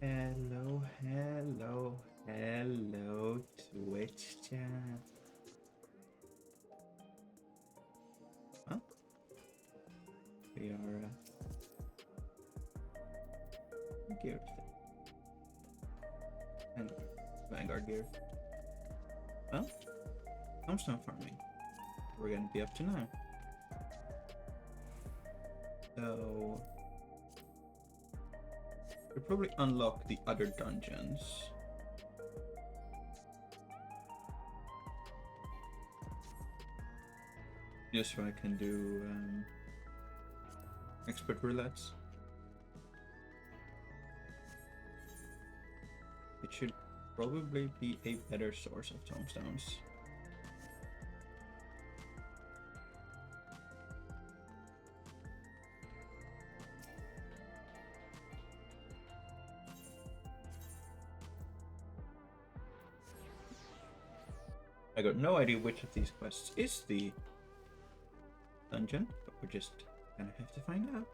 Hello, hello, hello, Twitch chat. Huh? We are gear and Vanguard gear. Well, Tomestone farming. We're gonna be up to now. So we'll probably unlock the other dungeons. Just so I can do expert roulettes. It should probably be a better source of tomestones. I got no idea which of these quests is the dungeon, but we're just gonna have to find out.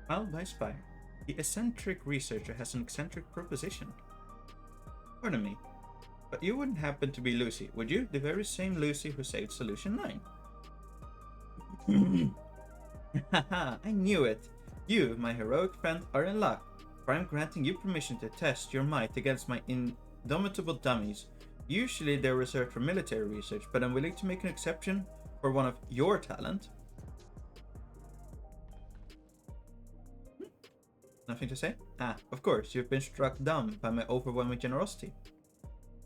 Well, by spy. The eccentric researcher has an eccentric proposition. Pardon me, but you wouldn't happen to be Lucy, would you? The very same Lucy who saved Solution 9. Haha, I knew it. You, my heroic friend, are in luck, for I'm granting you permission to test your might against my indomitable dummies. Usually they're reserved for military research, but I'm willing to make an exception for one of your talent. Nothing to say? Ah, of course, you've been struck dumb by my overwhelming generosity.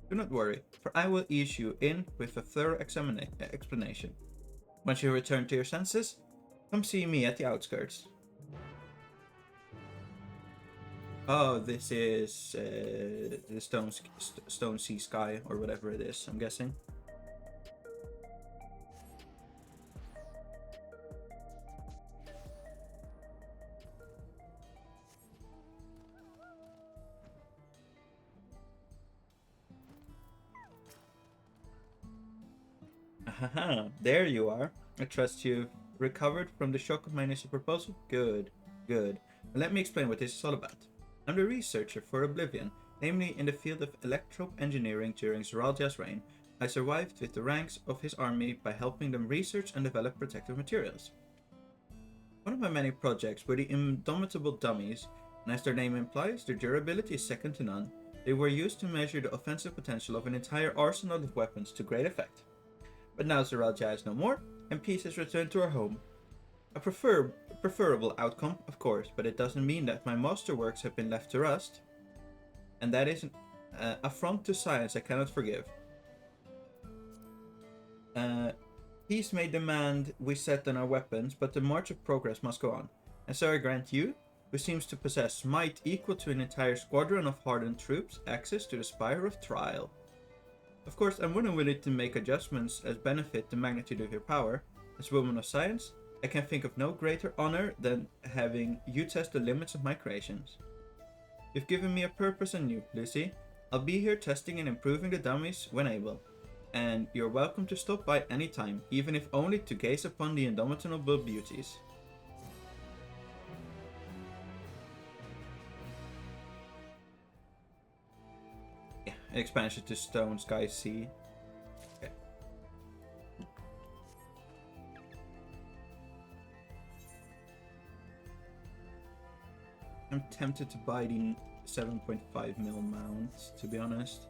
Do not worry, for I will ease you in with a thorough explanation. Once you return to your senses, come see me at the outskirts. Oh, this is the Stone Sea Sky, or whatever it is, I'm guessing. Ahaha, there you are. I trust you've recovered from the shock of my initial proposal? Good, good. Now let me explain what this is all about. I'm the researcher for Oblivion, namely in the field of electro engineering during Zoraldia's reign. I survived with the ranks of his army by helping them research and develop protective materials. One of my many projects were the indomitable dummies, and as their name implies, their durability is second to none. They were used to measure the offensive potential of an entire arsenal of weapons to great effect. But now Zoraldia is no more, and peace has returned to our home. A preferable outcome, of course, but it doesn't mean that my masterworks have been left to rust. And that is an affront to science I cannot forgive. Peace may demand we set on our weapons, but the march of progress must go on. And so I grant you, who seems to possess might equal to an entire squadron of hardened troops, access to the Spire of Trial. Of course, I'm willing to make adjustments as benefit the magnitude of your power. As a woman of science, I can think of no greater honor than having you test the limits of my creations. You've given me a purpose anew, Lucy. I'll be here testing and improving the dummies when able. And you're welcome to stop by any time, even if only to gaze upon the indomitable beauties. Yeah, expansion to Stone Sky Sea. Okay. I'm tempted to buy the 7.5 mil mount, to be honest.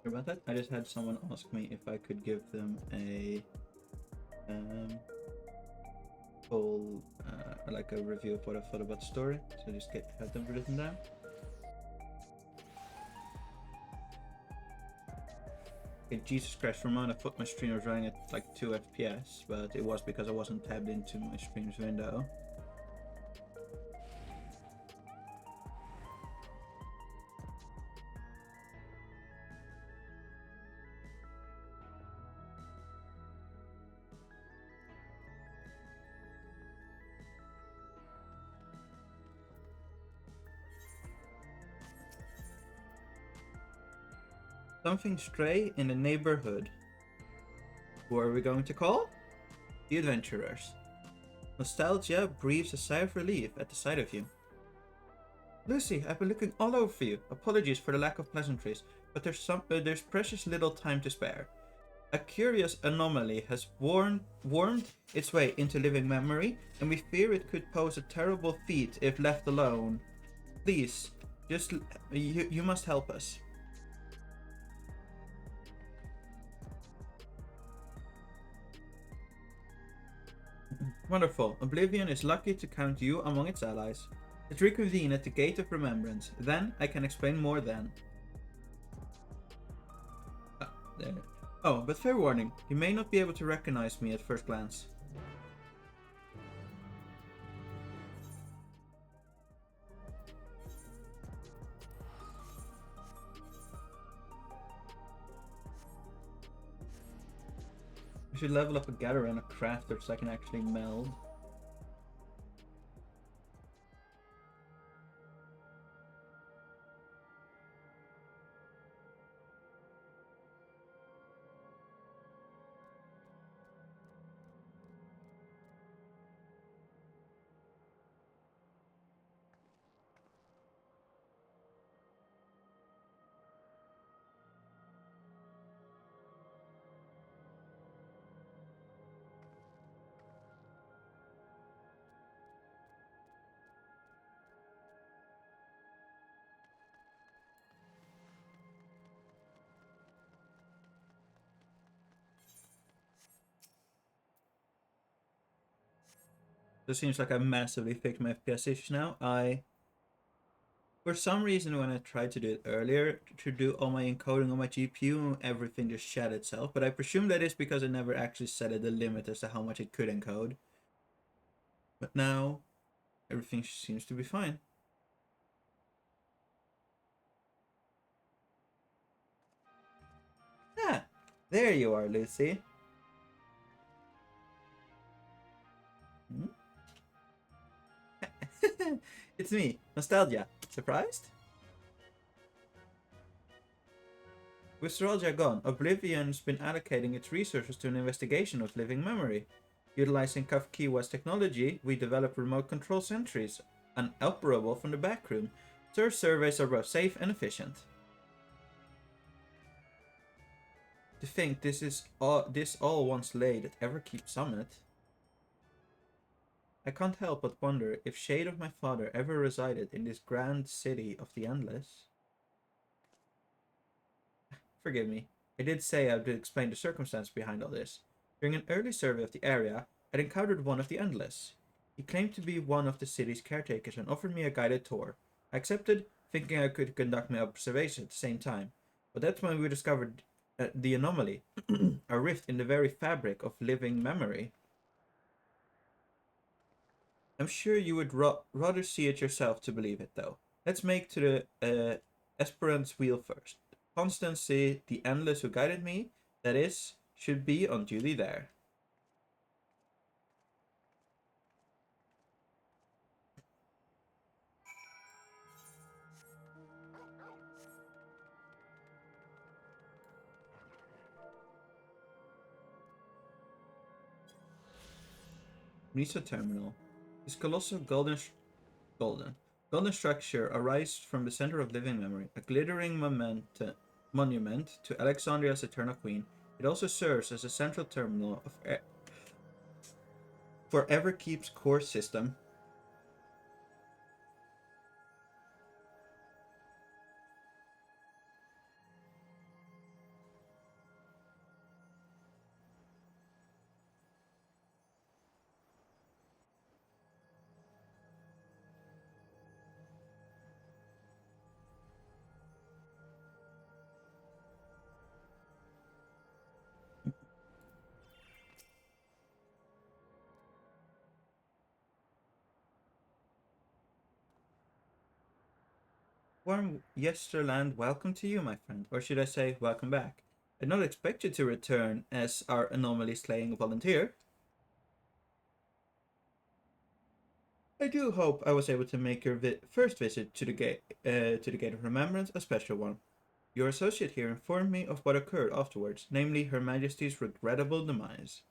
Sorry about that. I just had someone ask me if I could give them a full like a review of what I thought about the story. So just have them written down. Okay, Jesus Christ, Ramon, I thought my stream was running at like 2 FPS, but it was because I wasn't tabbed into my stream's window. Something stray in the neighborhood. Who are we going to call? The adventurers. Nostalgia breathes a sigh of relief at the sight of you. Lucy, I've been looking all over for you. Apologies for the lack of pleasantries, but there's precious little time to spare. A curious anomaly has wormed its way into living memory, and we fear it could pose a terrible feat if left alone. Please, you must help us. Wonderful. Oblivion is lucky to count you among its allies. Let's reconvene at the Gate of Remembrance. Then I can explain more then. There. Oh, but fair warning, you may not be able to recognize me at first glance. I should level up a gatherer and a crafter so I can actually meld. It seems like I massively fixed my FPS issues now. For some reason, when I tried to do it earlier, to do all my encoding on my GPU, everything just shat itself. But I presume that is because I never actually set it the limit as to how much it could encode. But now, everything seems to be fine. Ah, there you are, Lucy. Hmm? It's me, Nostalgia. Surprised? With Nostalgia gone, Oblivion's been allocating its resources to an investigation of living memory. Utilizing Kafkiwa's technology, we developed remote control sentries, unoperable from the backroom, so our surveys are both safe and efficient. To think this all once laid at Everkeep Summit. I can't help but wonder if shade of my father ever resided in this grand city of the Endless. Forgive me, I did say I would explain the circumstance behind all this. During an early survey of the area, I'd encountered one of the Endless. He claimed to be one of the city's caretakers and offered me a guided tour. I accepted, thinking I could conduct my observation at the same time. But that's when we discovered the anomaly, a rift in the very fabric of living memory. I'm sure you would rather see it yourself to believe it, though. Let's make to the Esperance wheel first. Constancy, the Endless who guided me, that is, should be on duty there. Misa Terminal. This colossal golden structure arises from the center of living memory, a glittering monument to Alexandria's eternal queen. It also serves as a central terminal for Everkeep's core system. Warm Yesterland, welcome to you, my friend. Or should I say, welcome back. I did not expect you to return as our anomaly slaying volunteer. I do hope I was able to make your first visit to the Gate of Remembrance a special one. Your associate here informed me of what occurred afterwards, namely Her Majesty's regrettable demise.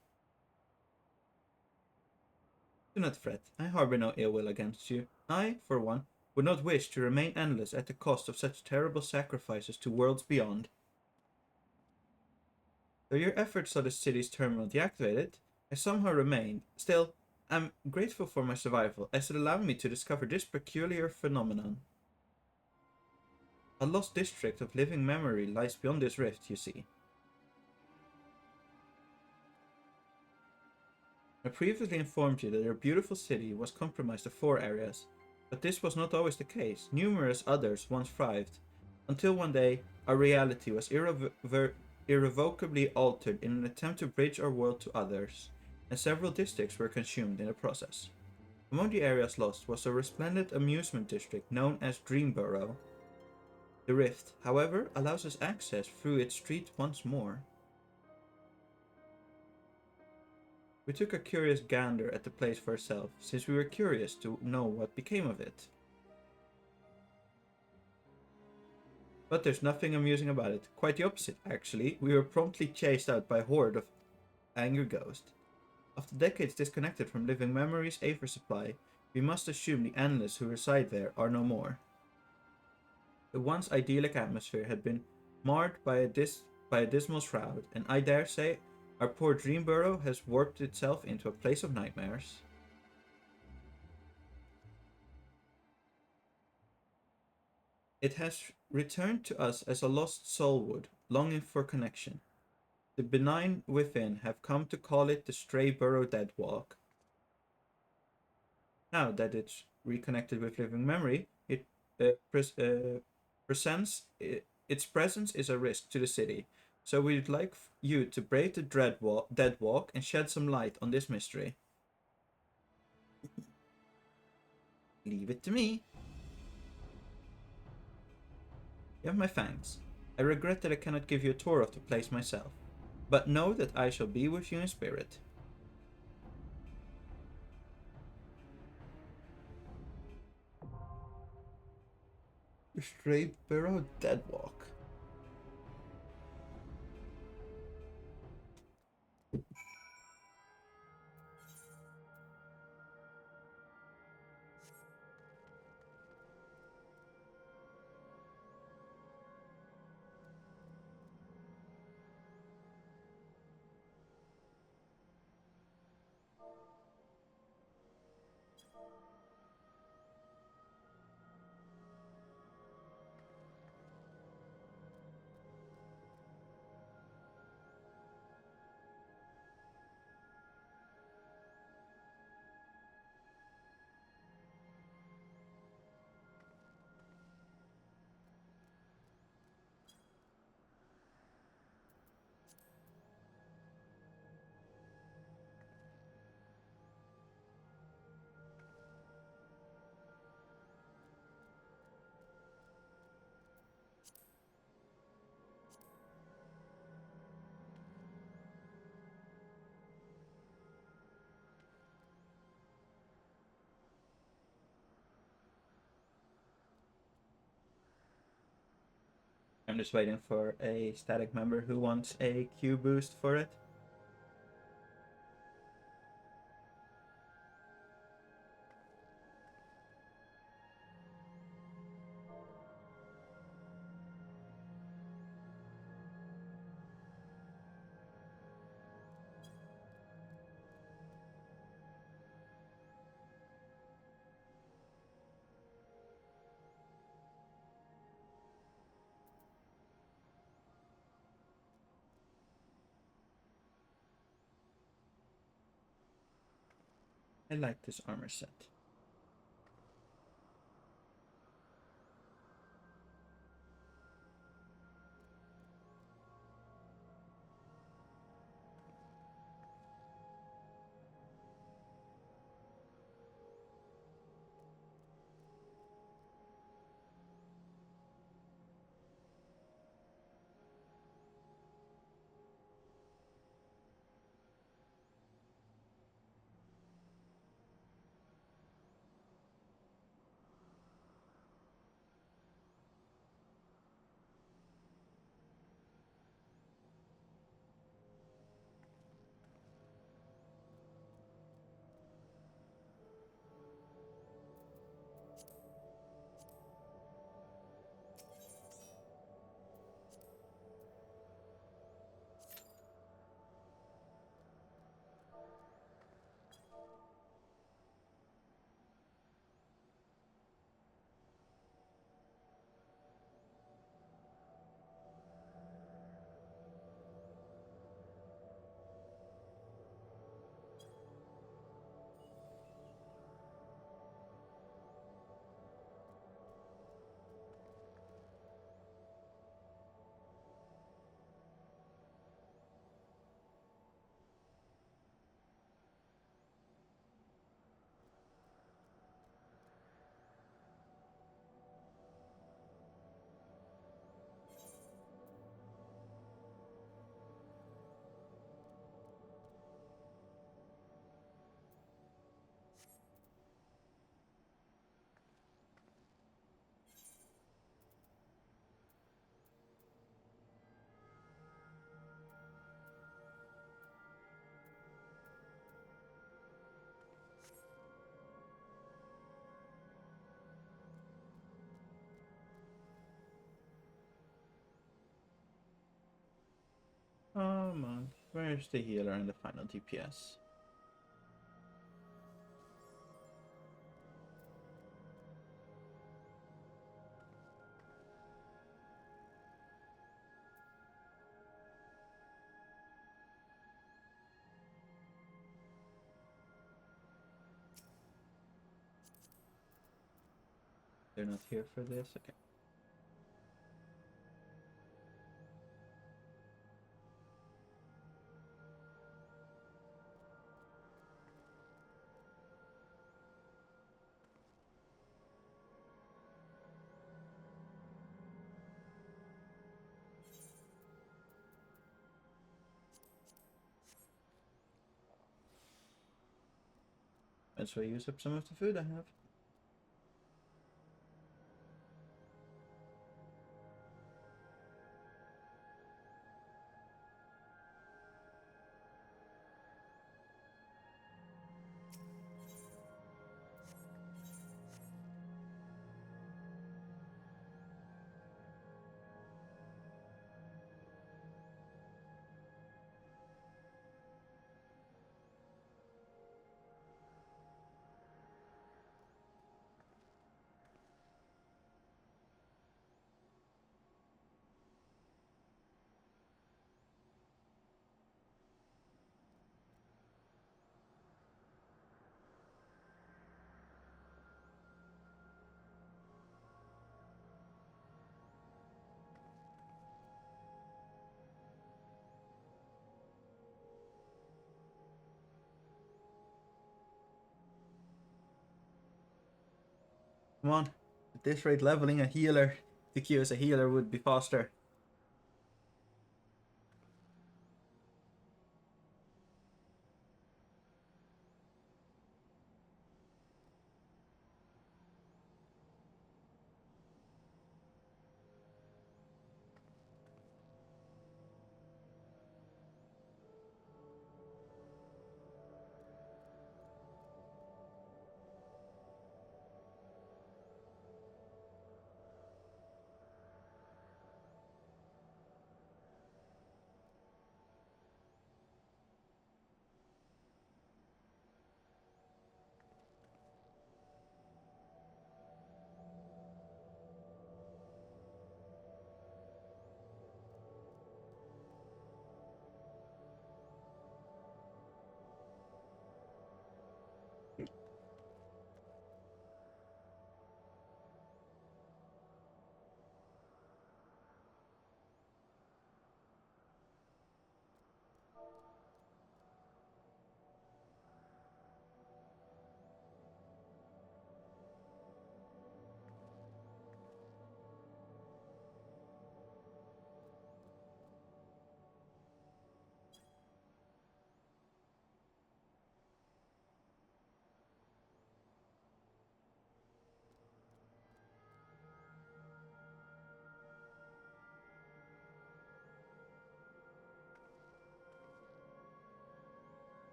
Do not fret, I harbor no ill will against you. I, for one, would not wish to remain endless at the cost of such terrible sacrifices to worlds beyond. Though your efforts saw the city's terminal deactivated, I somehow remained. Still, I'm grateful for my survival, as it allowed me to discover this peculiar phenomenon. A lost district of living memory lies beyond this rift, you see. I previously informed you that your beautiful city was compromised to 4 areas, but this was not always the case. Numerous others once thrived, until one day our reality was irrevocably altered in an attempt to bridge our world to others, and several districts were consumed in the process. Among the areas lost was a resplendent amusement district known as Dreamborough. The rift, however, allows us access through its street once more. We took a curious gander at the place for ourselves, since we were curious to know what became of it. But there's nothing amusing about it. Quite the opposite, actually. We were promptly chased out by a horde of angry ghosts. After decades disconnected from living memories' Aether supply, we must assume the endless who reside there are no more. The once idyllic atmosphere had been marred by a dismal shroud, and I dare say our poor Dreamborough has warped itself into a place of nightmares. It has returned to us as a lost soul would, longing for connection. The benign within have come to call it the Stray Burrow Dead Walk. Now that it's reconnected with living memory, its presence is a risk to the city, so we'd like you to brave the Dead Walk and shed some light on this mystery. Leave it to me. You have my thanks. I regret that I cannot give you a tour of the place myself, but know that I shall be with you in spirit. The Stray Burrow Dead Walk. I'm just waiting for a static member who wants a Q boost for it. I like this armor set. Come on. Where's the healer and the final DPS? They're not here for this? Okay. Let's use up some of the food I have. Come on. At this rate, leveling a healer to queue as a healer would be faster.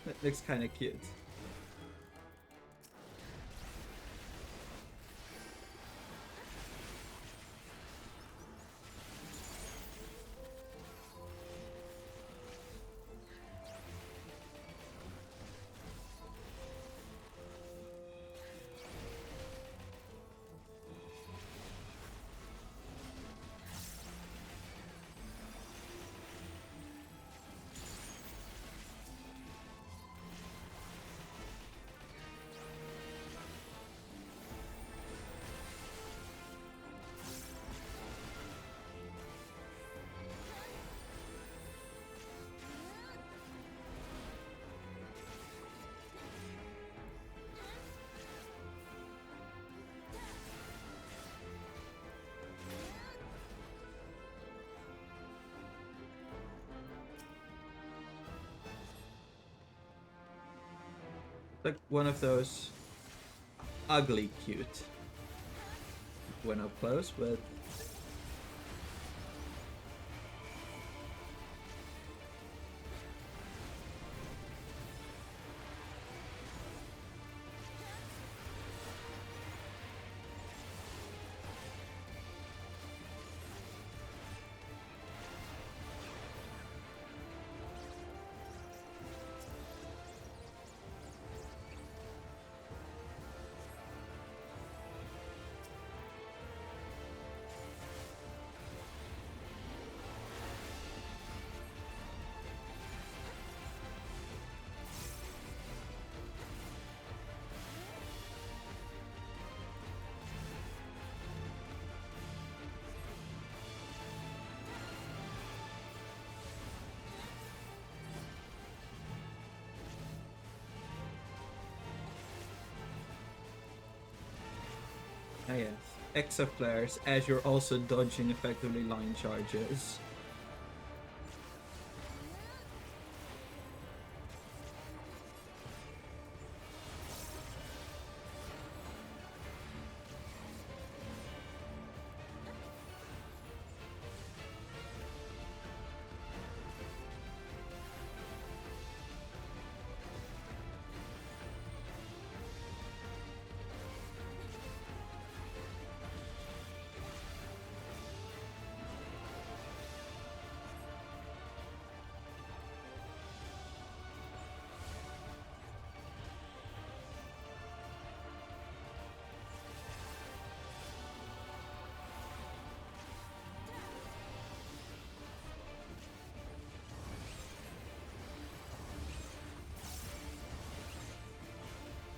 That looks kind of cute. Like one of those ugly cute when up close, but ah yes. X of flares as you're also dodging effectively line charges.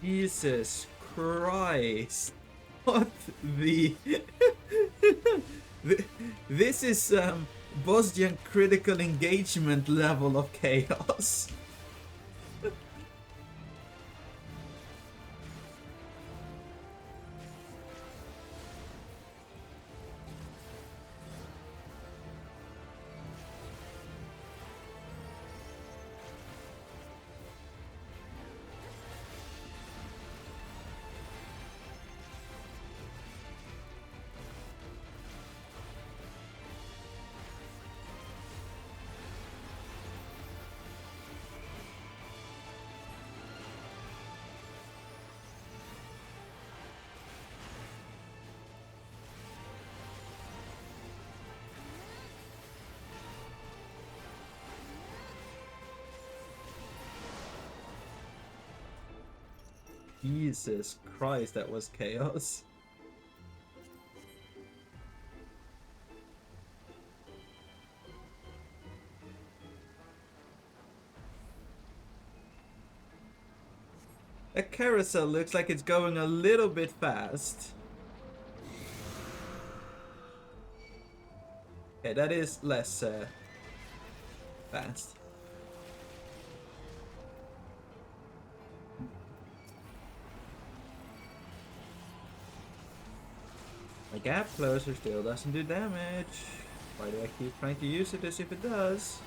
Jesus Christ. What the... This is Bosnian critical engagement level of chaos. Jesus Christ, that was chaos. That carousel looks like it's going a little bit fast. Okay, that is less fast. My gap closer still doesn't do damage. Why do I keep trying to use it as if it does?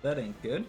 That ain't good.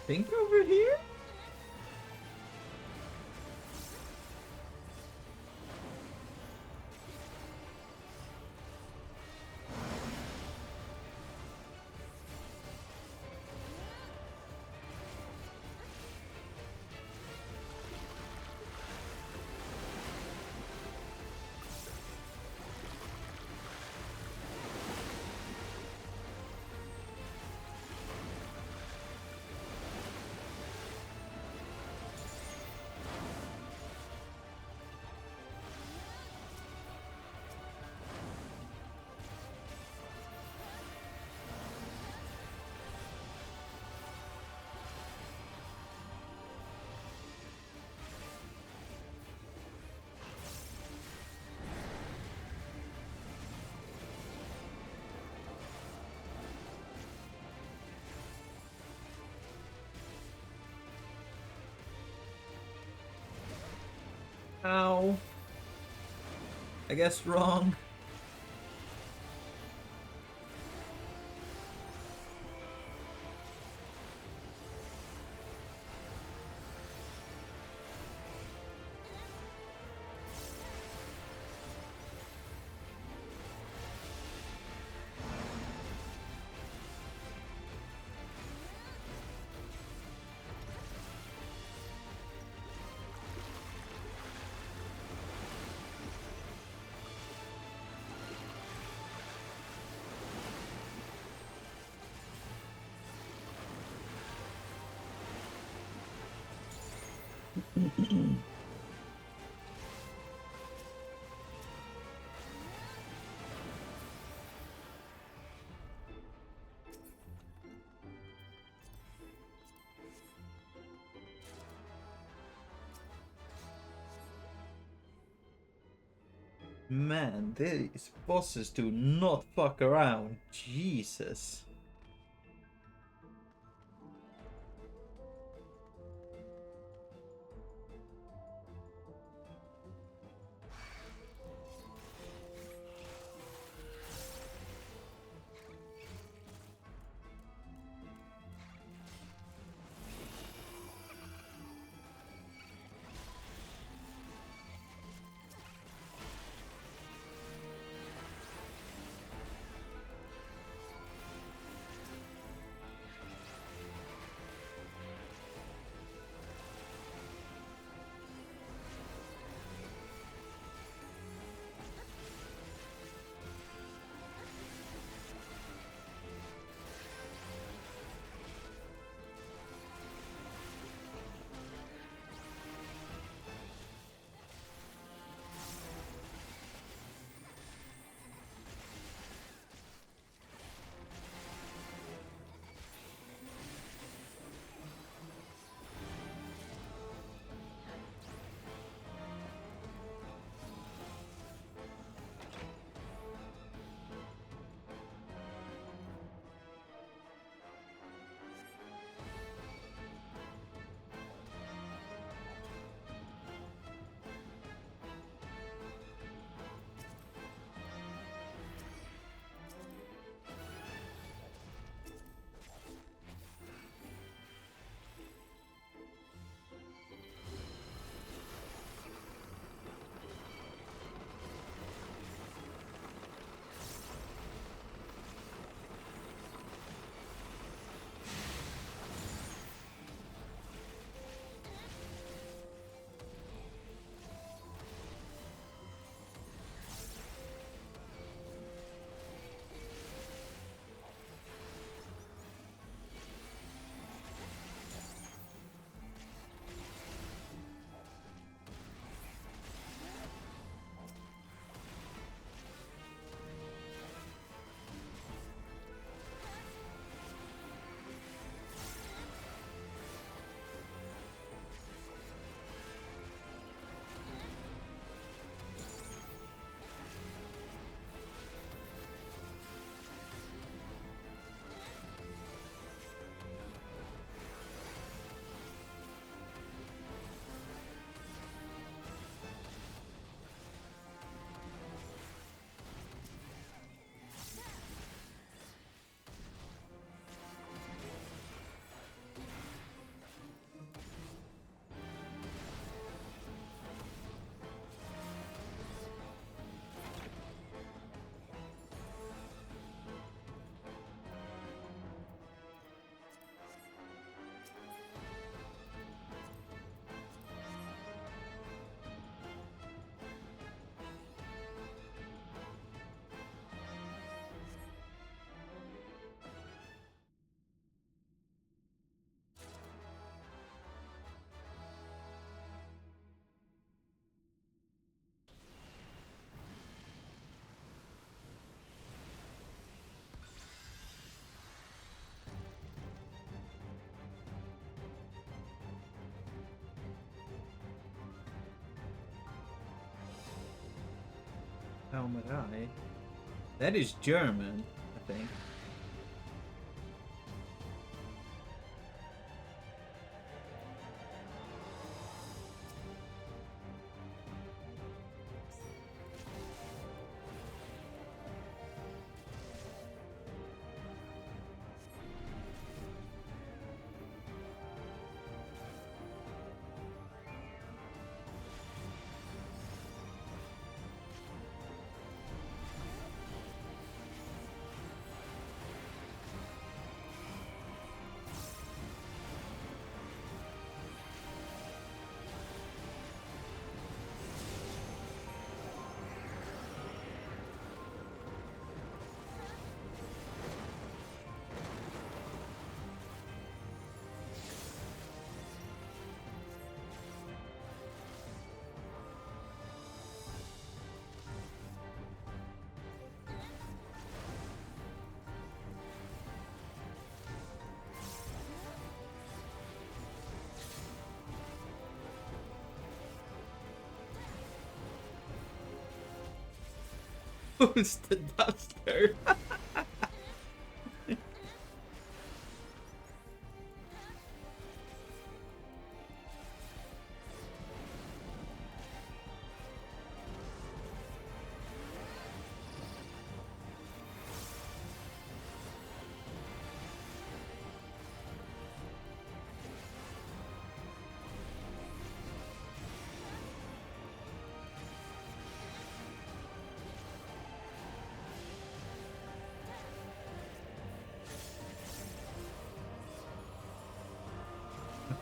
Think over here? Ow. I guess wrong. Man, these bosses do not fuck around. Jesus. Kaumarai. That is German, I think. Who's the duster?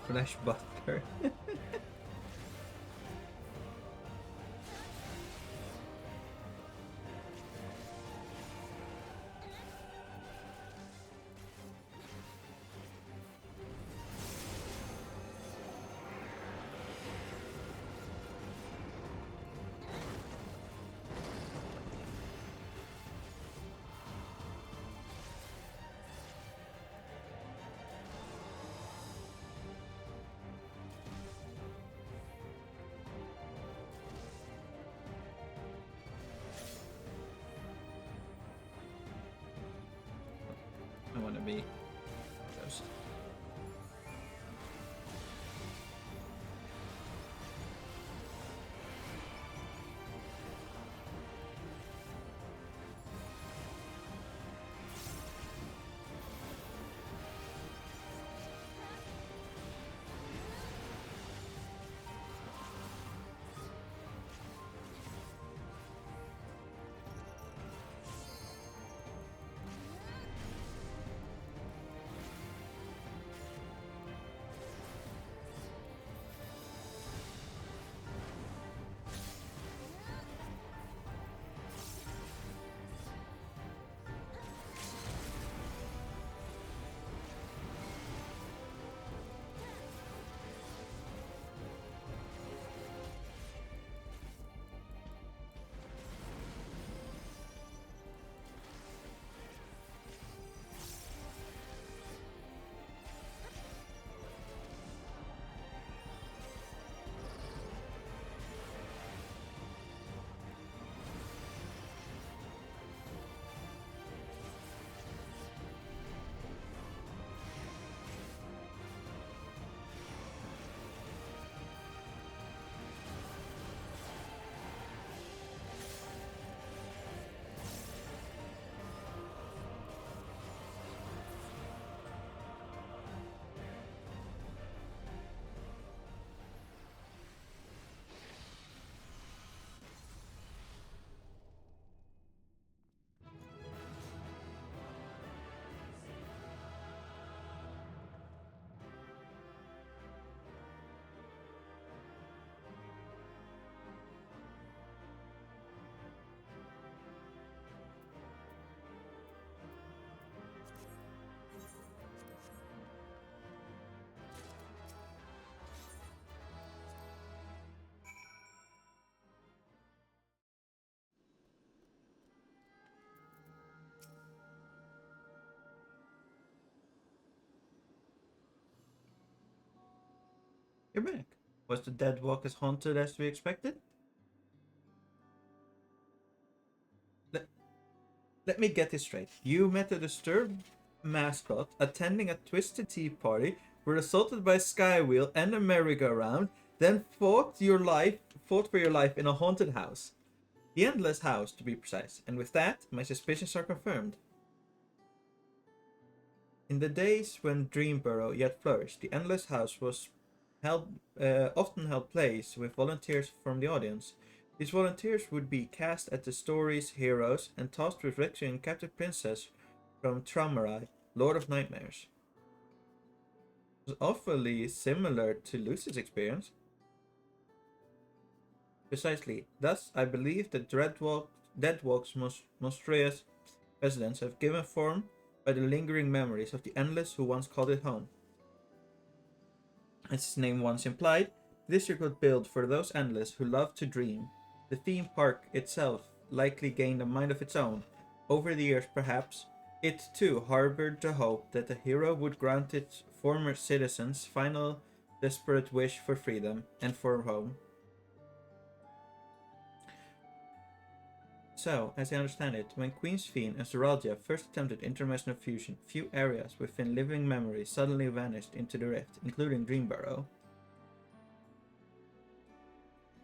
Flash Butler. I want to be Ghost. You're back. Was the dead walk as haunted as we expected? Let me get this straight. You met a disturbed mascot attending a twisted tea party, were assaulted by a skywheel and a merry-go-round, then fought for your life in a haunted house. The Endless House, to be precise. And with that, my suspicions are confirmed. In the days when Dreamborough yet flourished, the Endless House was often held plays with volunteers from the audience. These volunteers would be cast as the story's heroes and tasked with rescuing captive princess from Traumarai, Lord of Nightmares. It was awfully similar to Lucy's experience. Precisely. Thus, I believe that Deadwalk's monstrous residents have given form by the lingering memories of the Endless who once called it home. As its name once implied, the district was built for those Endless who love to dream. The theme park itself likely gained a mind of its own. Over the years, perhaps, it too harbored the hope that the hero would grant its former citizens final desperate wish for freedom and for home. So, as I understand it, when Queen's Fiend and Zoralia first attempted interdimensional fusion, few areas within living memory suddenly vanished into the rift, including Dreamborough.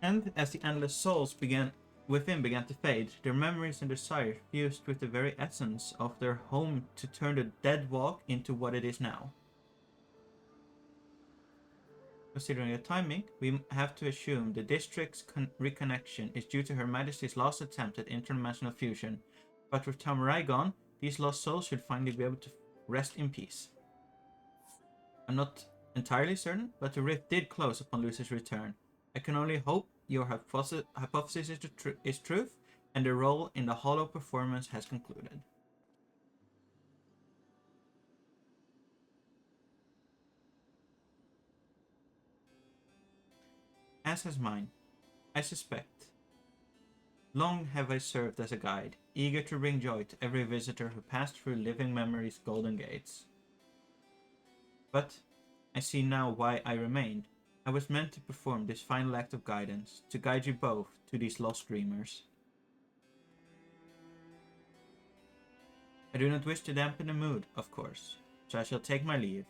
And as the endless souls within began to fade, their memories and desires fused with the very essence of their home to turn the Dead Walk into what it is now. Considering the timing, we have to assume the district's reconnection is due to Her Majesty's last attempt at interdimensional fusion, but with Tamarai gone, these lost souls should finally be able to rest in peace. I'm not entirely certain, but the rift did close upon Lucy's return. I can only hope your hypothesis is truth, and the role in the hollow performance has concluded. As has mine, I suspect. Long have I served as a guide, eager to bring joy to every visitor who passed through living memory's golden gates. But I see now why I remained. I was meant to perform this final act of guidance, to guide you both to these lost dreamers. I do not wish to dampen the mood, of course, so I shall take my leave,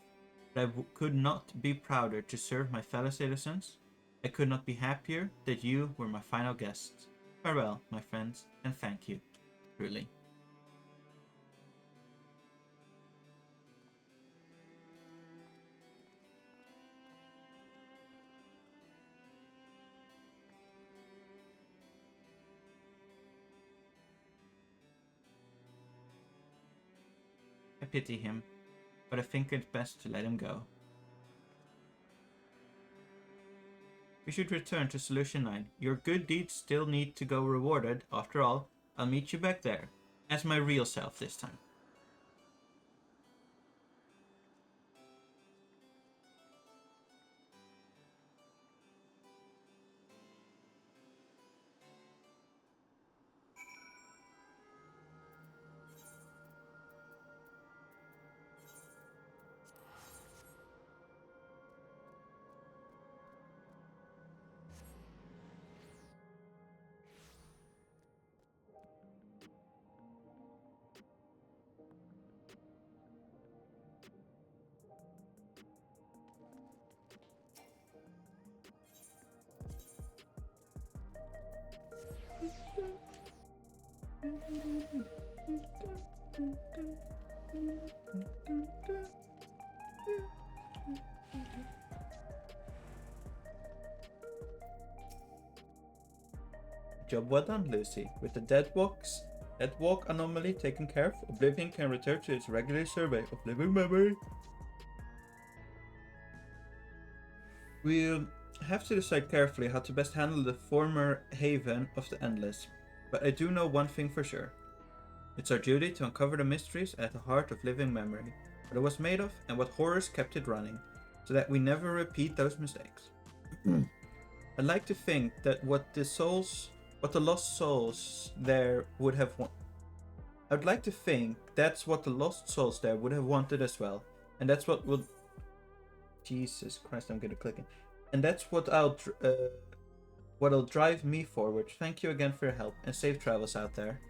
but I could not be prouder to serve my fellow citizens. I could not be happier that you were my final guests. Farewell, my friends, and thank you, truly. I pity him, but I think it's best to let him go. We should return to Solution 9. Your good deeds still need to go rewarded. After all, I'll meet you back there, as my real self this time. Job well done, Lucy. With the Deadwalk anomaly taken care of, Oblivion can return to its regular survey of living memory. We'll have to decide carefully how to best handle the former haven of the Endless, but I do know one thing for sure. It's our duty to uncover the mysteries at the heart of living memory, what it was made of and what horrors kept it running, so that we never repeat those mistakes. I'd like to think that what the lost souls there would have wanted. I'd like to think that's what the lost souls there would have wanted as well, and that's what will. Jesus Christ, I'm good at clicking, and that's what'll drive me forward. Thank you again for your help, and safe travels out there.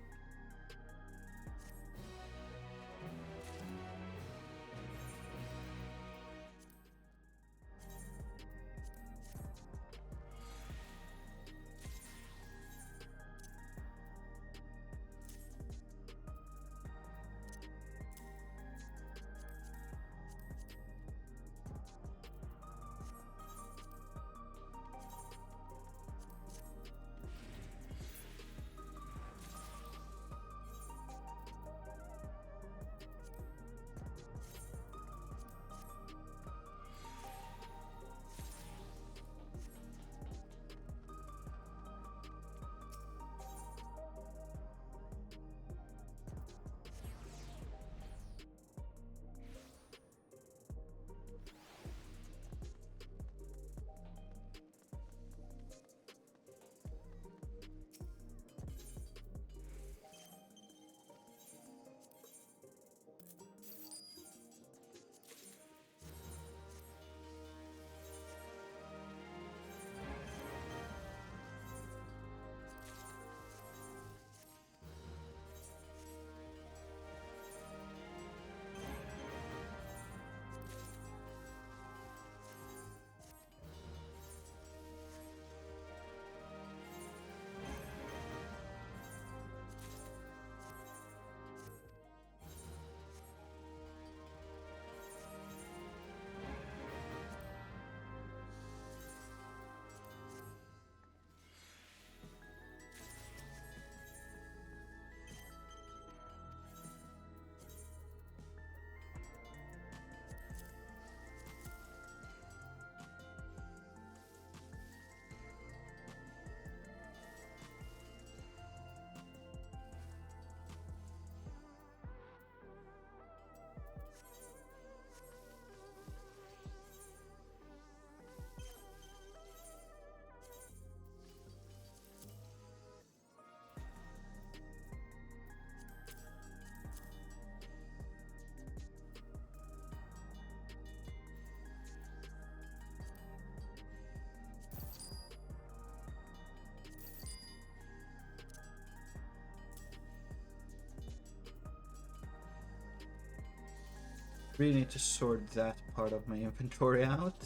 Really need to sort that part of my inventory out.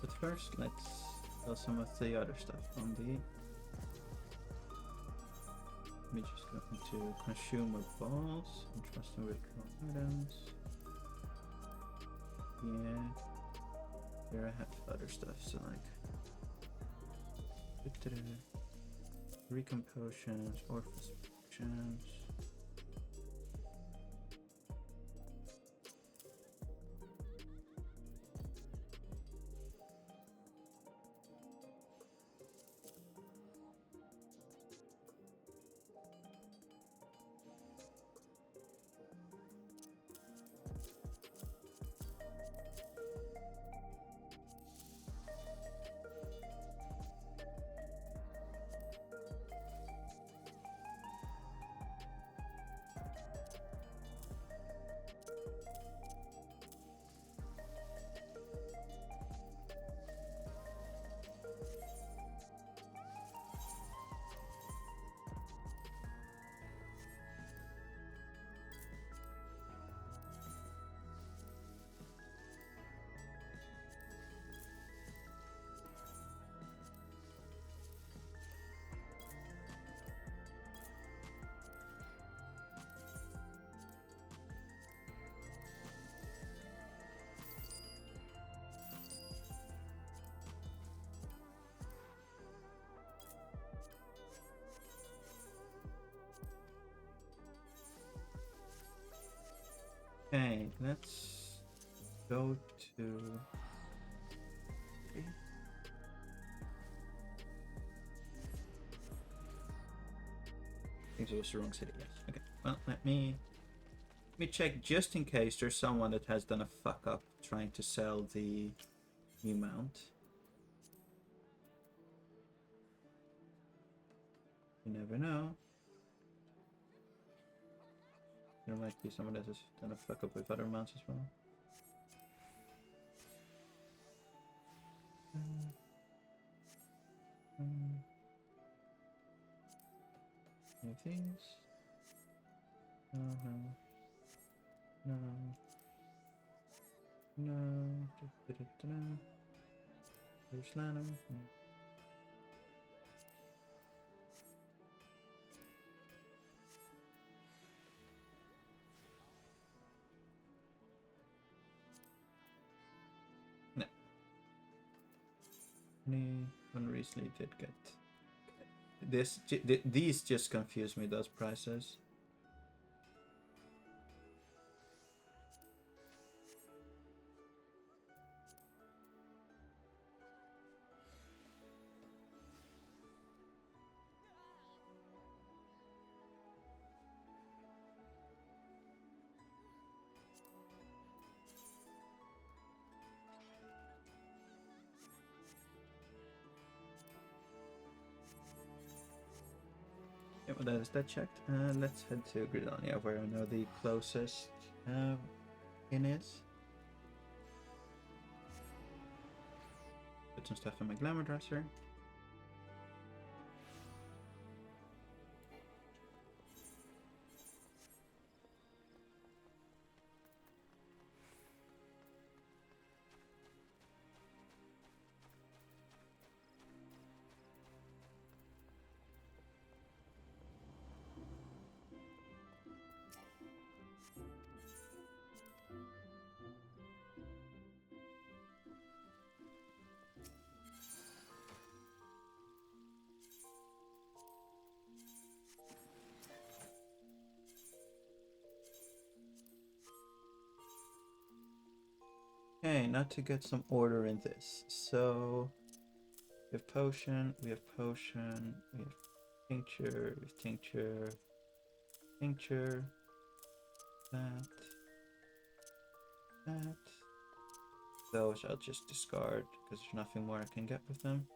But first, let's sell some of the other stuff on the... Let me just go into consumables, interesting withdrawal items. Yeah. Here I have other stuff, so like... Recon potions, Orphis potions. Okay, let's go to... I think it was the wrong city, yes. Okay, well, let me check just in case there's someone that has done a fuck up trying to sell the new mount. You never know. There might be someone that has done a fuck up with other mounts as well. Any things? No. There's Lanham. No. One recently did get this. These just confuse me, those prices. Yeah, well, that is that checked. Let's head to Gridonia, where I know the closest inn is. Put some stuff in my glamour dresser. Okay, now to get some order in this. So we have potion, we have tincture, we have tincture, that. Those I'll just discard because there's nothing more I can get with them.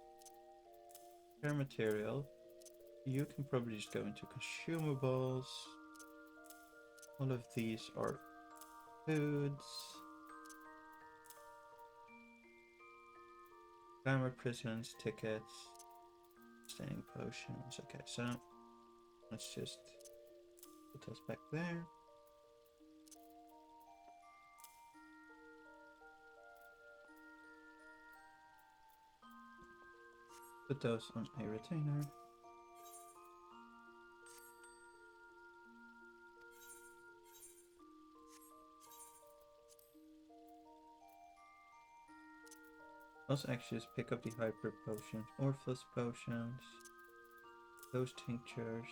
Fair material. You can probably just go into consumables. All of these are foods. Glamour prisons, tickets, Staying potions. Okay, so let's just put those back there. Put those on a retainer. Also, actually, just pick up the hyper potions, Orphos potions, those tinctures.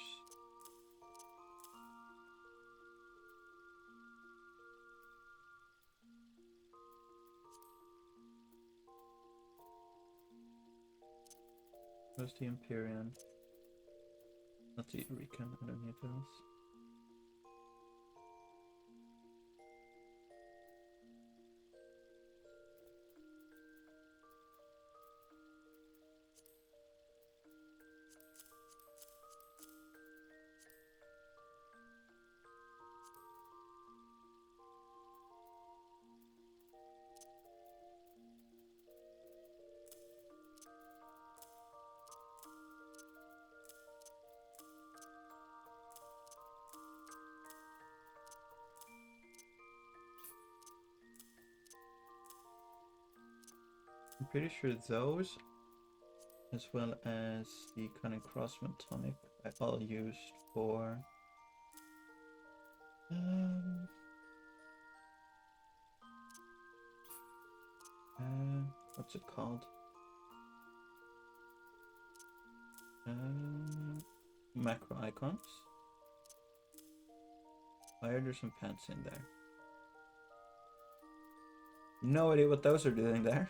Where's the Empyrean? Not the Recon, I don't need those. I'm pretty sure those, as well as the Cunning Crossman tonic, I all used for what's it called? Macro icons. Why are there some pants in there? No idea what those are doing there.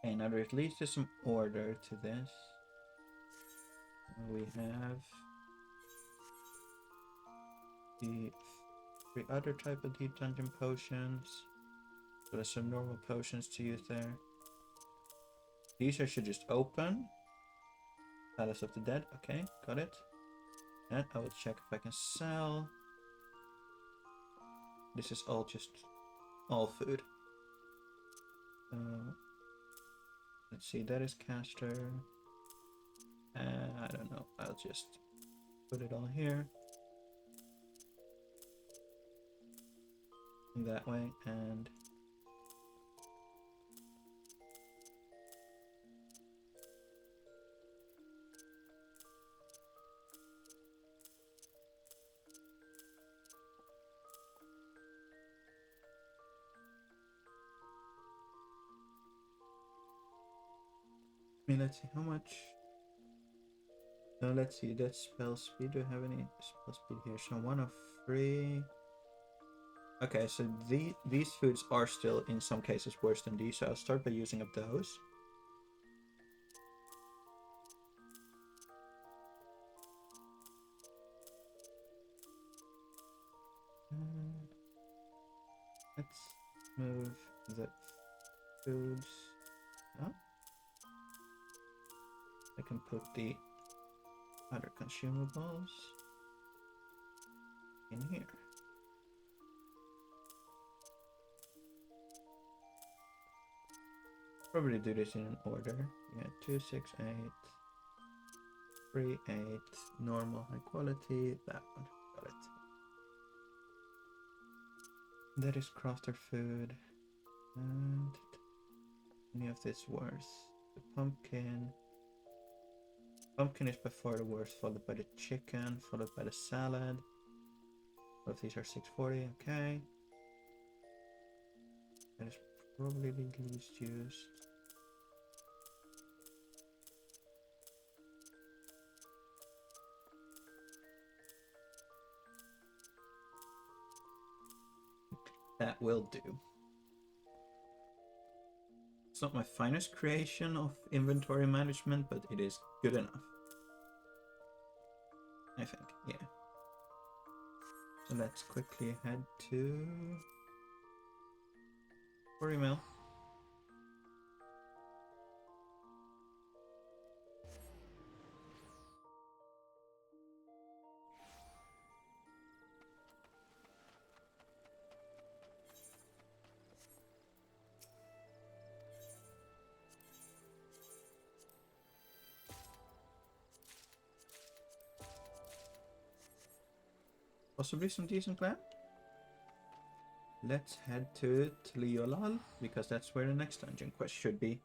Okay, now there at least is some order to this. We have the 3 other type of deep dungeon potions. So there's some normal potions to use there. These I should just open. Palace of the Dead, okay, got it. And I will check if I can sell. This is all just all food. Let's see, that is caster. I don't know, I'll just put it all here. That way, and let's see how much. Let's see, that's spell speed. Do I have any spell speed here? So 1 of 3. Okay, so these foods are still in some cases worse than these, so I'll start by using up those. Let's move the foods up. I can put the other consumables in here. Probably do this in an order. Yeah, 2, 6, 8, 3, 8, normal, high quality, that one, got it. That is crafter food, and any of this worth the pumpkin. Pumpkin is by far the worst, followed by the chicken, followed by the salad. Both these are 640, okay. That is probably the least used. That will do. It's not my finest creation of inventory management, but it is good enough. I think, yeah. So let's quickly head to 40 mil. Possibly some decent land. Let's head to Tliolal, because that's where the next dungeon quest should be.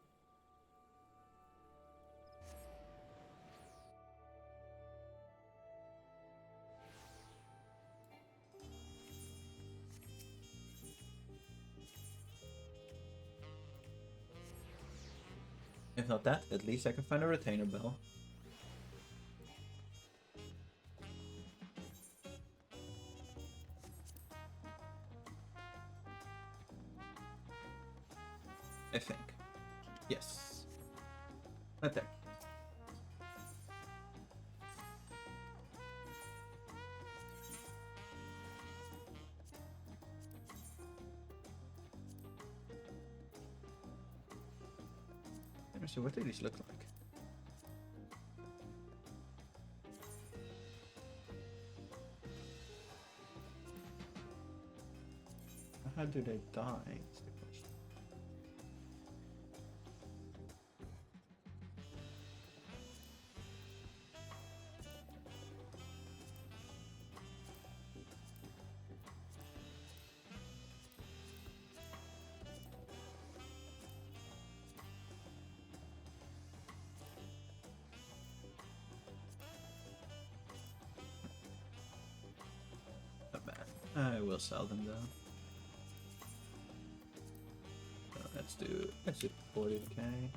If not that, at least I can find a retainer bell. I think. Yes. Right there. Let me see, what do these look like? How do they die? Is the question. Not bad. I will sell them though. Let's do 40k.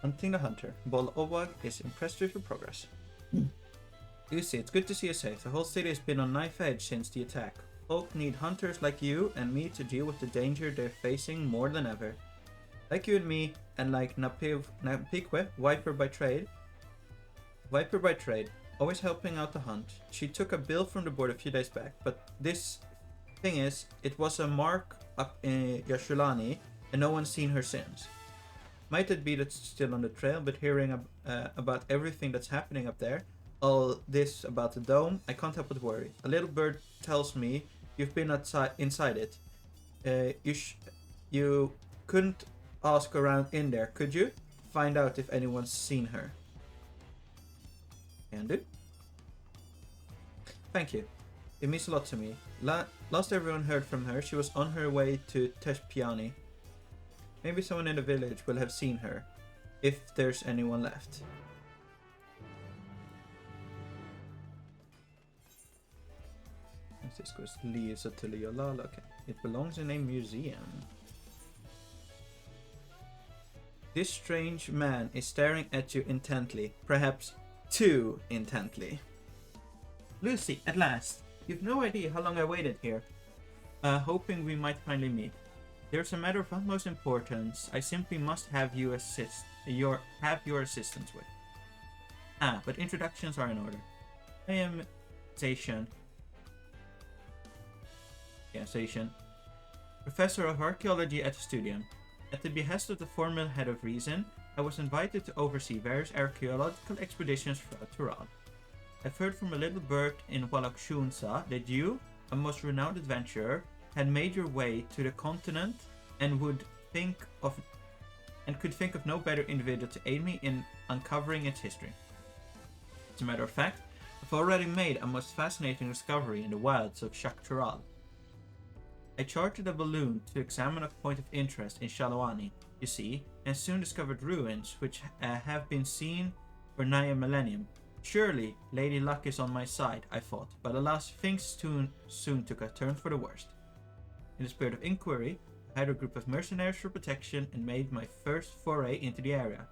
Hunting the Hunter. Bol Owag is impressed with your progress. Lucy, it's good to see you safe. The whole city has been on knife edge since the attack. Folk need hunters like you and me to deal with the danger they're facing more than ever. Like you and me, and like Napikwe, Viper by trade, always helping out the hunt. She took a bill from the board a few days back, but this thing is, it was a mark up in Yashulani, and no one's seen her since. Might it be that's still on the trail, but hearing about everything that's happening up there, all this about the dome, I can't help but worry. A little bird tells me you've been inside it. You couldn't ask around in there, could you? Find out if anyone's seen her. Can do. Thank you. It means a lot to me. Last everyone heard from her, she was on her way to Teshpiani. Maybe someone in the village will have seen her, if there's anyone left. This goes leaves to Liolala. Okay. It belongs in a museum. This strange man is staring at you intently, perhaps too intently. Lucy, at last. You've no idea how long I waited here, hoping we might finally meet. There's a matter of utmost importance I simply must have your assistance with. But introductions are in order. I am Zacian. Professor of Archaeology at the Studium. At the behest of the former head of Reason, I was invited to oversee various archaeological expeditions throughout Tural. I've heard from a little bird in Wallachshunsa that you, a most renowned adventurer, had made your way to the continent and could think of no better individual to aid me in uncovering its history. As a matter of fact, I've already made a most fascinating discovery in the wilds of Tural. I chartered a balloon to examine a point of interest in Shalawani, you see, and soon discovered ruins which have been seen for nigh a millennium. Surely, Lady Luck is on my side, I thought, but alas, things soon took a turn for the worst. In the spirit of inquiry, I hired a group of mercenaries for protection and made my first foray into the area,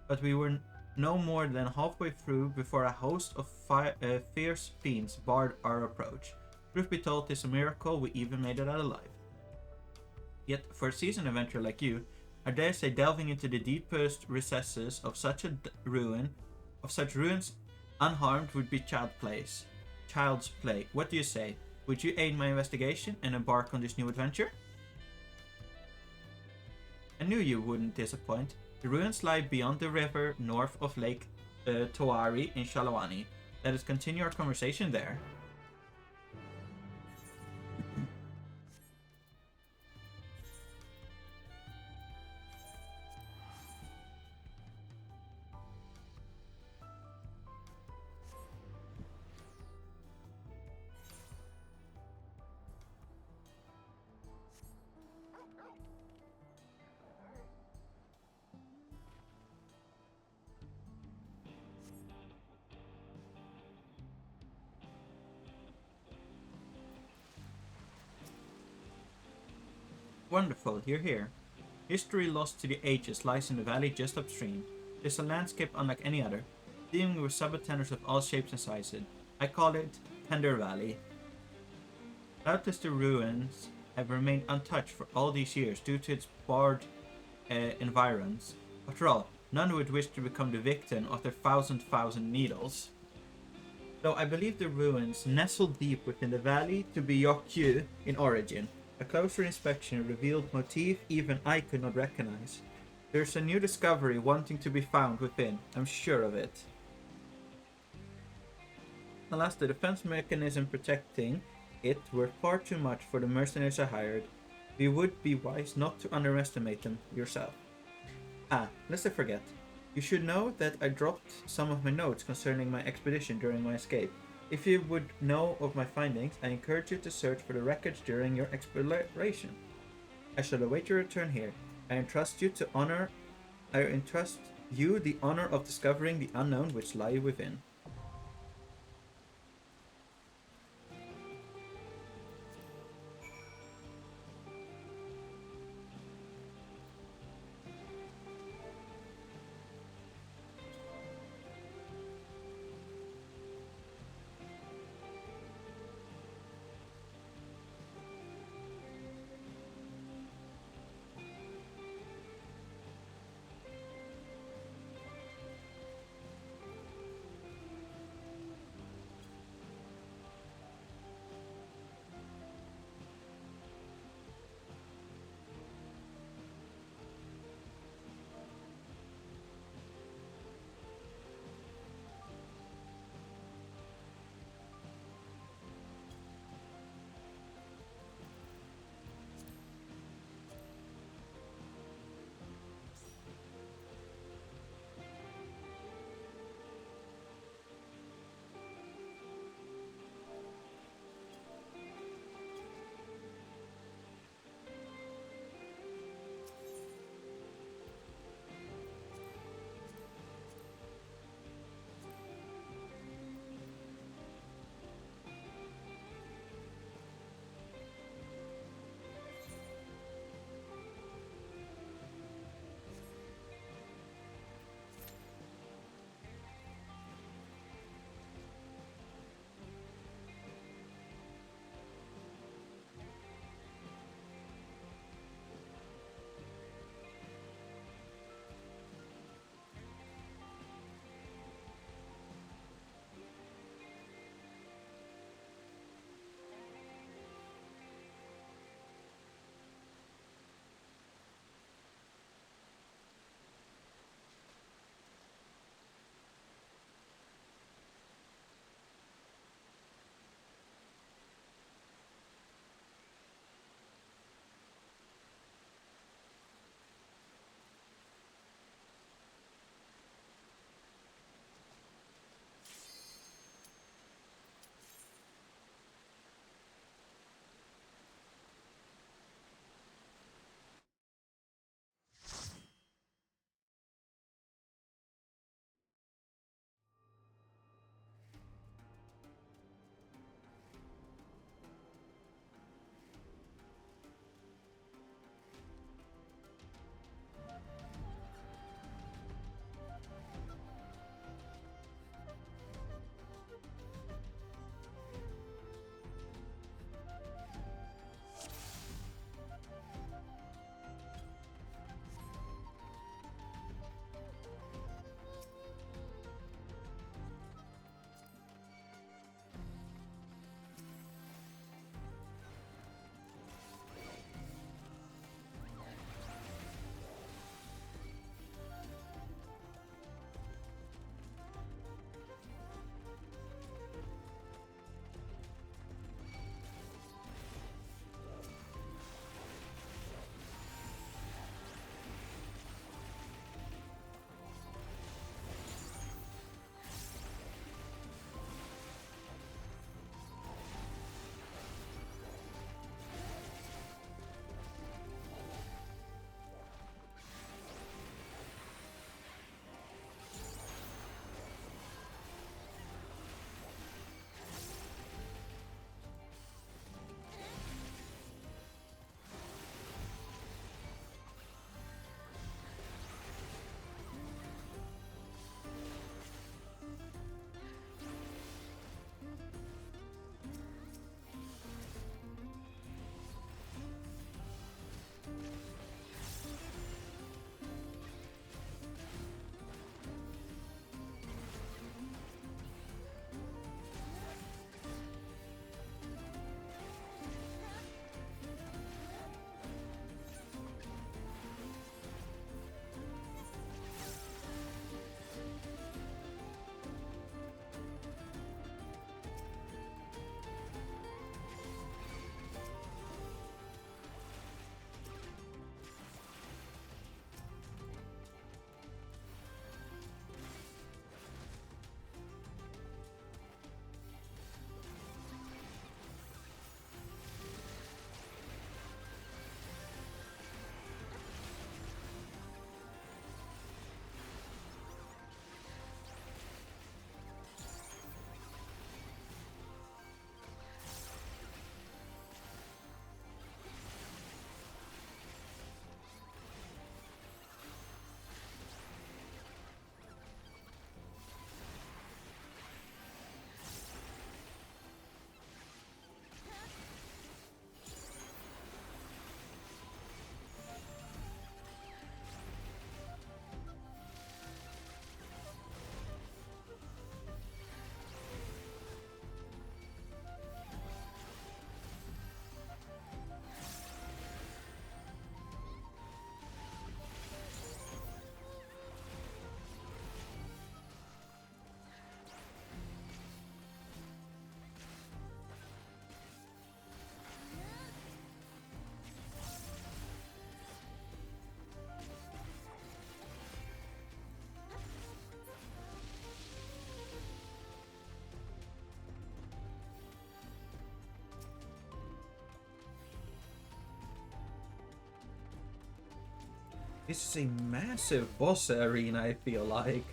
but we were no more than halfway through before a host of fierce fiends barred our approach. Truth be told, it's a miracle we even made it out alive. Yet, for a seasoned adventurer like you, I dare say delving into the deepest recesses of such ruins unharmed would be child's play. What do you say? Would you aid my investigation and embark on this new adventure? I knew you wouldn't disappoint. The ruins lie beyond the river, north of Lake Toari in Shalawani. Let us continue our conversation there. Wonderful, you're here. History lost to the ages lies in the valley just upstream. It is a landscape unlike any other, teeming with subtenders of all shapes and sizes. I call it Tender Valley. Doubtless the ruins have remained untouched for all these years due to its barred environs. After all, none would wish to become the victim of their thousand needles. Though I believe the ruins nestle deep within the valley to be Yokyu in origin. A closer inspection revealed motif even I could not recognize. There's a new discovery wanting to be found within, I'm sure of it. Alas, the defense mechanism protecting it were far too much for the mercenaries I hired. We would be wise not to underestimate them yourself. Lest I forget. You should know that I dropped some of my notes concerning my expedition during my escape. If you would know of my findings, I encourage you to search for the records during your exploration. I shall await your return here. I entrust you the honor of discovering the unknown which lie within. This is a massive boss arena, I feel like.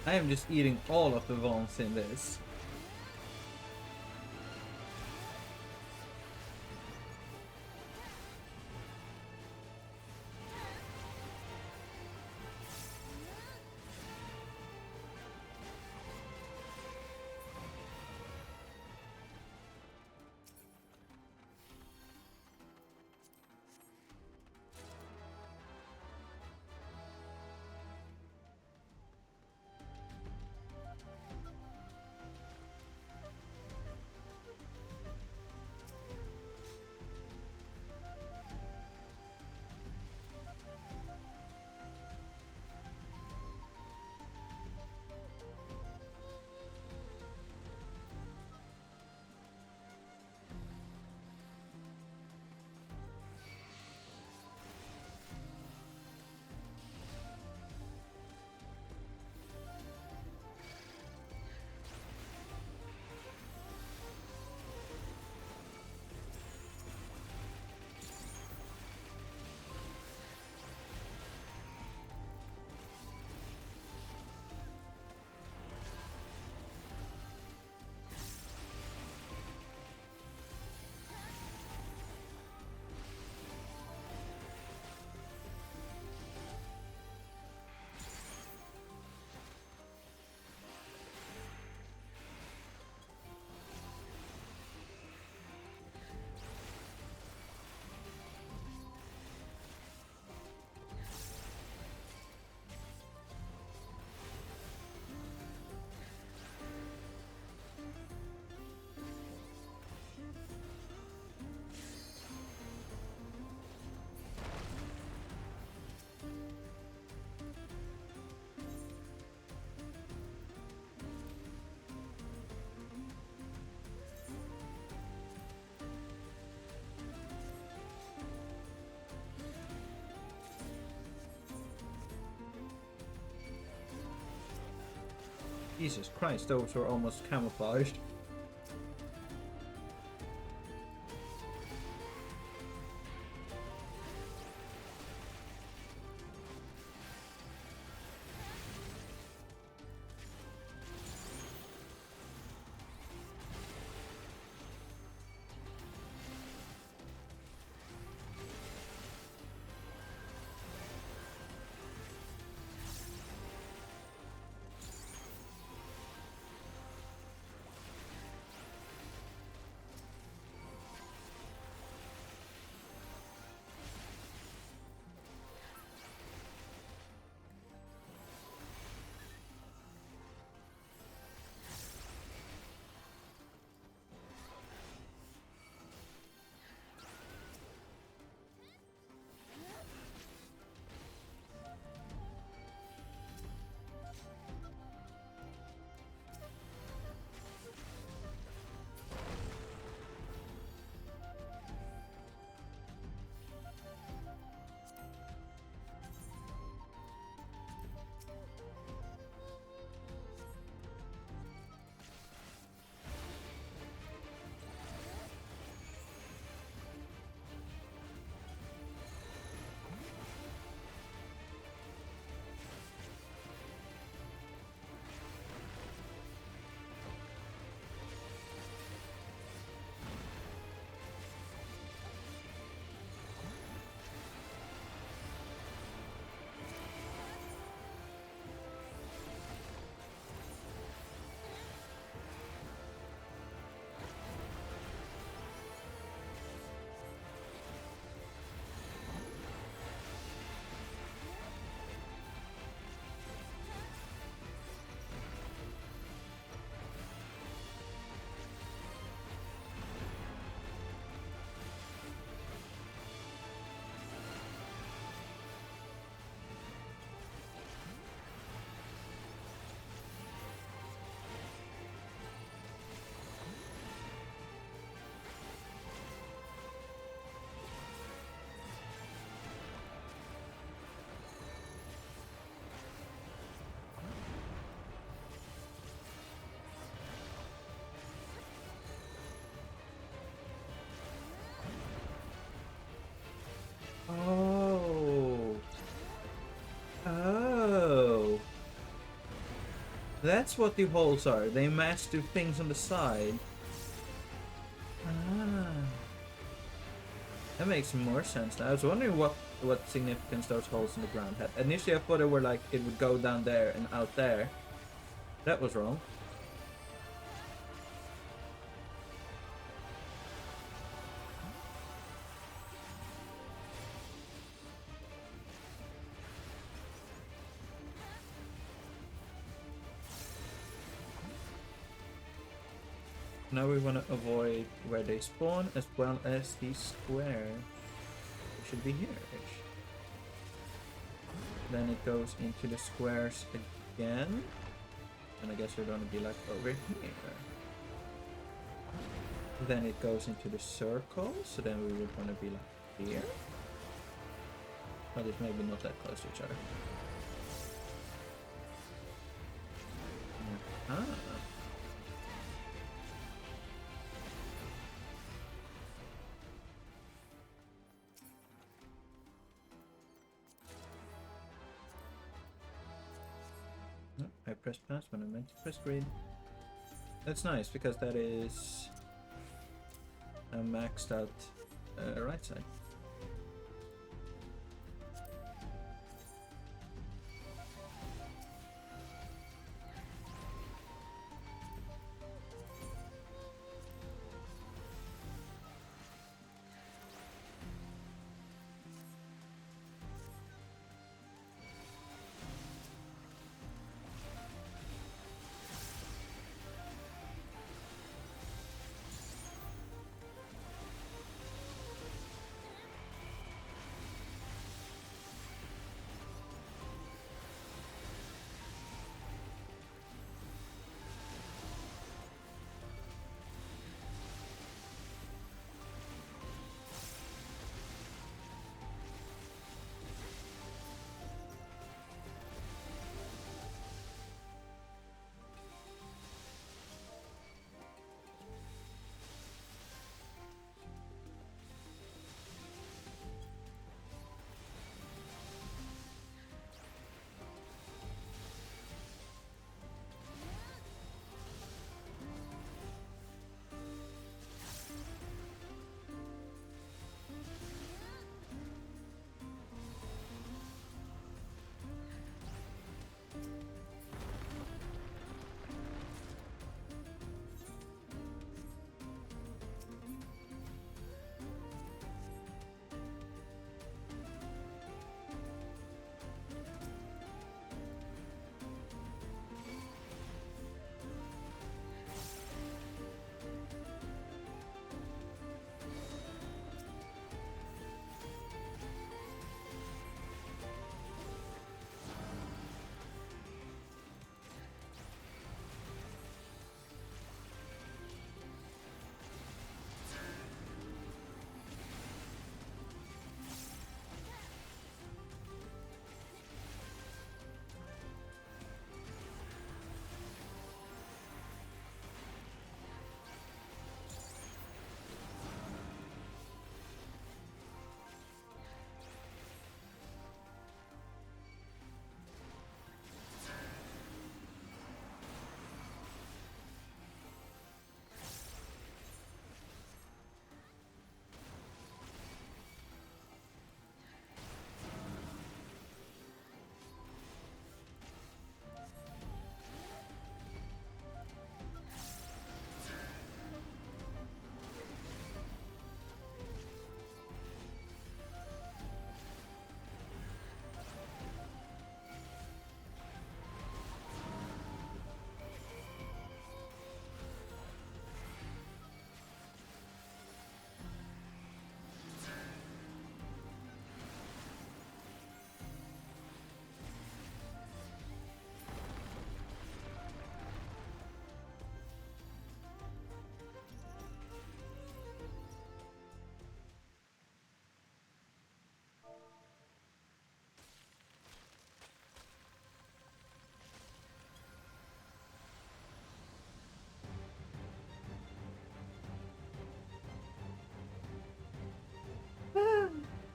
I am just eating all of the Vons in this. Jesus Christ, those were almost camouflaged. That's what the holes are. They match the things on the side. Ah. That makes more sense now. I was wondering what significance those holes in the ground had. Initially I thought they were like it would go down there and out there. That was wrong. Now we want to avoid where they spawn as well as the square. It should be here-ish. Then it goes into the squares again. And I guess we're going to be like over here. Then it goes into the circle. So then we would want to be like here. But it's maybe not that close to each other. Ah. I pressed pass when I meant to press green. That's nice because that is a maxed out right side.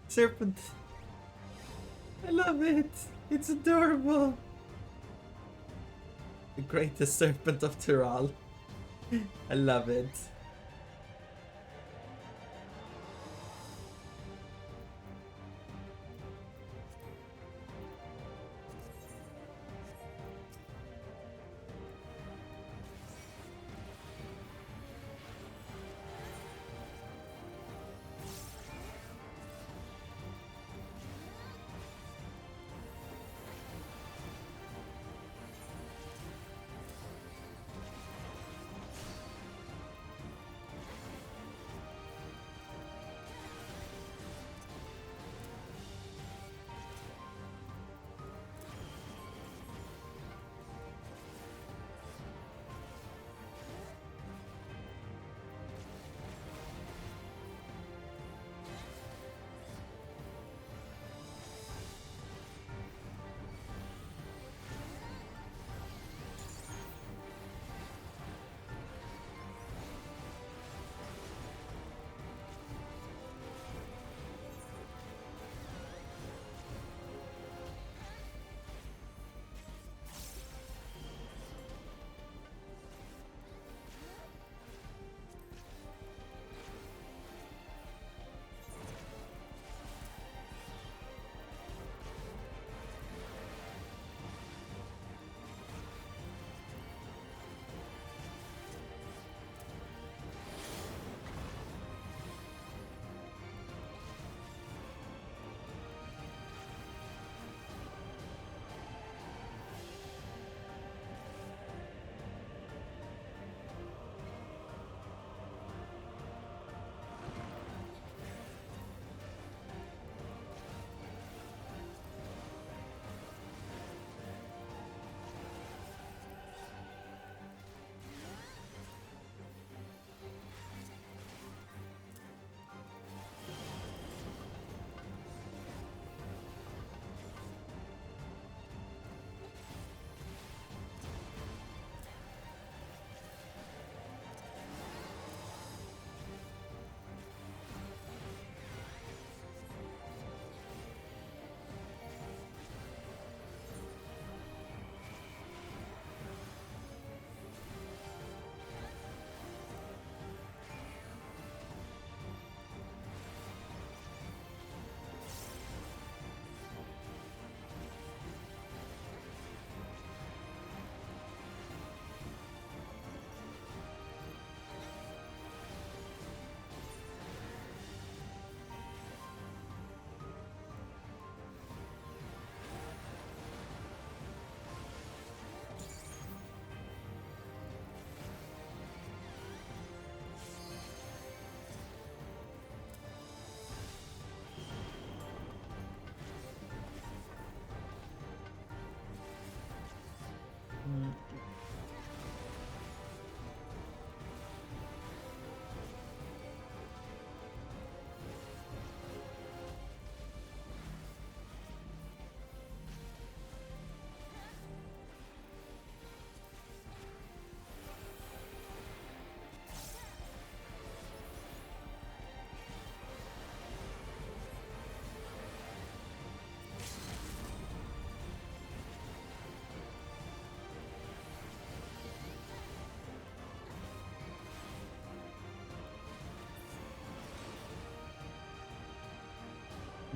Serpent. I love it. It's adorable. The greatest serpent of Tyrol. I love it.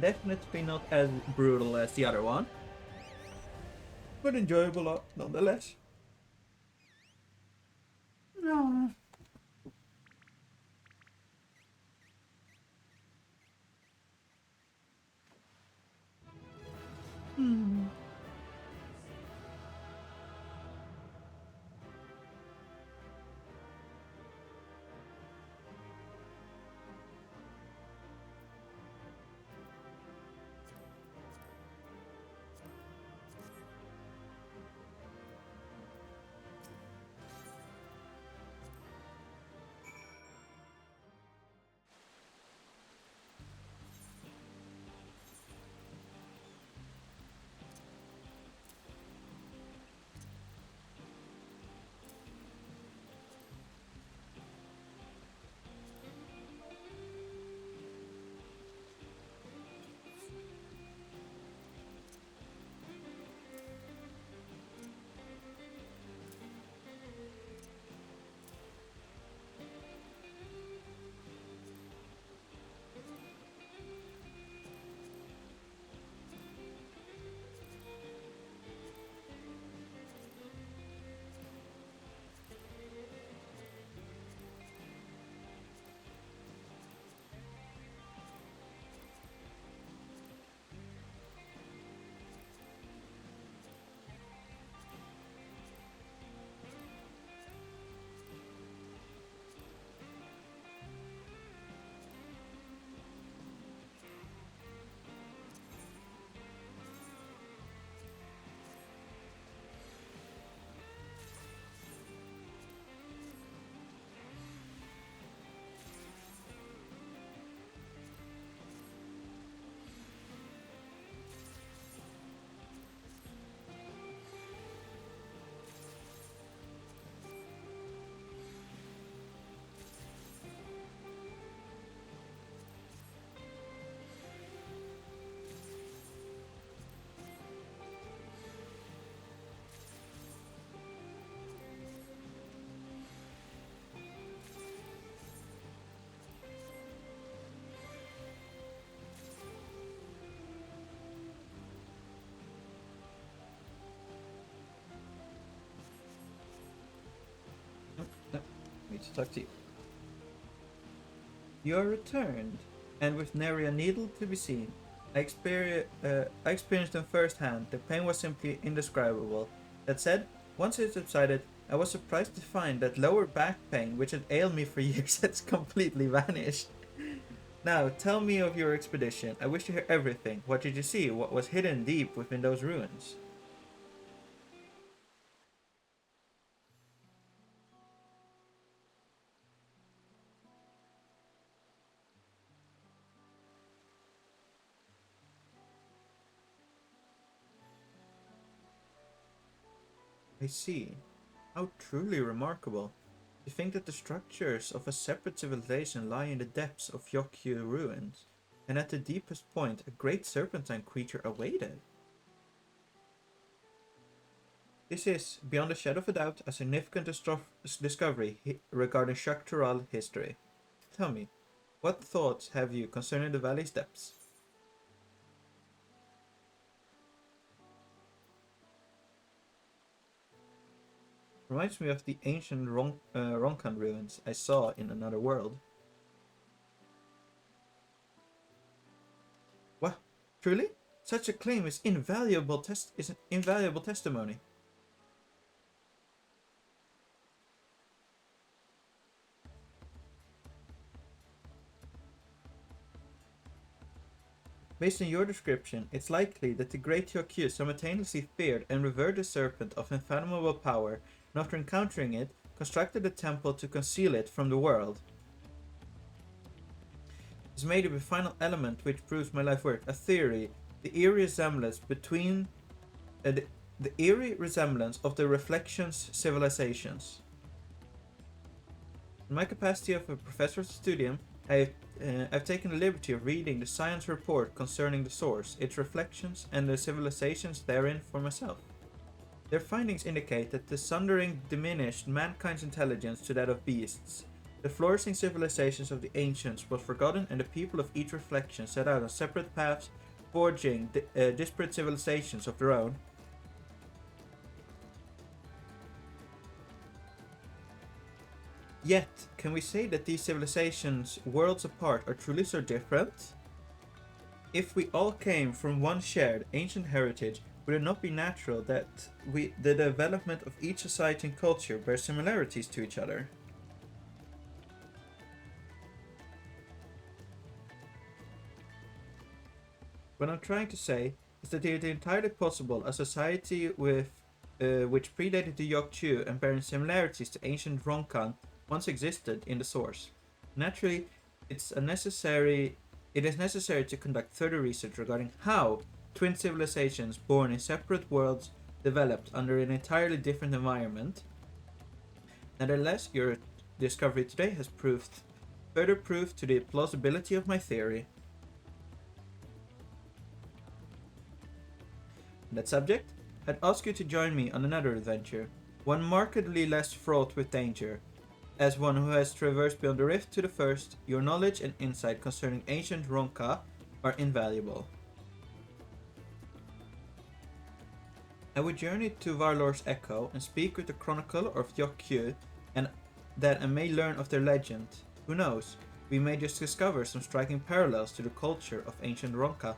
Definitely not as brutal as the other one, but enjoyable nonetheless. No. need to talk to you. You are returned, and with nary a needle to be seen. I experienced them firsthand. The pain was simply indescribable. That said, once it subsided, I was surprised to find that lower back pain, which had ailed me for years, had completely vanished. Now, tell me of your expedition. I wish to hear everything. What did you see? What was hidden deep within those ruins? I see. How truly remarkable. To think that the structures of a separate civilization lie in the depths of Yokyu ruins, and at the deepest point a great serpentine creature awaited. This is, beyond a shadow of a doubt, a significant discovery regarding structural history. Tell me, what thoughts have you concerning the valley's depths? Reminds me of the ancient Ronkan ruins I saw in another world. What? Truly? Such a claim is is an invaluable testimony. Based on your description, it's likely that the Great Hyokyu simultaneously feared and revered the serpent of unfathomable power, and after encountering it, constructed a temple to conceal it from the world. This may be the final element which proves my life work, a theory, the eerie resemblance between the eerie resemblance of the Reflections civilizations. In my capacity of a professor of studium, I've taken the liberty of reading the science report concerning the source, its reflections, and the civilizations therein for myself. Their findings indicate that the sundering diminished mankind's intelligence to that of beasts. The flourishing civilizations of the ancients was forgotten, and the people of each reflection set out on separate paths, forging disparate civilizations of their own. Yet, can we say that these civilizations, worlds apart, are truly so different? If we all came from one shared ancient heritage, would it not be natural that the development of each society and culture bear similarities to each other? What I'm trying to say is that it is entirely possible a society which predated the Yokchu and bearing similarities to ancient Ronkan once existed in the source. Naturally, it is necessary to conduct further research regarding how twin civilizations born in separate worlds developed under an entirely different environment. Nevertheless, your discovery today has proved further proof to the plausibility of my theory. On that subject, I'd ask you to join me on another adventure, one markedly less fraught with danger. As one who has traversed beyond the rift to the first, your knowledge and insight concerning ancient Ronka are invaluable. I would journey to Varlor's Echo and speak with the chronicler of Yokyu, and that I may learn of their legend. Who knows, we may just discover some striking parallels to the culture of ancient Ronka.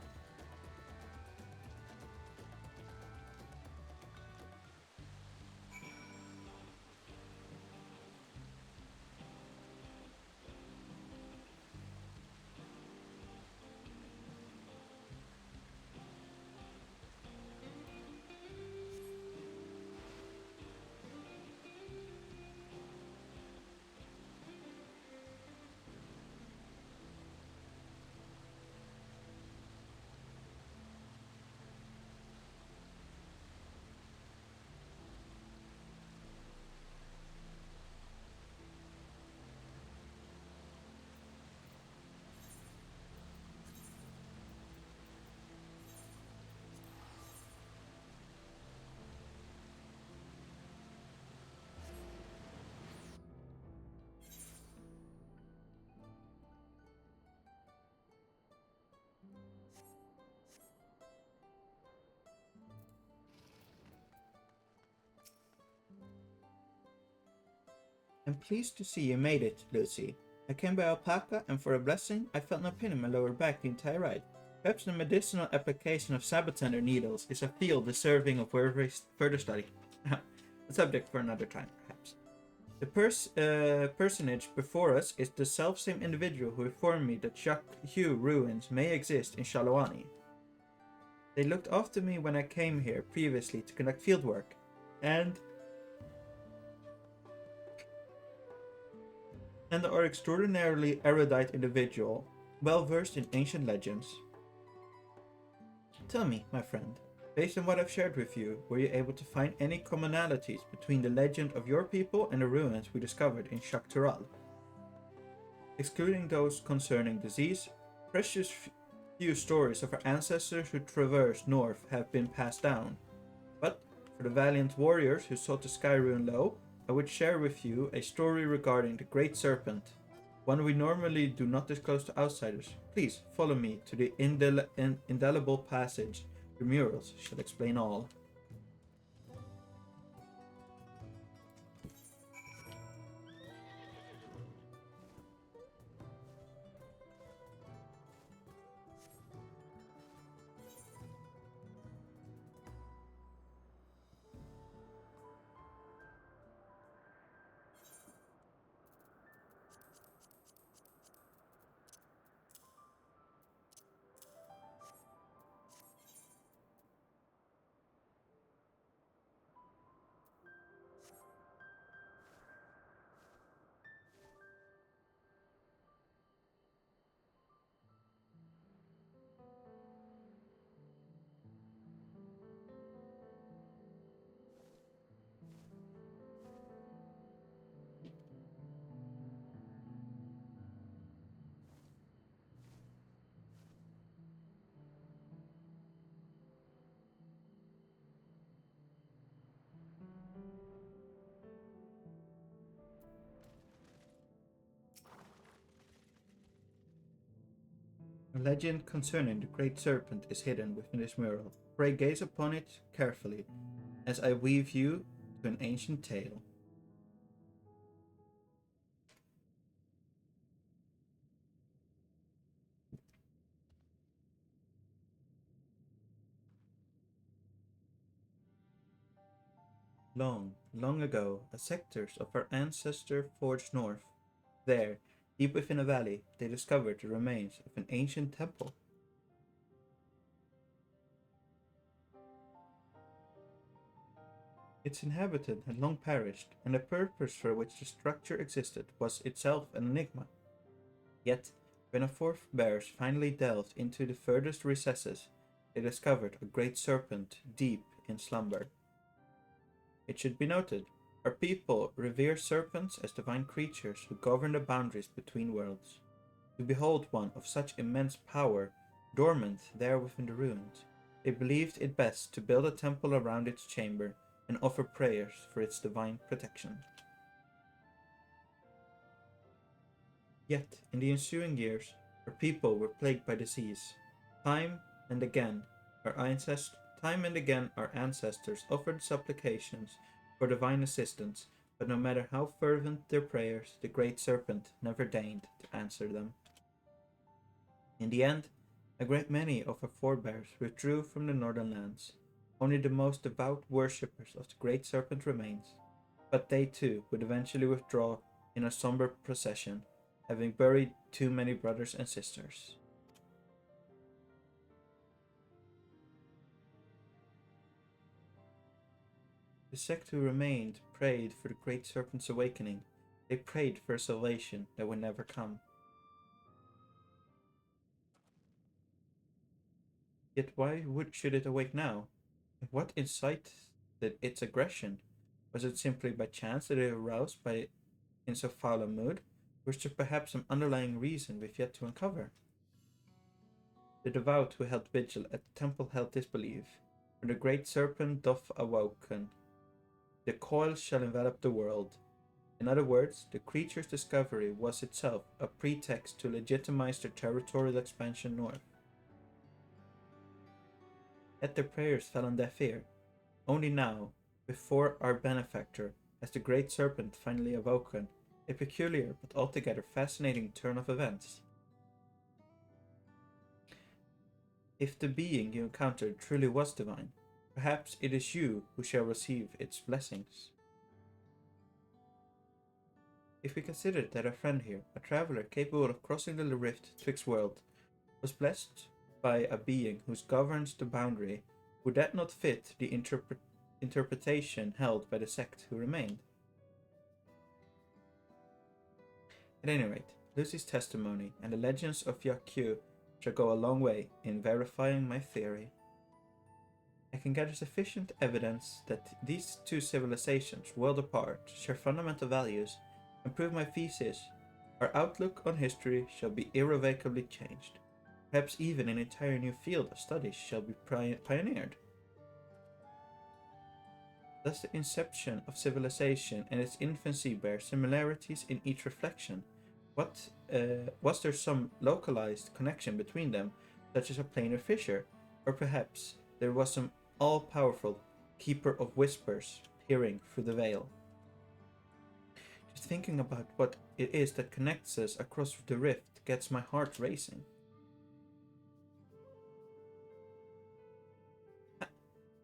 I'm pleased to see you made it, Lucy. I came by alpaca, and for a blessing, I felt no pain in my lower back the entire ride. Perhaps the medicinal application of sabotander needles is a field deserving of further study. A subject for another time, perhaps. The personage before us is the selfsame individual who informed me that Jacques Hugh ruins may exist in Shalawani. They looked after me when I came here previously to conduct fieldwork, and are extraordinarily erudite individual, well versed in ancient legends. Tell me, my friend, based on what I've shared with you, were you able to find any commonalities between the legend of your people and the ruins we discovered in Shaktural? Excluding those concerning disease, precious few stories of our ancestors who traversed north have been passed down. But for the valiant warriors who sought the sky ruin low, I would share with you a story regarding the Great Serpent, one we normally do not disclose to outsiders. Please follow me to the indelible passage. The murals shall explain all. A legend concerning the Great Serpent is hidden within this mural. Pray gaze upon it carefully, as I weave you to an ancient tale. Long, long ago, as sectors of our ancestor forged north. There, deep within a valley, they discovered the remains of an ancient temple. Its inhabitant had long perished, and the purpose for which the structure existed was itself an enigma. Yet, when our forebears finally delved into the furthest recesses, they discovered a great serpent deep in slumber. It should be noted, our people revere serpents as divine creatures who govern the boundaries between worlds. To behold one of such immense power dormant there within the ruins, they believed it best to build a temple around its chamber and offer prayers for its divine protection. Yet, in the ensuing years, our people were plagued by disease. Time and again, our ancestors offered supplications for divine assistance, but no matter how fervent their prayers, the great serpent never deigned to answer them. In the end, a great many of our forebears withdrew from the northern lands. Only the most devout worshippers of the great serpent remains, but they too would eventually withdraw in a somber procession, having buried too many brothers and sisters. The sect who remained prayed for the great serpent's awakening. They prayed for a salvation that would never come. Yet why should it awake now? What incited its aggression? Was it simply by chance that it aroused in so foul a mood? Or is there perhaps some underlying reason we've yet to uncover? The devout who held vigil at the temple held this belief: when the great serpent doth awoken, the coil shall envelop the world. In other words, the creature's discovery was itself a pretext to legitimize their territorial expansion north. Yet their prayers fell on deaf ear. Only now, before our benefactor, has the great serpent finally awoken, A peculiar but altogether fascinating turn of events. If the being you encountered truly was divine, perhaps it is you who shall receive its blessings. If we consider that our friend here, a traveler capable of crossing the rift twixt worlds, was blessed by a being who governs the boundary, would that not fit the interpretation held by the sect who remained? At any rate, Lucy's testimony and the legends of Yakyu shall go a long way in verifying my theory. I can gather sufficient evidence that these two civilizations, world apart, share fundamental values, and prove my thesis. Our outlook on history shall be irrevocably changed. Perhaps even an entire new field of study shall be pioneered. Thus the inception of civilization and its infancy bear similarities in each reflection. Was there some localized connection between them, such as a planar fissure, or perhaps there was some all-powerful keeper of whispers peering through the veil? Just thinking about what it is that connects us across the rift gets my heart racing.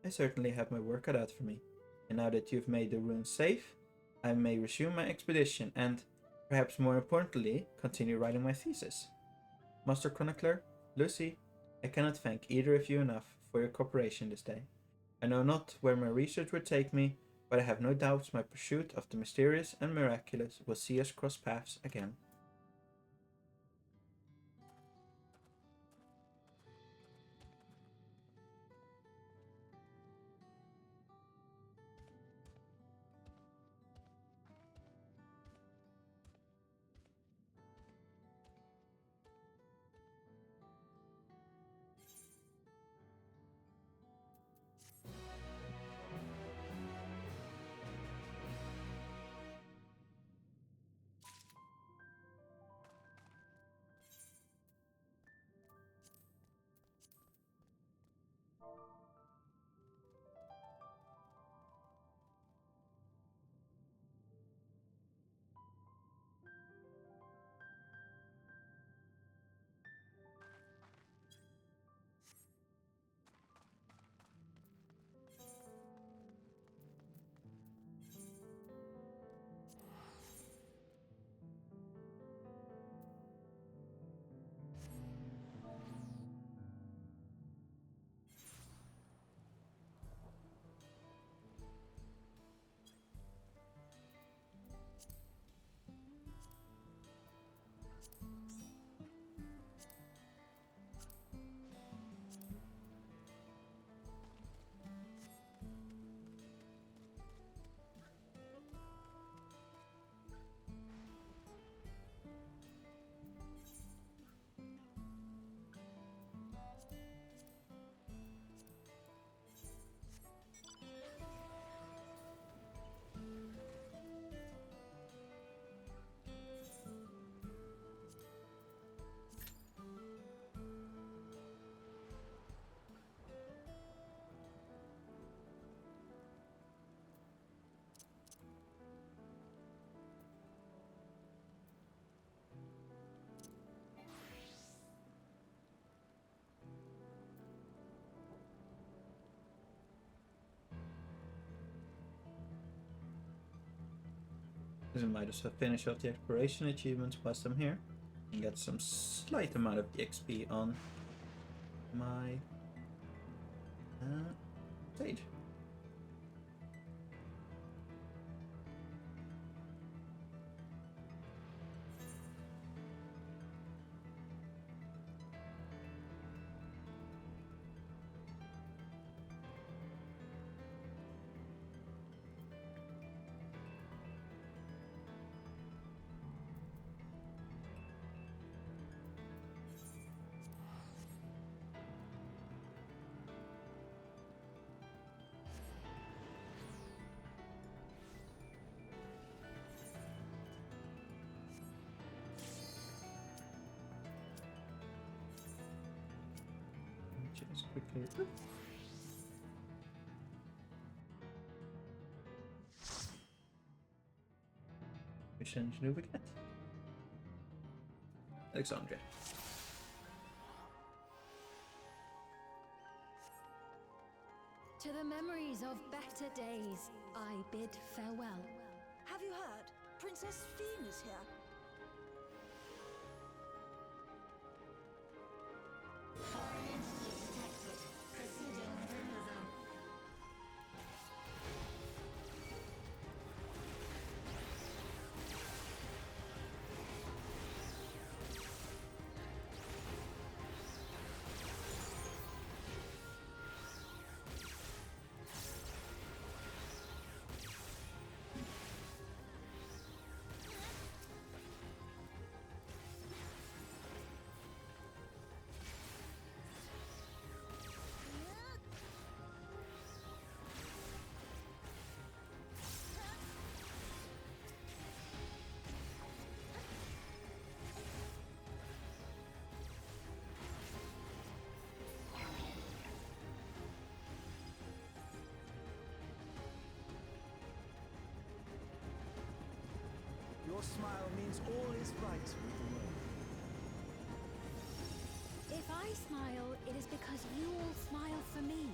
I certainly have my work cut out for me, and now that you've made the ruins safe, I may resume my expedition and, perhaps more importantly, continue writing my thesis. Master Chronicler, Lucy, I cannot thank either of you enough for your cooperation this day. I know not where my research would take me, but I have no doubts my pursuit of the mysterious and miraculous will see us cross paths again. I might as well finish off the exploration achievements whilst I'm here and get some slight amount of XP on my stage. Just quickly. Mission new we get. Alexandria. To the memories of better days, I bid farewell. Have you heard? Princess Fienne is here. Your smile means all is right with the world. If I smile, it is because you all smile for me.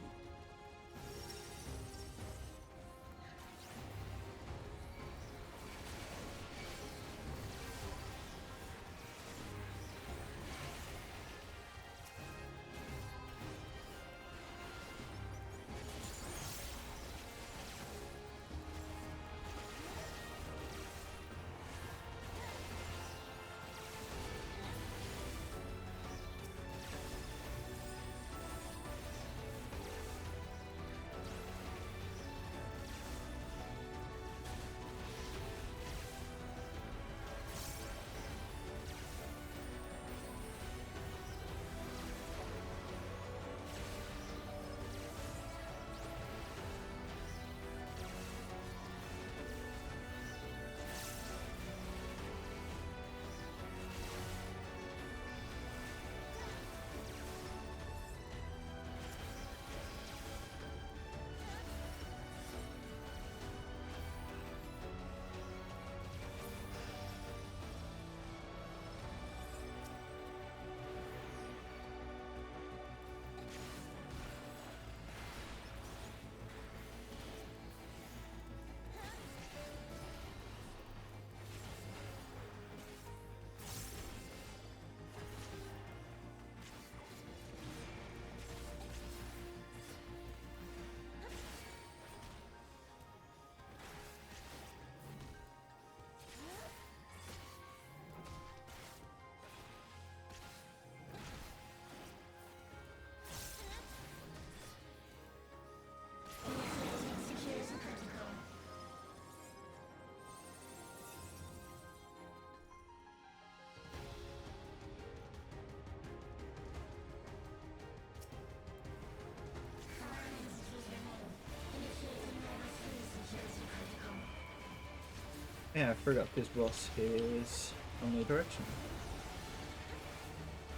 Yeah, I forgot this was his only direction.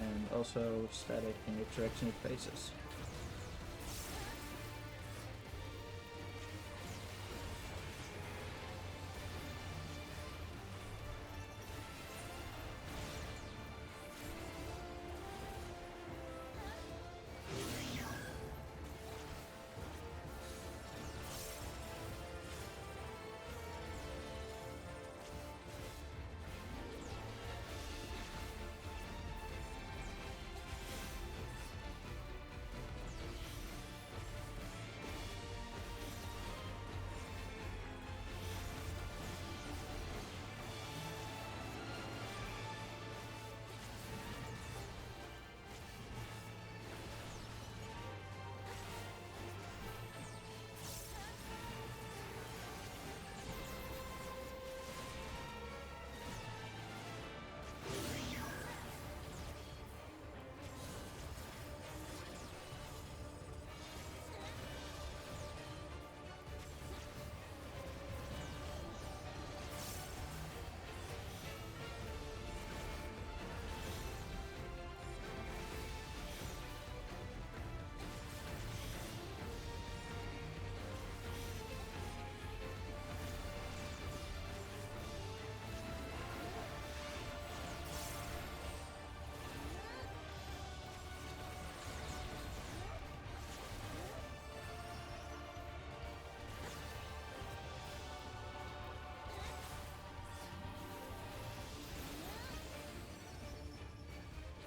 And also static in the direction it faces.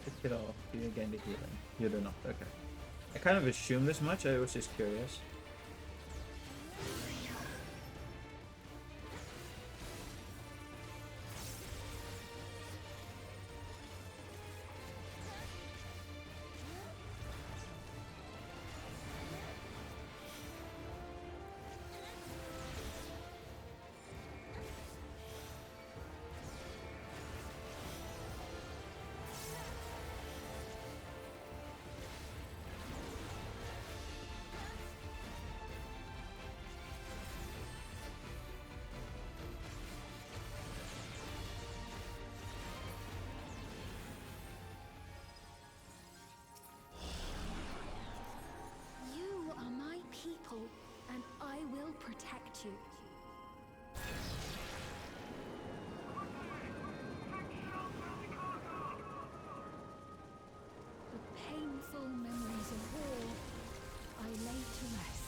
Pick it off. Do you gain the healing? You do not. Okay. I kind of assumed this much. I was just curious. You are my people, and I will protect you. The painful memories of war I lay to rest.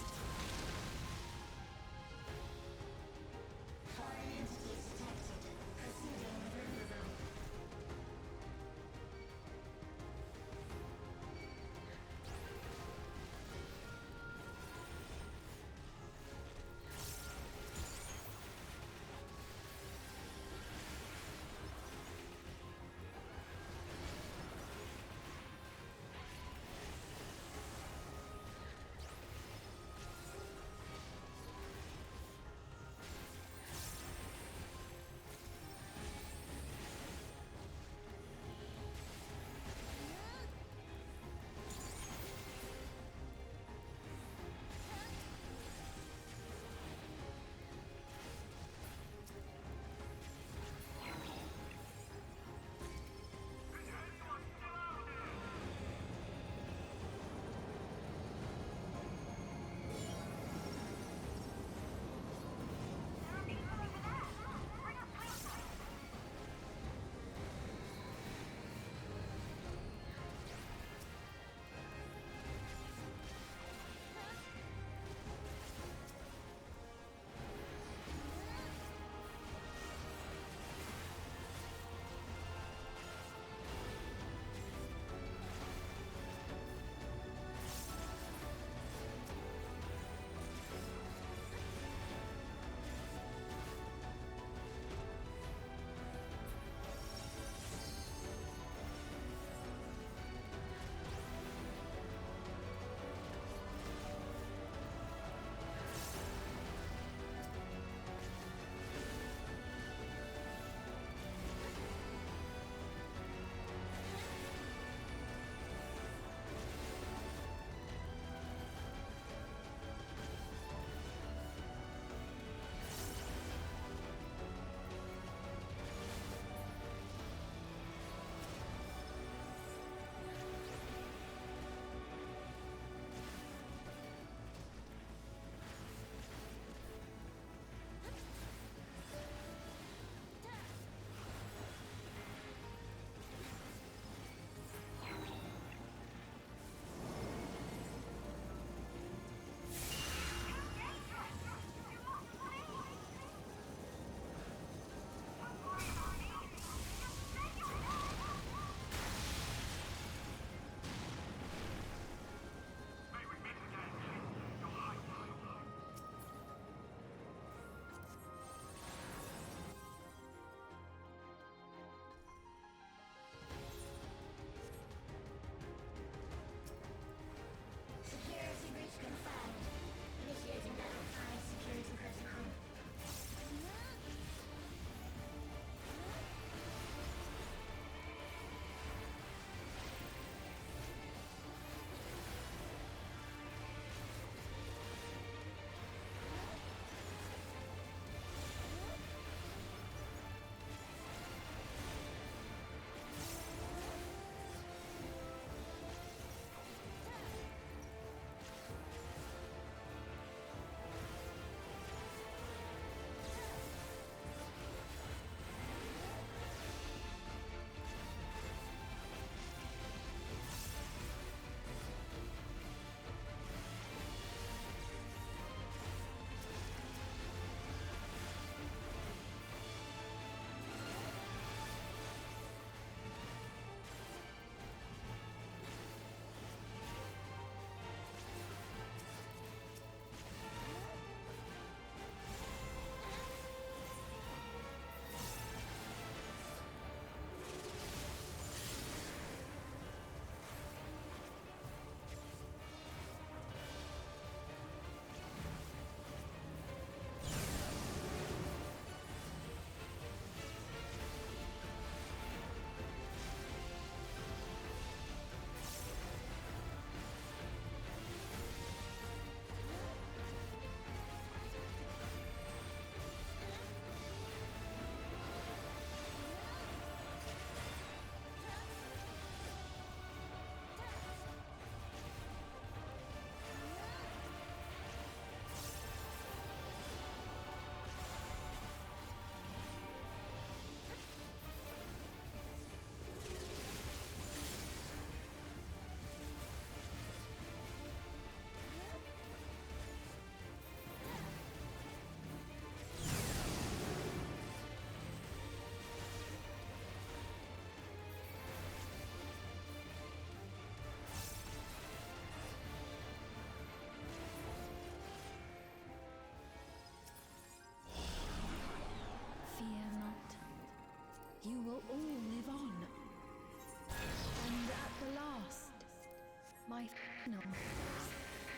No.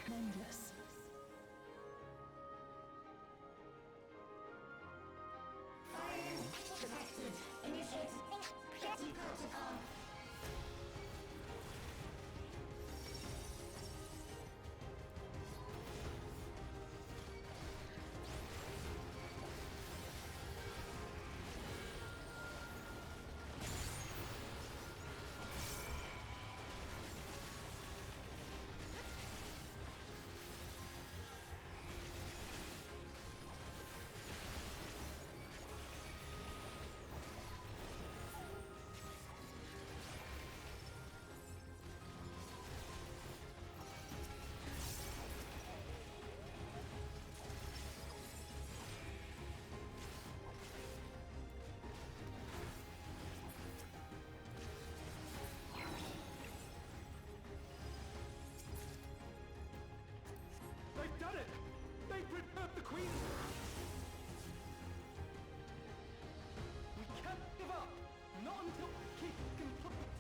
Endless. They've done it! They've prepared the Queen! We can't give up! Not until keep complete!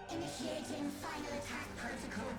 Initiating final attack protocol.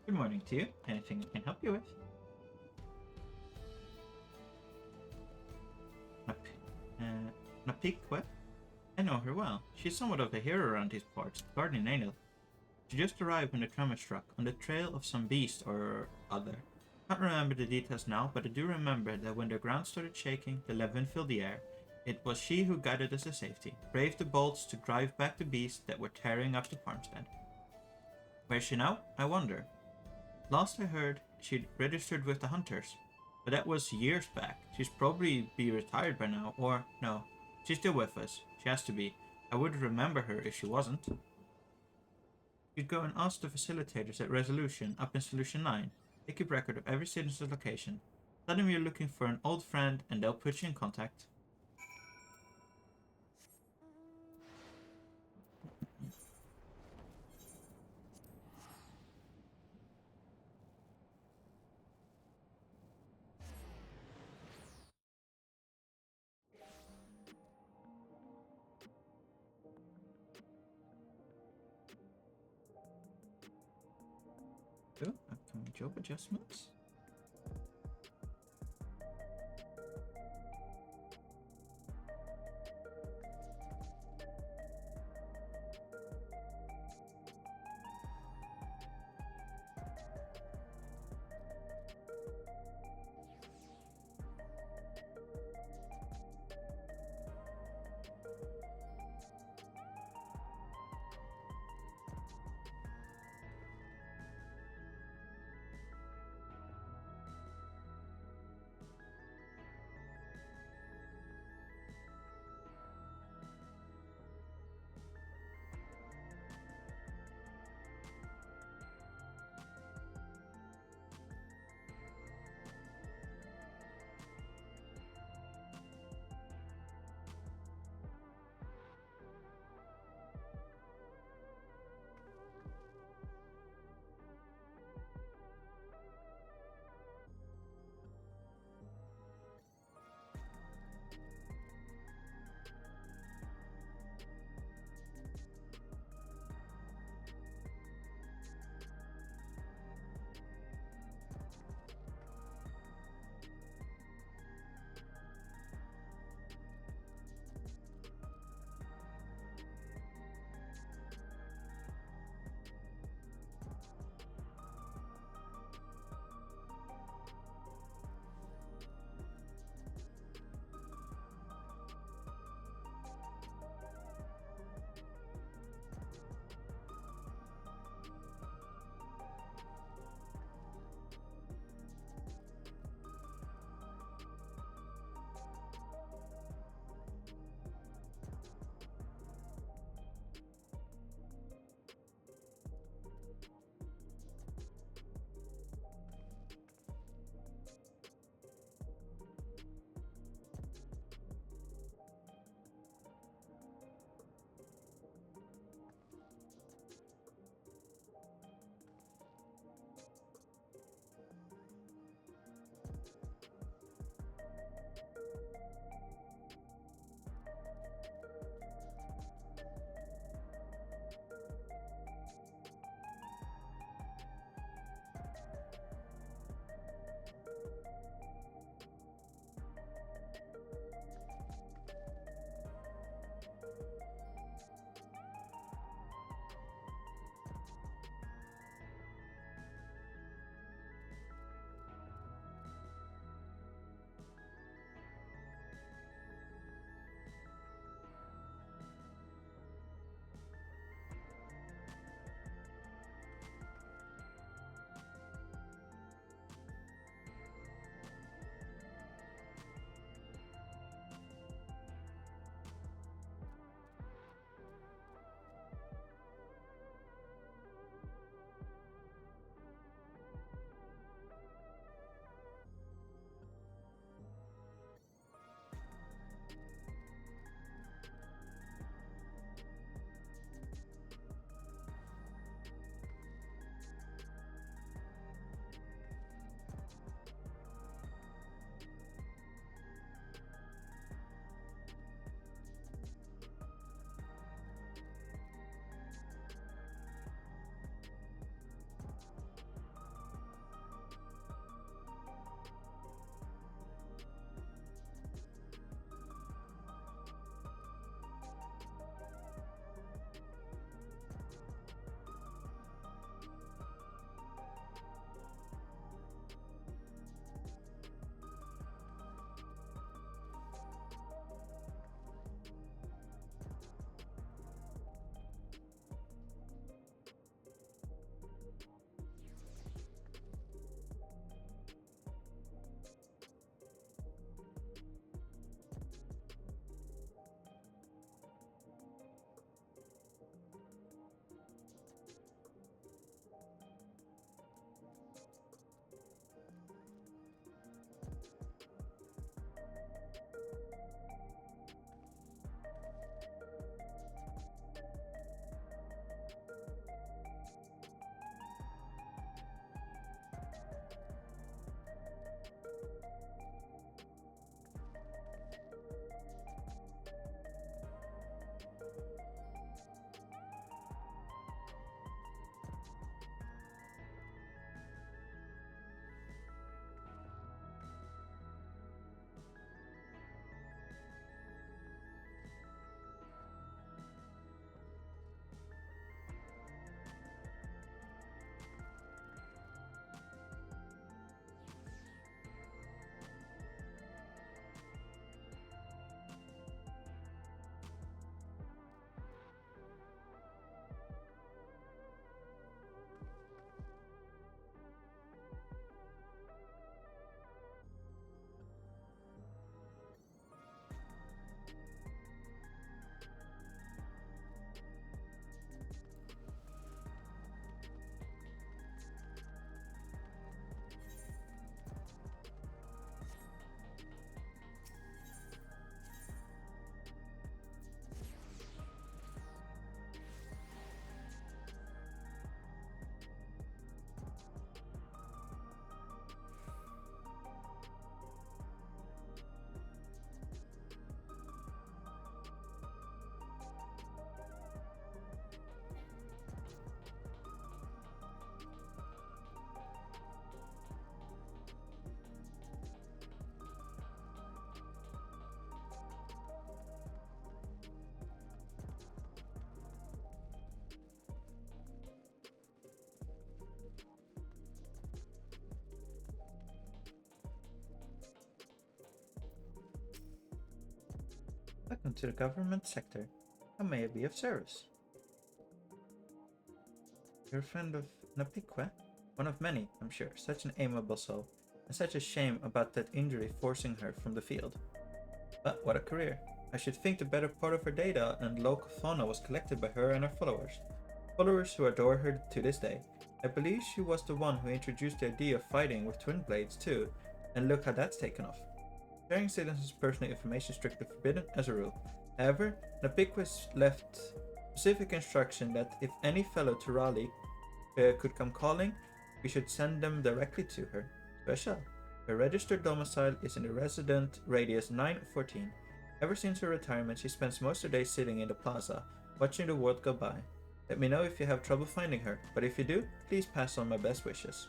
Good morning to you. Anything I can help you with? Napique? I know her well. She's somewhat of a hero around these parts, guardian angel. She just arrived when the tremor struck, on the trail of some beast or other. Can't remember the details now, but I do remember that when the ground started shaking, the levin filled the air. It was she who guided us to safety, braved the bolts to drive back the beasts that were tearing up the farmstead. Where's she now? I wonder. Last I heard, she'd registered with the hunters, but that was years back. She's probably be retired by now, or no, she's still with us. She has to be. I would remember her if she wasn't. You'd go and ask the facilitators at Resolution up in Solution 9. They keep record of every citizen's location. Tell them you're looking for an old friend and they'll put you in contact. Oh, upcoming job adjustments. Welcome to the government sector. How may I be of service? You're a friend of Napiqua? One of many, I'm sure. Such an amiable soul. And such a shame about that injury forcing her from the field. But what a career. I should think the better part of her data and local fauna was collected by her and her followers. Followers who adore her to this day. I believe she was the one who introduced the idea of fighting with twin blades too, and look how that's taken off. Sharing citizens' personal information is strictly forbidden as a rule. However, Napiquas left specific instruction that if any fellow Turali could come calling, we should send them directly to her. So I shall. Her registered domicile is in the resident radius 914. Ever since her retirement, she spends most of her days sitting in the plaza, watching the world go by. Let me know if you have trouble finding her, but if you do, please pass on my best wishes.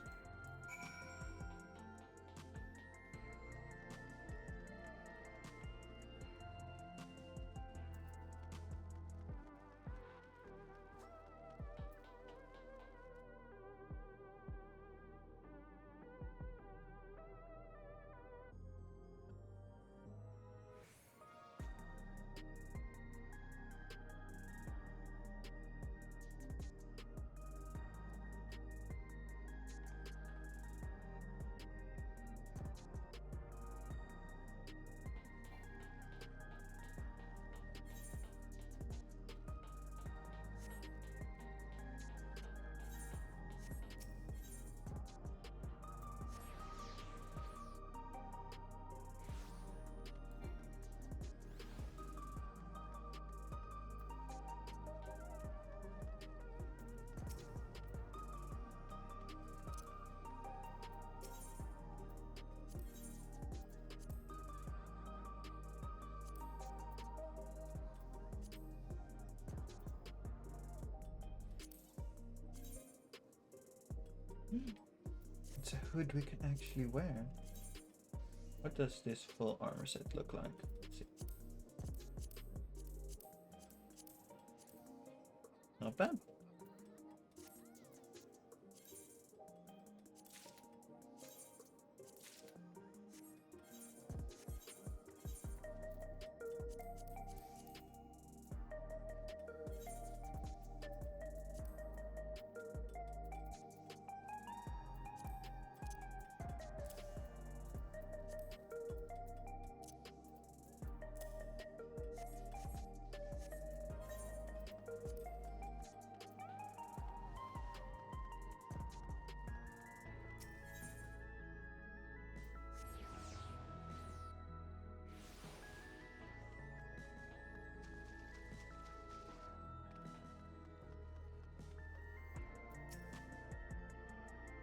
It's a hood we can actually wear. What does this full armor set look like? Let's see. Not bad.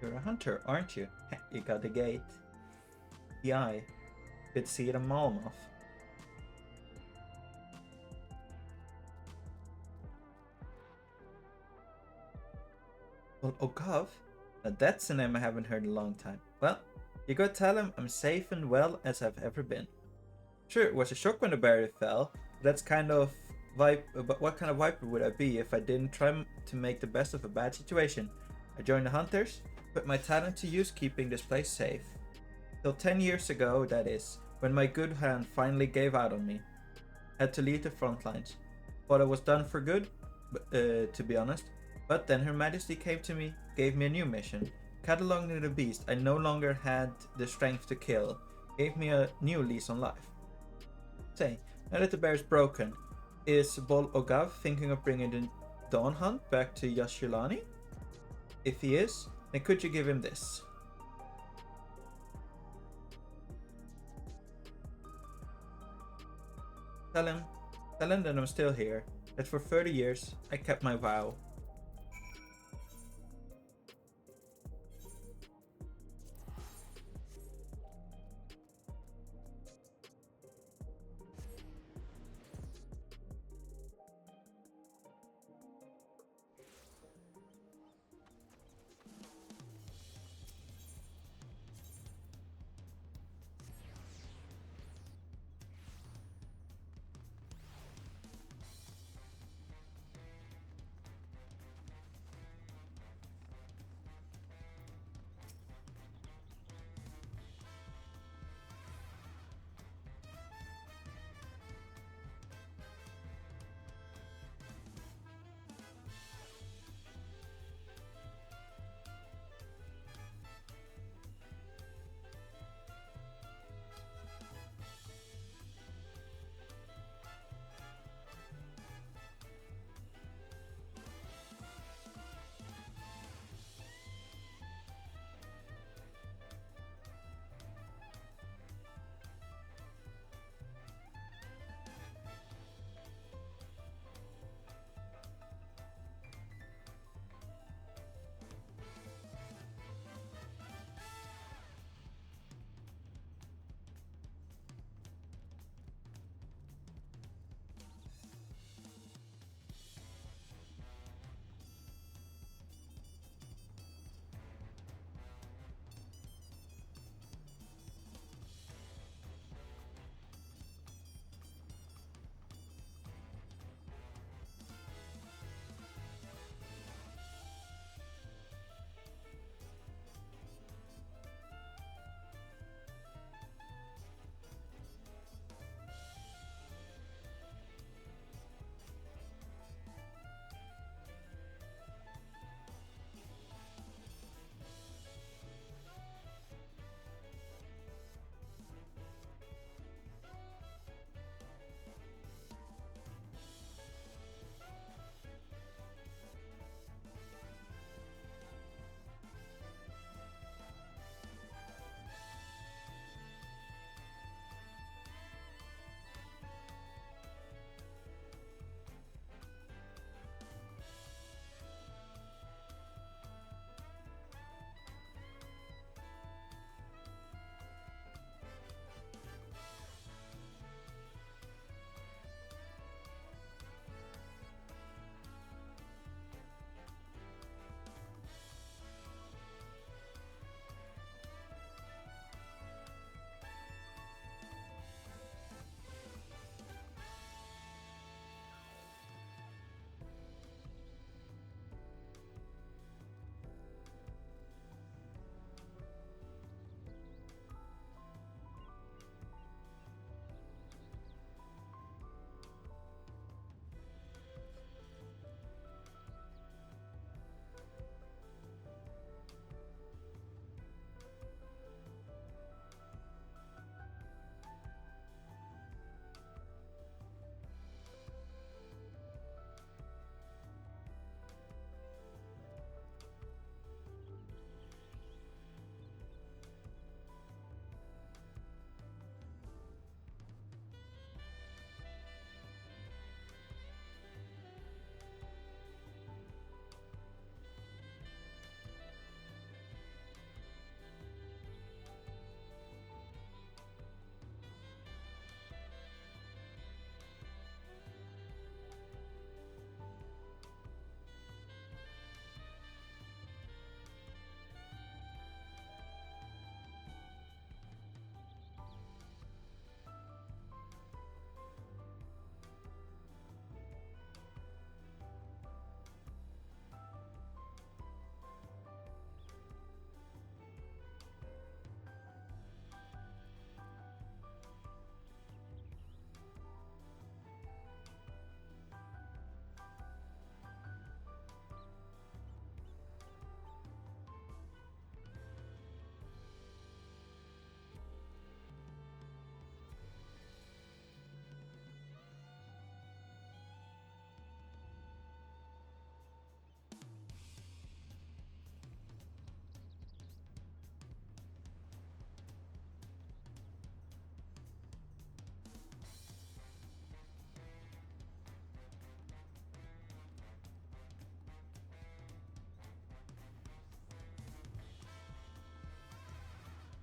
You're a hunter, aren't you? You got the gait. The eye. Could see it a Malmoth. Well, Ogov? Now that's a name I haven't heard in a long time. Well, you go tell him I'm safe and well as I've ever been. Sure, it was a shock when the barrier fell. That's kind of but what kind of viper would I be if I didn't try to make the best of a bad situation? I joined the hunters, put my talent to use keeping this place safe. Till 10 years ago, that is, when my good hand finally gave out on me. Had to leave the front lines. Thought I was done for good, to be honest. But then Her Majesty came to me, gave me a new mission. Cataloging the beast I no longer had the strength to kill, gave me a new lease on life. Say, now that the bear is broken, is Bol Ogav thinking of bringing the Dawn Hunt back to Yashulani? If he is, then could you give him this? Tell him that I'm still here, that for 30 years I kept my vow.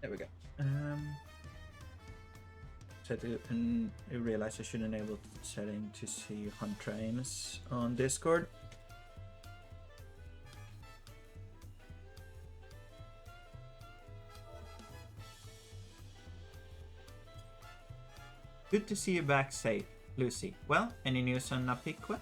There we go. And I realized I should enable setting to see hunt trains on Discord. Good to see you back safe, Lucy. Well, any news on Napiqua?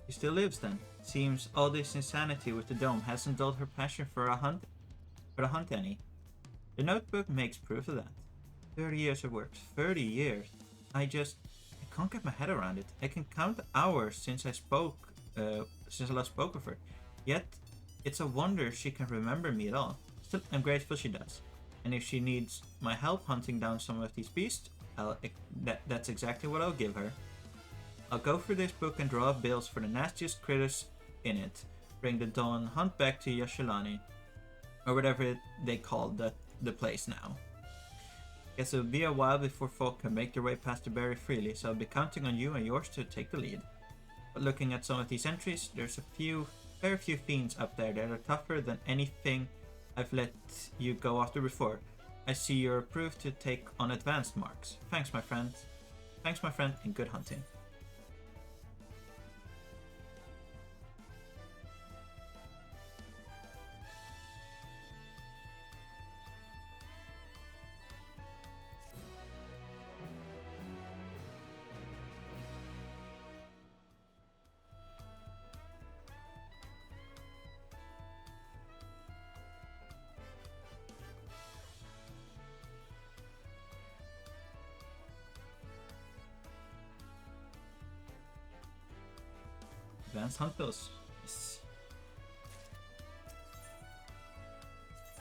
She still lives then. Seems all this insanity with the dome hasn't dulled her passion for the hunt any. The notebook makes proof of that. 30 years of work. 30 years. I can't get my head around it. I can count the hours since I last spoke with her. Yet, it's a wonder she can remember me at all. Still, I'm grateful she does. And if she needs my help hunting down some of these beasts, that's exactly what I'll give her. I'll go through this book and draw up bills for the nastiest critters in it. Bring the dawn hunt back to Yashilani. Or whatever they call the place now. Guess it'll be a while before folk can make their way past the barrier freely, so I'll be counting on you and yours to take the lead. But looking at some of these entries, there's very few fiends up there that are tougher than anything I've let you go after before. I see you're approved to take on advanced marks. Thanks, my friend. Thanks, my friend, and good hunting. Advanced hunt bills. Yes.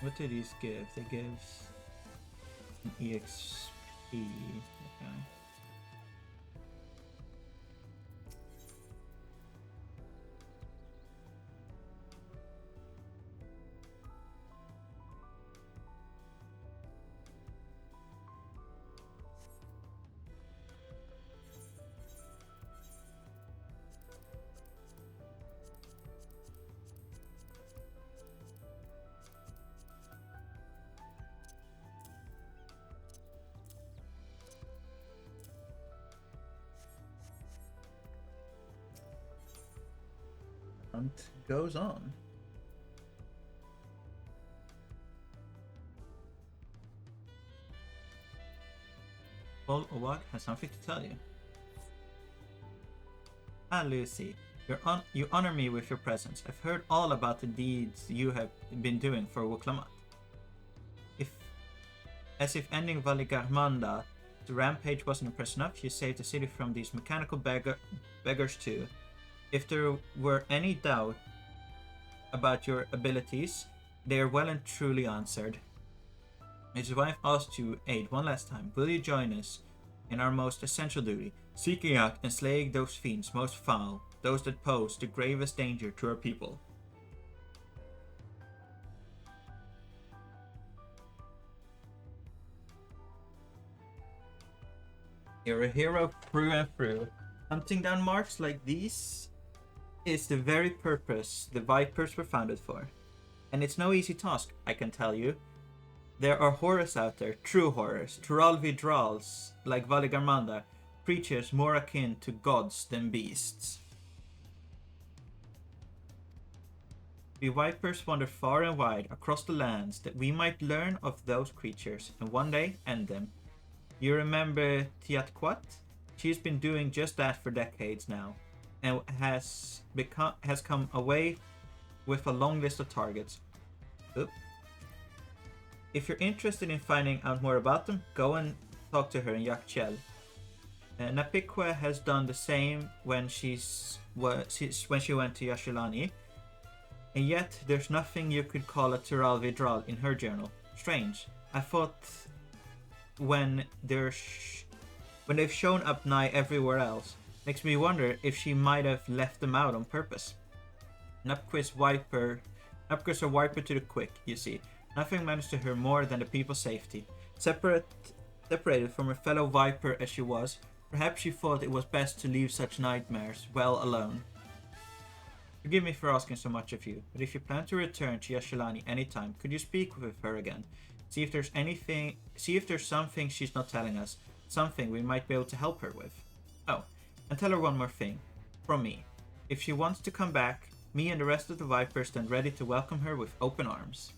What do these give? They give an EXP. Okay. Hunt goes on. Paul Owag has something to tell you. Ah, Lucy, you honor me with your presence. I've heard all about the deeds you have been doing for Wuklamat. As if ending Valigarmanda, the rampage wasn't impressive enough, you saved the city from these mechanical beggars too. If there were any doubt about your abilities, they are well and truly answered. His wife asked to aid one last time. Will you join us in our most essential duty, seeking out and slaying those fiends most foul, those that pose the gravest danger to our people? You're a hero through and through. Hunting down marks like these is the very purpose the Vipers were founded for. And it's no easy task, I can tell you. There are horrors out there, true horrors, Turalvidrals like Valigarmanda, creatures more akin to gods than beasts. We Vipers wander far and wide across the lands that we might learn of those creatures and one day end them. You remember Tiatquat? She's been doing just that for decades now, and has come away with a long list of targets. Oop. If you're interested in finding out more about them, go and talk to her in Yakchel. Napiqua has done the same when she went to Yashilani, and yet there's nothing you could call a Tiral Vidral in her journal. Strange. I thought when they've shown up nigh everywhere else, makes me wonder if she might have left them out on purpose. Napquist are wiper to the quick, you see. Nothing matters to her more than the people's safety. Separated from her fellow Viper as she was, perhaps she thought it was best to leave such nightmares well alone. Forgive me for asking so much of you, but if you plan to return to Yashalani anytime, could you speak with her again? See if there's something she's not telling us, something we might be able to help her with. Oh, and tell her one more thing. From me. If she wants to come back, me and the rest of the Vipers stand ready to welcome her with open arms.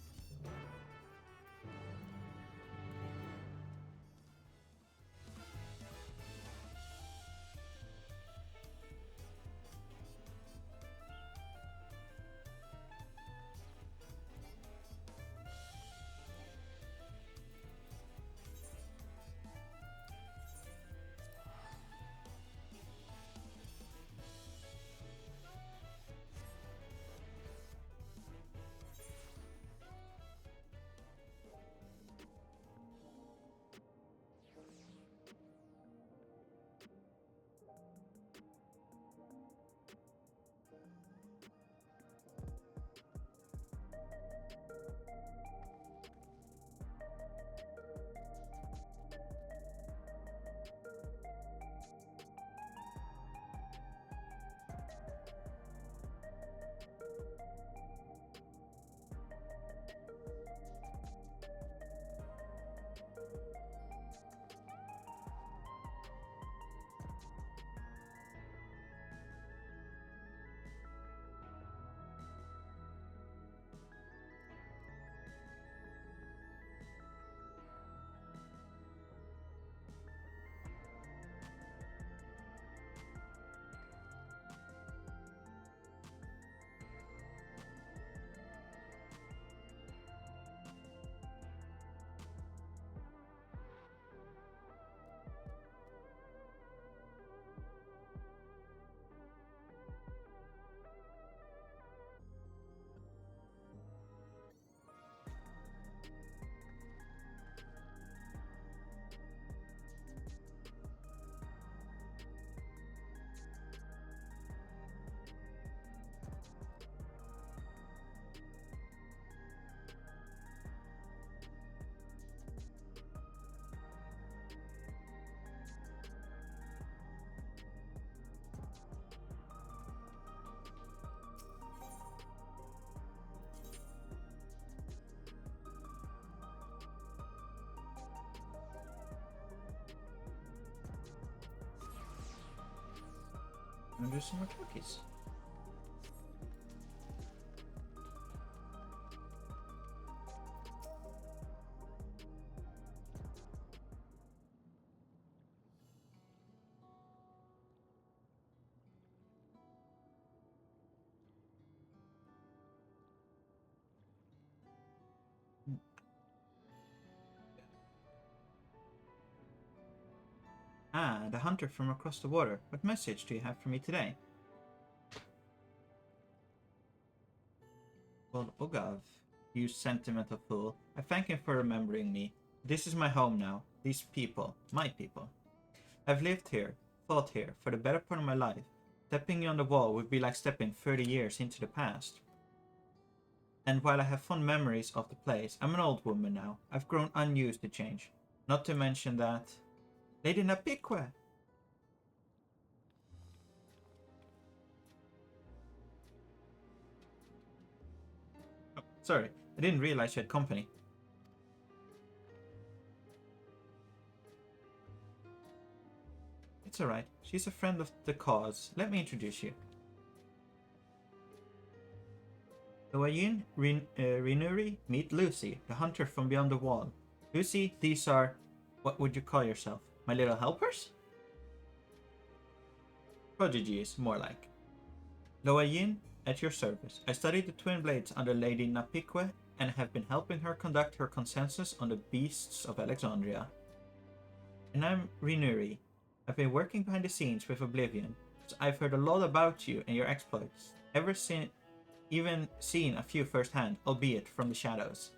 And do some more cookies. Ah, the hunter from across the water. What message do you have for me today? Well, Ogav, you sentimental fool. I thank him for remembering me. This is my home now. These people. My people. I've lived here, fought here, for the better part of my life. Stepping on the wall would be like stepping 30 years into the past. And while I have fond memories of the place, I'm an old woman now. I've grown unused to change. Not to mention that... Lady Napique! Oh, sorry, I didn't realize you had company. It's alright, she's a friend of the cause. Let me introduce you. Loayin Rinuri, meet Lucy, the hunter from beyond the wall. Lucy, these are... What would you call yourself? My little helpers? Prodigies, more like. Loayin, at your service. I studied the Twin Blades under Lady Napique and have been helping her conduct her consensus on the beasts of Alexandria. And I'm Rinuri. I've been working behind the scenes with Oblivion, so I've heard a lot about you and your exploits. Even seen a few firsthand, albeit from the shadows.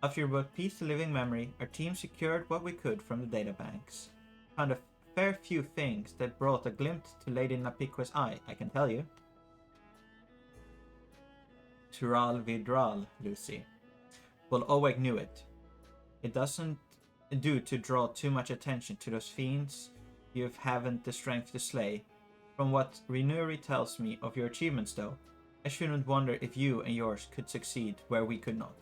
After you brought peace to living memory, our team secured what we could from the databanks. Found a fair few things that brought a glimpse to Lady Napique's eye, I can tell you. Tural Vidral, Lucy. Well, Oleg knew it. It doesn't do to draw too much attention to those fiends you haven't the strength to slay. From what Rinuri tells me of your achievements, though, I shouldn't wonder if you and yours could succeed where we could not.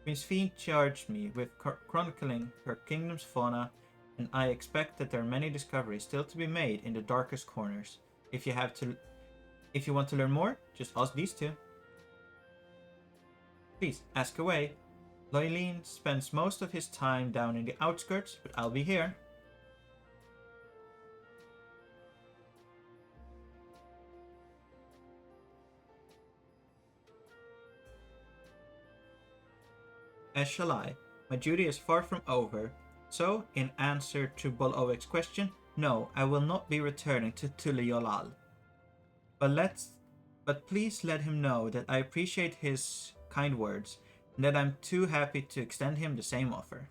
Queen's Fiend charged me with chronicling her kingdom's fauna, and I expect that there are many discoveries still to be made in the darkest corners. If you want to learn more, just ask these two. Please, ask away. Loylene spends most of his time down in the outskirts, but I'll be here. As shall I. My duty is far from over, so, in answer to Bol'ovic's question, no, I will not be returning to Tuliolal. But please let him know that I appreciate his kind words, and that I'm too happy to extend him the same offer.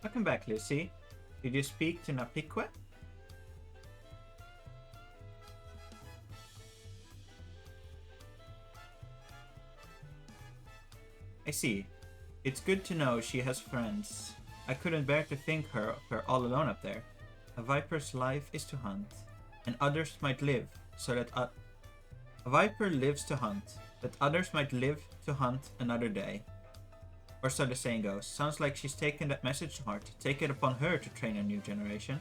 Welcome back, Lucy. Did you speak to Napique? I see. It's good to know she has friends. I couldn't bear to think her all alone up there. A viper's life is to hunt, and others might live so that a viper lives to hunt, that others might live to hunt another day. Or so the saying goes. Sounds like she's taken that message to heart. Take it upon her to train a new generation.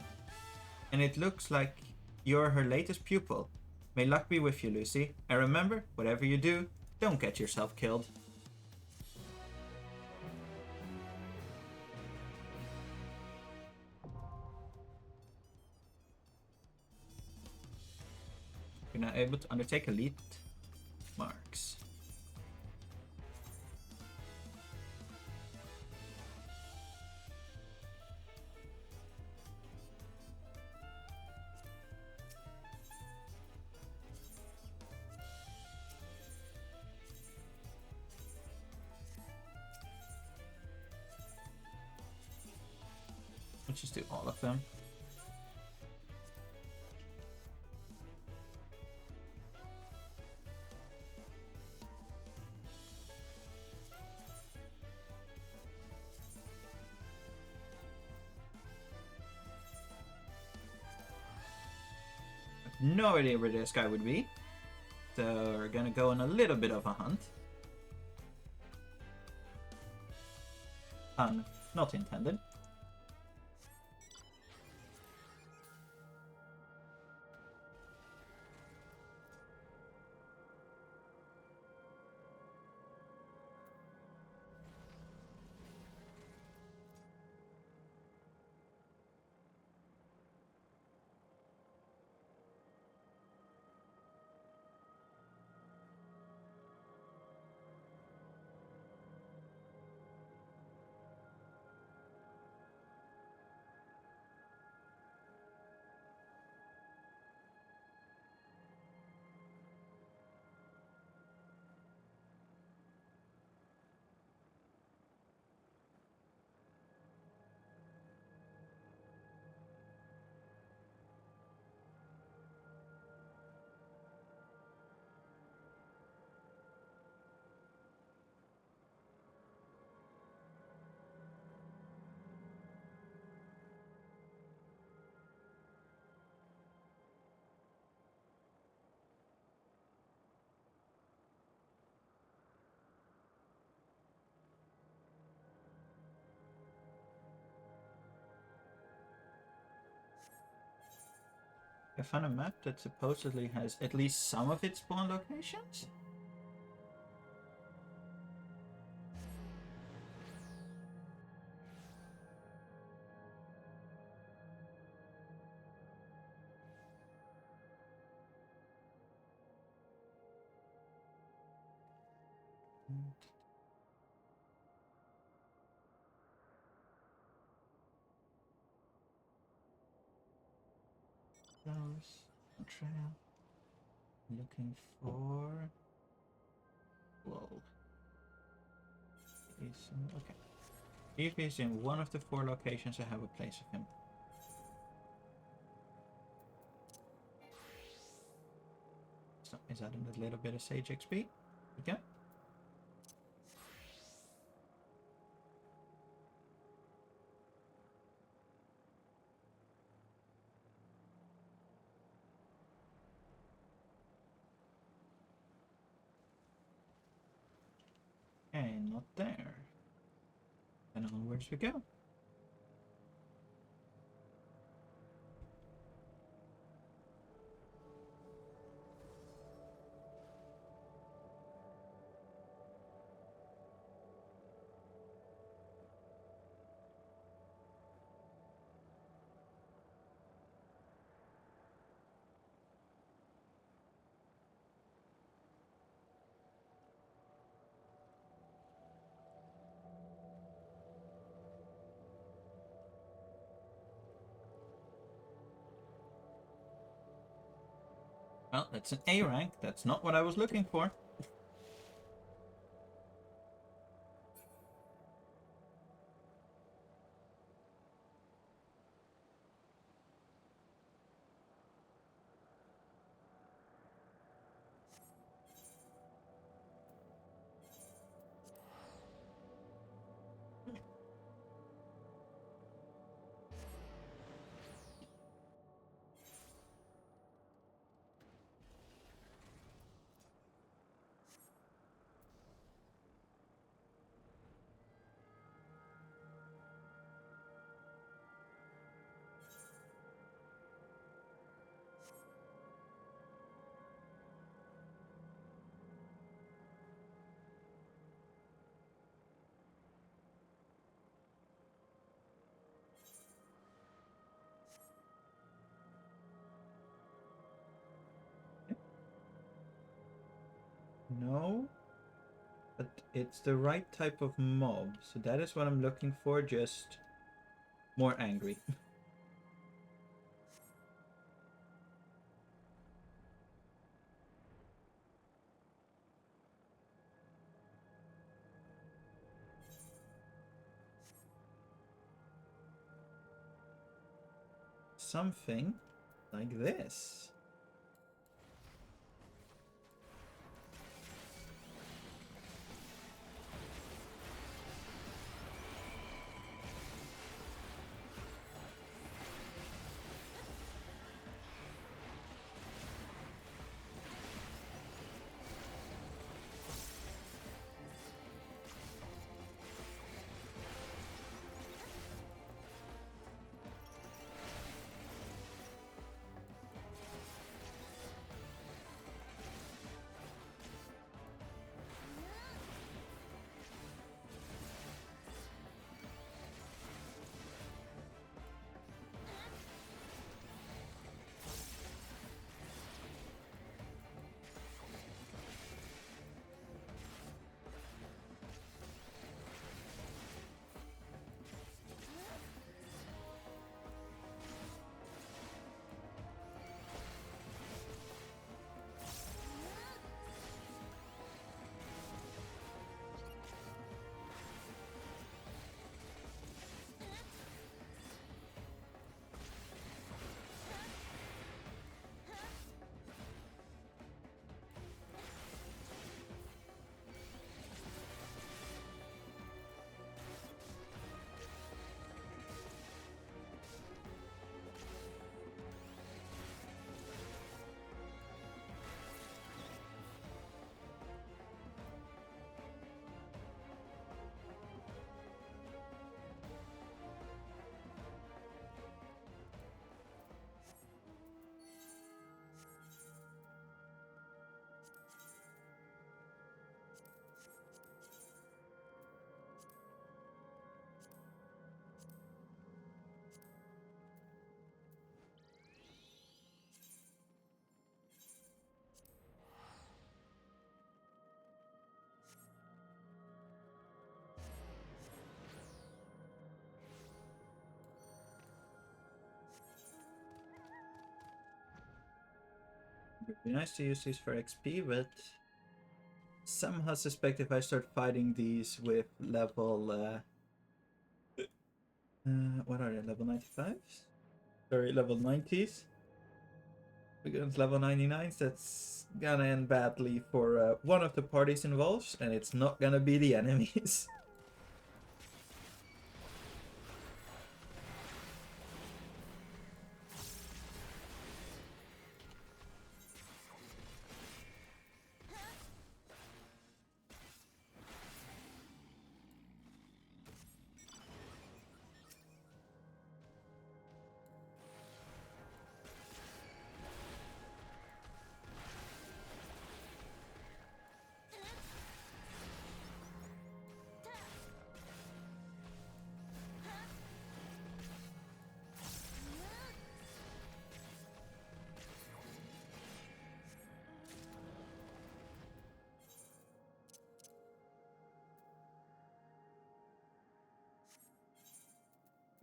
And it looks like you're her latest pupil. May luck be with you, Lucy. And remember, whatever you do, don't get yourself killed. You're now able to undertake elite marks. Let's just do all of them. No idea where this guy would be. So we're gonna go on a little bit of a hunt. Not intended. I found a map that supposedly has at least some of its spawn locations. Trail. Looking for. Whoa. Okay. If he's in one of the 4 locations, I have a place of him. So is that a little bit of Sage XP? Okay. Okay, not there. And onwards we go. Well, that's an A rank. That's not what I was looking for. No, but it's the right type of mob, so that is what I'm looking for, just more angry. Something like this. It would be nice to use these for XP, but somehow suspect if I start fighting these with level what are they, level 95s? Sorry, level 90s against level 99s, that's gonna end badly for one of the parties involved, and it's not gonna be the enemies.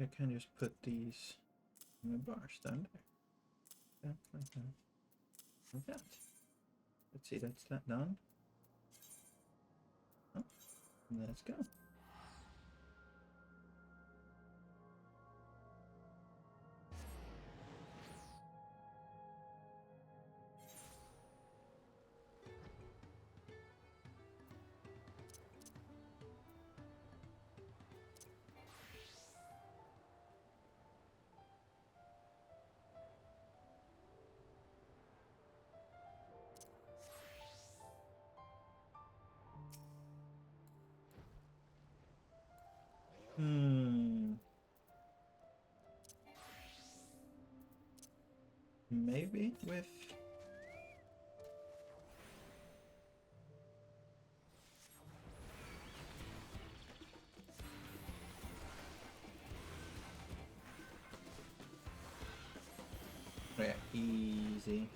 I can just put these in the bars down there. Yeah, like that. Like that. Let's see, that's that done. Oh, let's go. Maybe with... Yeah, easy.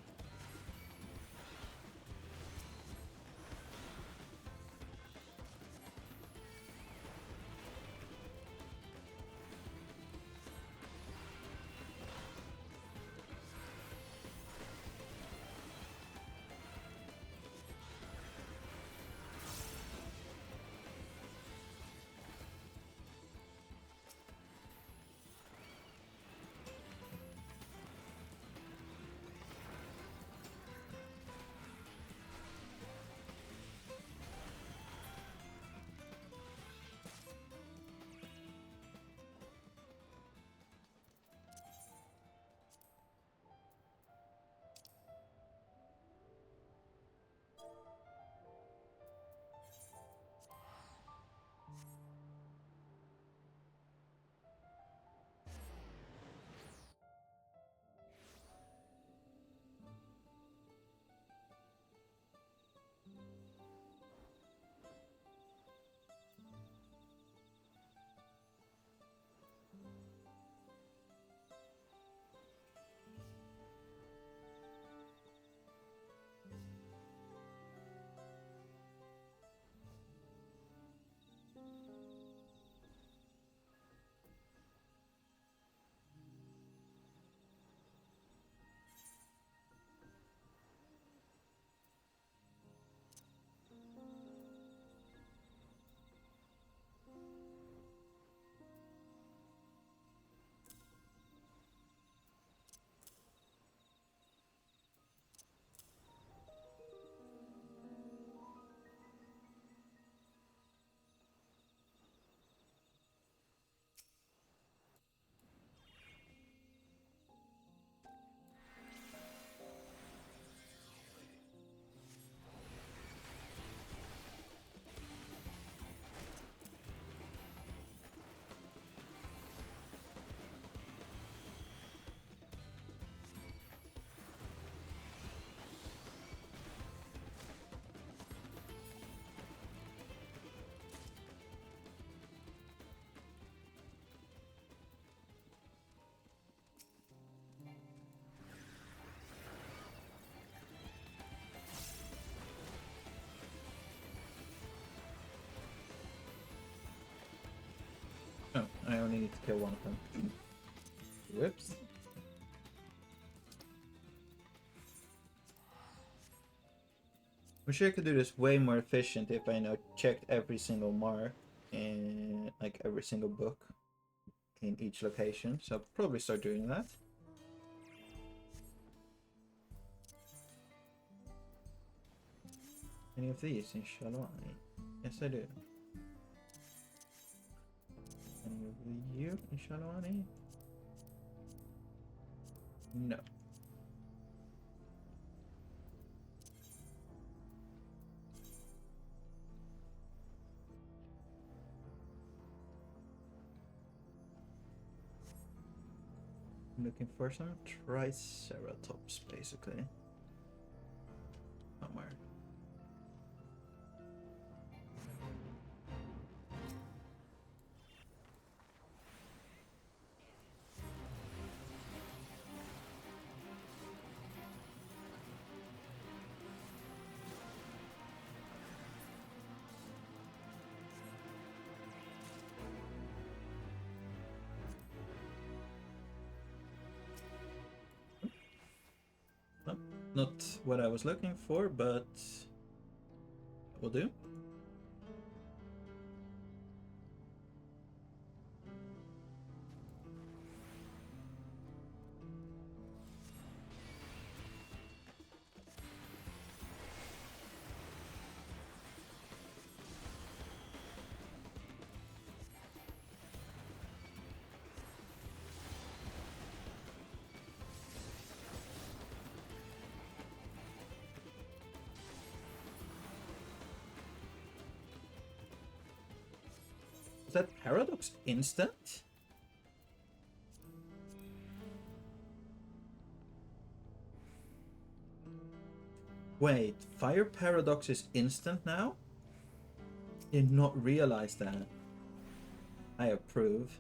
Oh, I only need to kill one of them. Whoops. I'm sure I could do this way more efficient if I checked every single mark in like every single book in each location. So I'll probably start doing that. Any of these in Shalwani? Yes, I do. Any of you in Shalwani? No. I'm looking for some Triceratops, basically. Somewhere. Not what I was looking for, but will do. Is that Paradox instant? Wait, Fire Paradox is instant now? Did not realize that. I approve.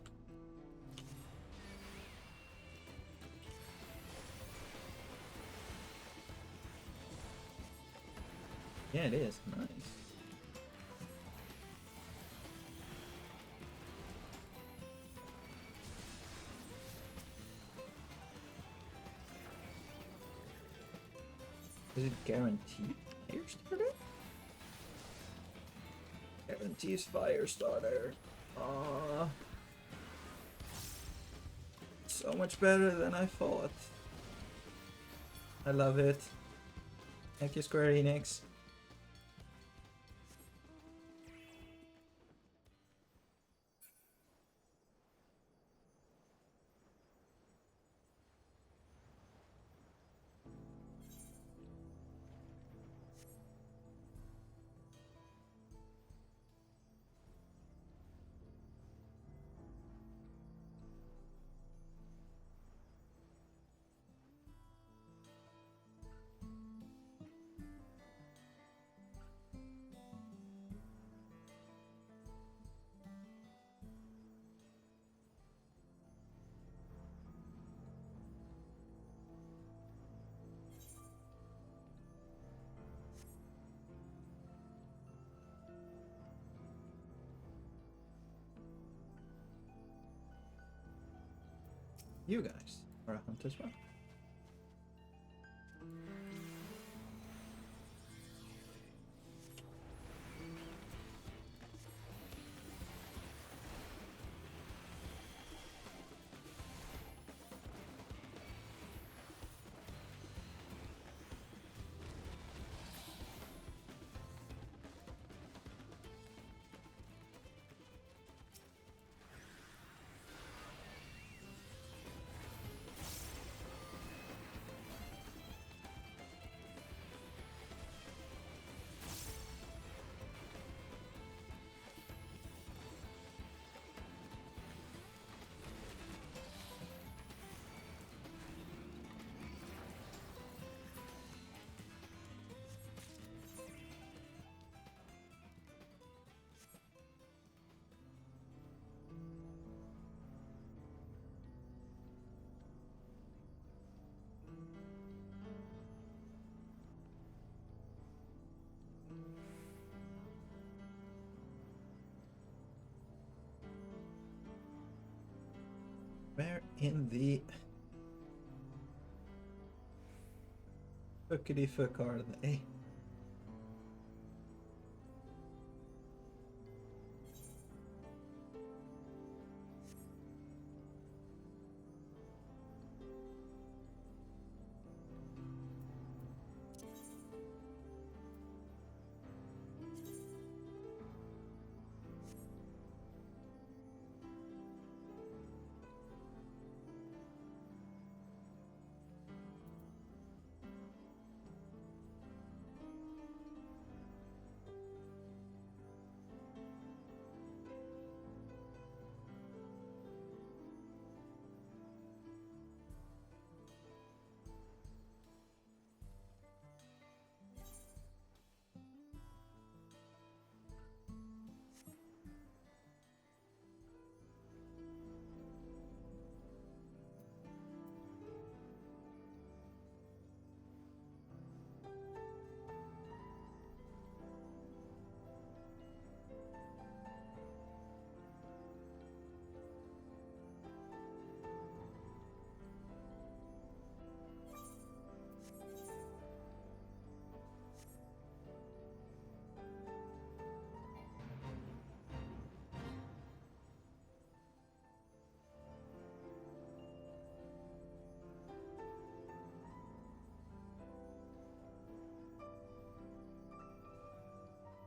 Yeah, it is. Nice. Is it guaranteed fire starter? Guarantees fire starter. So much better than I thought. I love it. Thank you, Square Enix. You guys are a hunt as well. Where in the fuckity fuck are they?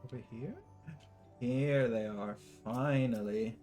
Over here? Here they are, finally.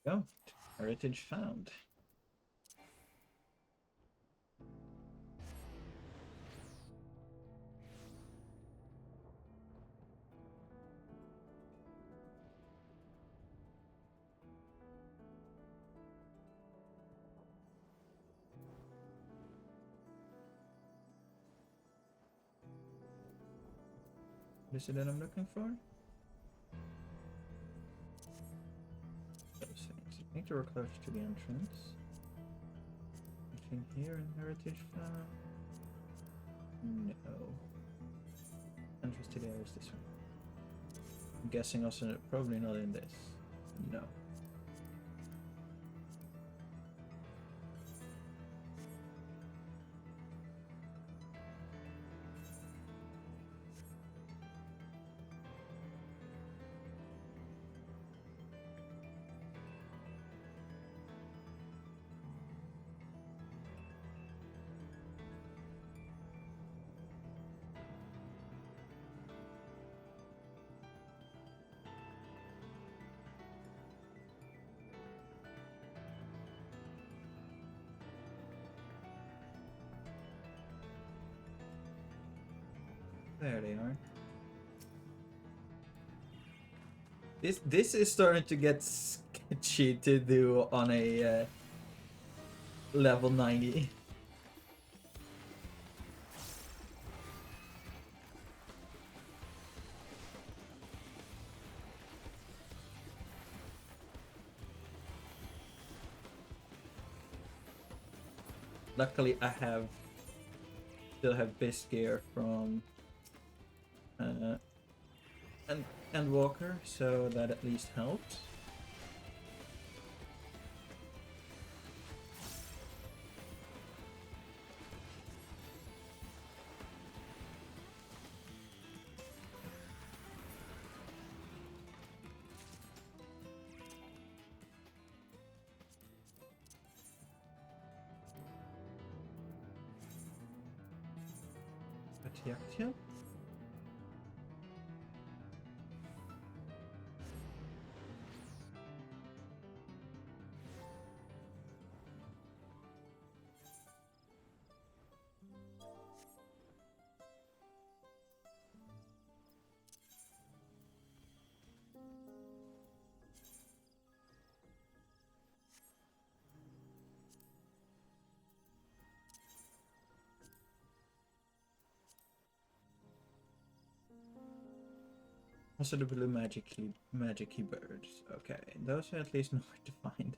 Go. Heritage found. What is it that I'm looking for? Those things. I think they were close to the entrance. Anything here in Heritage Farm? No. Entrance to the area is this one. I'm guessing also probably not in this. No. There they are. This is starting to get sketchy to do on a level 90. Luckily, I still have base gear from and Walker, so that at least helps. But also the blue magic-y birds. Okay, those I at least know where to find.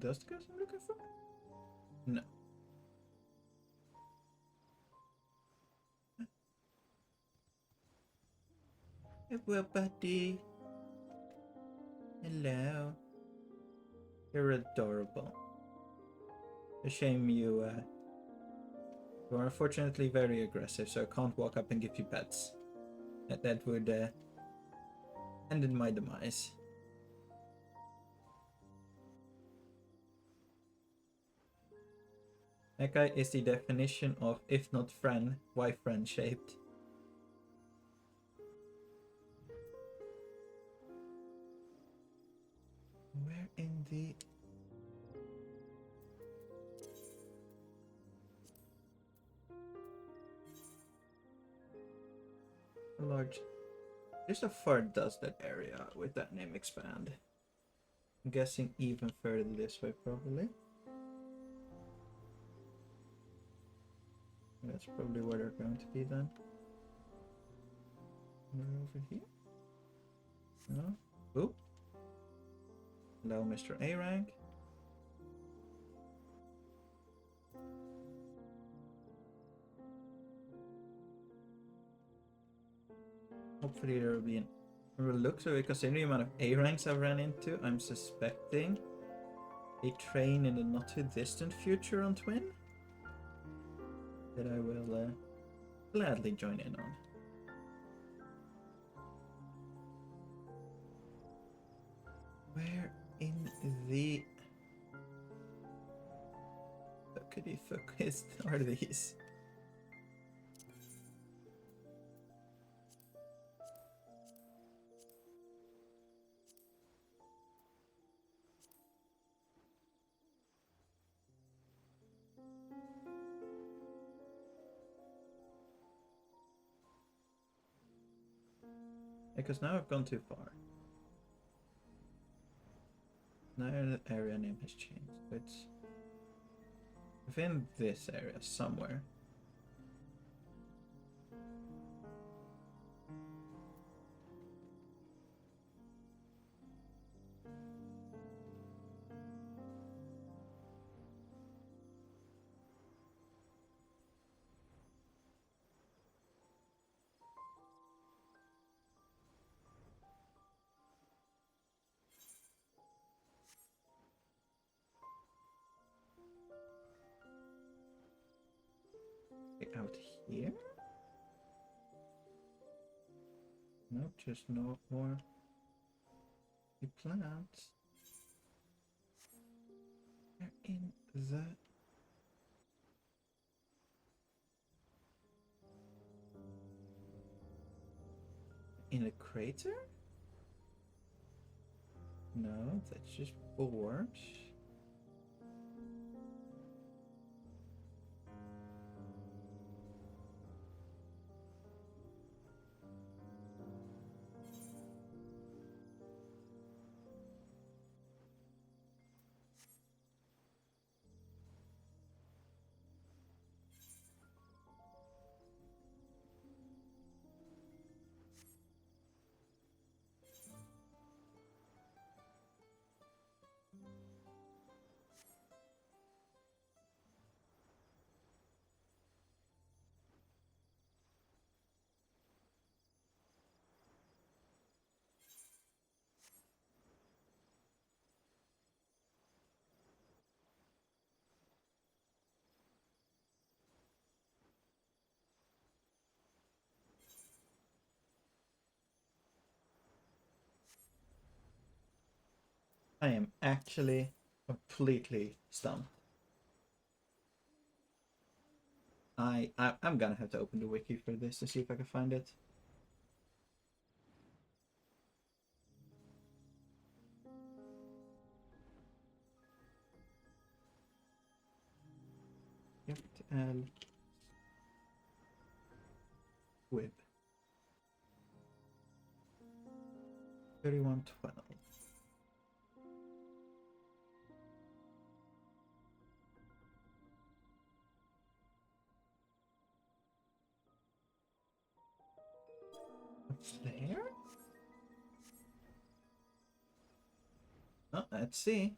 Those the guys I'm looking for? No. Hello, buddy. Hello. You're adorable. A shame you are unfortunately very aggressive, so I can't walk up and give you pets. That would end in my demise. That guy is the definition of, if not friend, why friend shaped. Where in the... large... Just how far does that area with that name expand? I'm guessing even further this way, probably. That's probably where they're going to be then. We're over here. No. Oop. Hello, Mr. A rank. Hopefully there will be an look. So considering the amount of A ranks I've ran into, I'm suspecting a train in the not too distant future on Twin that I will gladly join in on. Where in the fuckity fuck are these? Because now I've gone too far. Now the area name has changed. It's within this area somewhere. Out here? Nope, just no more plants. They're in the... in a crater? No, that's just boards. I am actually completely stumped. I'm gonna have to open the wiki for this to see if I can find it. L Wib 3112. What's there? Oh, let's see.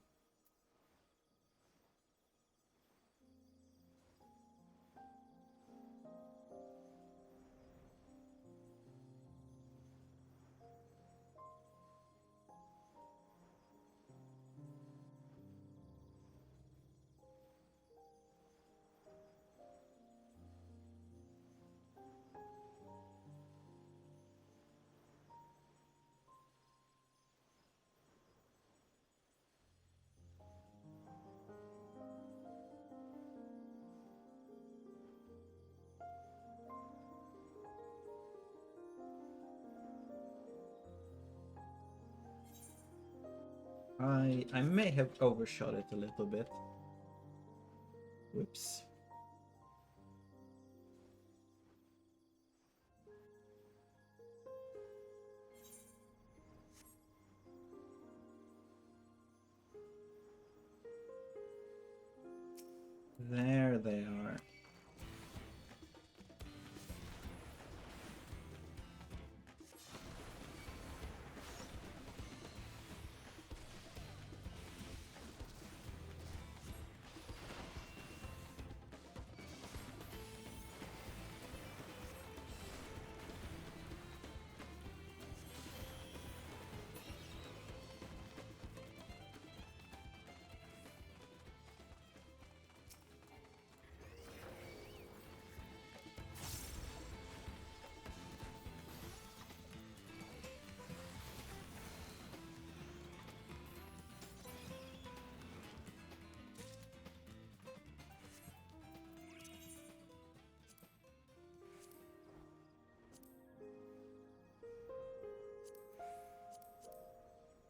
I may have overshot it a little bit. Whoops. There they are.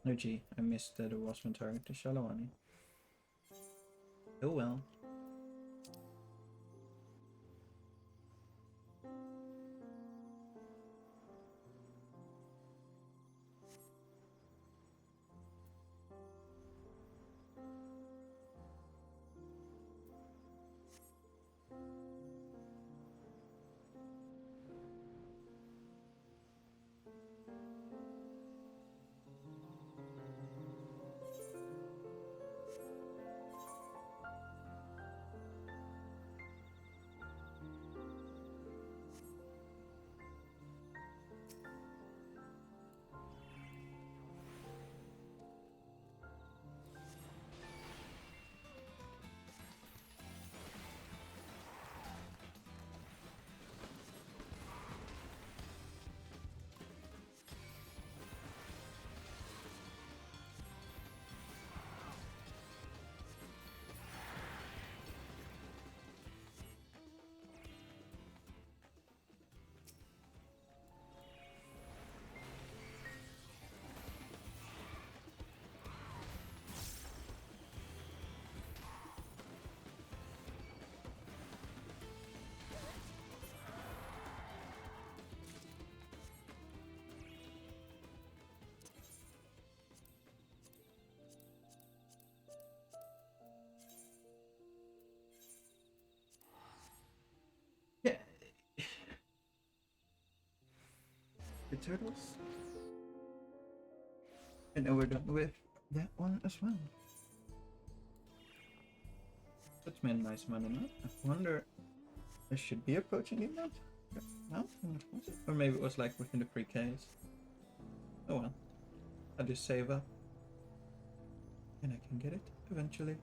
Oh gee, I missed that it was one target to Shalawani. Oh well. Yeah. The turtles. And now we're done with that one as well. Let's minimize money now. I wonder, I should be approaching the amount? No? How much was it? Or maybe it was like within the 3Ks. Oh well. I'll just save up. And I can get it eventually.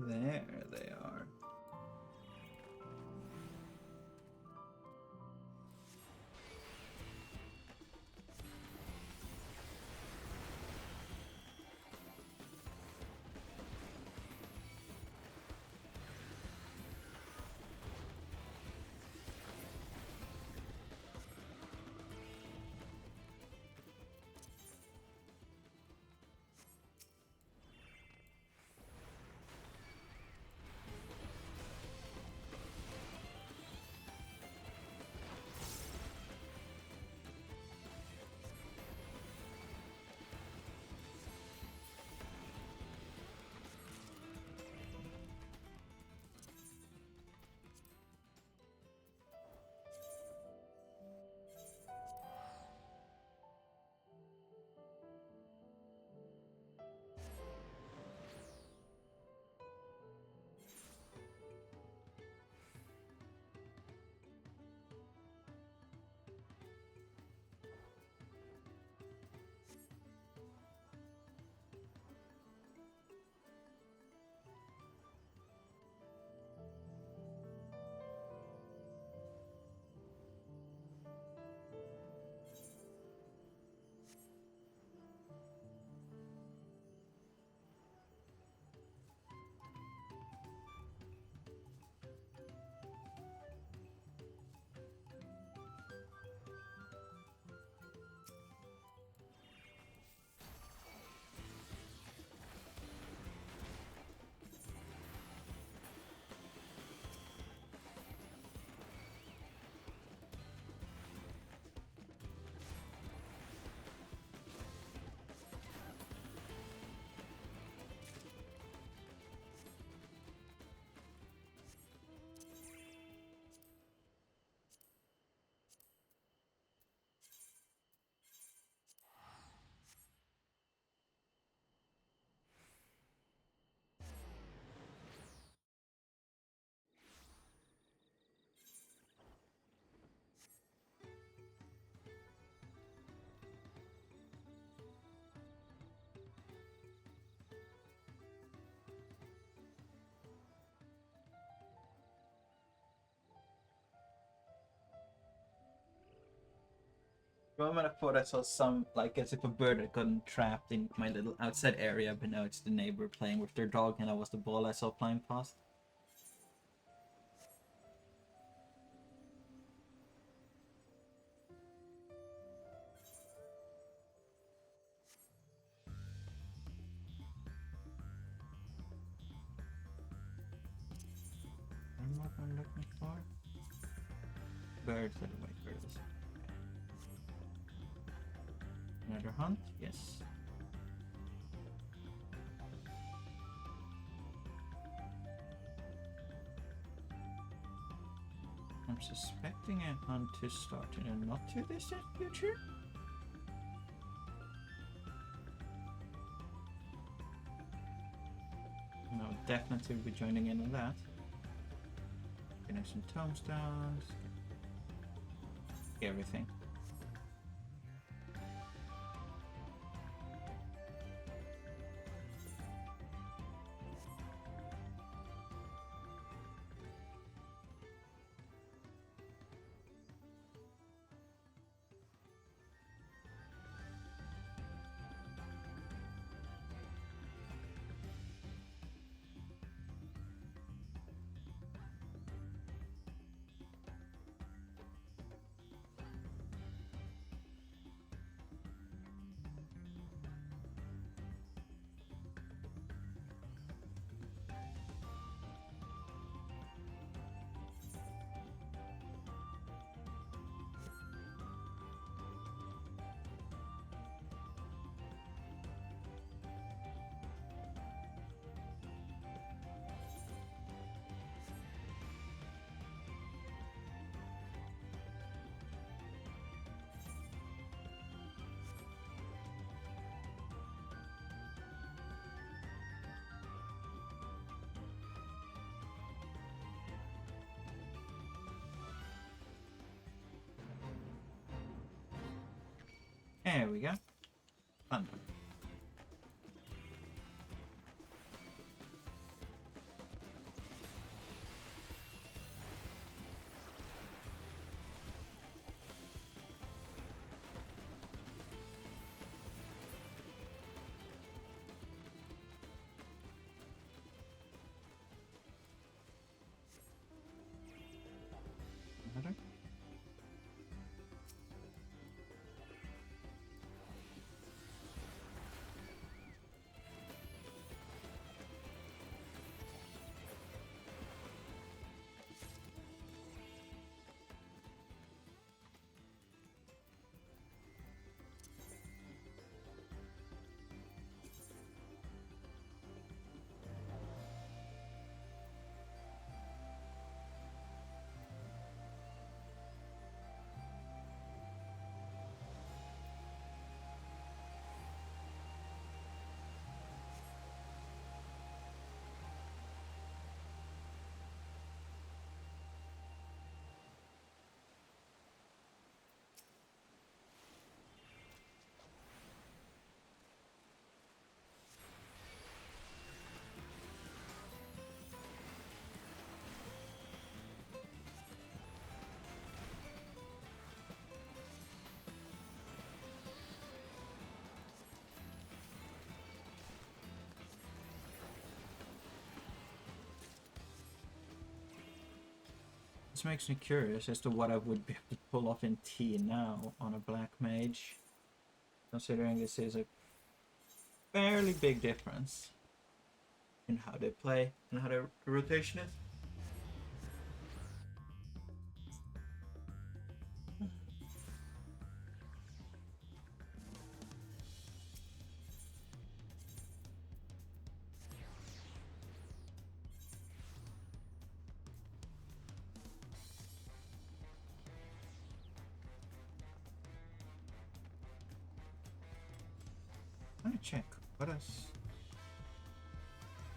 There they are. For a moment I thought I saw some, like, as if a bird had gotten trapped in my little outside area, but no, it's the neighbor playing with their dog, and that was the ball I saw flying past. What am I looking for? Birds, anyway, birds. Another hunt? Yes. I'm suspecting a hunt to start in a not too distant future. No, definitely will be joining in on that. Getting some tomestones. Everything. There we go. Fun. matter. This makes me curious as to what I would be able to pull off in T now on a black mage, considering this is a fairly big difference in how they play and how their rotation is. Let me check. What is?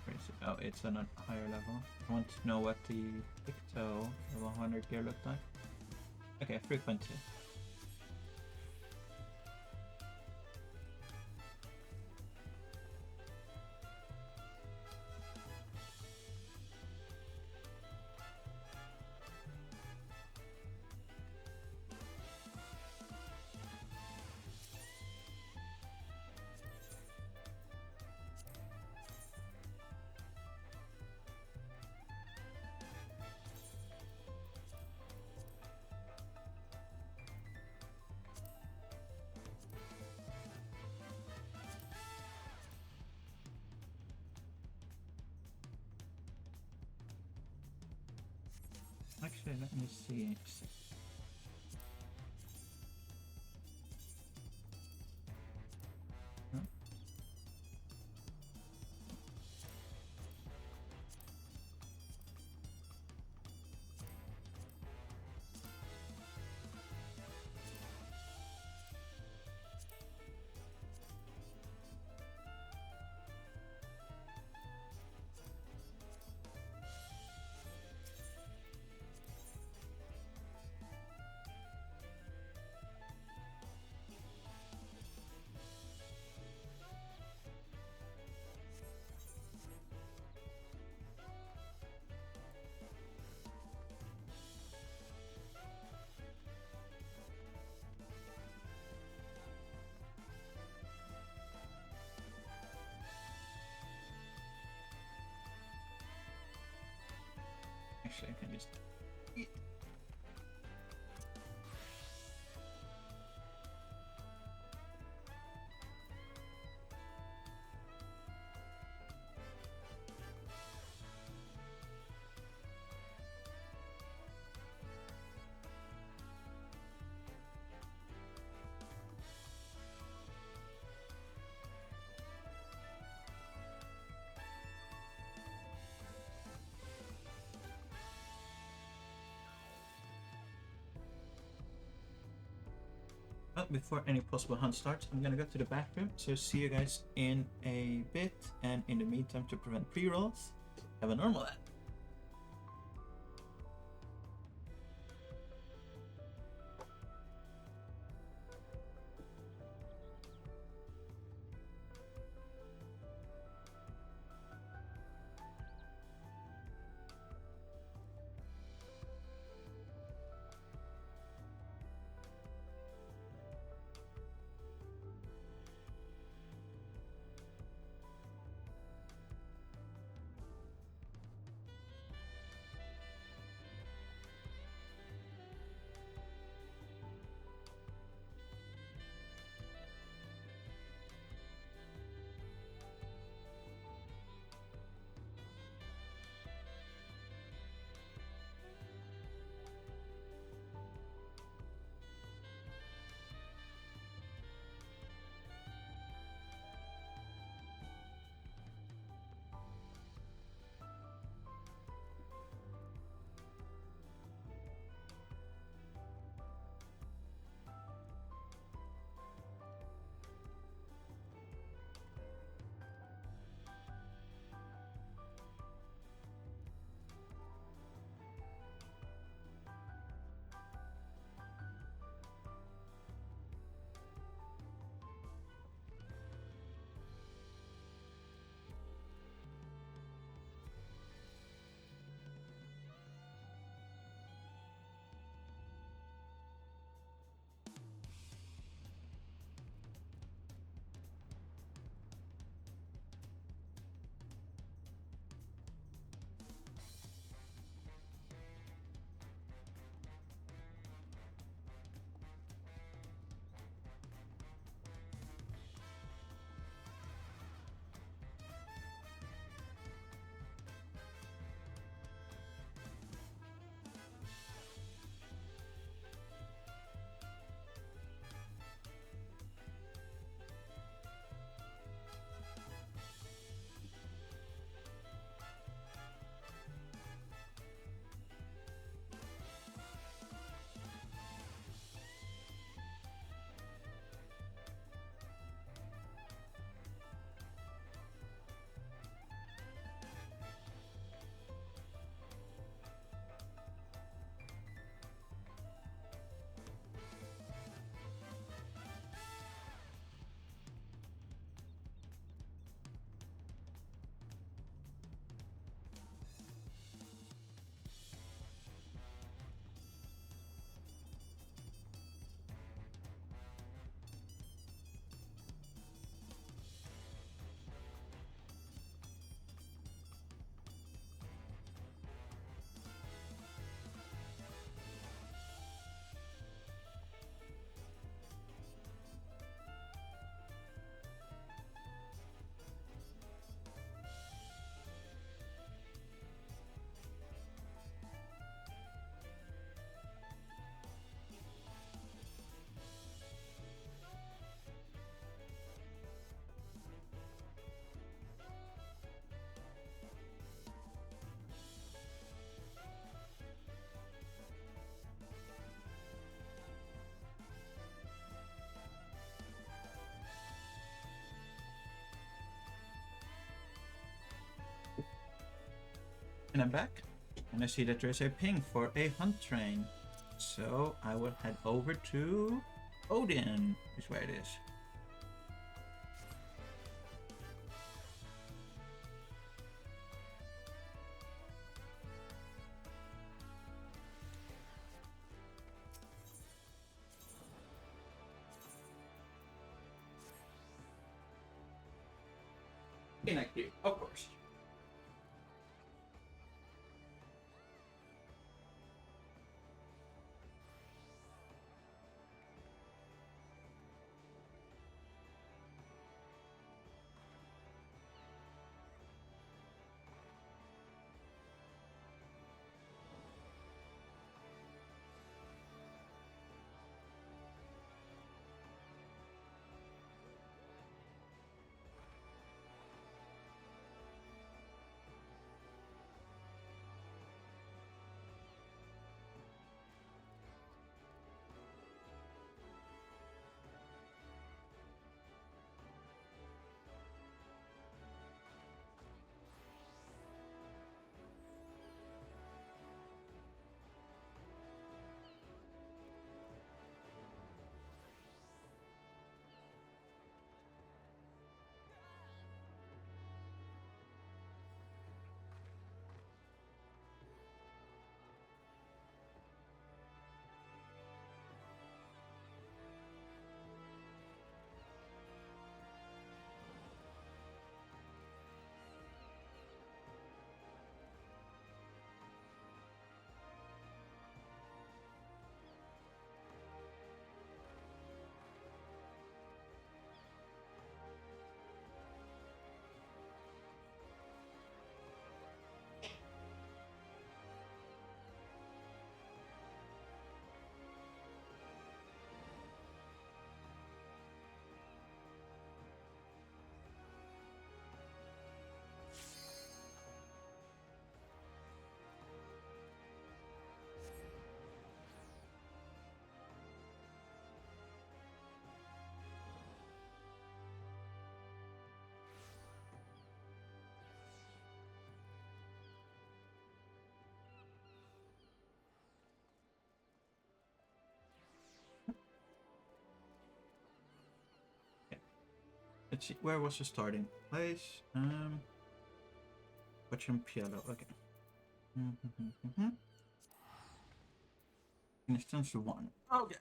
Where is it? Oh, it's on a higher level. I want to know what the Picto level 100 gear looked like. Okay, frequency. Actually, let me see. Huh? Actually, I can just eat. But before any possible hunt starts, I'm gonna go to the bathroom. So see you guys in a bit. And in the meantime, to prevent pre-rolls, have a normal ad. And I'm back. And I see that there's a ping for a hunt train. So I will head over to Odin, is where it is. Inactive, of course. Let's see, where was the starting place? Piano, okay. Instance 1. Okay.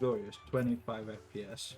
Glorious, 25 FPS.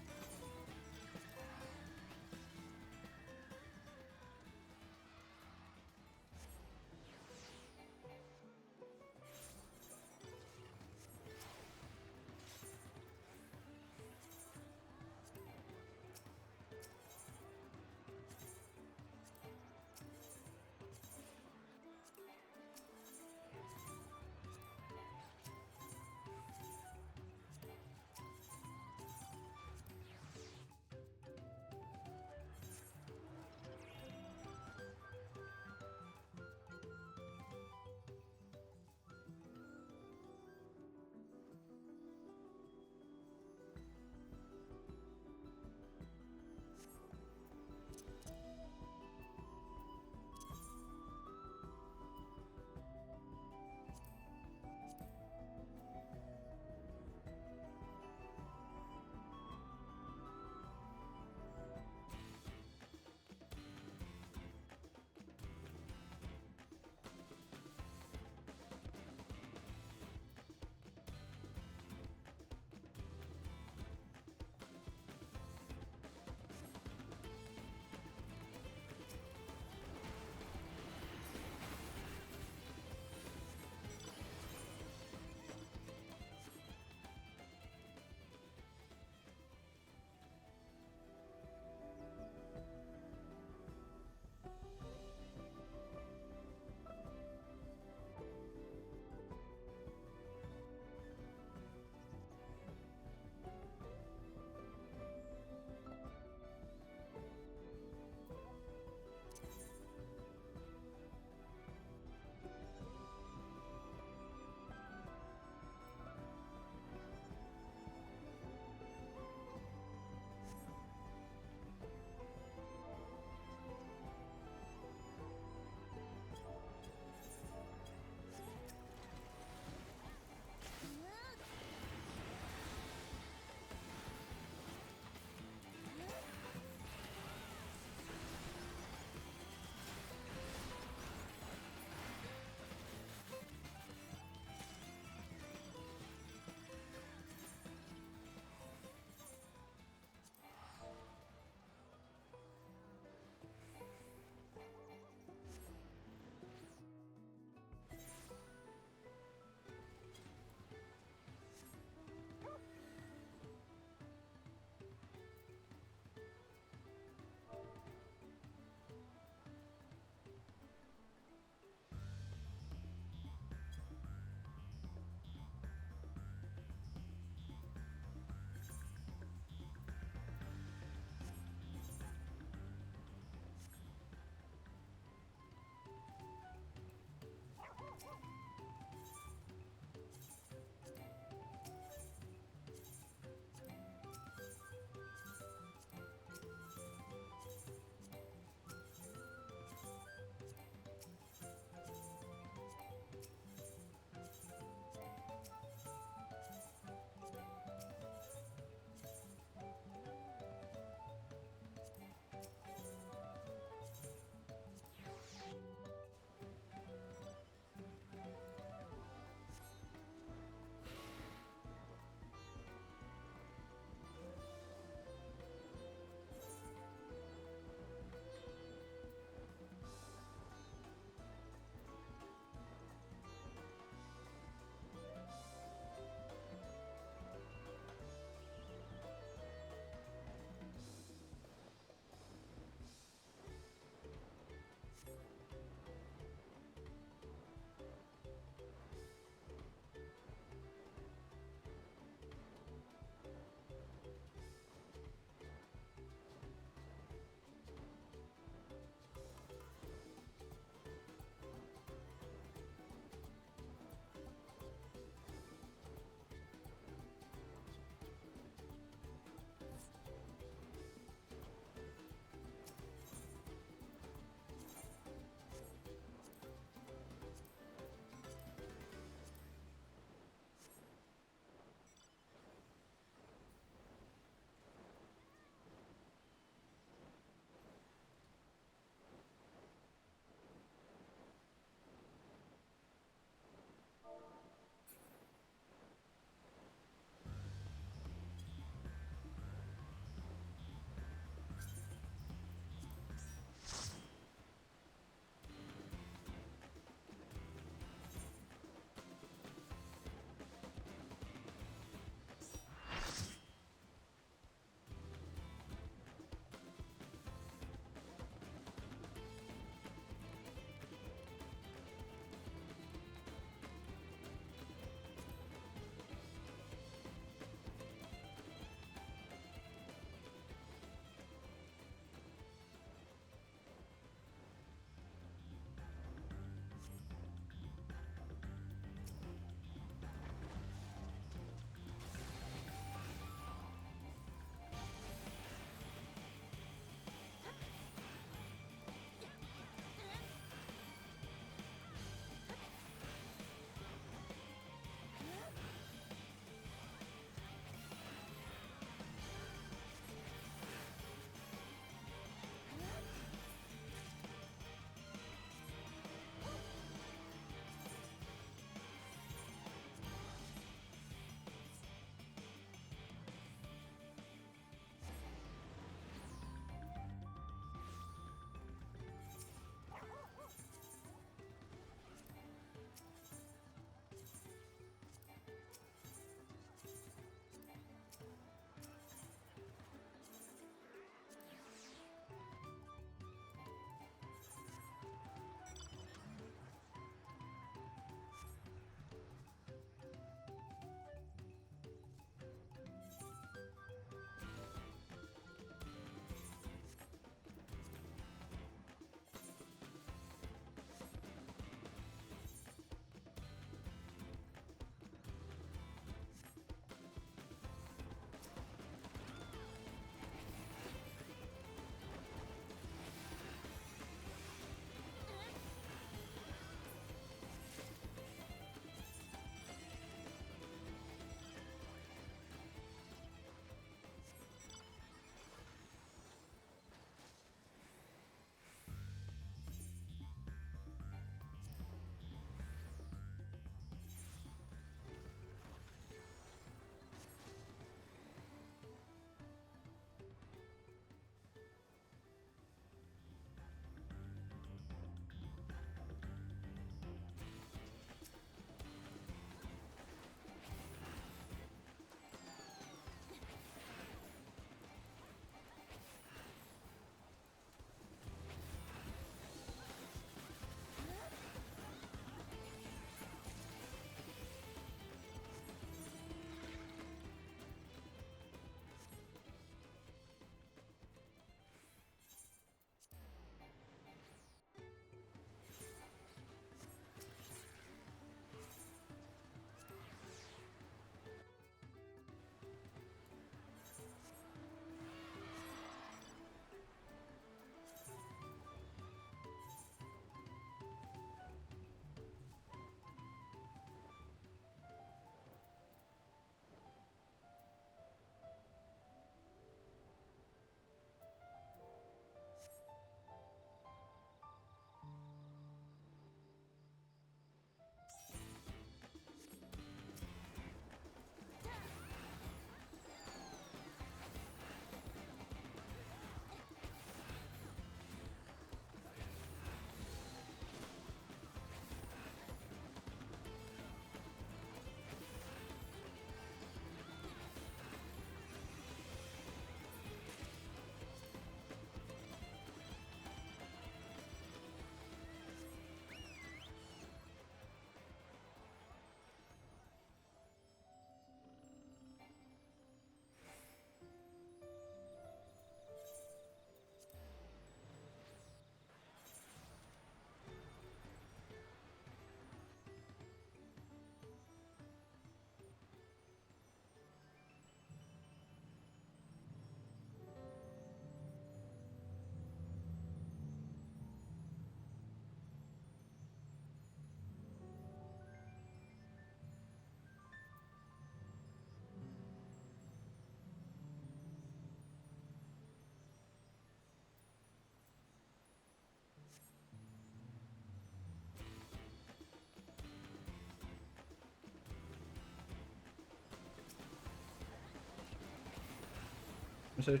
so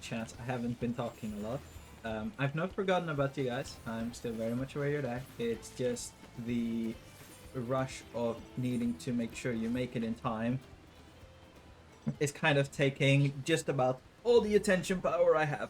chance I haven't been talking a lot. I've not forgotten about you guys. I'm still very much aware of that. It's just the rush of needing to make sure you make it in time is kind of taking just about all the attention power I have.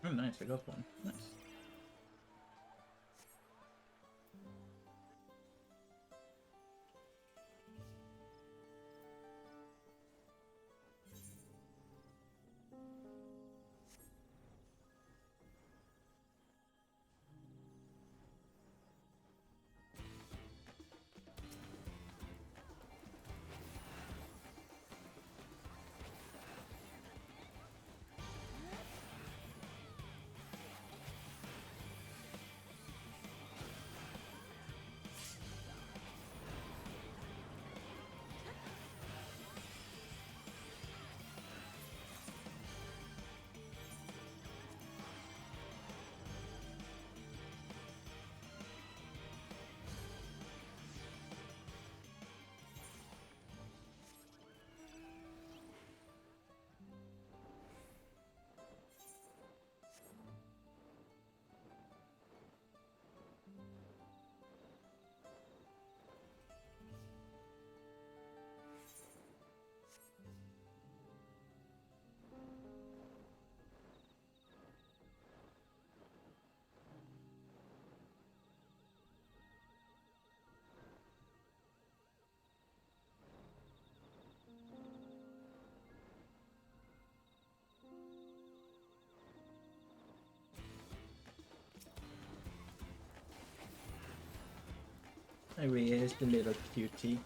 Oh, nice. I got one. Nice. There he is, the little cutie.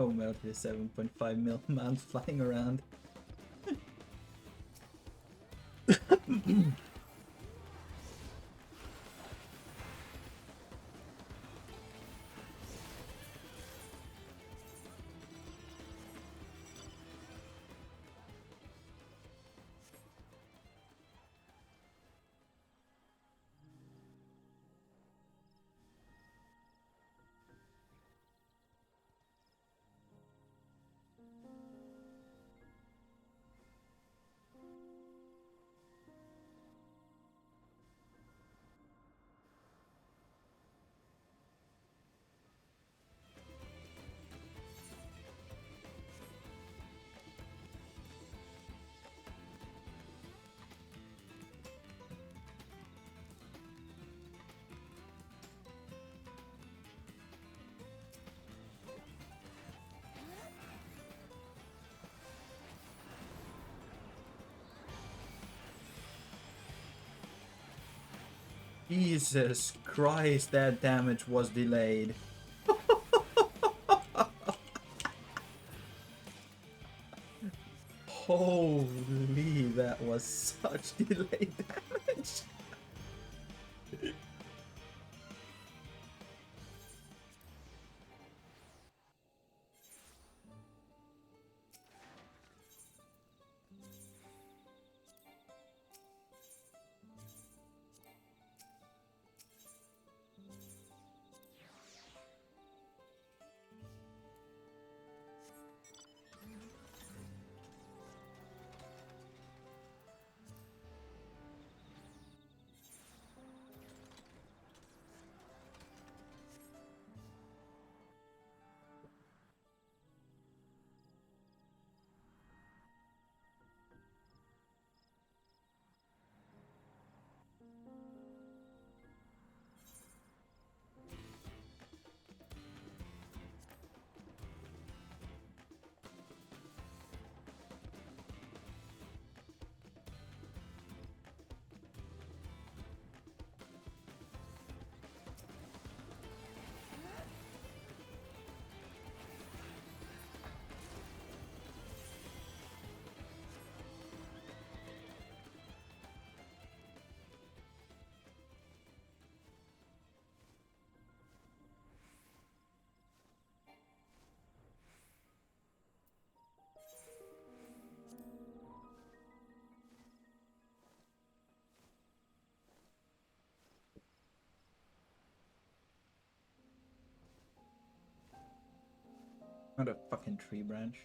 Oh, well, there's 7.5 mil mounts flying around. Jesus Christ, that damage was delayed. Holy, that was such delayed damage. Not a fucking tree branch.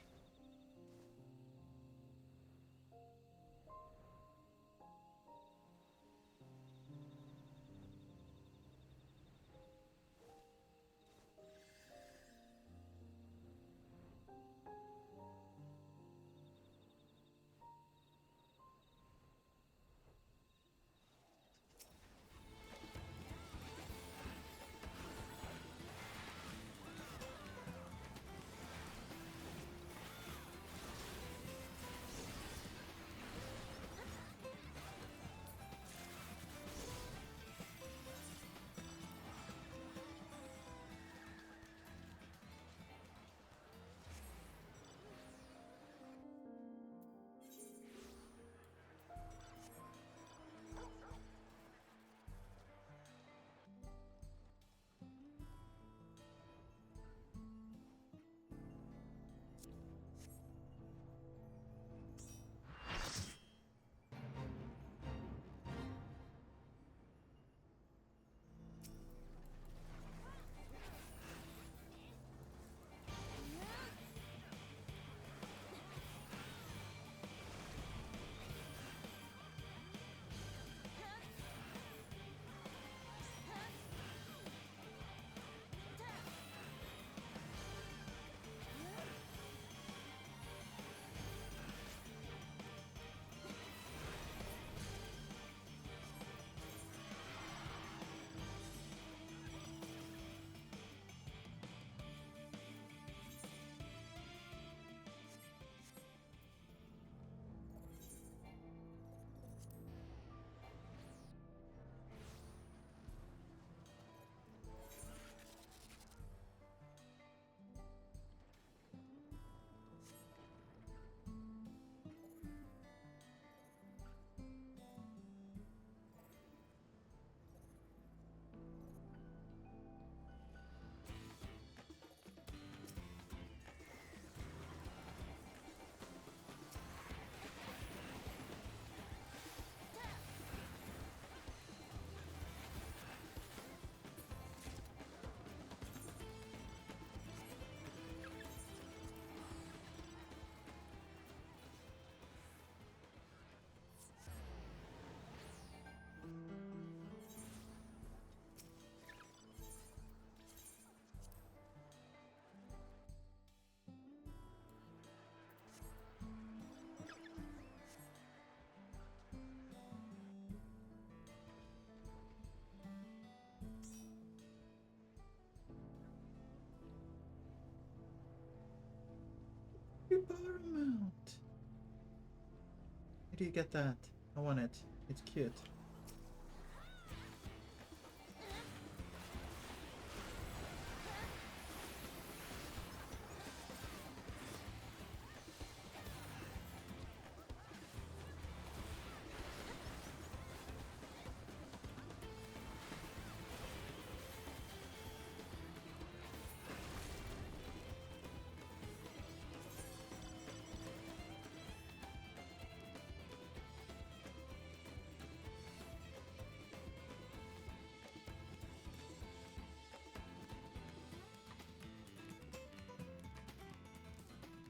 Where do you get that? I want it. It's cute.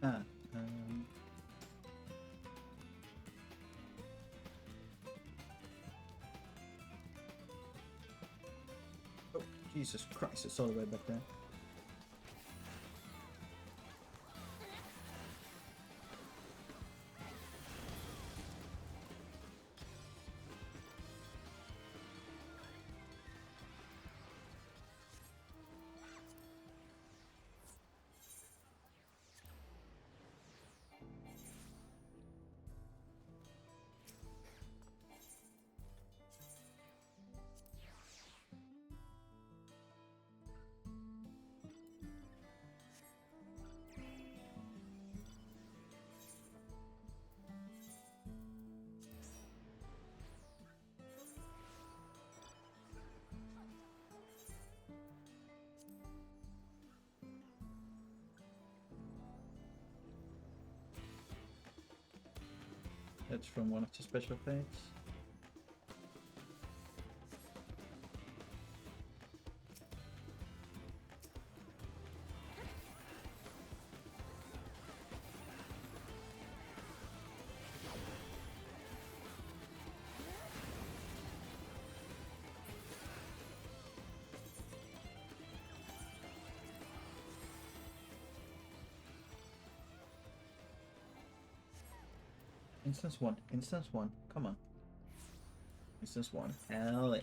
Ah, oh, Jesus Christ, it's all the way back there. That's from one of the special fates. Instance 1, instance 1, come on. Instance 1, hell yeah.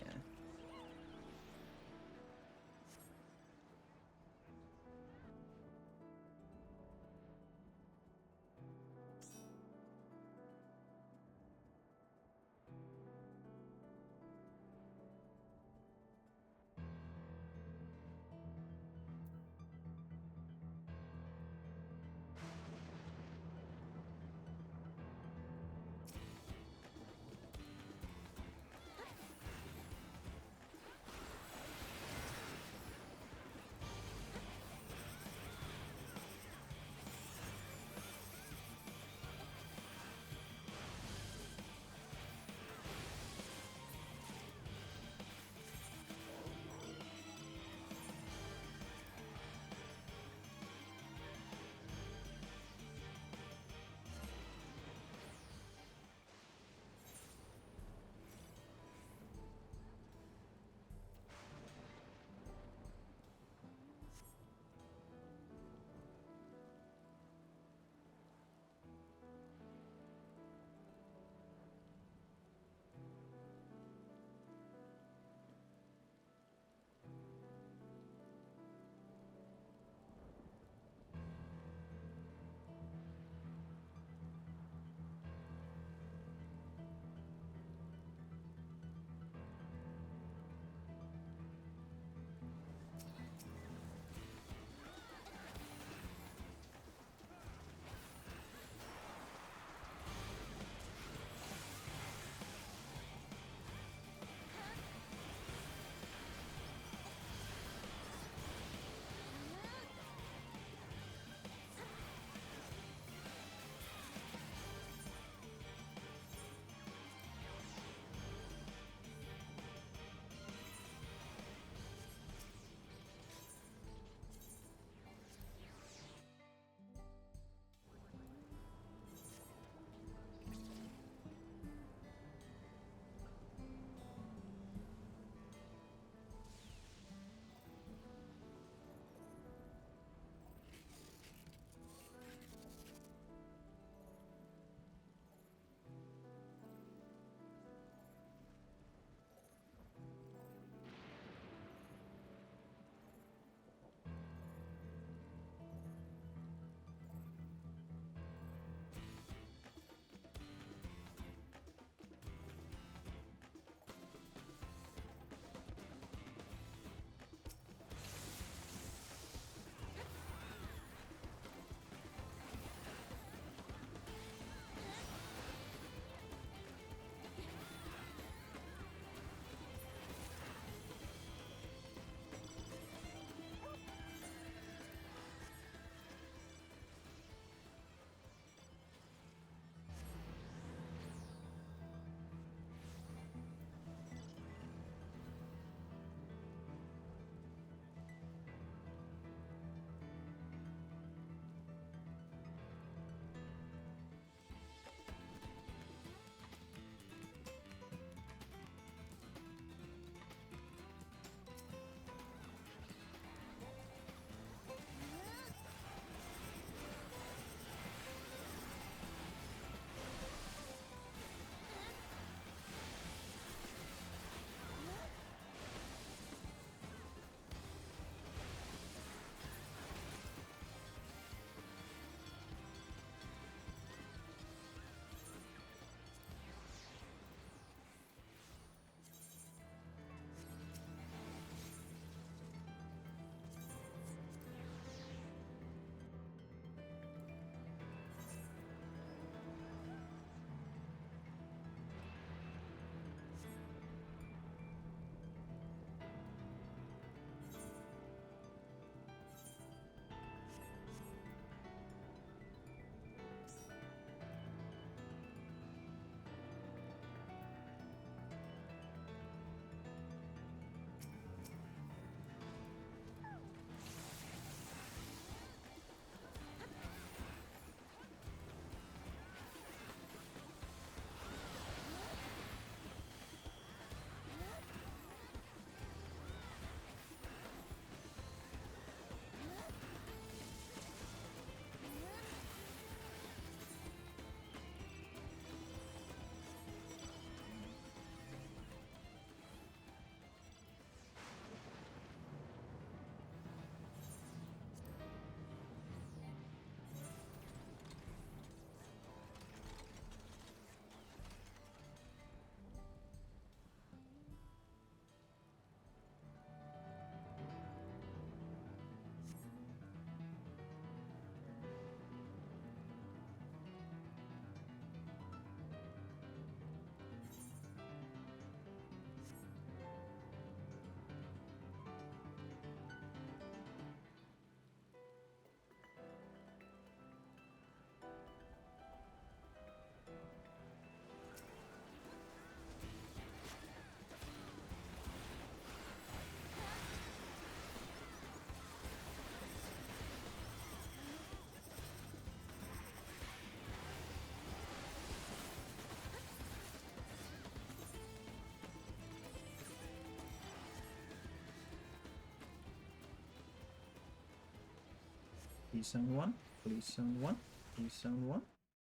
Please zone 1. Please zone 1. Please zone 1.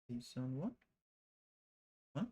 Please zone 1. 1.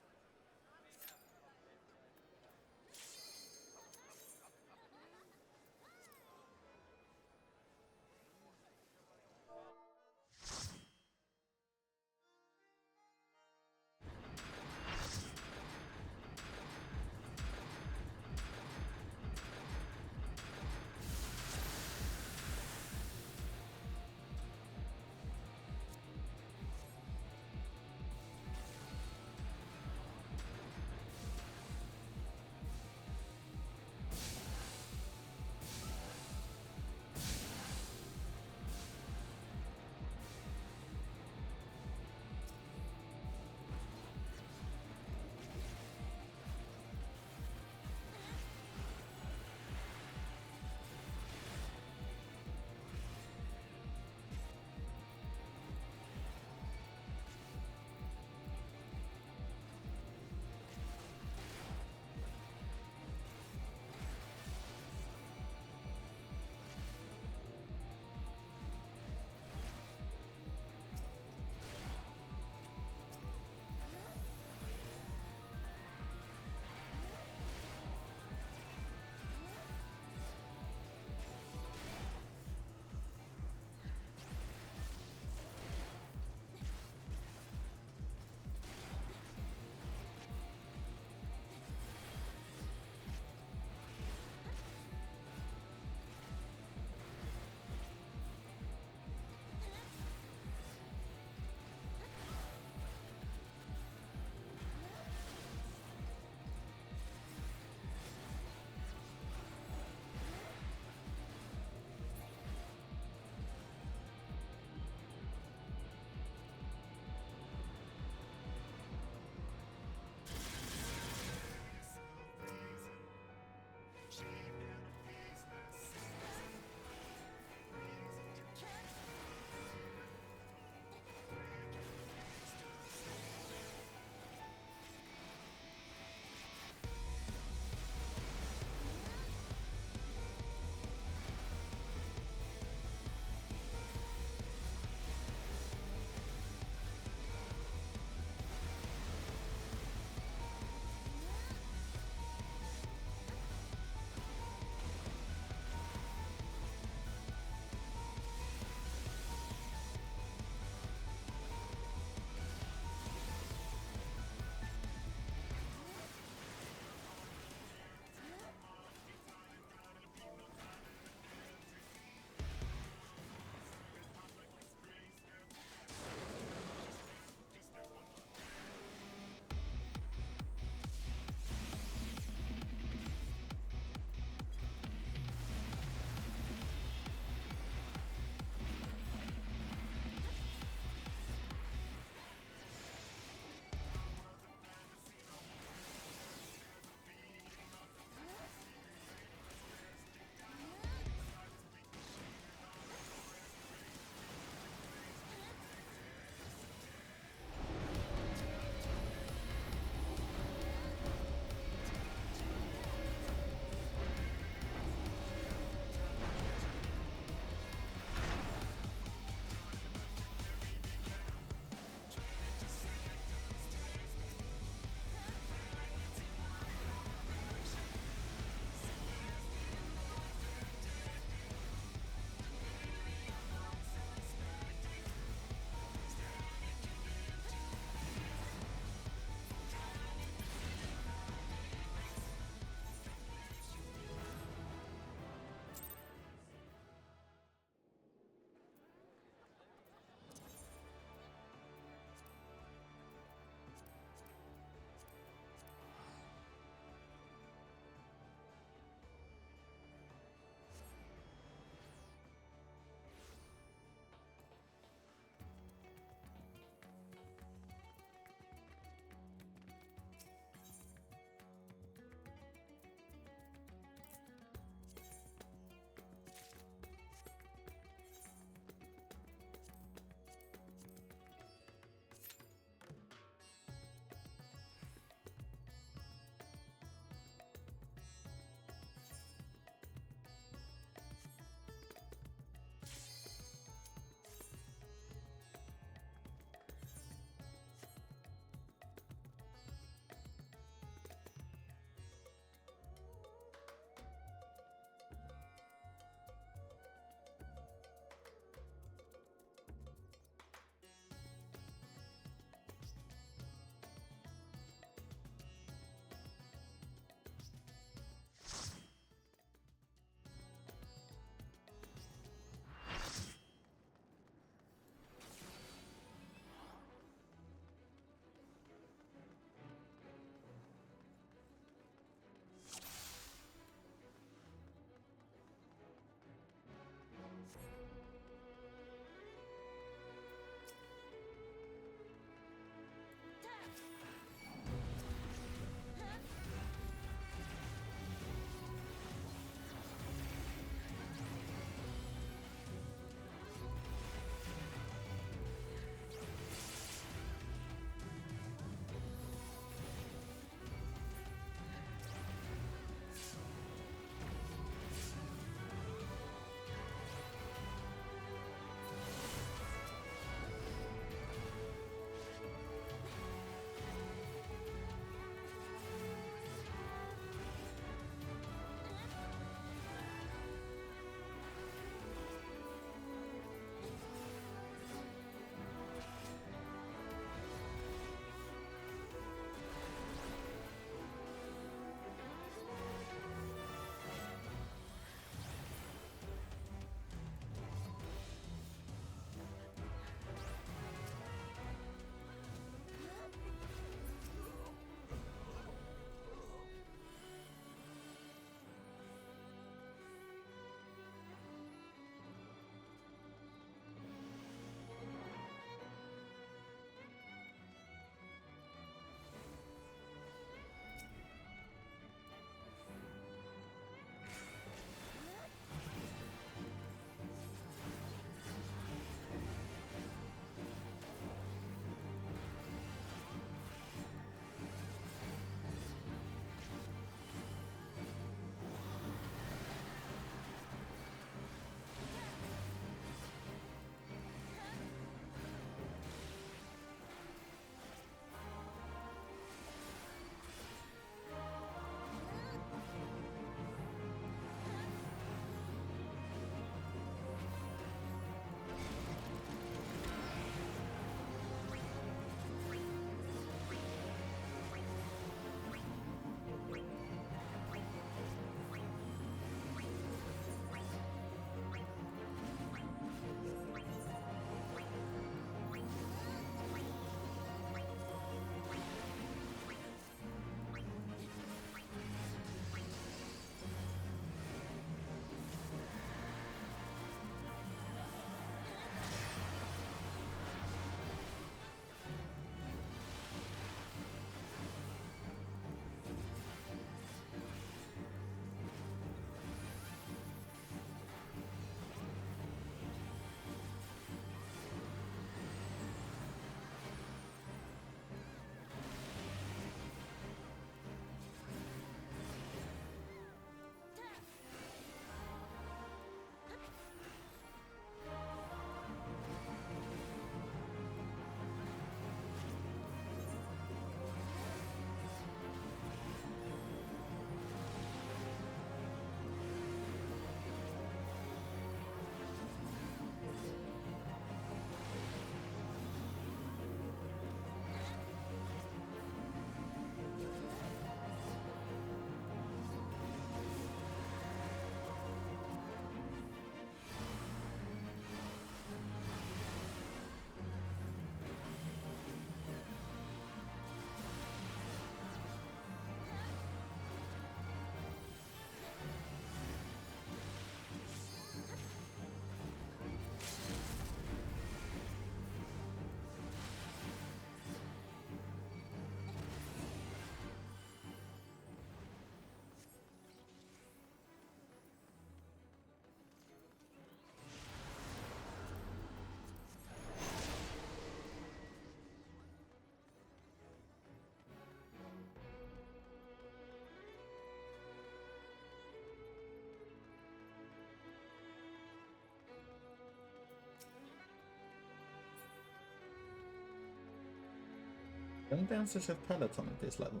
Young dancers have peloton at this level.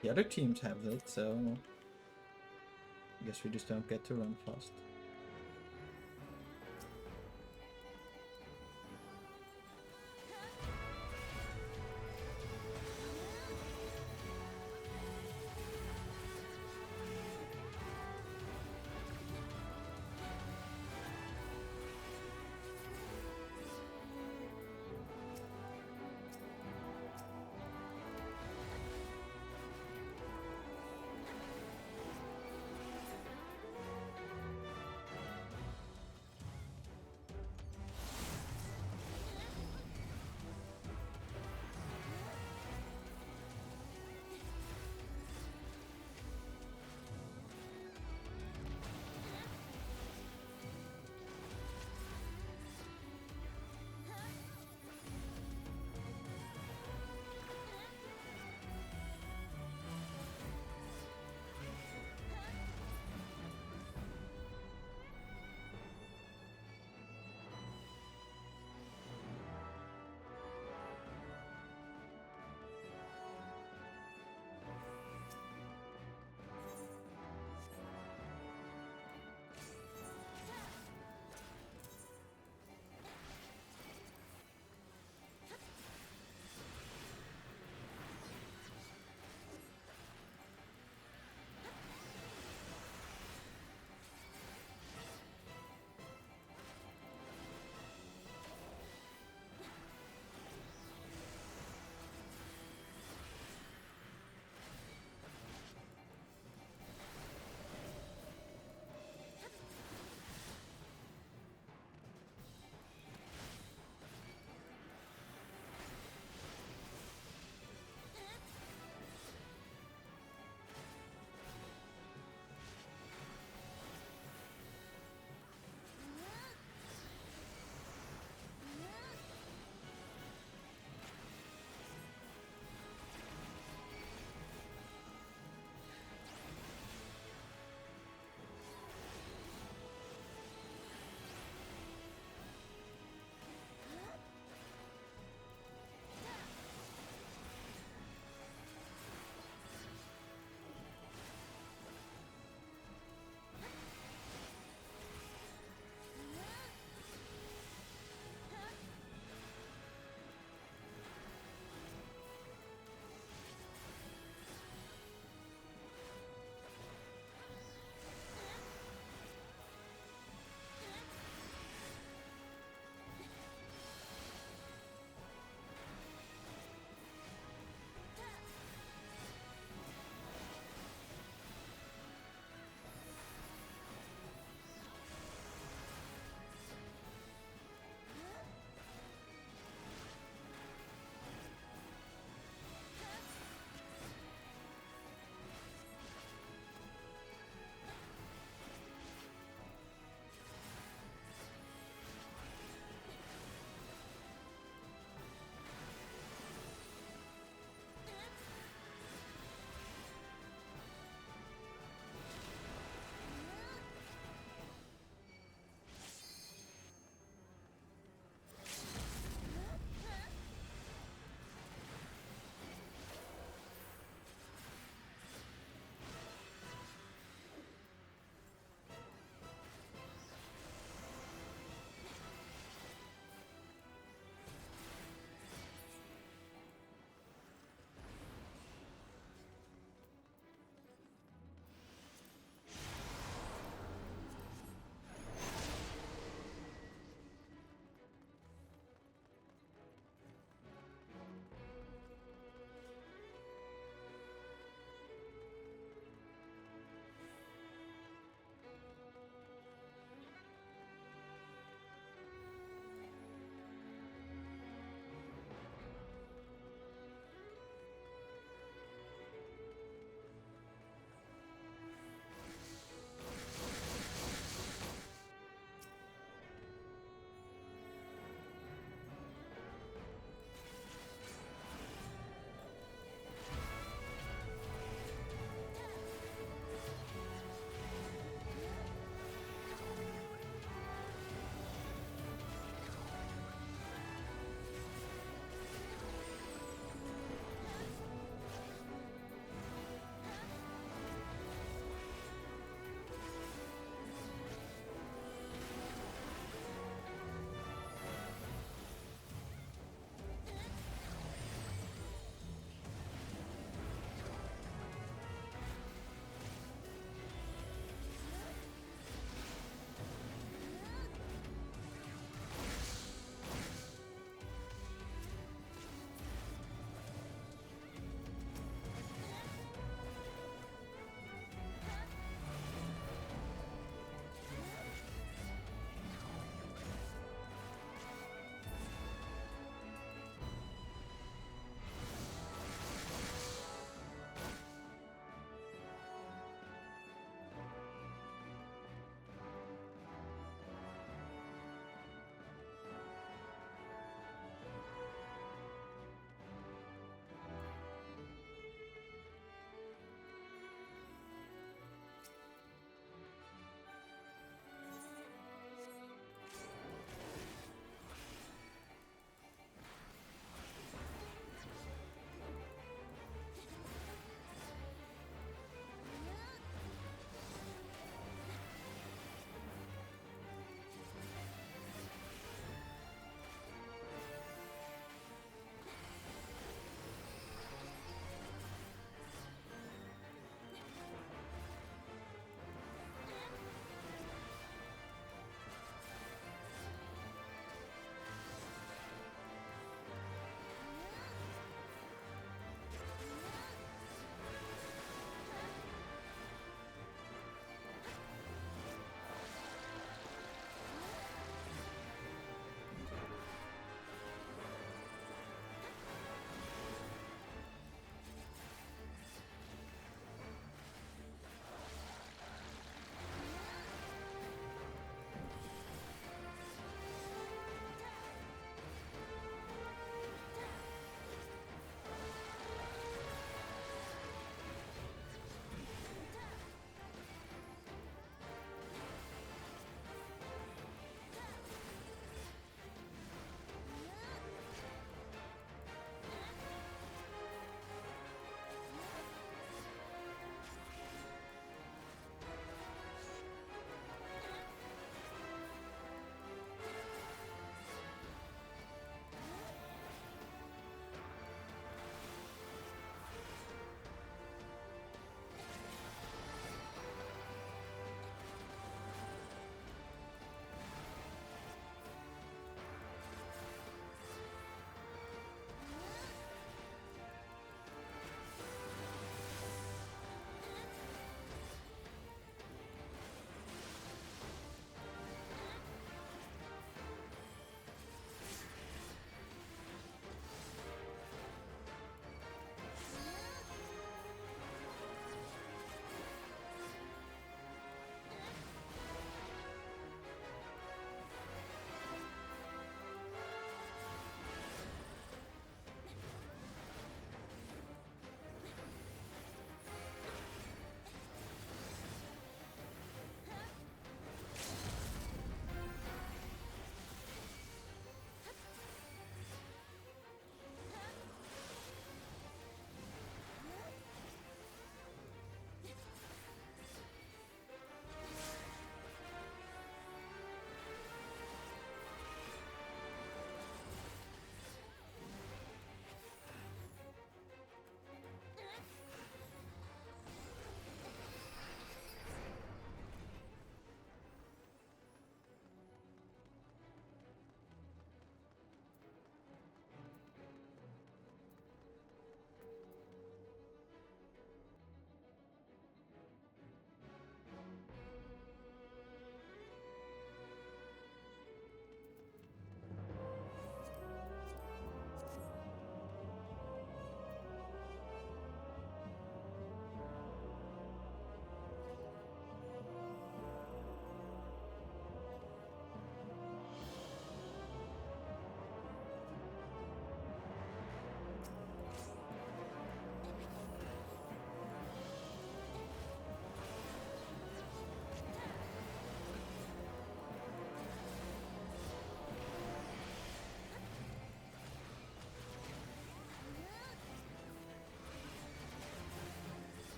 The other teams have it, so I guess we just don't get to run fast.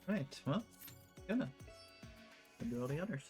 Right, well, gonna do all the others.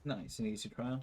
Nice and easy trial.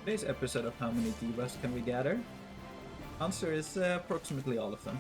Today's episode of How Many Divas Can We Gather? Answer is approximately all of them.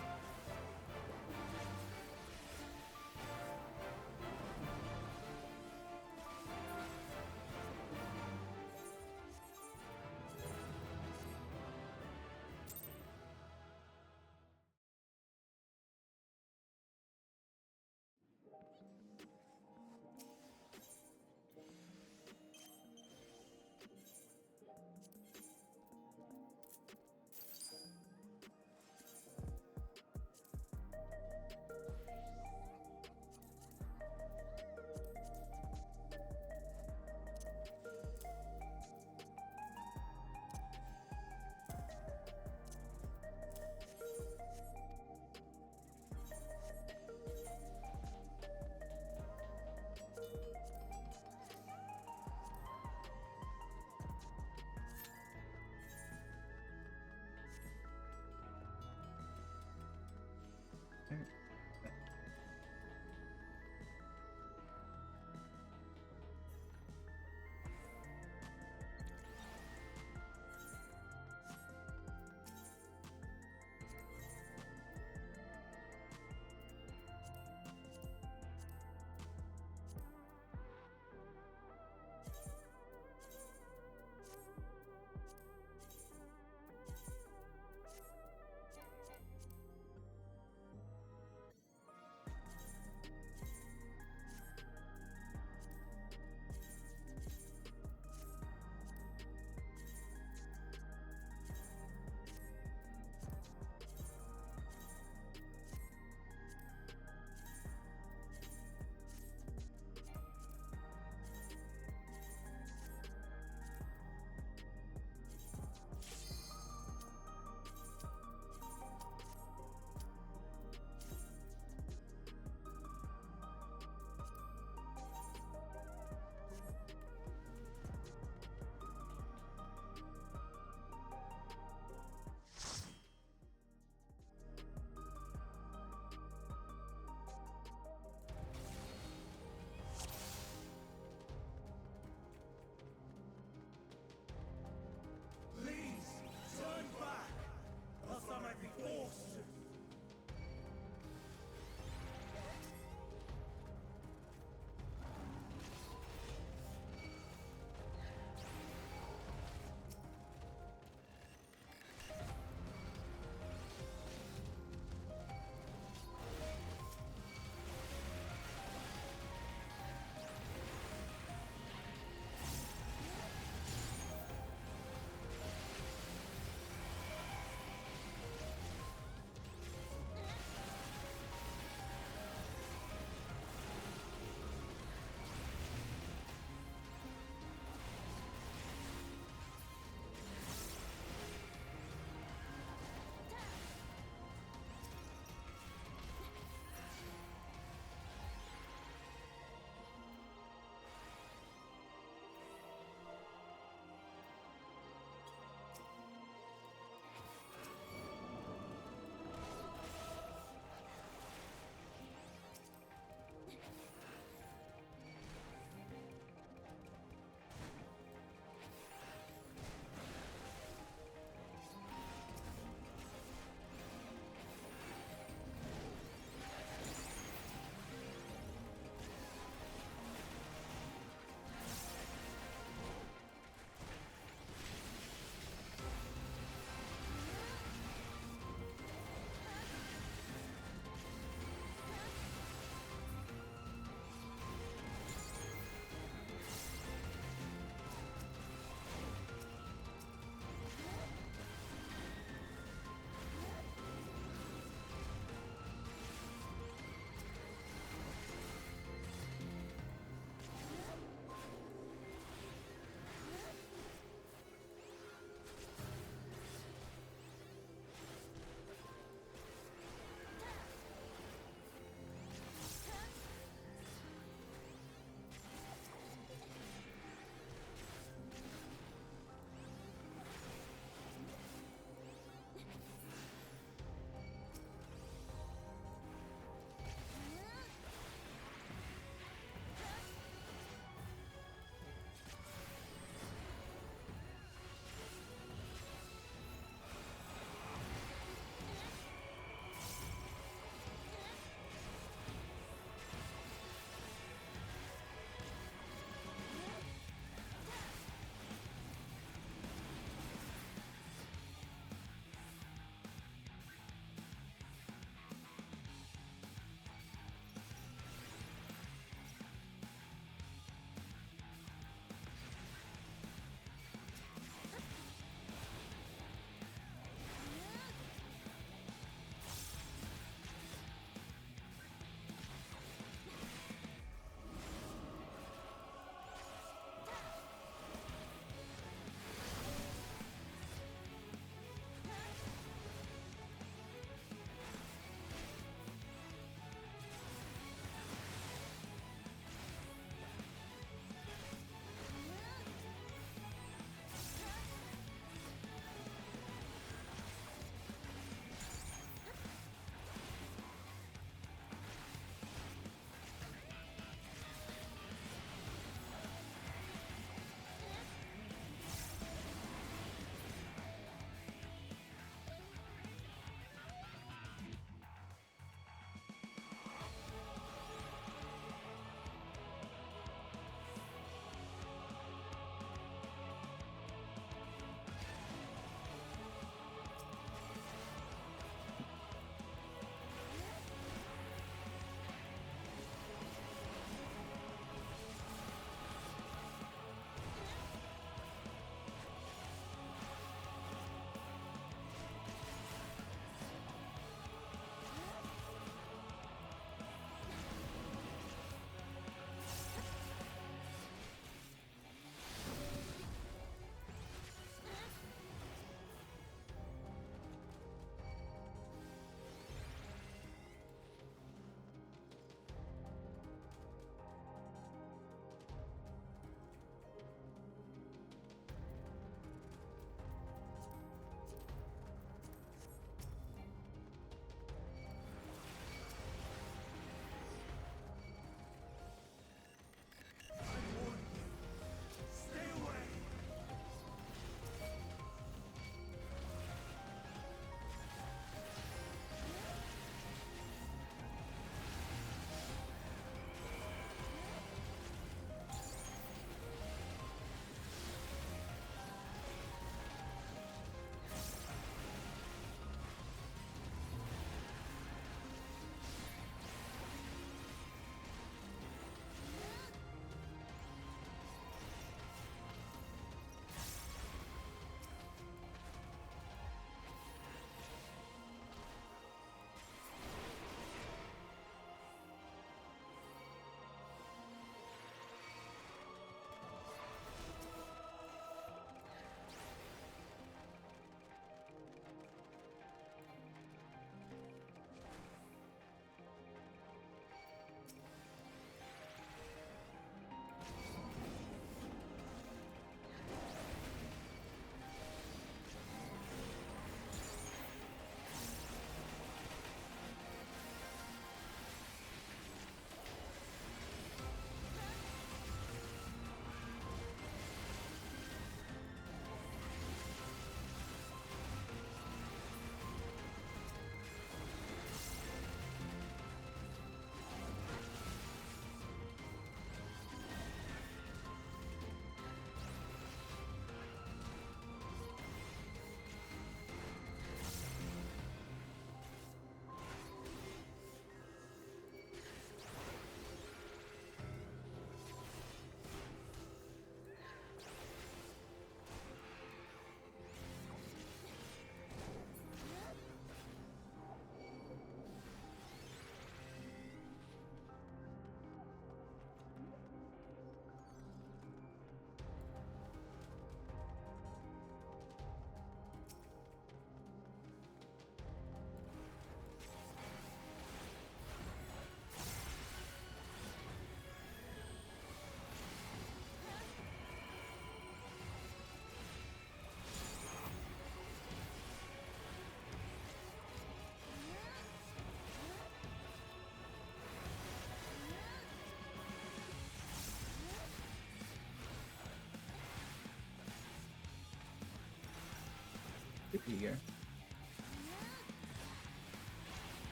Pretty eager.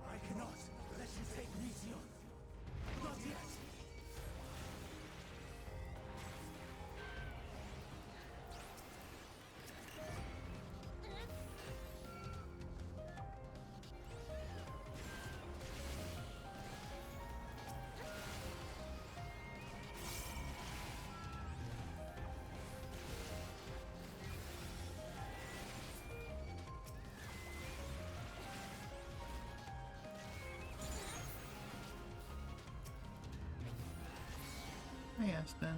I cannot let you take Mission. Not yet. Hi, Asta.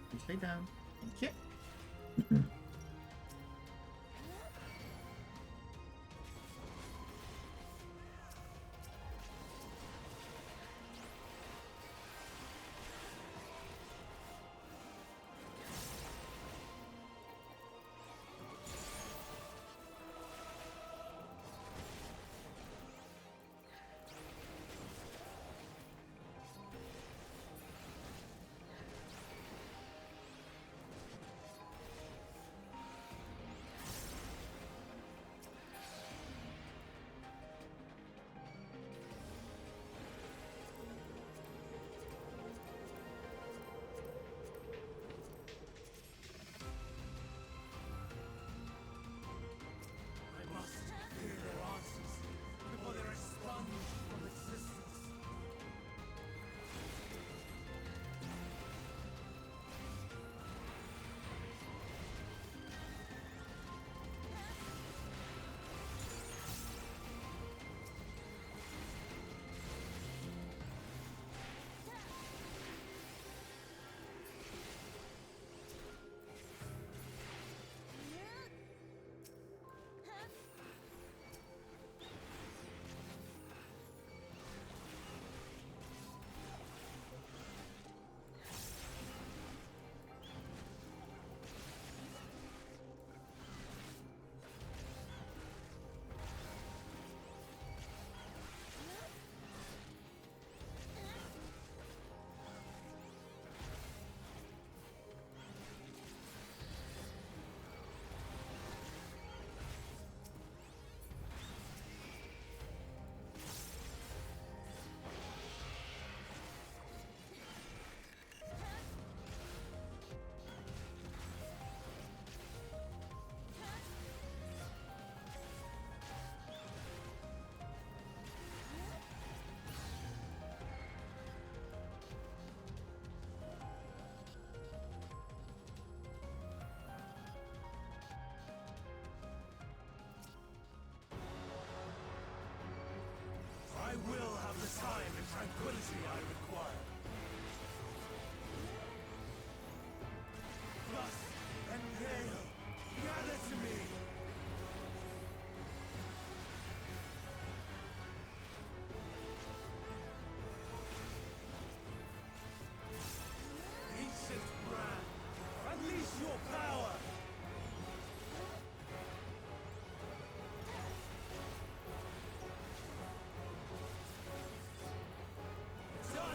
Please lay down. Thank you. Clarity I require. Lust and gale, gather to me. Ancient brand, unleash your power. Done.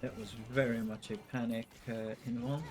That was very much a panic in one.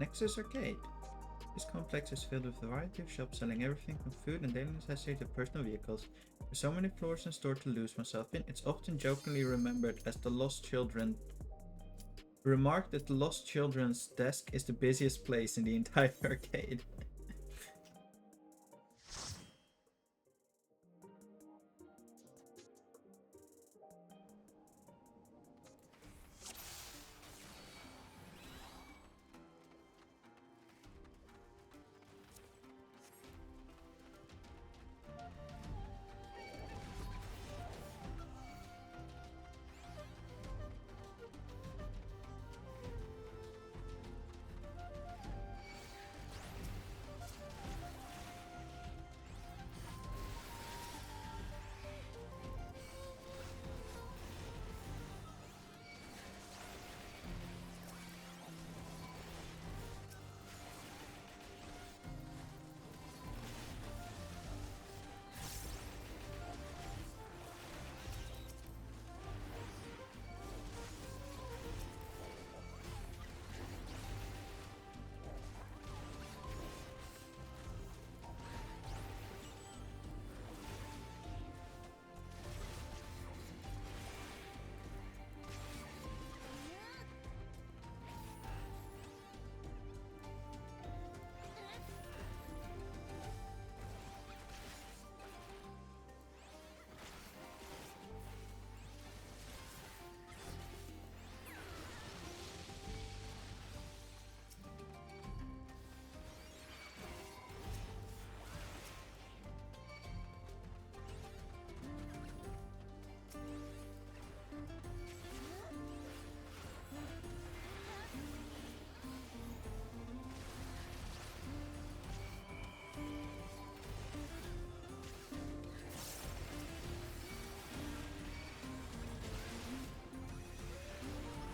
Nexus Arcade. This complex is filled with a variety of shops selling everything from food and daily necessities to personal vehicles. With so many floors and stores to lose oneself in, it's often jokingly remembered as the Lost Children. Remarked that the Lost Children's desk is the busiest place in the entire arcade.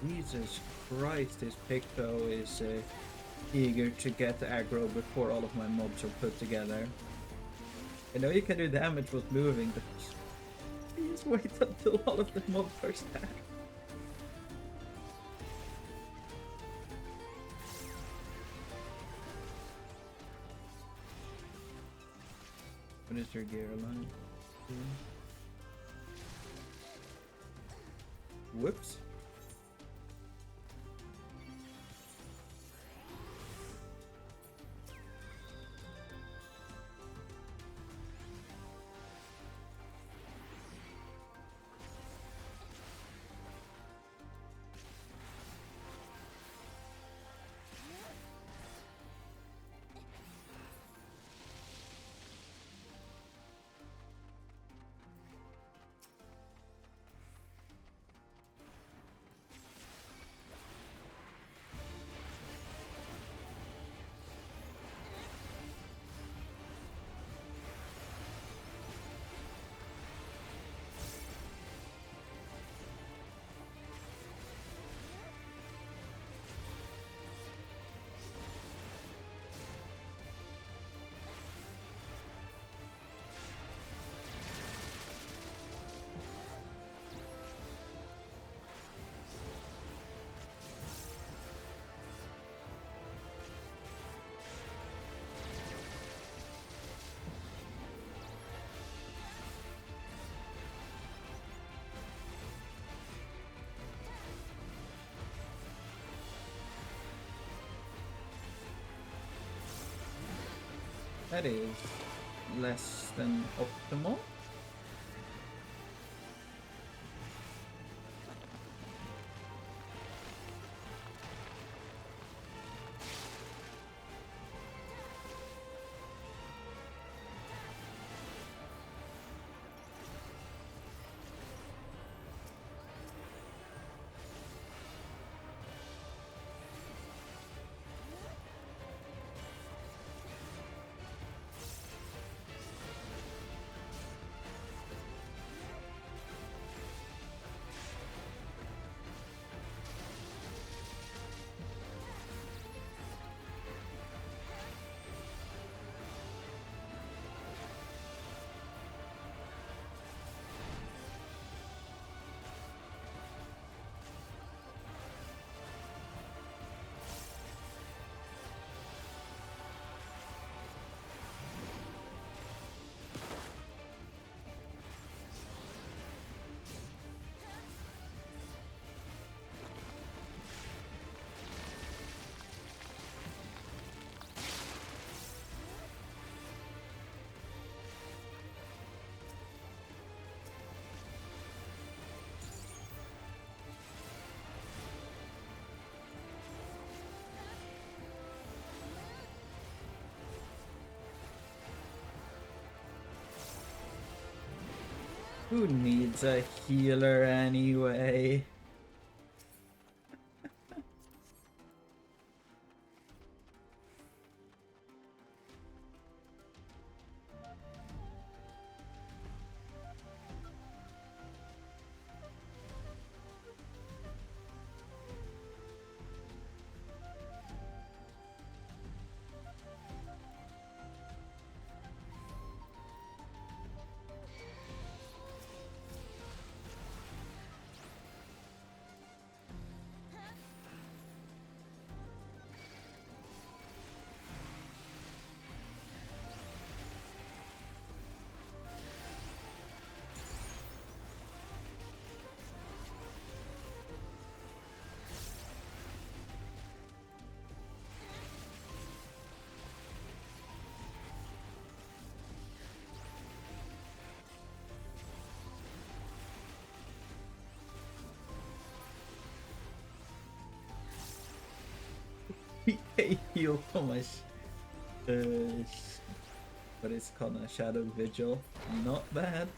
Jesus Christ, this Picto is eager to get aggro before all of my mobs are put together. I know you can do damage with moving, but please wait until all of the mobs are stacked. What is your gear line? Whoops. That is less than optimal. Who needs a healer anyway? He healed so much. But it's called a Shadow Vigil. Not bad.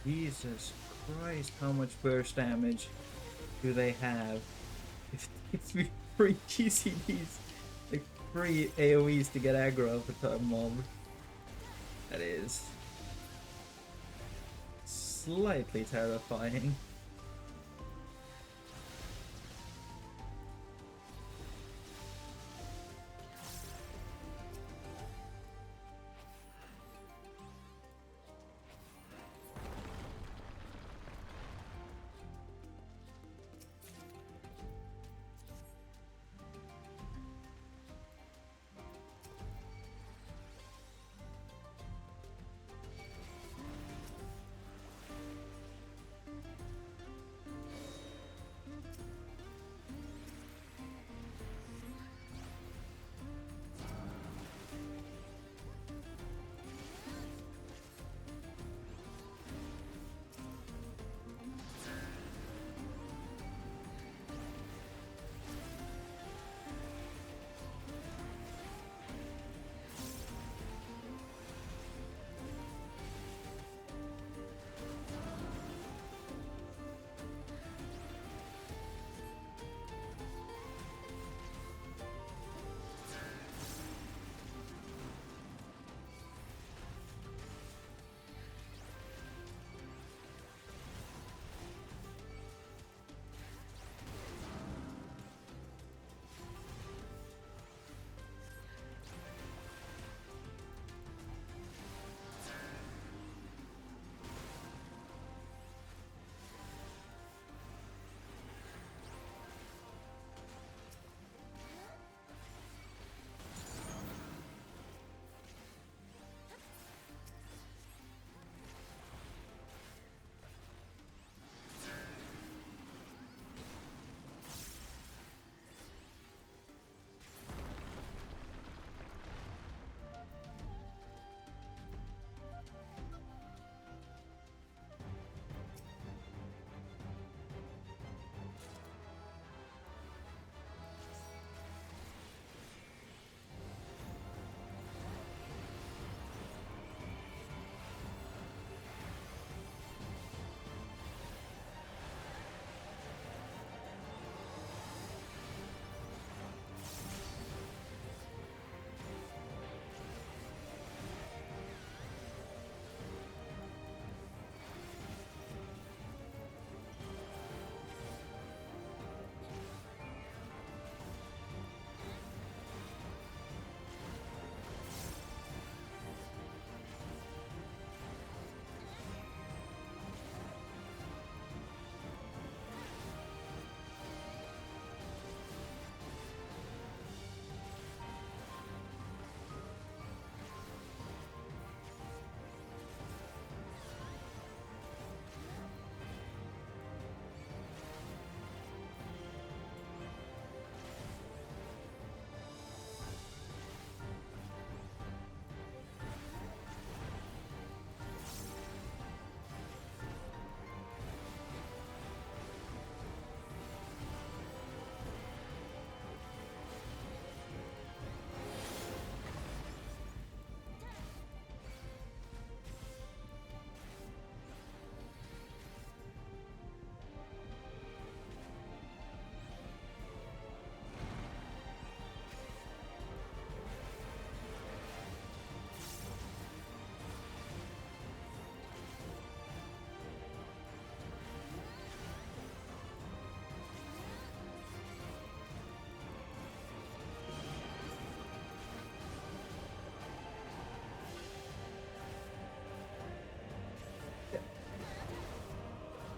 Jesus Christ, how much burst damage do they have? If it takes me 3 GCDs, like 3 AoEs to get aggro of a mob. That is slightly terrifying.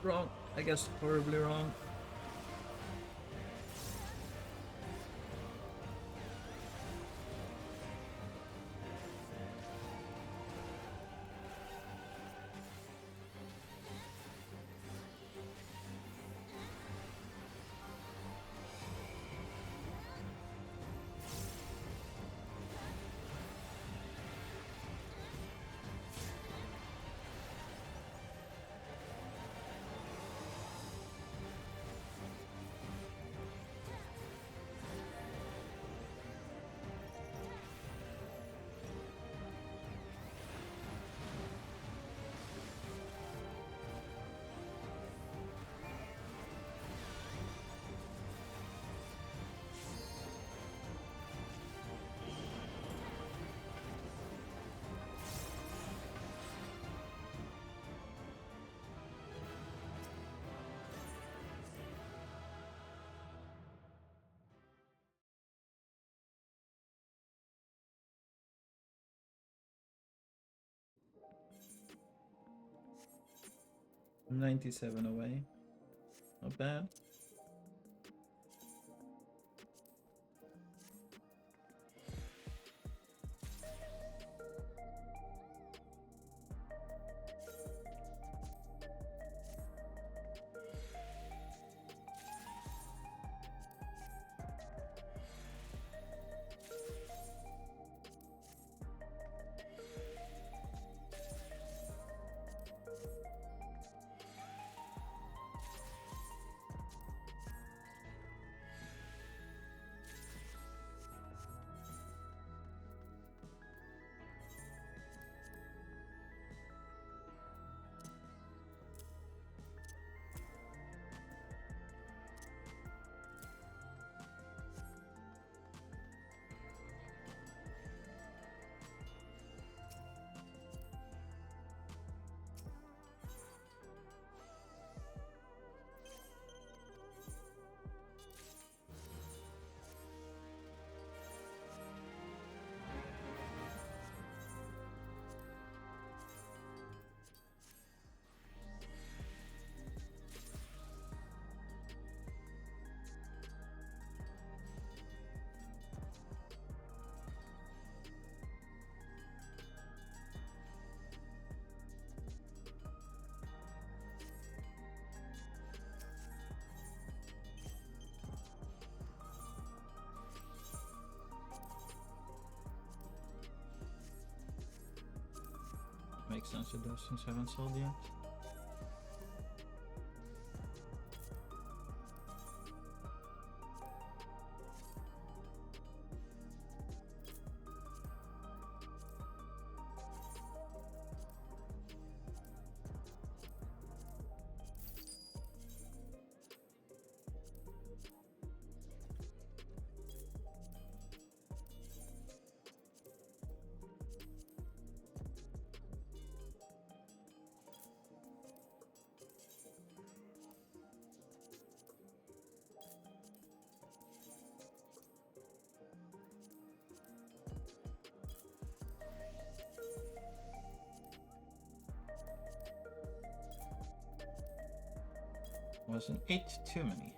Wrong. I guess horribly wrong. 97 away. Not bad. Makes sense with those things haven't sold yet. Was an 8 too many?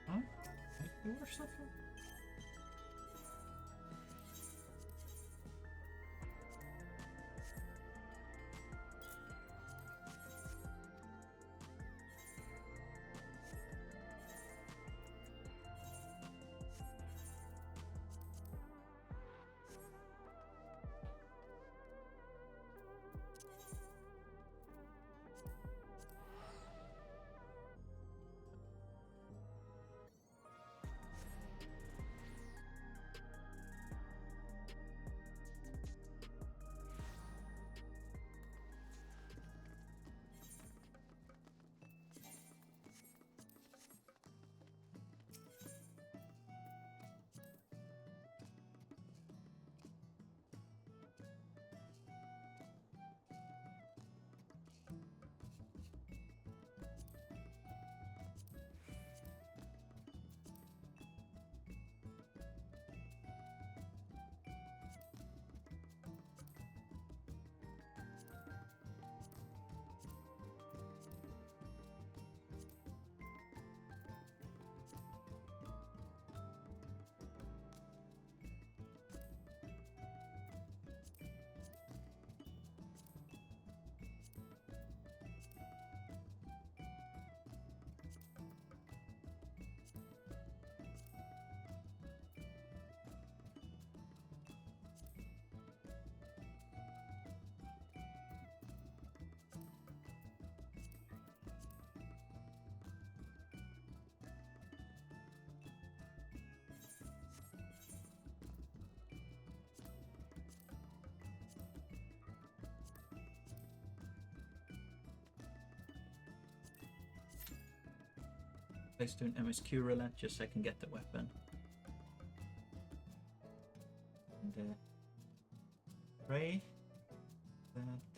Huh? You or something? Let's do an MSQ roulette just so I can get the weapon. And pray that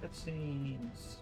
cutscenes.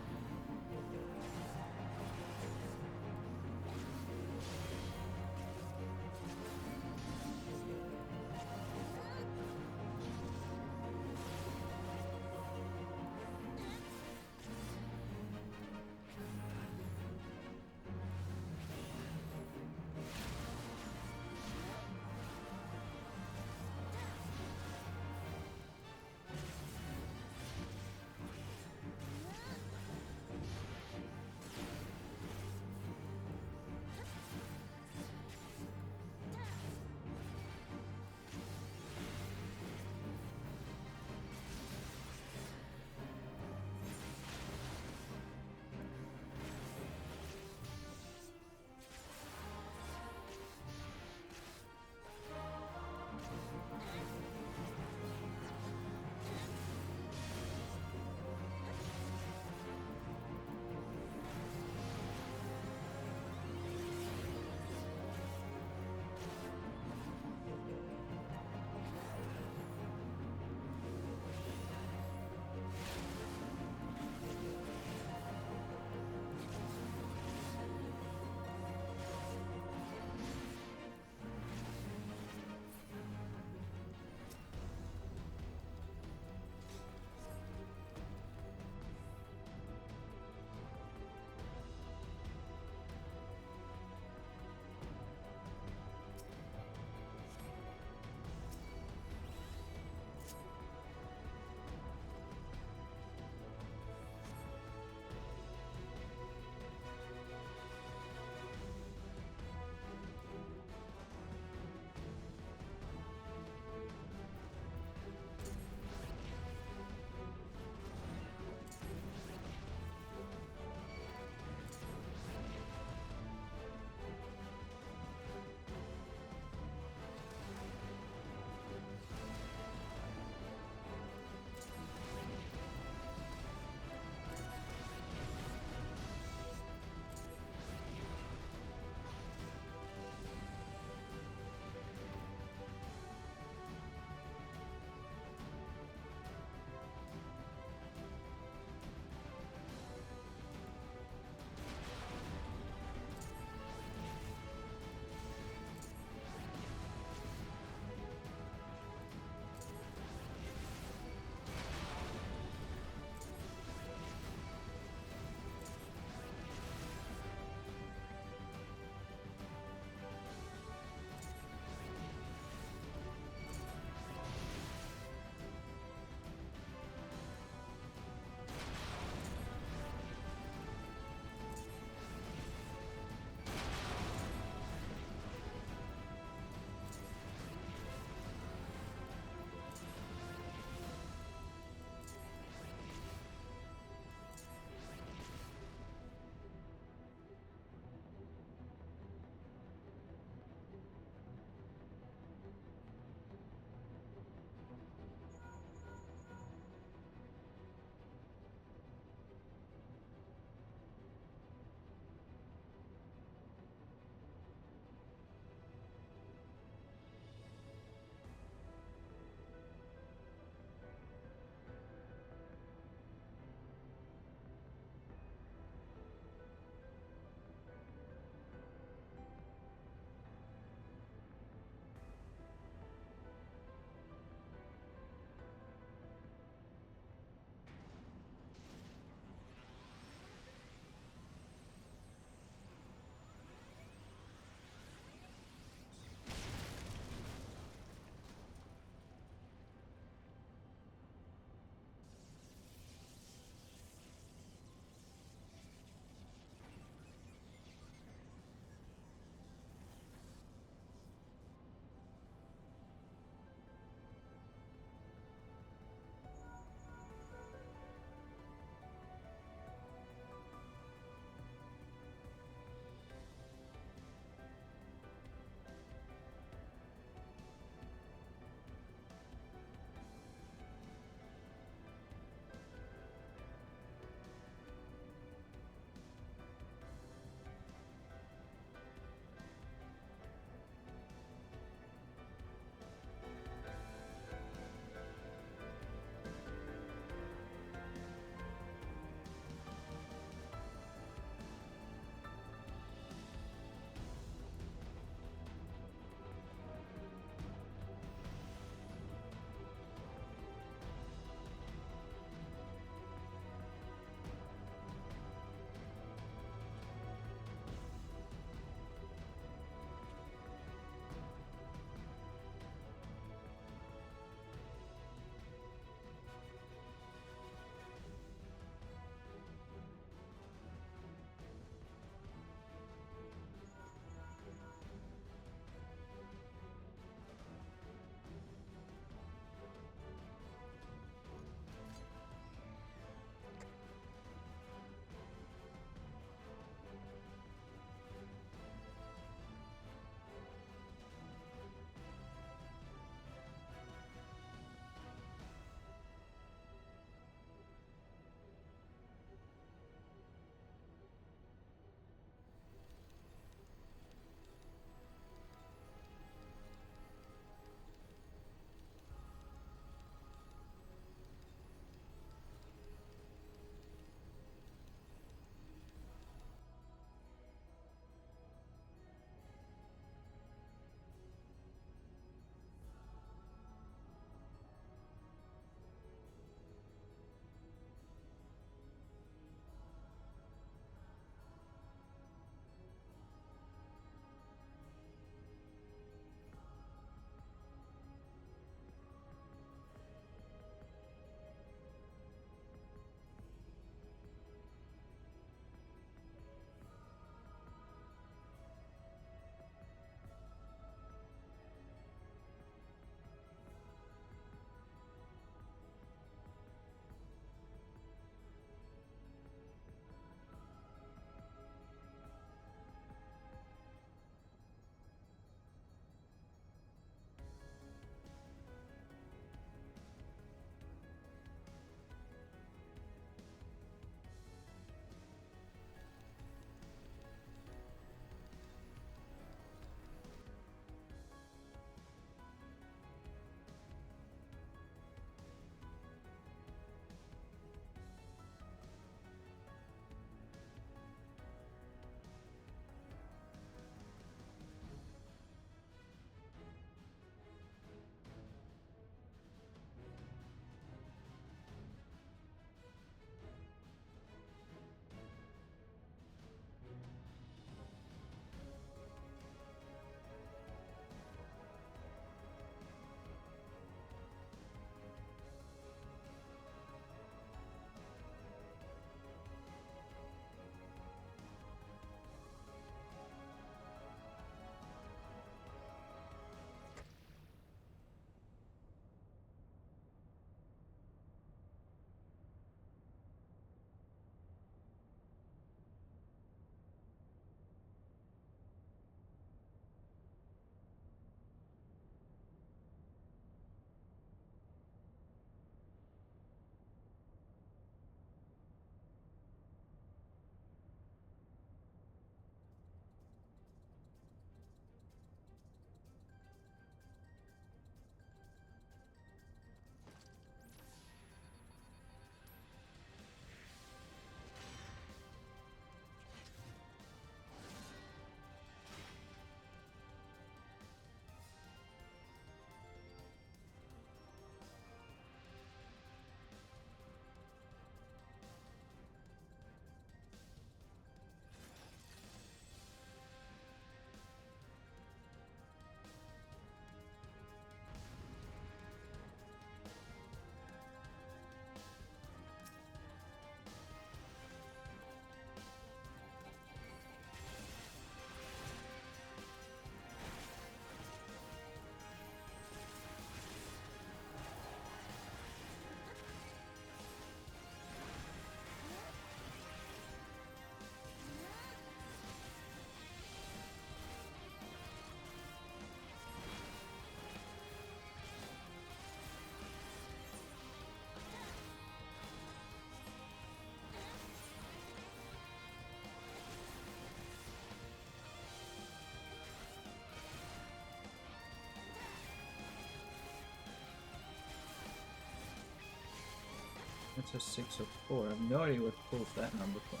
It's a 604. I have no idea what pulls that number from.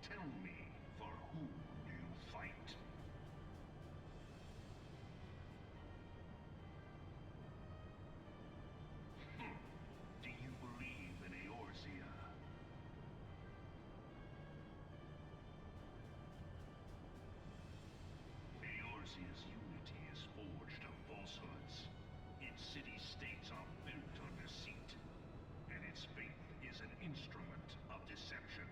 Tell me, for whom do you fight? Do you believe in Eorzea? Eorzea's unity is forged of falsehoods. Its city-states are built on deceit, and its faith is an instrument of deception.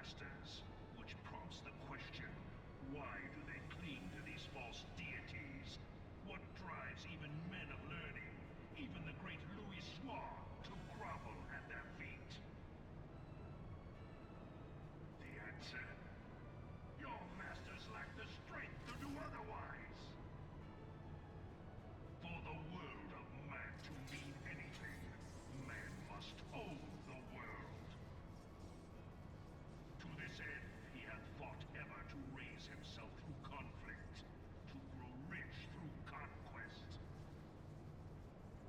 masters, which prompts the question, why do they cling to these false deities? What drives even men of learning, even the great Louis Swan, to grovel at their feet? The answer? Your masters lack the strength to do otherwise. For the world of man to mean anything, man must own the world. To this end, he hath fought ever to raise himself through conflict, to grow rich through conquest.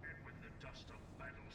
And when the dust of battle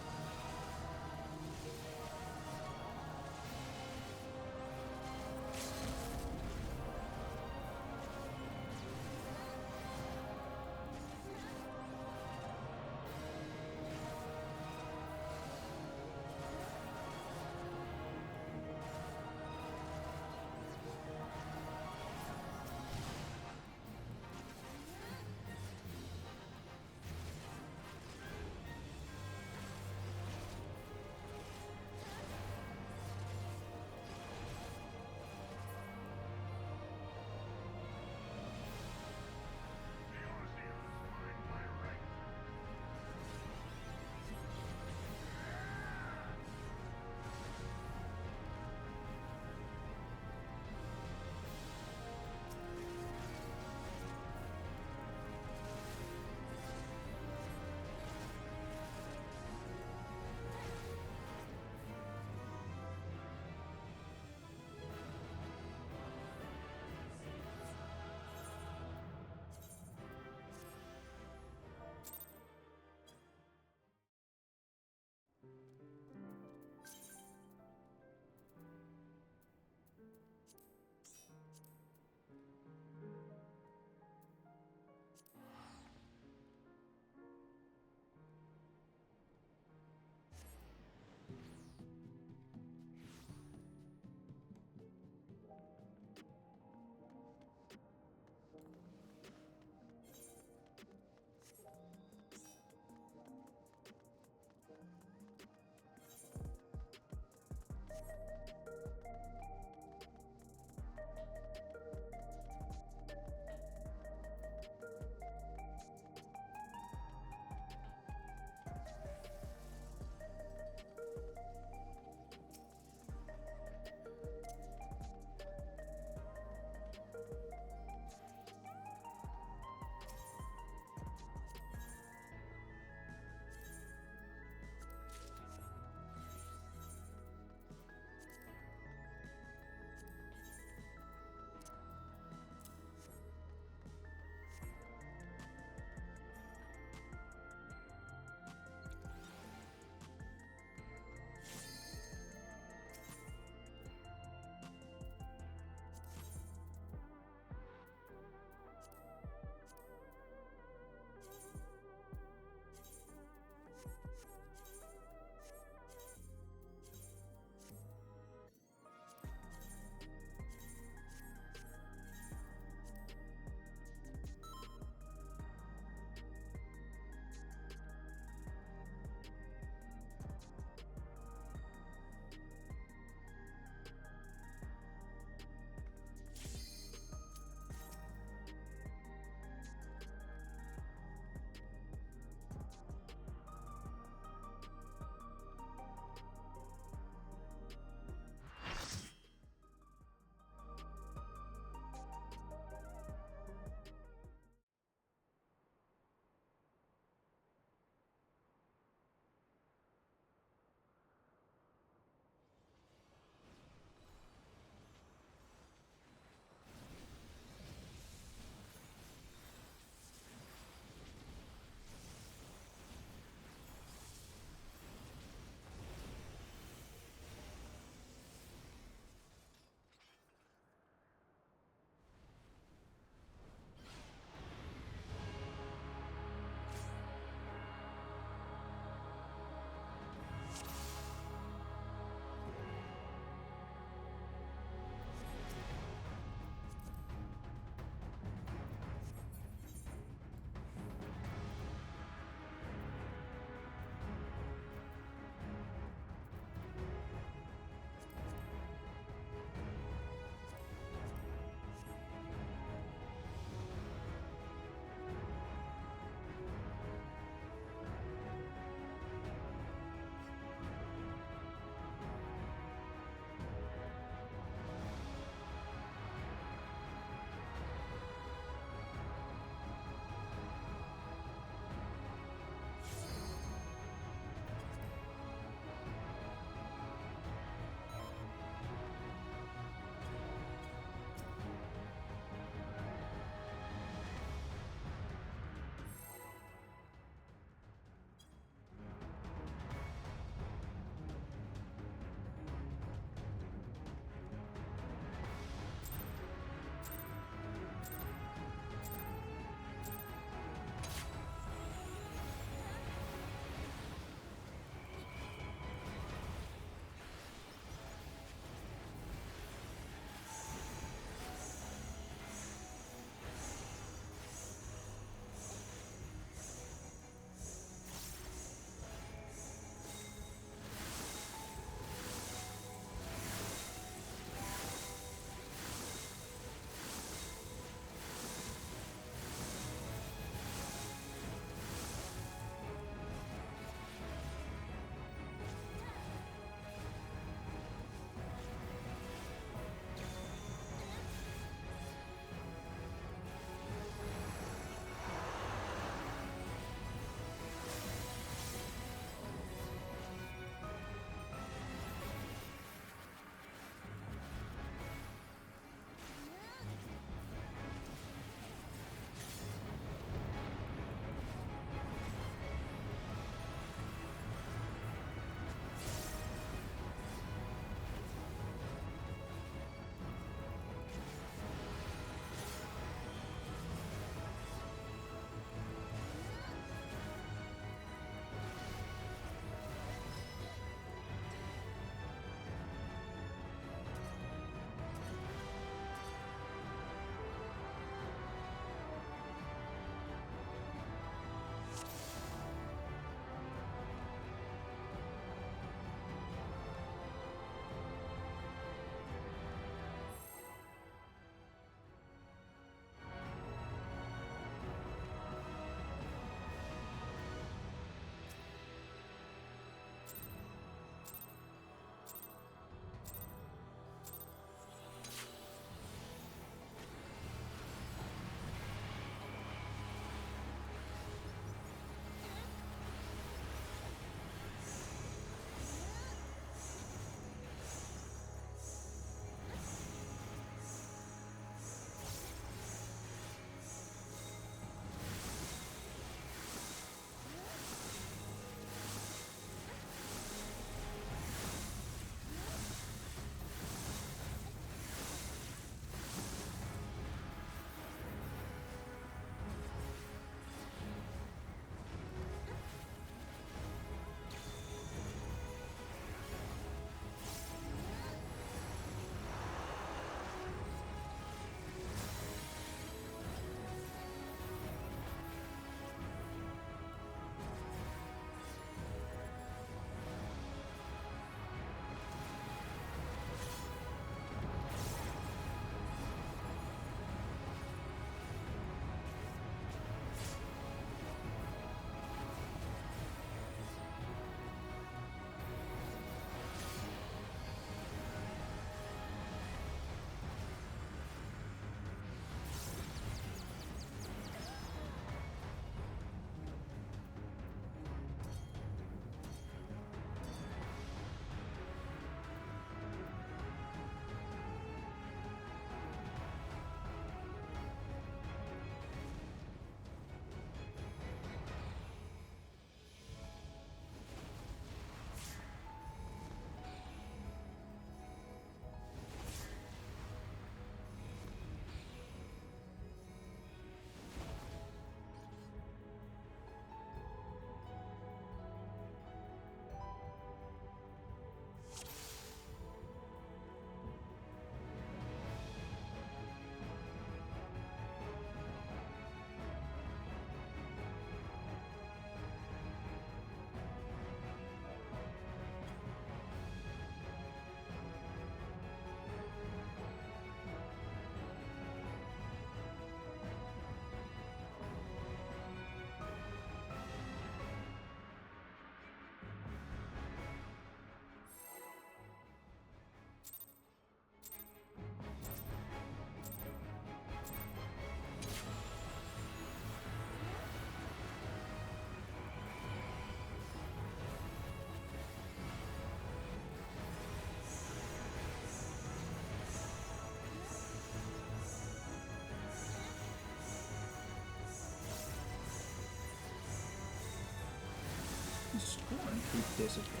scorn to disappear.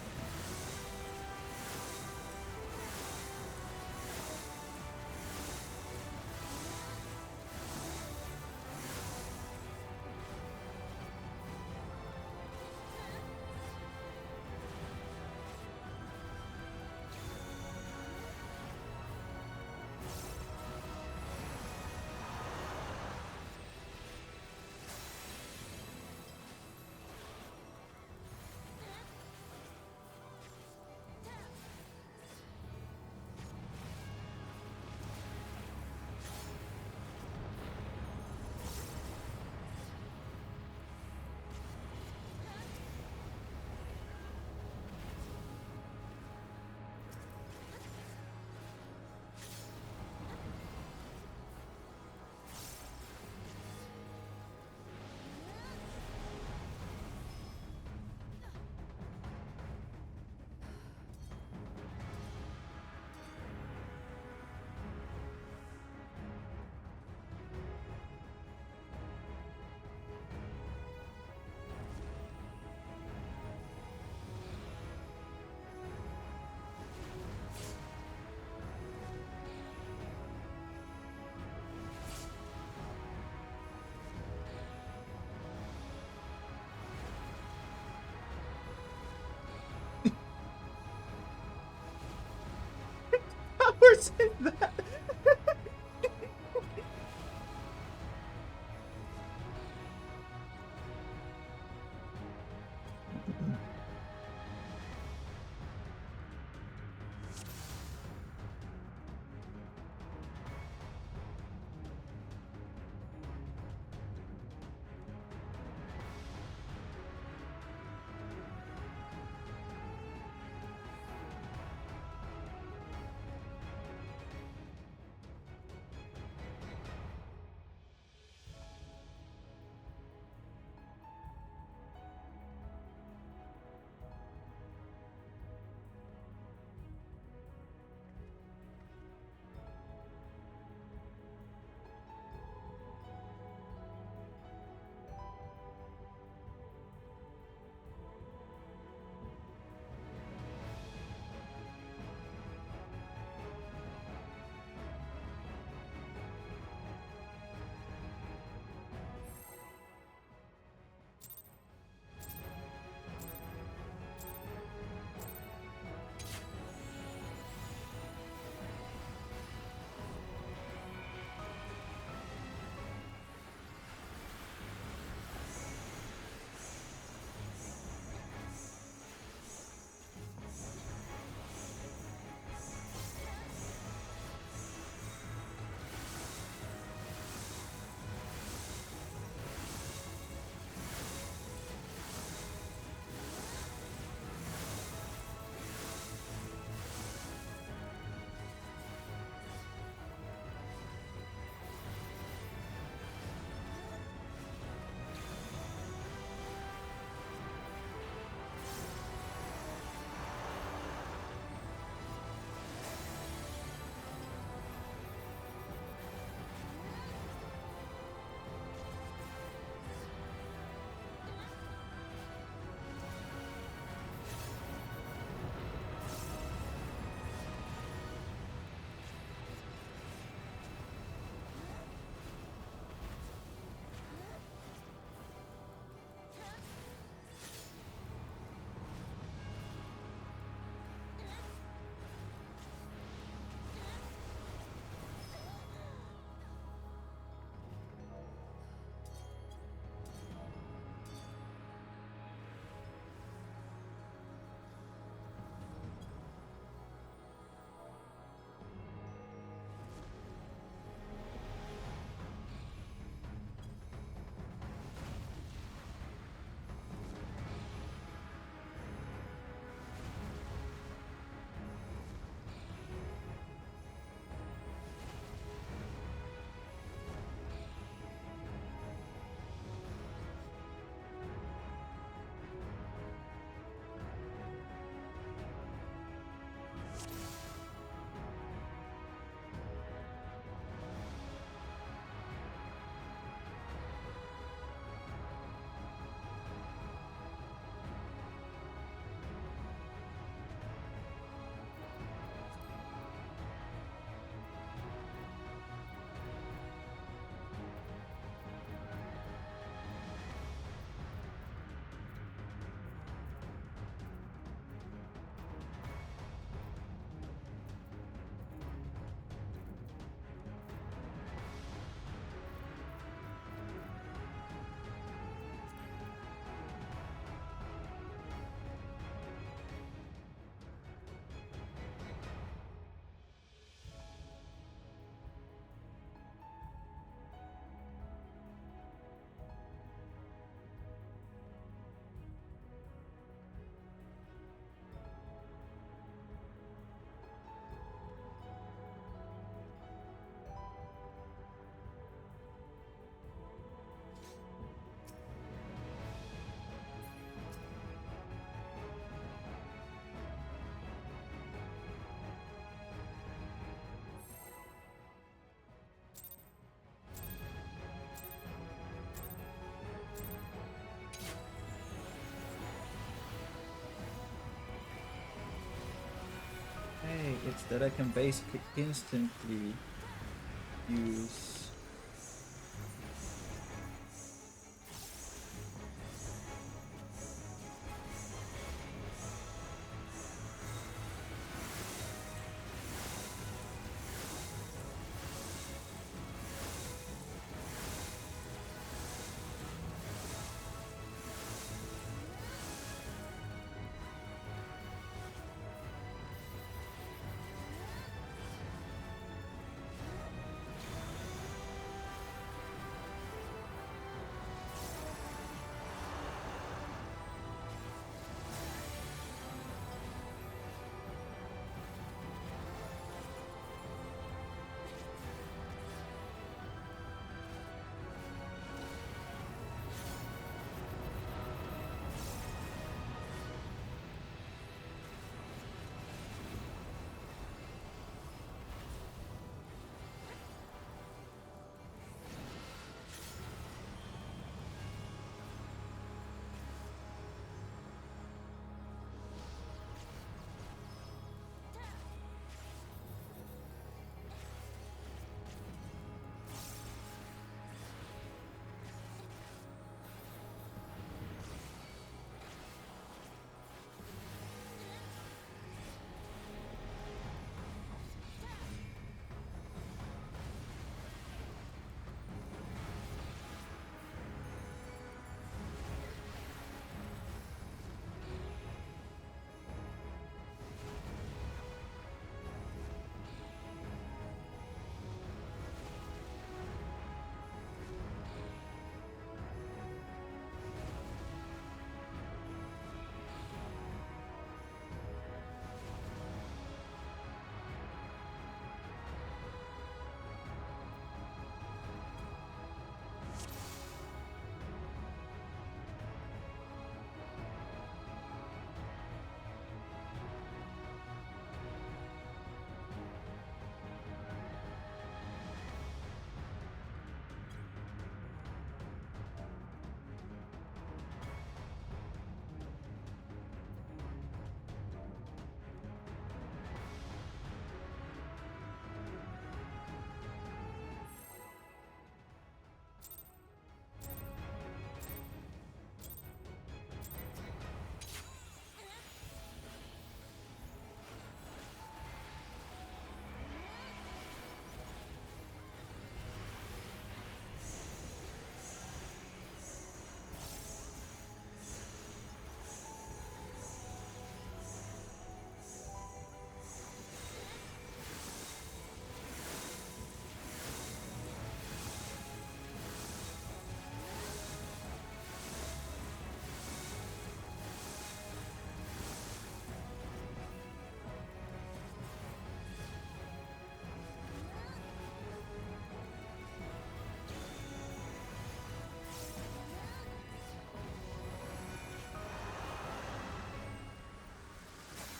Hours in that. that I can basically instantly use.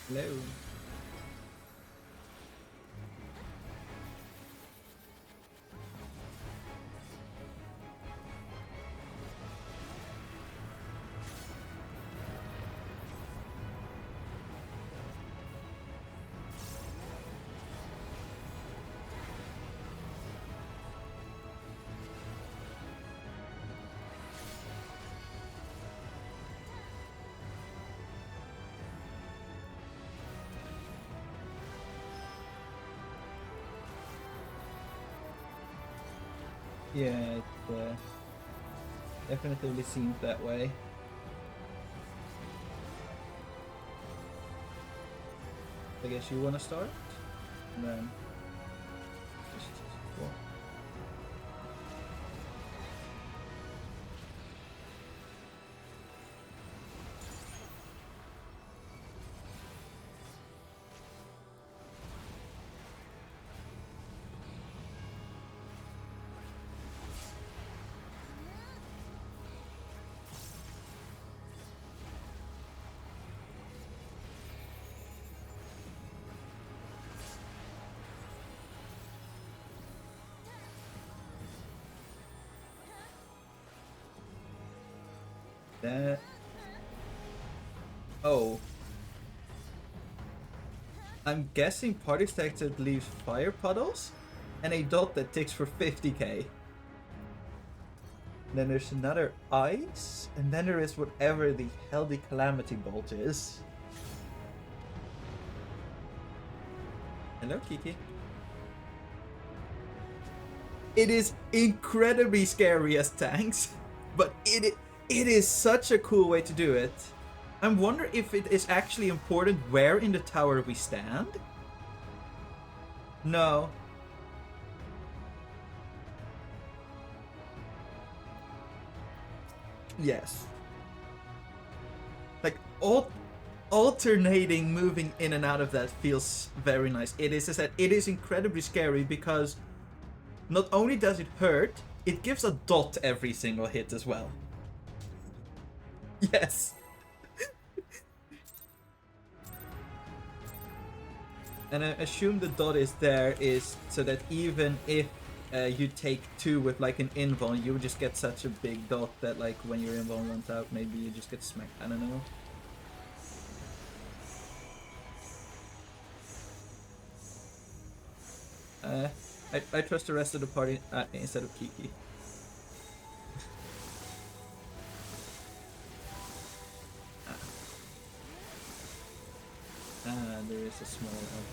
Hello. Yeah, it definitely seems that way. I guess you want to start? And then just well, that. Oh. I'm guessing party stacks that leaves fire puddles, and a dot that ticks for 50k. Then there's another ice, and then there is whatever the hell the calamity bolt is. Hello, Kiki. It is incredibly scary as tanks, but it is such a cool way to do it. I wonder if it is actually important where in the tower we stand? No. Yes. Like, alternating moving in and out of that feels very nice. It is, as I said, it is incredibly scary because not only does it hurt, it gives a dot every single hit as well. Yes. And I assume the dot is there is so that even if you take 2 with like an invuln, you would just get such a big dot that like when your invuln runs out, maybe you just get smacked. I don't know. I trust the rest of the party instead of Kiki. There is a small one.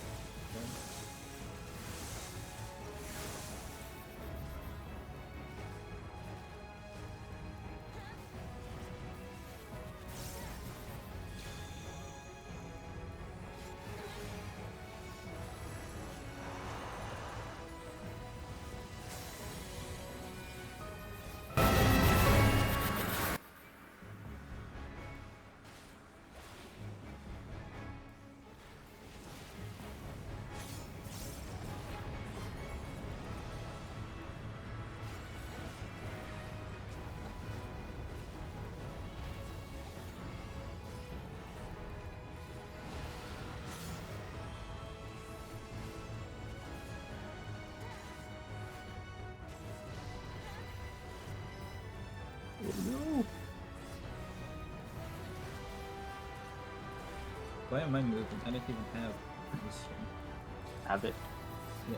No. Why am I moving? I don't even have this thing. Have it. Yeah.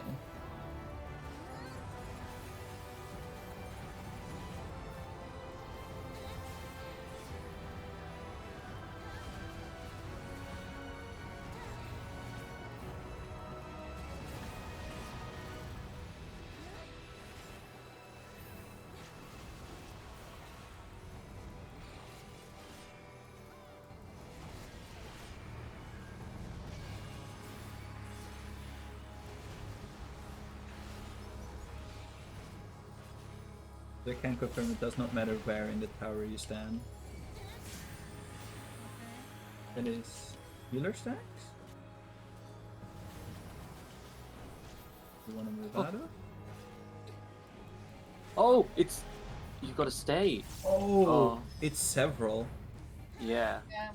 I can confirm it does not matter where in the tower you stand. That is healer stacks? You want to move out of? Oh, it's... You gotta stay. Oh, it's several. Yeah. Yeah,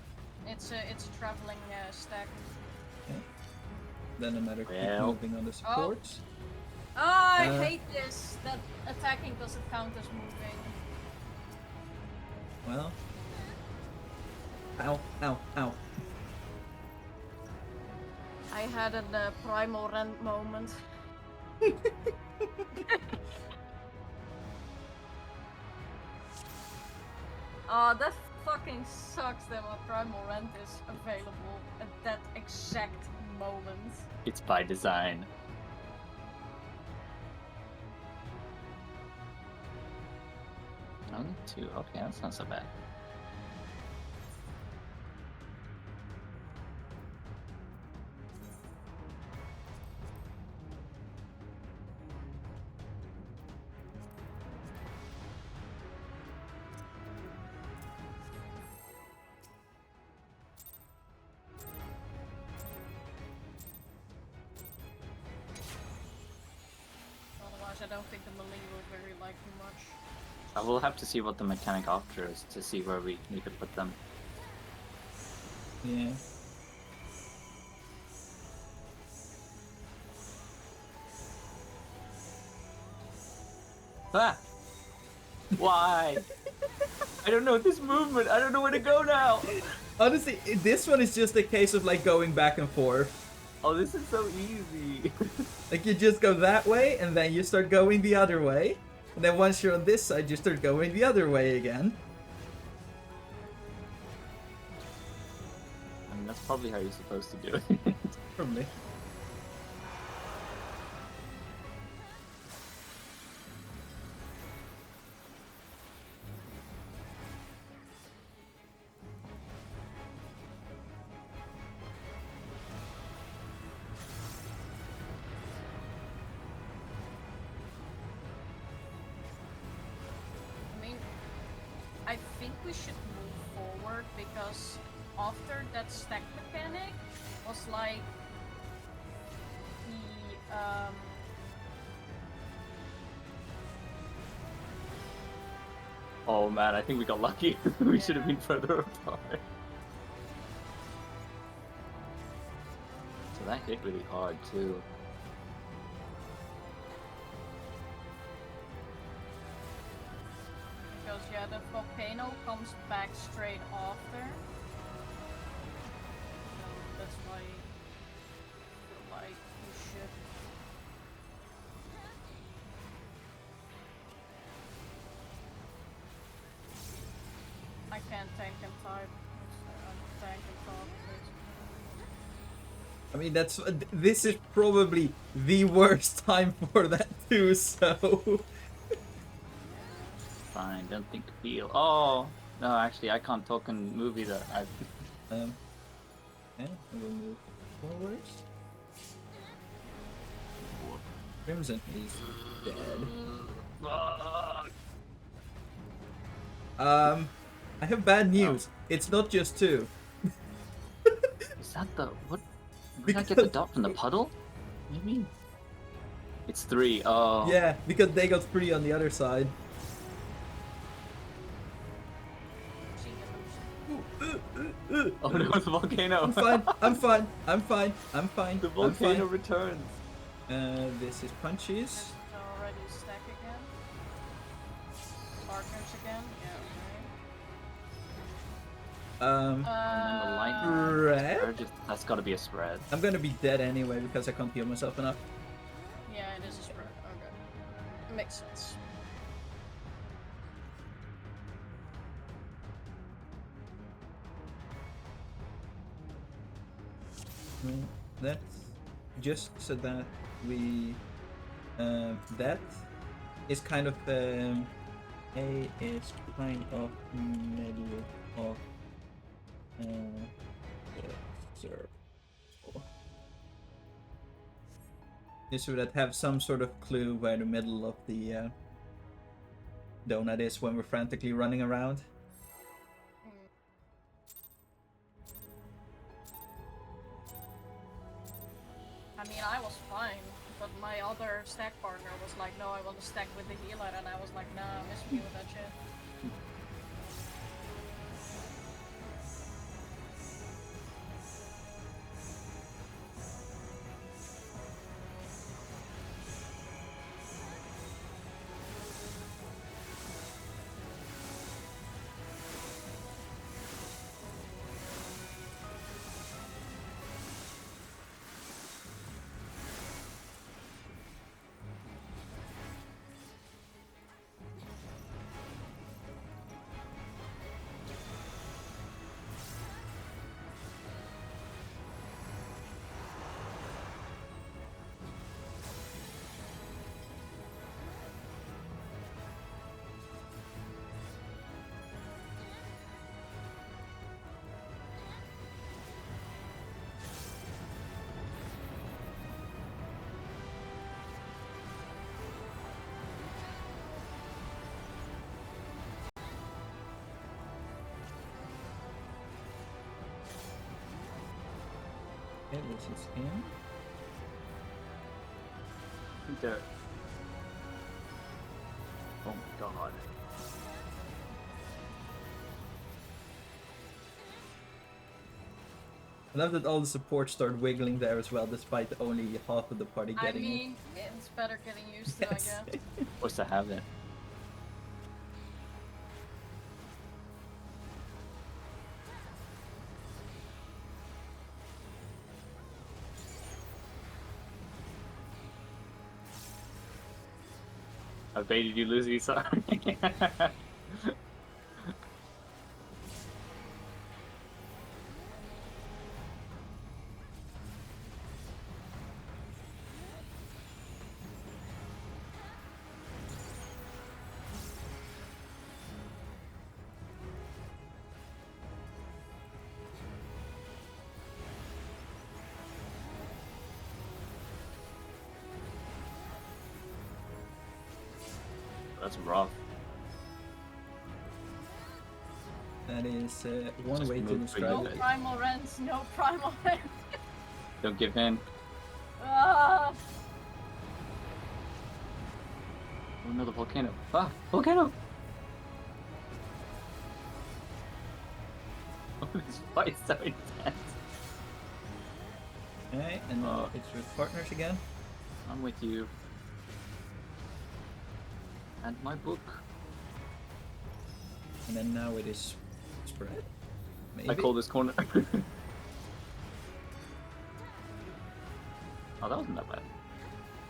it's a traveling stack. Okay. Then no matter keep Well. moving on the supports. Oh, I hate this. That attacking doesn't count as moving. Well. Ow, ow, ow. I had a primal rent moment. Oh, that fucking sucks that my primal rent is available at that exact moment. It's by design. Only 2. Okay, that's not so bad. Otherwise, I don't think the melee will very like too much. I will have to see what the mechanic after is to see where we need to put them. Yeah. Ah! Why? I don't know this movement. I don't know where to go now. Honestly, this one is just a case of like going back and forth. Oh, this is so easy. Like you just go that way, and then you start going the other way. And then once you're on this side, you start going the other way again. I mean, that's probably how you're supposed to do it. Probably. I mean, I think we should move forward because after that stack mechanic was like the Oh man, I think we got lucky. We should have been further apart. So that hit really hard too. because yeah, the volcano comes back straight after. So that's why I feel like we should. I can't tank and type. I'm tank and talk. I mean, that's this is probably the worst time for that too. So Fine, don't think to feel. Oh no, actually, I can't talk and move either. yeah, we'll move forwards. Crimson is dead. I have bad news. It's not just two. Is that the what? Did I get the dot from the puddle? Maybe. It's 3. Oh. Yeah, because they got 3 on the other side. Oh no, it's a volcano. I'm fine. I'm fine. I'm fine. I'm fine. The I'm volcano fine. returns. This is punches. It's already stack again. Partners again. Yeah. And then the lightning. Red. That's got to be a spread. I'm gonna be dead anyway because I can't heal myself enough. Yeah, it is a spread. Okay. Makes sense. That's just so that we that is kind of A is kind of middle of the circle. Just so that have some sort of clue where the middle of the donut is when we're frantically running around. I mean, I was fine, but my other stack partner was like, no, I want to stack with the healer, and I was like, nah, I'm missing you with that shit. Okay, this is him. Okay. Oh my god. I love that all the supports start wiggling there as well, despite only half of the party I getting mean, it's better getting used to, Yes. I guess. What's to have it? I baited you, Lizzie. Sorry. That's rough. That is one Just way to move for you describe No it. primal rents, no primal rents. Don't give in. Ah, Oh no, the volcano. Ah, volcano! Oh, this fight's so intense. Okay, and now it's with partners again. I'm with you. And my book. And then now it is spread. Maybe. I call this corner. Oh, that wasn't that bad.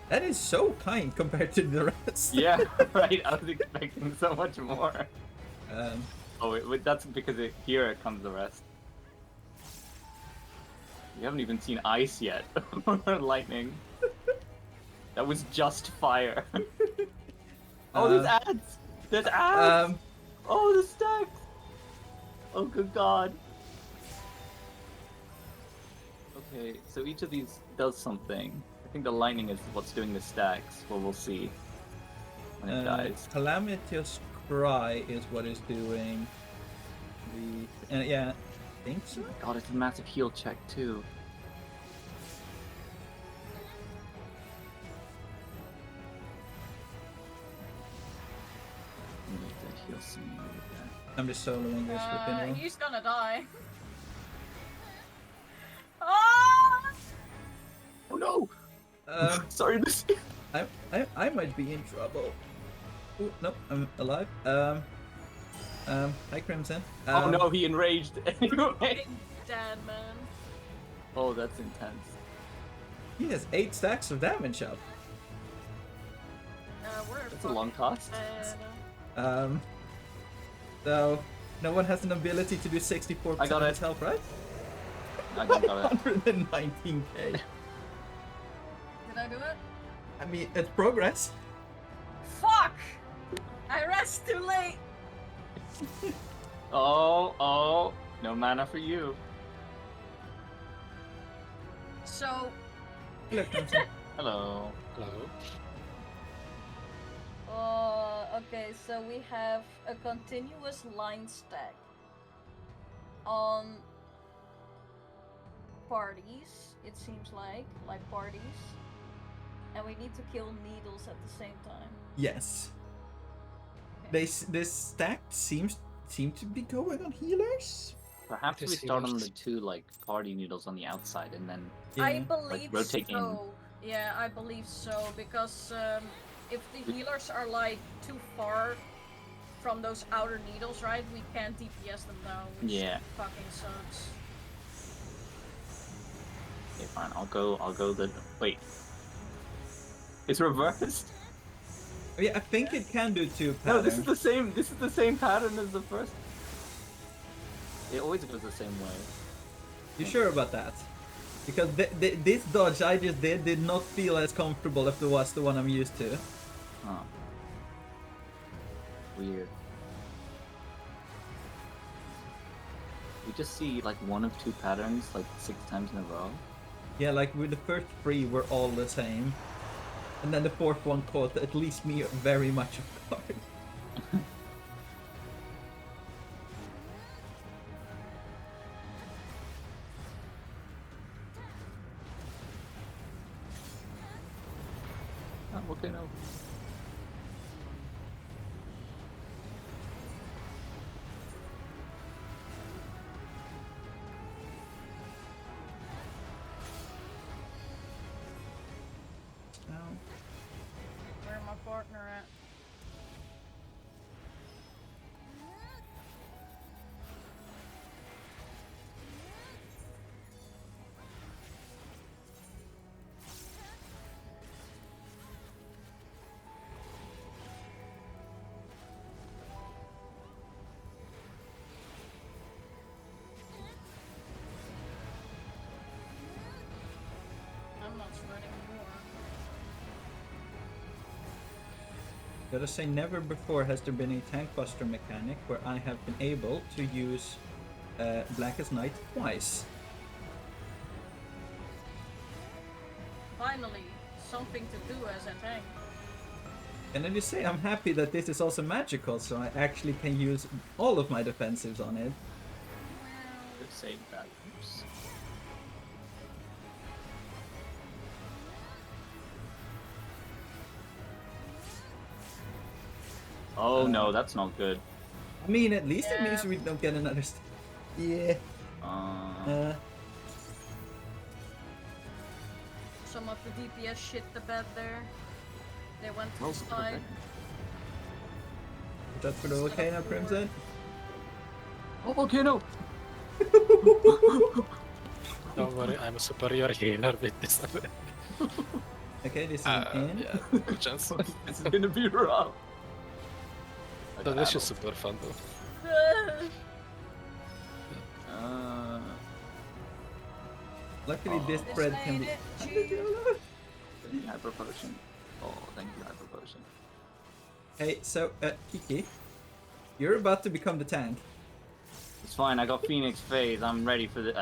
That is so kind compared to the rest. Yeah, right. I was expecting so much more. Um, Oh, wait, that's because here comes the rest. You haven't even seen ice yet. Or lightning. That was just fire. Oh, there's ads! There's ads! Oh, the stacks! Oh, good god. Okay, so each of these does something. I think the lightning is what's doing the stacks. Well, we'll see when it dies. Calamitous Cry is what is doing the. Yeah, I think so. God, it's a massive heal check too. Make that heal scene over there. I'm just soloing this with Pinwheel. he's gonna die. Ah! Oh no! Sorry, this. I might be in trouble. Oh no, I'm alive. Hi Crimson. Oh no, he enraged anyway. Dead man. Oh, that's intense. He has 8 stacks of damage up. We're That's a long cost. So no one has an ability to do 64% I got of it. his health, right? I got it. 119k. Did I do it? I mean, it's progress. Fuck! I rest too late. Oh, no mana for you. So, Look, Crimson. Hello. Hello. okay, so we have a continuous line stack on parties, it seems like parties, and we need to kill needles at the same time. Yes. This stack seem to be going on healers. Perhaps we Just start on healers. the 2 party needles on the outside and then I Yeah. believe rotate in. so. Yeah, I believe so because if the healers are too far from those outer needles, right? We can't DPS them down, which Yeah. fucking sucks. Okay, fine. I'll go the wait. It's reversed. Yeah, I think it can do 2 No, patterns. this is the same pattern as the first. It always goes the same way. You sure about that? Because this dodge I just did not feel as comfortable if it was the one I'm used to. Huh. Weird. We just see one of 2 patterns 6 times in a row. Yeah, like with the first 3 were all the same. And then the 4th one caught at least me very much off guard. Oh, okay, no. Where my partner at? Gotta say, never before has there been a tank buster mechanic where I have been able to use Blackest Night twice. Finally, something to do as a tank. And then you say I'm happy that this is also magical, so I actually can use all of my defensives on it. Good save that. Oops. Oh no, that's not good. I mean, at least it Yeah. means we don't get another. Yeah. Some of the DPS shit the bed there. They went to Well, the side. That's for the volcano, Crimson. Oh, volcano! Don't worry, I'm a superior healer with this. Okay, this is an in. Yeah, good chance. This is gonna be rough. So this is super fun though. Luckily, this spread can be. Hyper potion. Oh, thank you, hyper potion. Hey, so Kiki, you're about to become the tank. It's fine. I got Phoenix phase. I'm ready for the.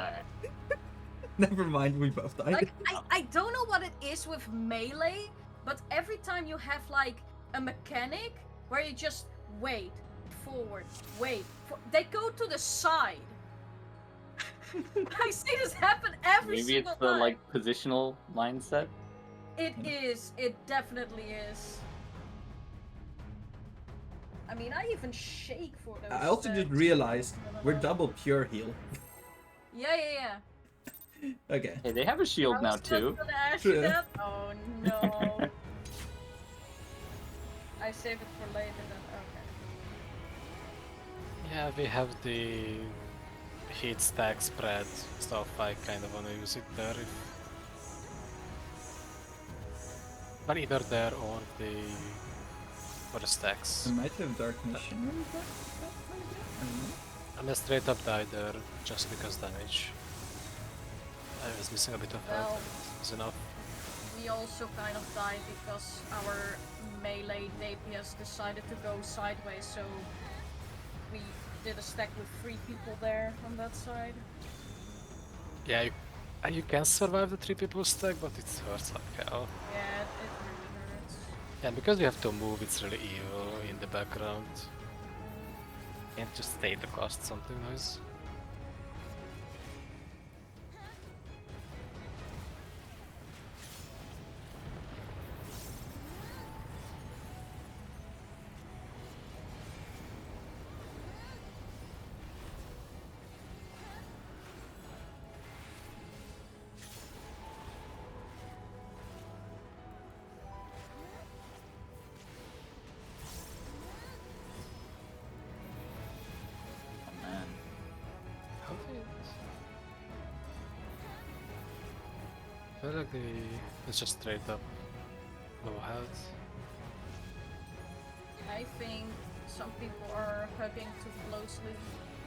Never mind, we both died. Like, I don't know what it is with melee, but every time you have like a mechanic where you just wait, forward, wait, they go to the side. I see this happen every Maybe single it's the time. like positional mindset. It is. It definitely is. I mean, I even shake for those. I also just realized we're double pure heal. Yeah. Okay. Hey, they have a shield I now was just too. gonna ask you True. that. Oh no. I saved it for later then. Okay. Yeah, we have the heat stack spread stuff. I kind of want to use it there. But either there or the stacks. I might have Dark Mission. I'm gonna straight up die there just because damage. I was missing a bit of Well, health. It's enough. we also kind of died because our melee DPS decided to go sideways, so we did a stack with 3 people there on that side. Yeah, you can survive the 3 people stack, but it hurts like hell. Yeah, it really hurts. And because you have to move, it's really evil in the background. Can't just stay to cost something nice. Oh man. I feel like it's just straight up low health. I think some people are hugging too closely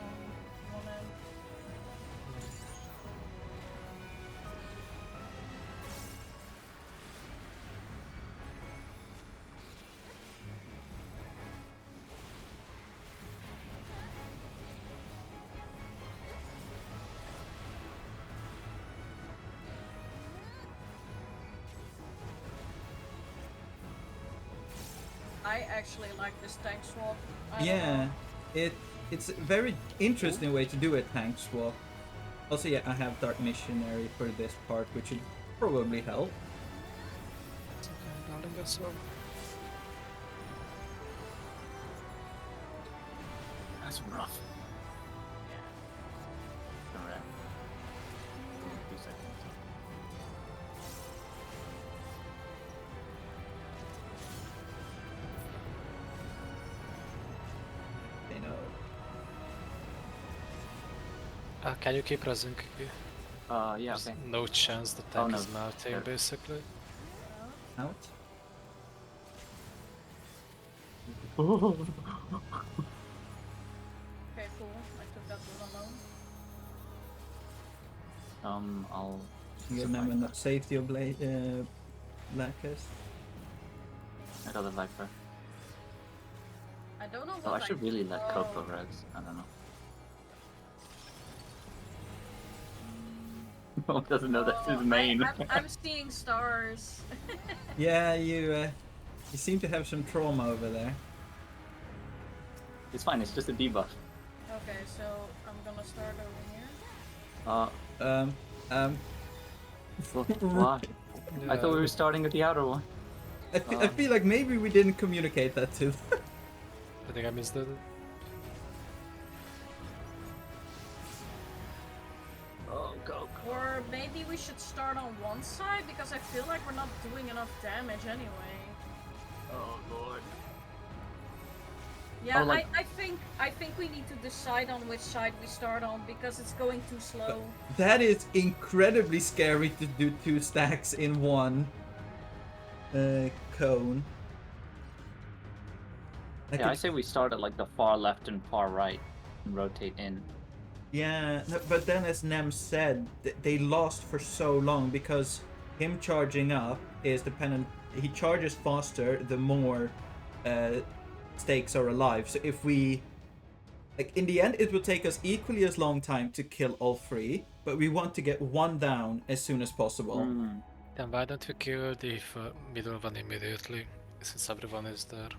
on one end. I actually like this tank swap. I don't Yeah, know. it's a very interesting way to do a tank swap. Also, yeah, I have Dark Missionary for this part, which would probably help. It's okay, darling, that's all. That's rough. Alright. 2 seconds. They know. Can you keep resing? Yeah, There's okay. no chance the tank no. is melting, Sure. basically. Out. Okay, cool. I took that one alone. I'll. You survive never that. safety of Blackest. I got the Viper. I don't know Oh, what I should really let oh. Coco res. I don't know. Mom doesn't know that's his main. I'm seeing stars. Yeah, you seem to have some trauma over there. It's fine, it's just a debuff. Okay, so I'm gonna start over here. Why? I thought we were starting with the outer one. I feel like maybe we didn't communicate that to them. I think I missed it. Oh, go. Or maybe we should start on one side because I feel like we're not doing enough damage anyway. Oh lord. Yeah, Oh, like- I think we need to decide on which side we start on because it's going too slow. That is incredibly scary to do 2 stacks in one cone. I say we start at like the far left and far right and rotate in. Yeah, no, but then as Nem said, they lost for so long because him charging up is dependent. He charges faster the more stakes are alive. So if we, like, in the end, it will take us equally as long time to kill all 3, but we want to get 1 down as soon as possible. Then why don't we kill the middle one immediately, since everyone is there?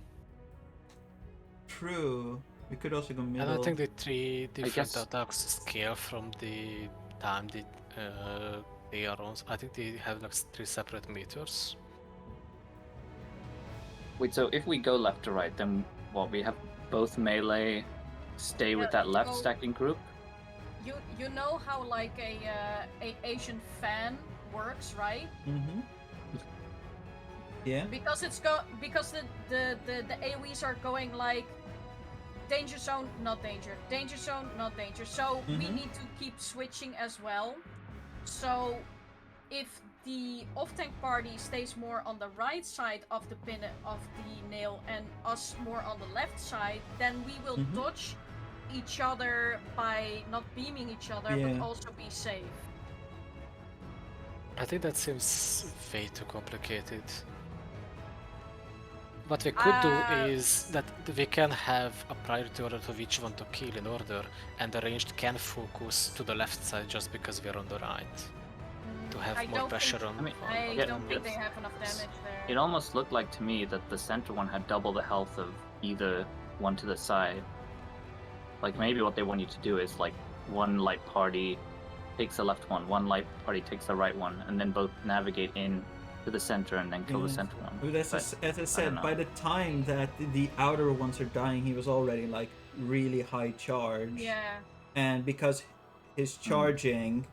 True. We could also go middle. And I think the 3 different guess- attacks scale from the time they are on. I think they have like 3 separate meters. Wait, so if we go left to right, then what? We have both melee stay with that left so- stacking group? You know how like a Asian fan works, right? Mm-hmm. Yeah. Because because the AoEs are going like danger zone, not danger, danger zone, not danger. So we need to keep switching as well. So if the off-tank party stays more on the right side of the pin of the nail and us more on the left side, then we will dodge each other by not beaming each other, but also be safe. I think that seems way too complicated. What we could do is that we can have a priority order of each one to kill in order, and the ranged can focus to the left side just because we're on the right. To have I more don't pressure think- on. I Yeah, don't think they it's- have enough damage there. It almost looked like to me that the center one had double the health of either one to the side. Like maybe what they want you to do is like one light party takes the left one light party takes the right one, and then both navigate in to the center and then kill the center one. But as I said, know. by the time that the outer ones are dying, he was already like really high charge. Yeah. And because his charging,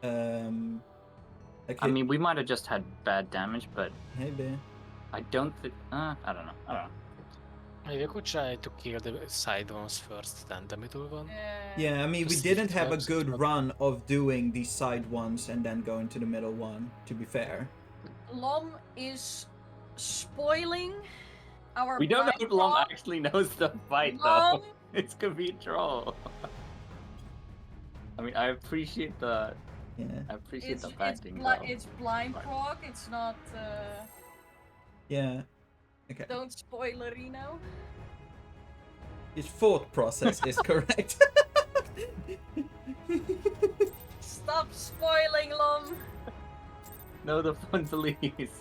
like I mean, we might have just had bad damage, but maybe. I don't think. I don't know. Maybe we could try to kill the side ones first, then the middle one. Yeah, I mean, we Just didn't have a works, good but- run of doing the side ones and then going to the middle one, to be fair. Lom is spoiling our We don't know if Lom byproduct. actually knows the fight Lom? though. It's gonna be a troll. I mean, I appreciate the. Yeah. I appreciate It's the backing. it's blind proc. It's not. Yeah. Okay. Don't spoiler, Reno. His thought process is correct. Stop spoiling, Lom. No, the fun please.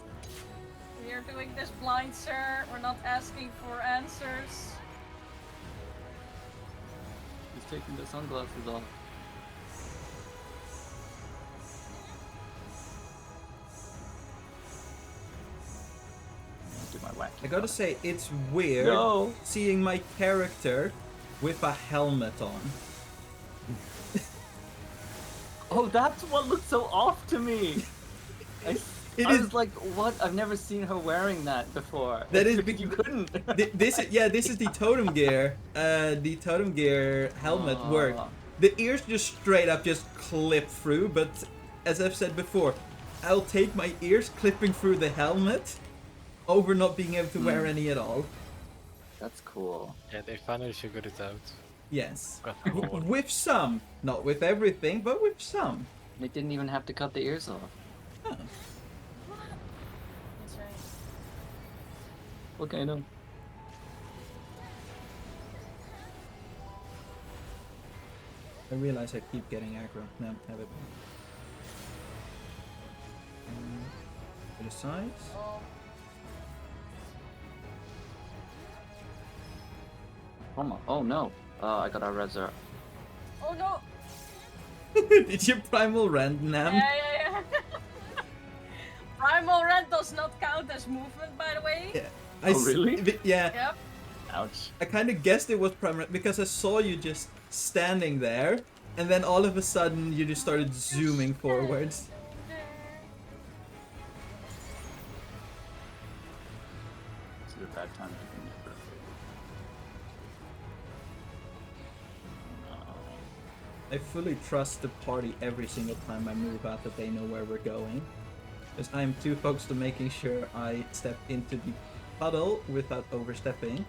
We are doing this blind, sir. We're not asking for answers. He's taking the sunglasses off. Do my whack. I gotta say, it's weird No. seeing my character with a helmet on. Oh, that's what looked so off to me. I was like, what? I've never seen her wearing that before. That is you couldn't. This is the totem gear. The totem gear helmet worked. The ears just straight up just clip through, but as I've said before, I'll take my ears clipping through the helmet over not being able to wear any at all. That's cool. Yeah, they finally figured it out. Yes. Got the whole- With some. Not with everything, but with some. They didn't even have to cut the ears off. Oh. What can I do? I realize I keep getting aggro. No, have it. To the sides. Oh, Oh no. I got a reserve. oh no! Did you primal rend Nam? Yeah. Primal Rend does not count as movement, by the way. Yeah. Really? Yeah. Yep. Ouch. I kind of guessed it was primal because I saw you just standing there, and then all of a sudden you just started zooming forwards. This is a bad time to be never. I fully trust the party every single time I move out that they know where we're going. Because I'm too focused on making sure I step into the puddle without overstepping.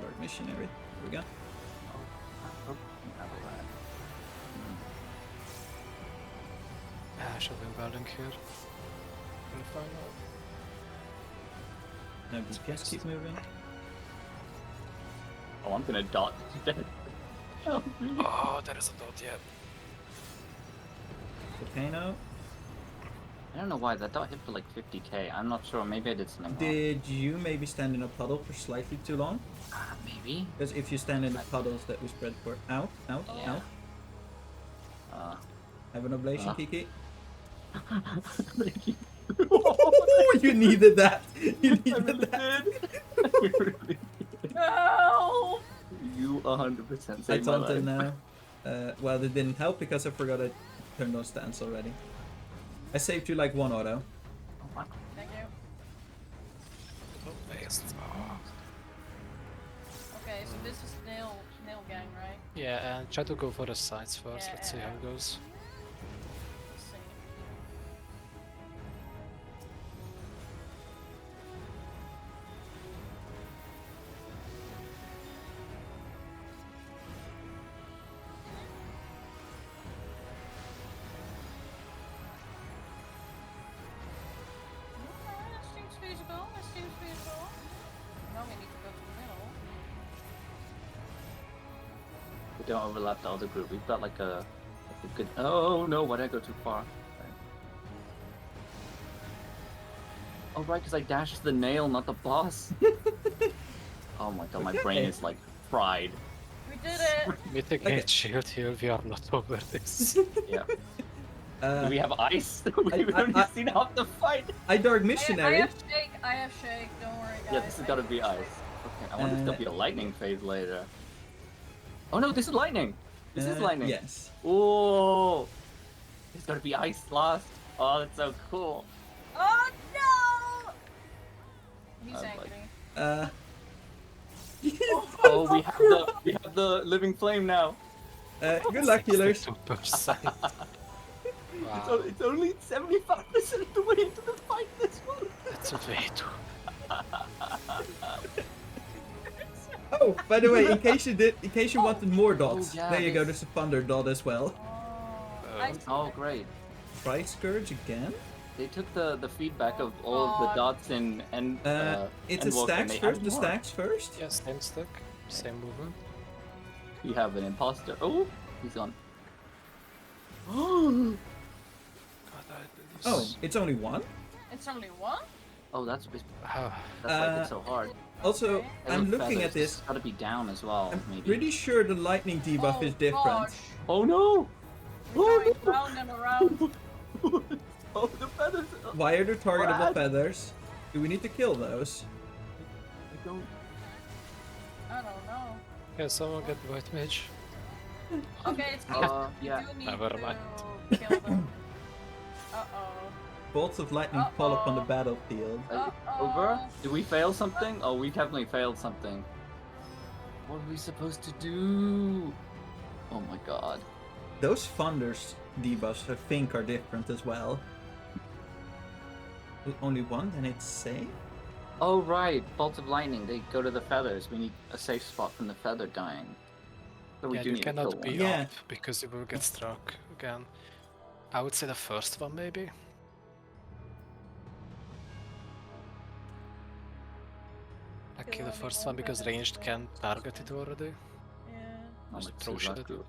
Lord Missionary. Here we go. Shall we building here? We'll find out. No, just keep moving. Oh, I'm gonna dot to death. Oh, there is a dot yet. Volcano. I don't know why that dot hit for like 50k. I'm not sure. Maybe I did something wrong. Did you maybe stand in a puddle for slightly too long? Maybe. Because if you stand in the puddles that we spread for out, Yeah. have an oblation, Kiki. Thank you. You needed that. You needed that. No! You 100% I saved my taunted life. now. Well, it didn't help because I forgot I turned on stance already. I saved you like one auto. Oh, wow. Thank you. Okay, so this is nail gang, right? Yeah, and try to go for the sides first. Yeah, Let's see how it goes. Let's see. Okay, that seems feasible. That seems feasible. Now we need to go to the middle. We don't overlap the other group. We've got like a good. Oh no! Why did I go too far? Right. Oh right, because I dashed the nail, not the boss. Oh my god, my brain is like fried. We did it! Mitigate shield here, we are not over this. Yeah. Do we have ice? We've only seen half the fight. I Dark I Missionary. have shake, don't worry guys. Yeah, this has got to be ice. Okay, I want this to be a lightning phase later. Oh no, this is lightning. This is lightning. Yes. Oh, there's got to be ice last. Oh, that's so cool. Oh no! He's I'm angry. Oh, we have the living flame now. Good luck, healers. 2%. Wow, It's only 75% of the way into the fight. This one. that's way too. Oh, by the way, in case you wanted more dots, yeah, there you go. this- There's a thunder dot as well. Oh, great. Tri Scourge again. They took the feedback of all of the dots in and It's a Endwalker, and stacks they first. added The more. stacks first. Yeah, same stack, same movement. We have an imposter. Oh, he's gone. Oh, Oh, it's only one. It's only one? oh, that's Oh, why it's so hard. Also, Okay. I'm Those looking at feathers, this. it's gotta be down as well. I'm maybe. pretty sure the lightning debuff Oh, is different. gosh. Oh no! We're going Oh, round and around. oh, the feathers! Why are there targetable Brad. feathers? Do we need to kill those? I don't. I don't know. yeah, someone get white mage. Okay, it's good. Yeah. You do need Never mind. to kill them. Uh-oh. Bolts of lightning fall upon the battlefield. Over? Do we fail something? Oh, we definitely failed something. What are we supposed to do? Oh my god. Those thunders debuffs, I think, are different as well. With only one, then it's safe. Oh right, bolts of lightning. They go to the feathers. We need a safe spot from the feather dying. So we Yeah, do you need to cannot kill be one. Yeah. up because you will get struck again. I would say the first one maybe. Okay, the first one because ranged can target it already. Yeah. Not Just like throw shit at Suzaku. it.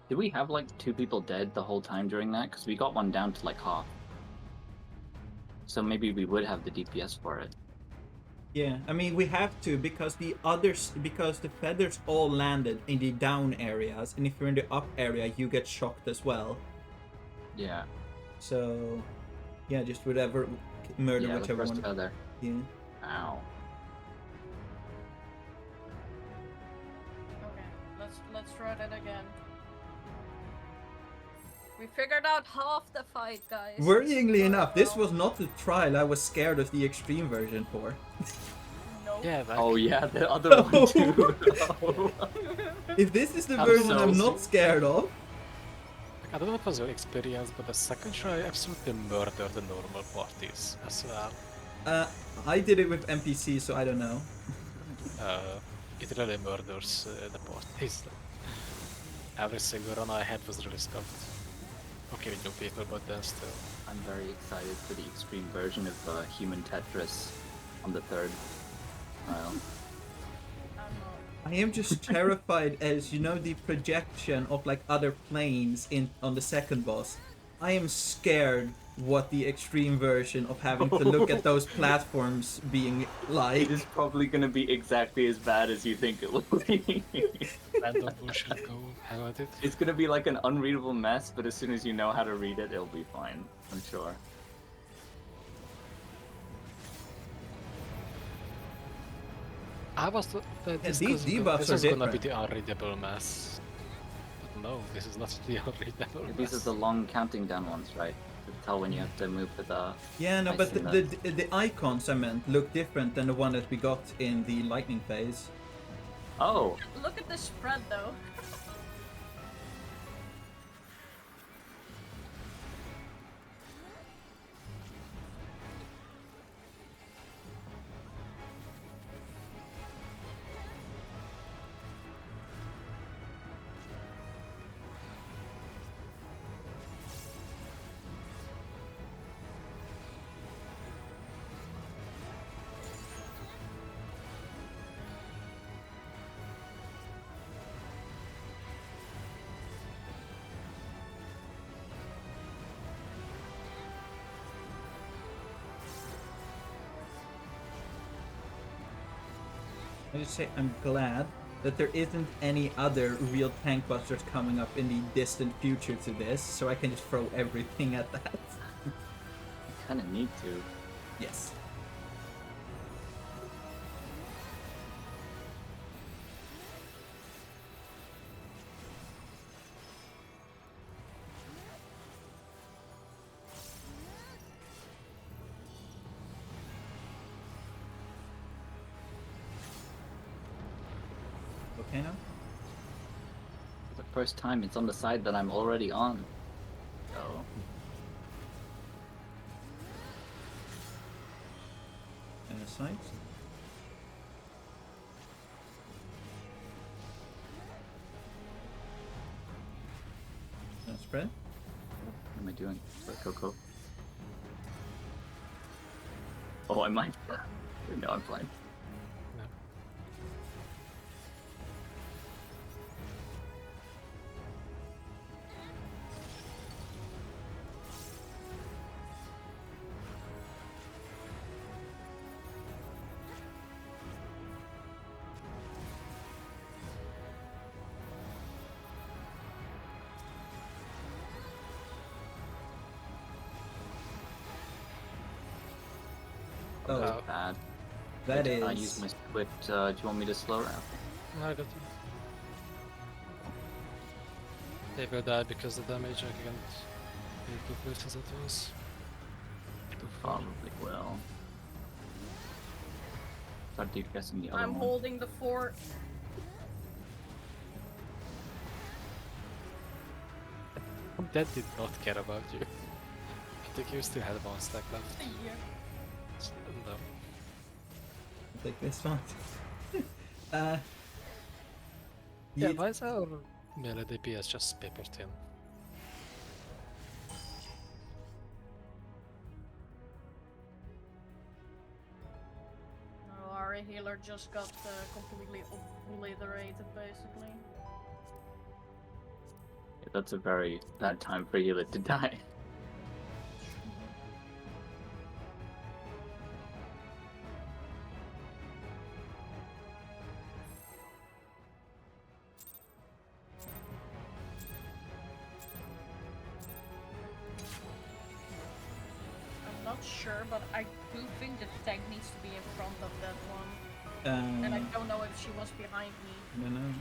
Did we have like 2 people dead the whole time during that? Because we got one down to like half. So maybe we would have the DPS for it. Yeah, I mean we have to because the feathers all landed in the down areas, and if you're in the up area, you get shocked as well. Yeah. So, yeah, just whatever murder Yeah, the whichever first one. feather. Yeah. Ow. Okay, let's try that again. We figured out half the fight, guys. Worryingly enough, this was not the trial I was scared of the extreme version for. Nope. Yeah, like, Oh yeah, the other one too. If this is the I'm version so I'm not scared of, I don't know what was your experience, but the second try I absolutely murdered the normal parties as well. I did it with NPC, so I don't know. It really murders the parties. Every single run I had was really scuffed. Okay, with new people, but then still. I'm very excited for the extreme version of Human Tetris on the 3rd trial. I am just terrified as, you know, the projection of like other planes on the second boss. I am scared what the extreme version of having to look at those platforms being like. It is probably gonna be exactly as bad as you think it will be. Random bullshit go hang with it. It's gonna be like an unreadable mess, but as soon as you know how to read it, it'll be fine. I'm sure. I was these debuffs this are is gonna different. be the unreadable mess. But no, this is not the unreadable mess. These are the long counting down ones, right? To tell when you have to move to the... Yeah, no, I but see the icons I meant look different than the one that we got in the lightning phase. Oh! Look at the spread though. I just say I'm glad that there isn't any other real tank busters coming up in the distant future to this, so I can just throw everything at that. You kinda need to. Yes. Okay now? For the first time, it's on the side that I'm already on. So... Sides. Spread. What am I doing? Coco. Oh, I might. No, I'm fine. Oh, That was bad. that I is. used my split. Do you want me to slow down? No, I got you. They will die because the damage I can't be too close as it was. Too far. Probably will. Start DPSing the other I'm one. holding the fort. That did not care about you. I think you still had one stack left. Yeah. No. Take this one. Yeah, why is our Melee DPS just paper thin. No, our healer just got completely obliterated, basically. Yeah, that's a very bad time for healer to die. I'm not sure, but I do think the tank needs to be in front of that one. And I don't know if she was behind me. I don't know.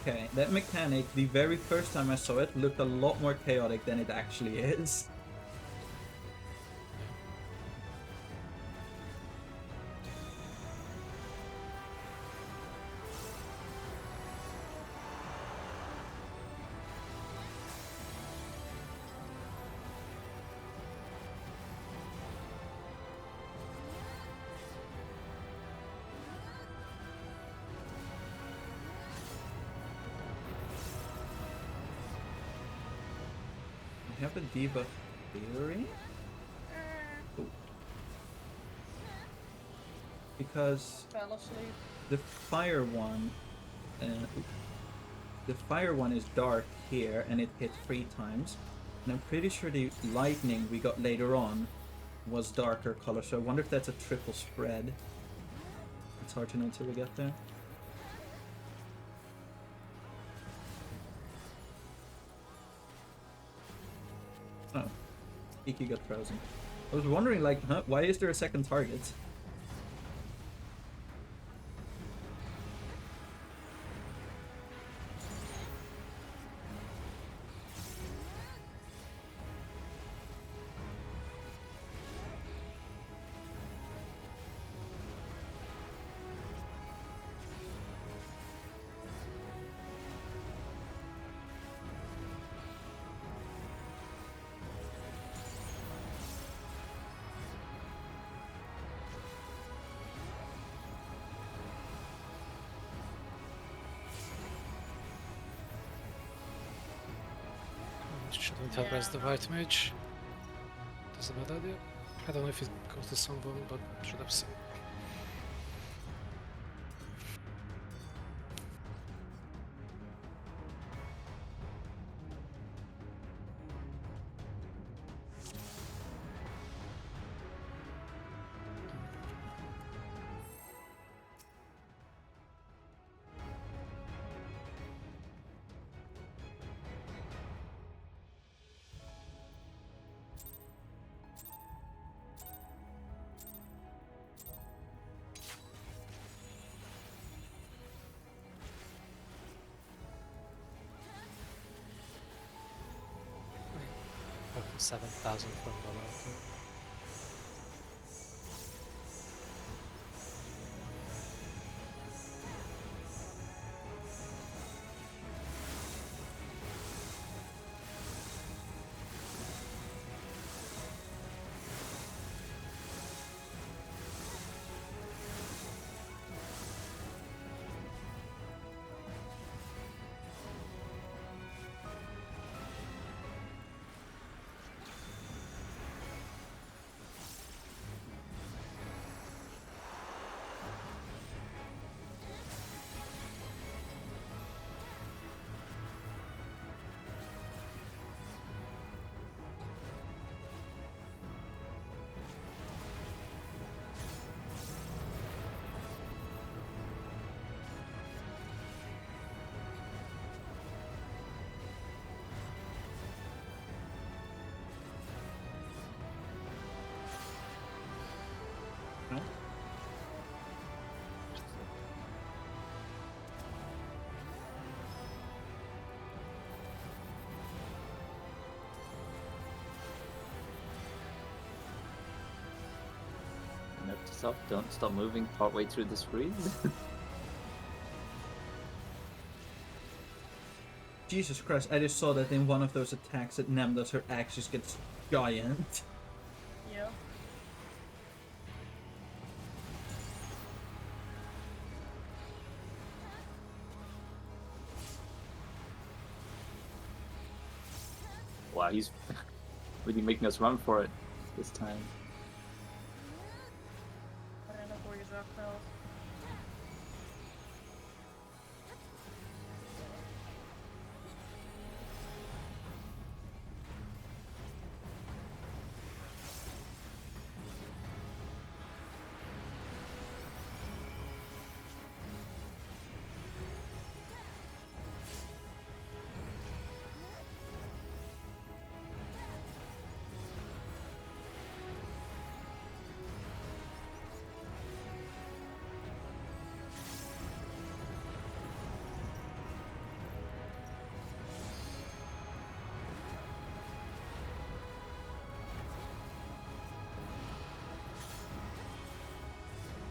Okay, that mechanic, the very first time I saw it, looked a lot more chaotic than it actually is. I have a debuff theory? Ooh. Because Fell asleep. the fire one, the fire one is dark here, and it hit 3 times. And I'm pretty sure the lightning we got later on was darker color, so I wonder if that's a triple spread. It's hard to know until we get there. Oh, Iki got frozen. I was wondering, like, why is there a second target? Shouldn't have pressed the white mage. That's a bad idea. I don't know if it goes to someone, but should have seen. Over 7,000 from below. yourself. Don't stop moving partway through this freeze. Jesus Christ, I just saw that in one of those attacks that Nem does, her axe just gets giant. Yeah. Wow, he's really making us run for it this time. Rennen voor je zwachteld.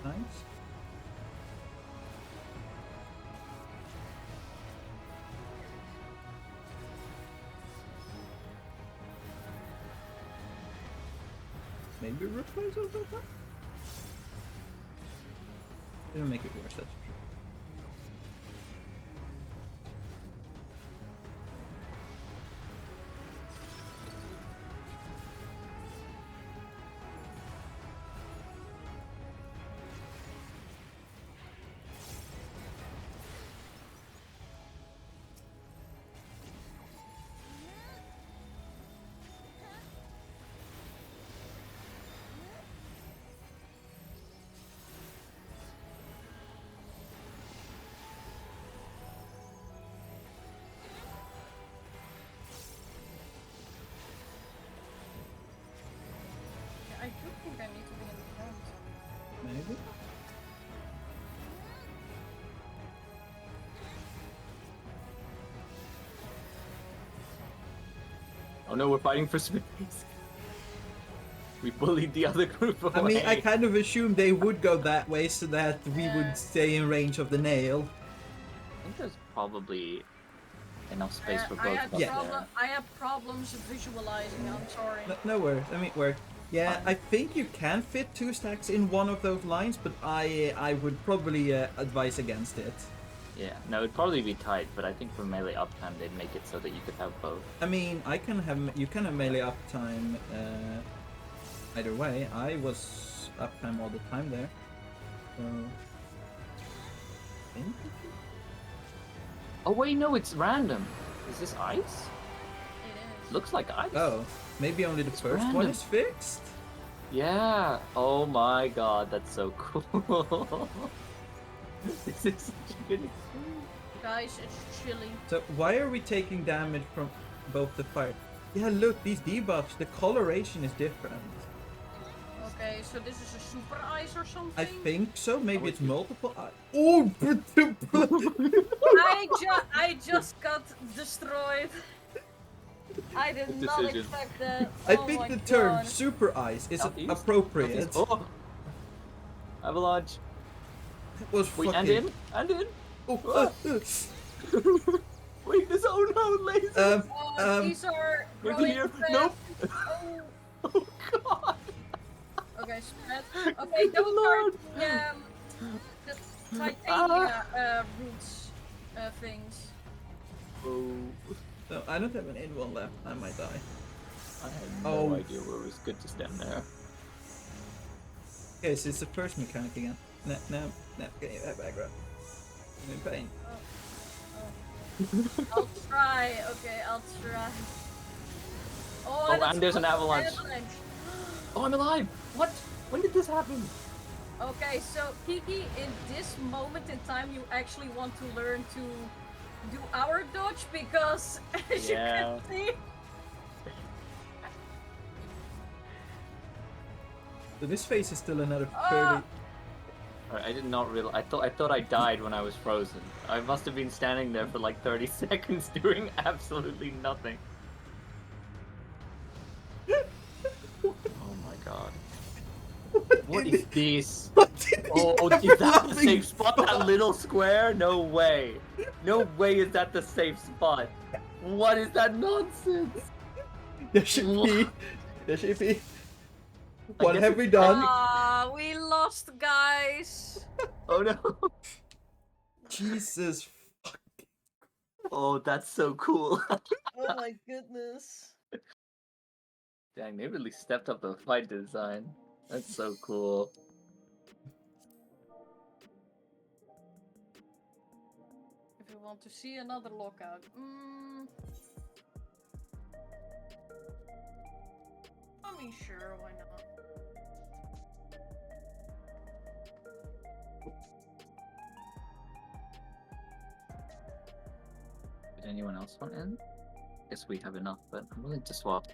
Nice. Maybe replace it with that? It'll make it worse, that's for sure. I do think I need to be in the front. Maybe? Oh no, we're fighting for space. We bullied the other group away. I mean, I kind of assumed they would go that way so that we would stay in range of the nail. I think there's probably enough space for both of us there. I have problems visualizing, I'm sorry. No worries, I mean, work. Yeah, I think you can fit 2 stacks in one of those lines, but I would probably advise against it. Yeah, no, it'd probably be tight, but I think for melee uptime they'd make it so that you could have both. I mean, you can have melee uptime either way. I was uptime all the time there. So... Oh wait, no, it's random. Is this ice? It is. Looks like ice. Oh, maybe only the first one is fixed? Yeah. Oh my god, that's so cool. This is such a good experience. Guys, it's chilly. So why are we taking damage from both the fire? Yeah, look, these debuffs, the coloration is different. Okay, so this is a super ice or something? I think so. Maybe it's multiple. Oh! I just got destroyed. I did not expect that. I think the term super ice is appropriate. Oh! Avalanche. That was Wait, fucking... and in? Oh, Wait, this no laser. These are Maybe here. Nope. Oh. Oh god. Okay, spread. Okay, don't start the titania roots things. Oh. So I don't have an in-one left. I might die. I had no idea where it was good to stand there. Okay, so it's the first mechanic again. No, get your head back, bro. I'm in pain. I'll try. Okay, I'll try. Oh, and there's an avalanche. Oh, I'm alive! What? When did this happen? Okay, so Kiki, in this moment in time, you actually want to learn to do our dodge because, as you can see. So this phase is still another 30. I did not realize. I thought I died when I was frozen. I must have been standing there for like 30 seconds doing absolutely nothing. Oh my god. What is this? What did Oh, he is that the laughing safe spot? for? That little square? No way. No way is that the safe spot. What is that nonsense? Yashipi, Yashipi, I what guess have it's we done? Ah, we lost, guys. Oh no. Jesus fuck. Oh, that's so cool. Oh my goodness. Dang, they really stepped up the fight design. That's so cool. If you want to see another lockout, I mean, sure, why not? Did anyone else want in? Guess we have enough, but I'm willing to swap.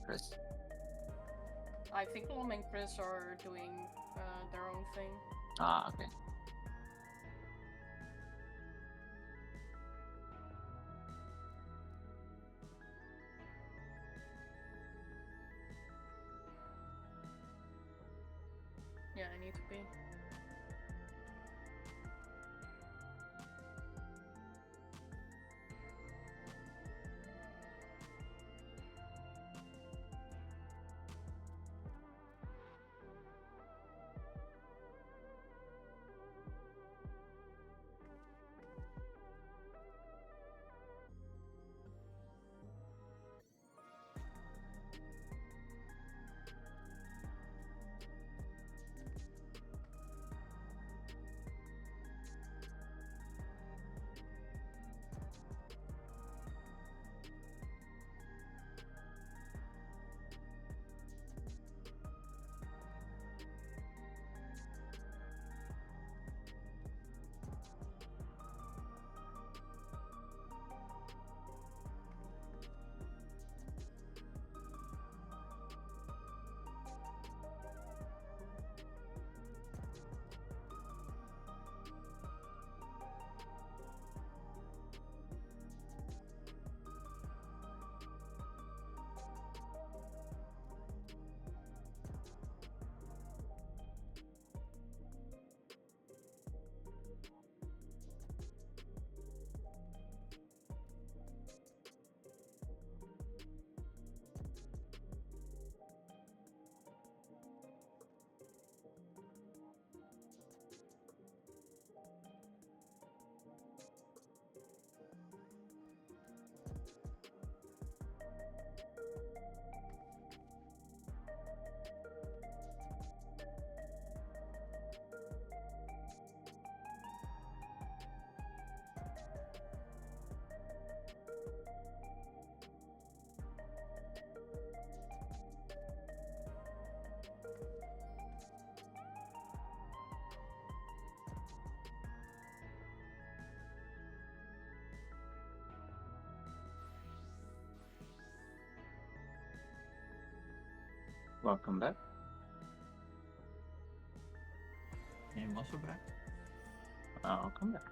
Chris. I think Lom and Chris are doing their own thing. Ah, okay. Yeah, I need to be. Welcome back. I'm also back. I'll come back.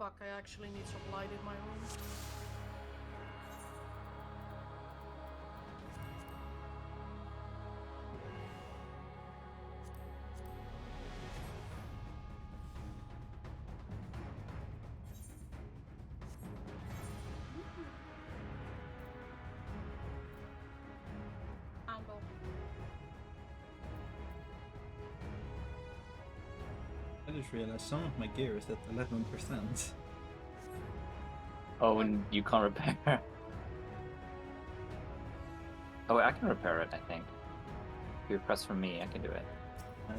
Fuck, I actually need some light in my room. Angle. I just realized some of my gear is at 11%. Oh, and you can't repair. Oh, I can repair it, I think. If you press for me, I can do it. I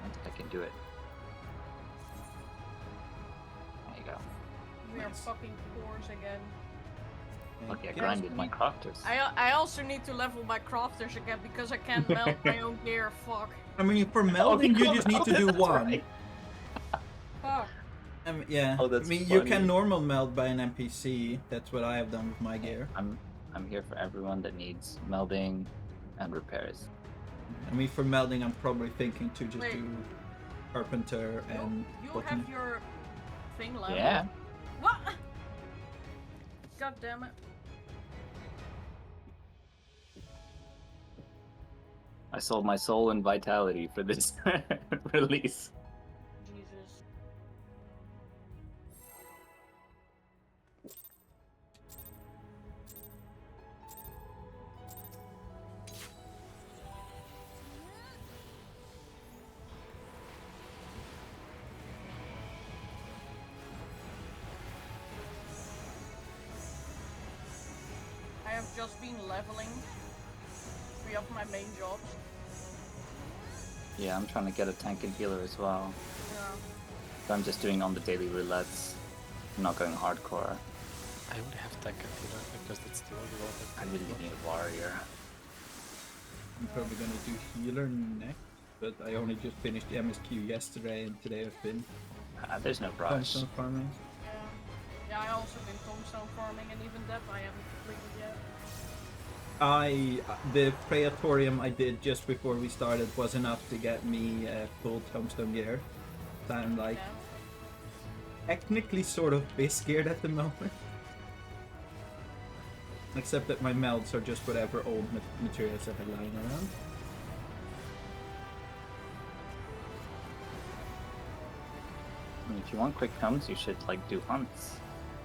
think I can do it. There you go. We are fucking poors again. Okay, I grinded my crafters. I also need to level my crafters again because I can't melt my own gear. Fuck. I mean, for melding, you just need to do one. Right. Fuck. Yeah. Oh, that's I mean, you can funny. normal meld by an NPC. That's what I have done with my gear. I'm here for everyone that needs melding and repairs. I mean, for melding, I'm probably thinking to just Wait. do carpenter and You botanist. have your thing level. Yeah. What? God damn it. I sold my soul and vitality for this release. Jesus. I have just been leveling 3 of my main jobs. Yeah, I'm trying to get a tank and healer as well. Yeah. So I'm just doing on the daily roulettes. I'm not going hardcore. I only have tank and healer because that's the only one that I really need a warrior. I'm probably gonna do healer next, but I only just finished the MSQ yesterday, and today I've been There's no rush. Tomestone farming. Yeah, I also been Tomestone farming, and even that I haven't completed yet. The Praetorium I did just before we started was enough to get me full Tomestone gear. So I'm like technically sort of base geared at the moment. Except that my melds are just whatever old materials I have lying around. I mean, if you want quick comes, you should like do hunts.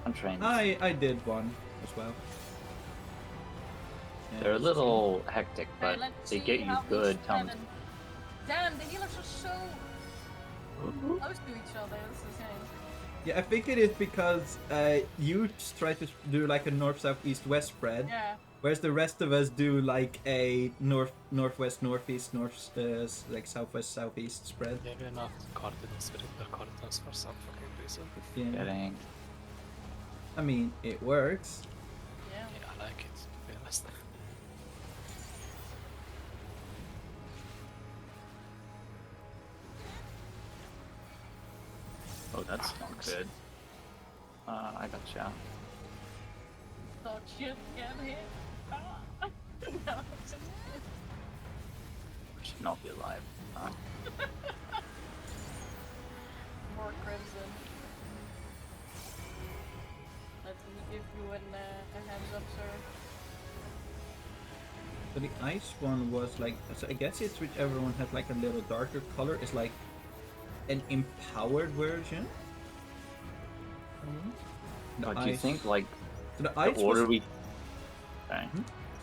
Hunt trains. I did one as well. They're a little hectic, but let's they see get you how good each comes. cannon- Damn, the healers are so close to each other. This is insane. Yeah, I think it is because you just try to do like a north, south, east, west spread, Yeah. whereas the rest of us do like a north, northwest, northeast, north, like southwest, southeast spread. Yeah, we're not cardinals, we're cardinals for some fucking reason. Yeah, Getting. I mean it works. Yeah. Yeah, I like it, to be honest. Oh, that's not good. I got you. Thought you'd get hit. No, it's just- We should not be alive. More crimson. Let me give you a heads up, sir. So the ice one was like, so I guess it's whichever one had like a little darker color is like an empowered version. The But do you ice- think like so the the ice order was, we? Okay.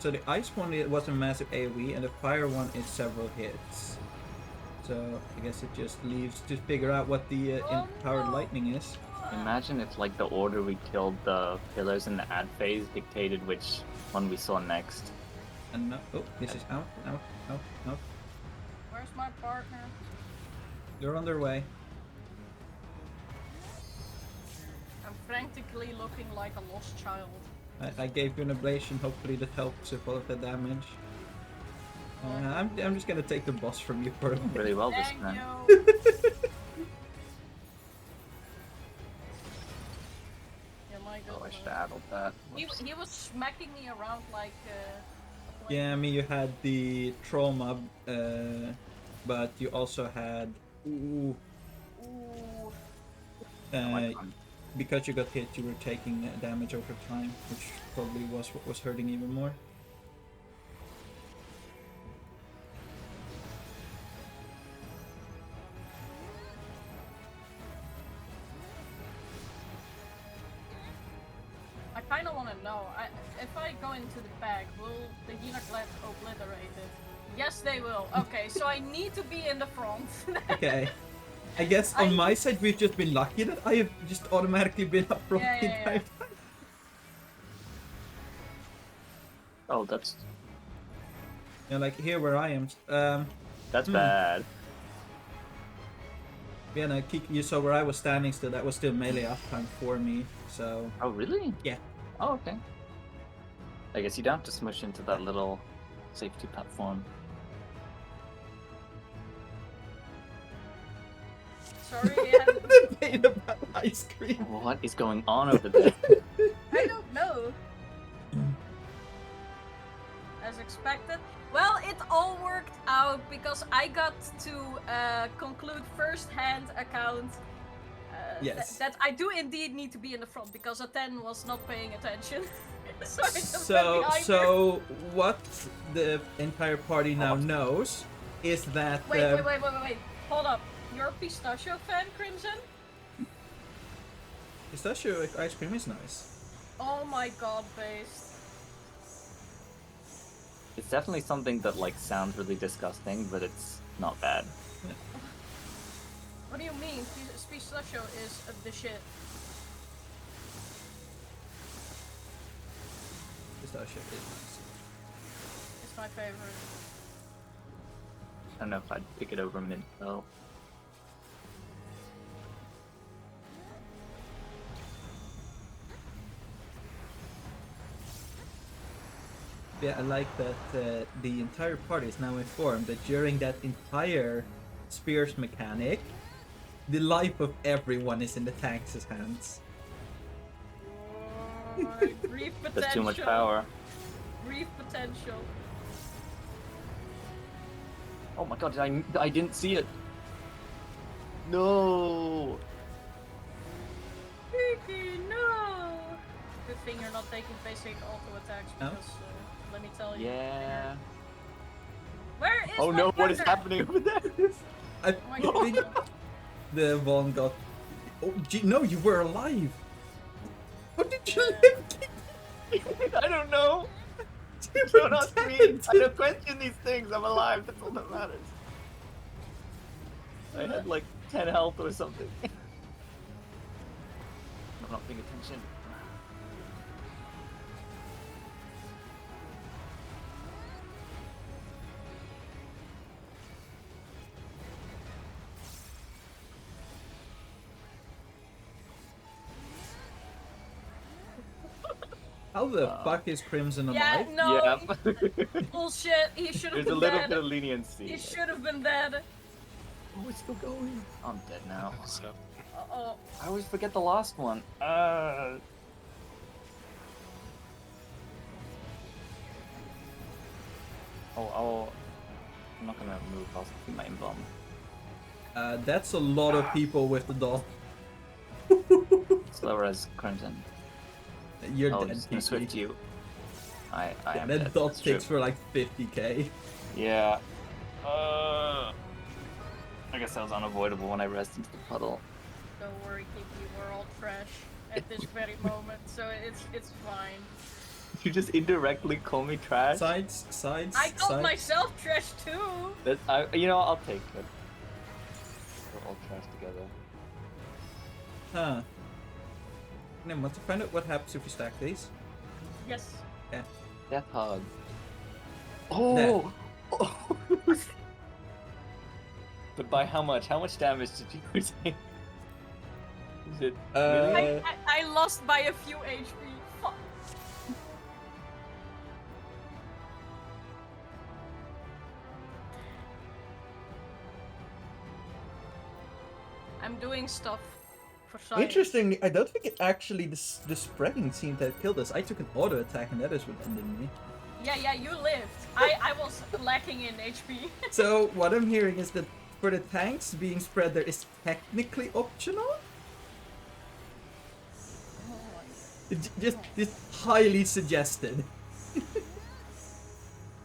So the ice one it was a massive AoE, and the fire one is several hits. So I guess it just leaves to figure out what the empowered lightning is. Imagine if like the order we killed the pillars in the ad phase dictated which one we saw next. And now, oh, this is out. Where's my partner? They're on their way. I'm frantically looking like a lost child. I gave you an ablation. Hopefully that helps with all of the damage. I'm just gonna take the boss from you for a minute. Really well this Thank time. you. Yeah, my Oh, I goodness. should have added that. He was smacking me around like. Yeah, I mean you had the troll mob, but you also had. Ooh, Ooh. Because you got hit, you were taking damage over time, which probably was what was hurting even more. I kind of want to know, if I go into the bag, will the healer get obliterated? Yes, they will. Okay, so I need to be in the front. Okay. I guess on my side, we've just been lucky that I have just automatically been up front the entire time. Oh, that's... Yeah, like here where I am. That's bad. Yeah, no, you saw where I was standing still, that was still melee uptime for me, so... Oh, really? Yeah. Oh, okay. I guess you don't have to smush into that little safety platform. Sorry, The pain about ice cream. What is going on over there? I don't know. As expected. Well, it all worked out because I got to conclude first-hand account that I do indeed need to be in the front because a 10 was not paying attention. So I just went behind her. What the entire party now knows is that... Wait. Hold up. You're a pistachio fan, Crimson? Pistachio ice cream is nice. Oh my god, Based. It's definitely something that like sounds really disgusting, but it's not bad. Yeah. What do you mean? Pistachio is the shit. Pistachio is nice. It's my favorite. I don't know if I'd pick it over mint though. Yeah, I like that the entire party is now informed that during that entire spears mechanic, the life of everyone is in the tank's hands. Brief potential. That's too much power. Brief potential. Oh my god, I didn't see it. No. Kiki, no. Good thing you're not taking basic auto attacks because let me tell you. Yeah. Where is Oh my no, what is partner? happening over there? I think the Vaughn got... Oh, gee, no, you were alive! How did you live? I don't know. Don't ask me. I don't question these things. I'm alive. That's all that matters. I had like 10 health or something. I'm not paying attention. How the fuck is Crimson alive? Yeah, no. Yeah. Bullshit. He should have There's a been little dead. bit of leniency. He should have been dead. Oh, it's still going. I'm dead now. So, Uh-oh. I always forget the last one. I'm not gonna move. I'll keep my bomb. That's a lot of people with the doll. Slower as Crimson. You're I'll dead, just gonna swift you. I am that dead. dot That's true. takes for like 50k. Yeah. I guess that was unavoidable when I rest into the puddle. Don't worry, Kiki. We're all trash at this very moment, so it's fine. You just indirectly call me trash? Sides. I called myself trash too. You know, I'll take it. We're all trash together. Huh. Now, want to find out what happens if you stack these? Yes. Yeah. Death hug. Oh! But by how much? How much damage did you take? Is it really? I lost by a few HP. Fuck. I'm doing stuff for science. Interestingly, I don't think it actually the spreading seemed to have killed us. I took an auto attack and that is what ended me. Yeah, you lived. I was lacking in HP. So what I'm hearing is that for the tanks, being spread there is technically optional. Just highly suggested.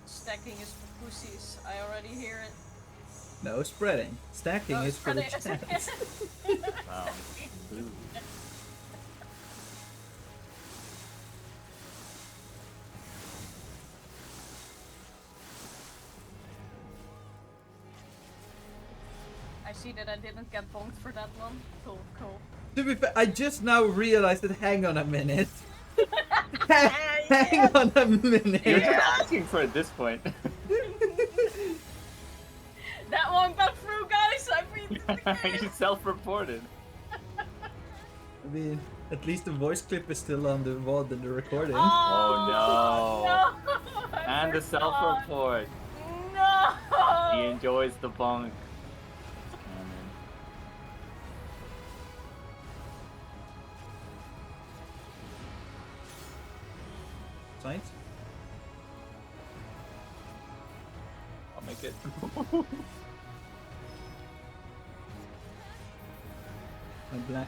Stacking is for pussies. I already hear it. No spreading. Stacking No, is for the spreading. chance. Wow. Ooh. I see that I didn't get bonked for that one. Cool, cool. To be fair, I just now realized that. Hang on a minute. Hang on a minute. You're just asking for it at this point. That one got through, guys. I beat the game. You self-reported. I mean, at least the voice clip is still on the VOD and the recording. Oh no. No! And the self-report. No! He enjoys the bonk. Science? I'll make it.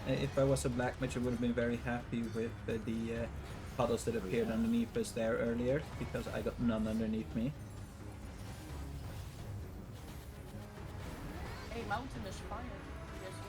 If I was a black mage, I would have been very happy with the puddles that appeared underneath us there earlier, because I got none underneath me. A mountain is fire. Yes, yes.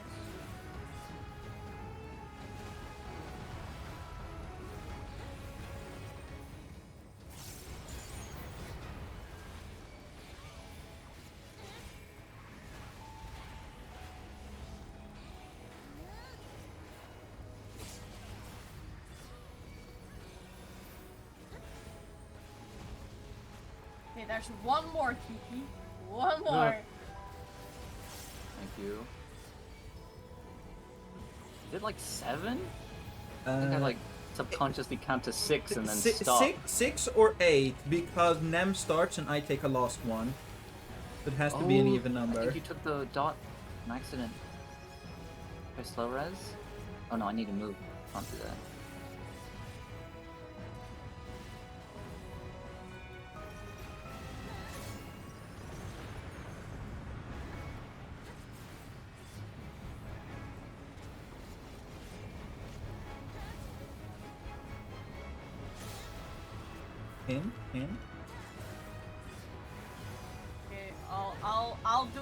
Okay, there's one more, Kiki. One more. Thank you. Is it like 7? I think I like subconsciously count to 6 and then stop. 6 or 8, because Nem starts and I take a last one. So it has to be an even number. I think you took the dot on accident. By slow res? Oh no, I need to move onto that. In. Okay, I'll do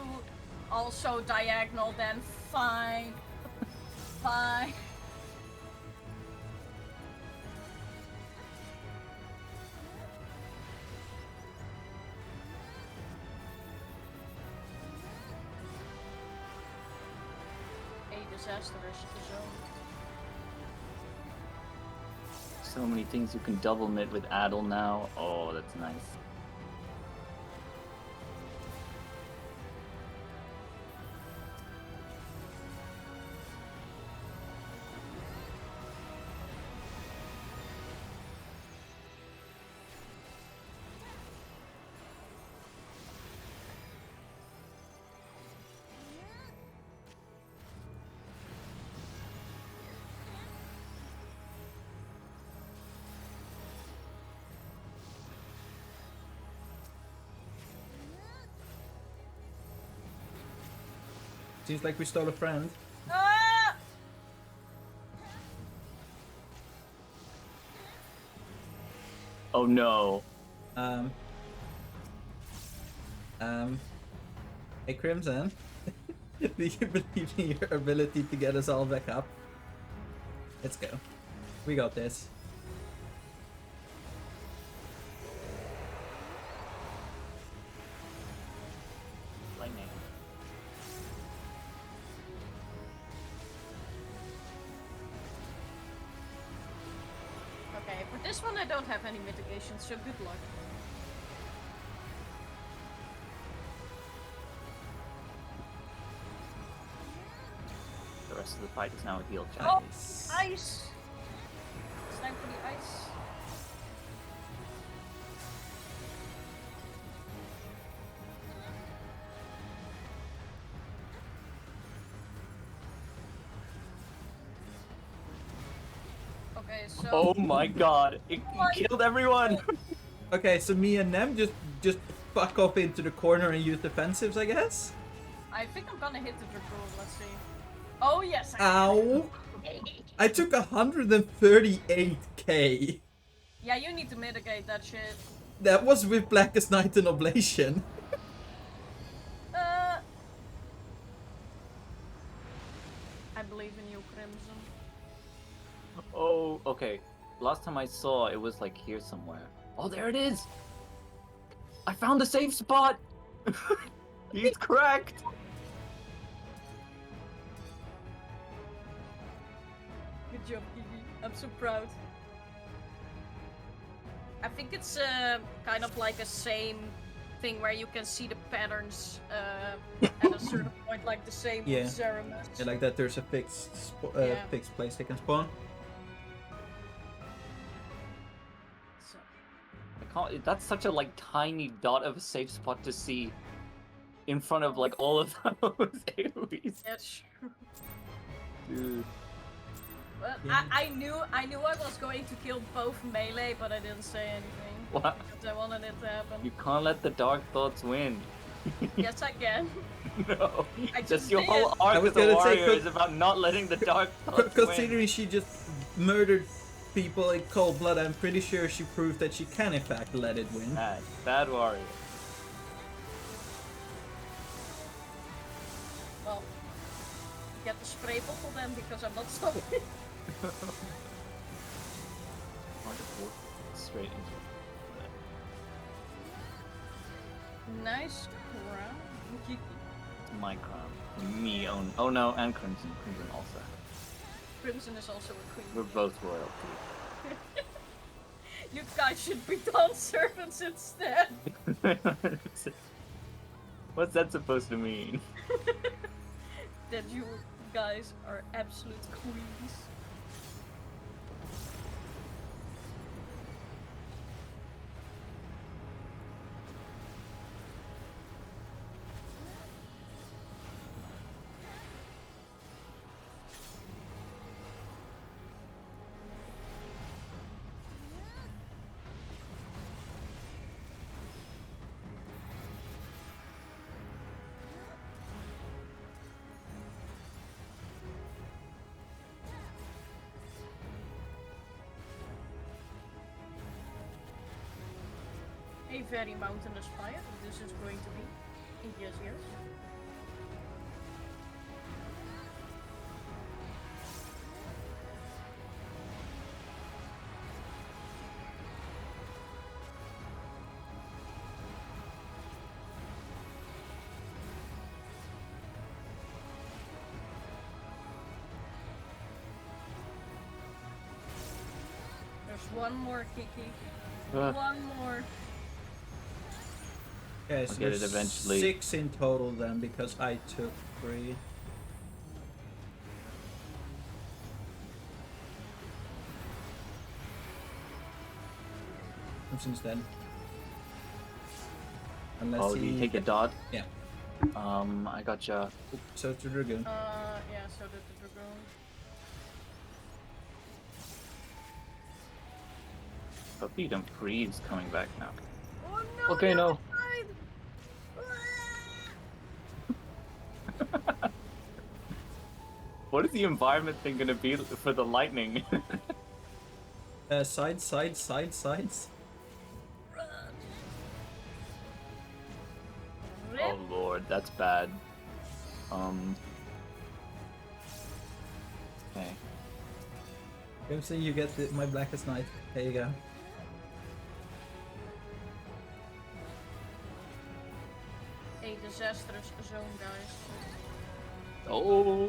also diagonal then. Fine. Fine. A disastrous zone. So many things you can double knit with Addle now. Oh, that's nice. Seems like we stole a friend. Ah! Oh no. Hey Crimson, do you believe in your ability to get us all back up? Let's go. We got this. Lightning. Okay, for this one I don't have any mitigation, so good luck. The rest of the fight is now a heal check. Oh, ice! It's time for the ice. Okay, so... Oh my god, it killed everyone! Okay, so me and Nem just fuck off into the corner and use defensives, I guess? I think I'm gonna hit the Dragoon, let's see. Oh yes, I Ow! I took 138k. Yeah, you need to mitigate that shit. That was with Blackest Night and Oblation. I believe in you, Crimson. Oh, okay. Last time I saw, it was like here somewhere. Oh, there it is! I found the safe spot! He's correct! Good job, Gigi. I'm so proud. I think it's kind of like a same thing where you can see the patterns at a certain point, like the same Yeah. with Zeramus. Yeah, like that there's a fixed fixed place they can spawn. So. I can't, that's such a like tiny dot of a safe spot to see in front of like all of those AoEs. That's true. Dude. Well, Yeah. I knew I was going to kill both melee, but I didn't say anything. What? Because I wanted it to happen. You can't let the dark thoughts win. Yes, I can. No. I Just just your did. whole I arc was as a gonna say, warrior is about not letting the dark thoughts win. Considering she just murdered people in cold blood, I'm pretty sure she proved that she can in fact let it win. Bad warrior. Well, get the spray bottle then, because I'm not stopping. I'll just walk straight into it. Nice crown. It's my crown. Me own. Oh no, and Crimson. Crimson also. Crimson is also a queen. We're both royalty. You guys should be dawn servants instead. What's that supposed to mean? That you guys are absolute queens. A very mountainous fire. This is going to be in years. There's one more, Kiki. One more. Okay, so I'll get it there's eventually. 6 in total then, because I took 3. Crimson's dead. Unless Oh, do you take a dot? Yeah. I gotcha. So to Dragoon. Yeah, so did the Dragoon. But Freedom Freeze coming back now. Oh no! Okay, no. What is the environment thing gonna be for the lightning? Sides. Oh lord, that's bad. Okay. Crimson, you get my Blackest Night. There you go. A disastrous zone, guys. Oh.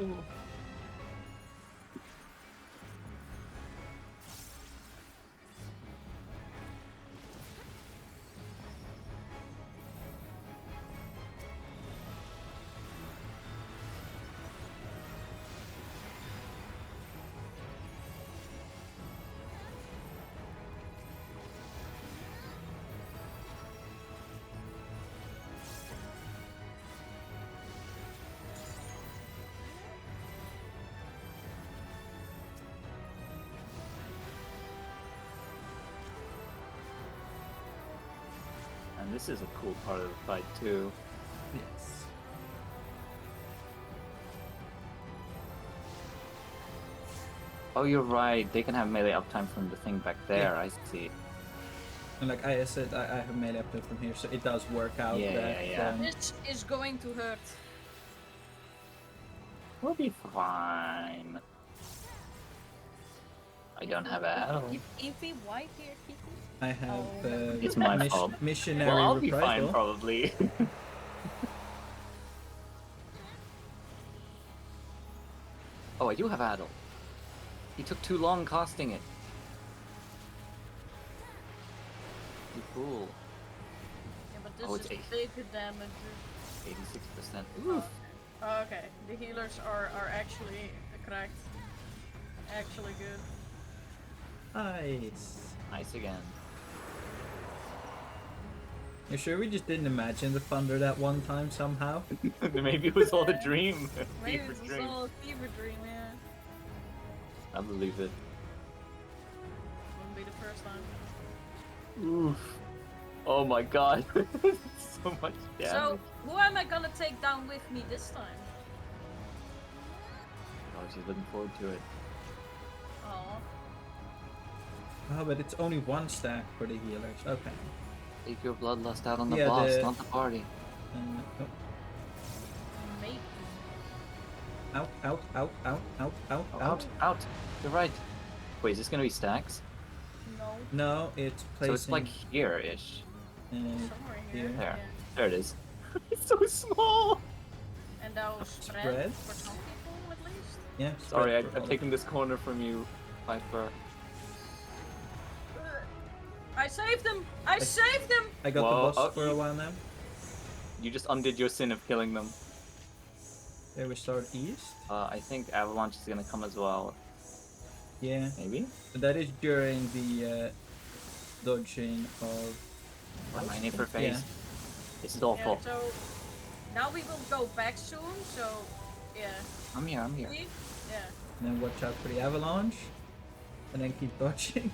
And this is a cool part of the fight too. Yes. Oh, you're right. They can have melee uptime from the thing back there. Yeah. I see. And like I said, I have melee up from here, so it does work out. Yeah, yeah. This is going to hurt. We'll be fine. I don't have a. Evie, why here, Kiki? I have It's my fault. missionary Well, I'll be reprisal. fine probably. Oh, I do have Adel. He took too long casting it. Cool. Yeah, but this Oh, it's is 8. big damage. 86%. Oof. Okay, the healers are actually cracked. Actually good. Nice. Nice again. You sure we just didn't imagine the thunder that one time somehow? Maybe it was all a dream. Maybe Fever it was dream. all a fever dream, yeah. I believe it. Wouldn't be the first time. Oof. Oh my god. So much damage. So, who am I gonna take down with me this time? Oh, she's looking forward to it. Oh. Oh, but it's only 1 stack for the healers. Okay. Take your bloodlust out on the Yeah, boss, not the party. Oh. Maybe. Out, out, out, out, out, out, Oh, out. out! You're right. Wait, is this gonna be stacks? No. No, it's placing. So it's like here-ish. Somewhere here. There. Yeah. There it is. It's so small! And that was spread Spread? for some people at least. Yeah. Sorry, spread for I've all. taken this corner from you, Piper. I saved him! I saved him! I got Whoa, the boss oh, for a while now. You just undid your sin of killing them. There we start east. I think Avalanche is gonna come as well. Yeah. Maybe? That is during the dodging of. My neighbor face. Yeah. This is awful. Yeah, so now we will go back soon, so yeah. I'm here. See? Yeah. And then watch out for the avalanche. And then keep dodging.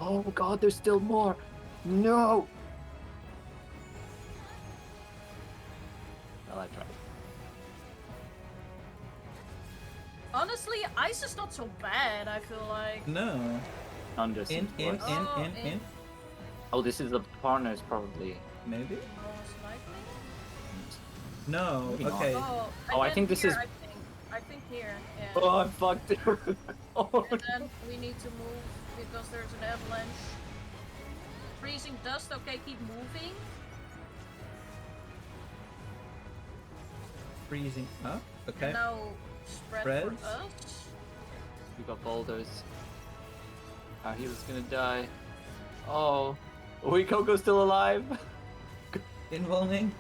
Oh god, there's still more! No! Well, I tried. Honestly, ice is not so bad, I feel like. No. Under In. Oh, in. Oh, this is the partners probably. Maybe? Most likely. No. Maybe not. Okay. Oh, Oh, I again think this here, is- I think here, yeah. Oh, I'm fucked. Oh, And then we need to move because there's an avalanche. Freezing dust, okay, keep moving. Freezing up. Okay. And now spread Spreads. for us. we got boulders. Our healer's gonna die. Oh. Wait, Coco's still alive? Invulning.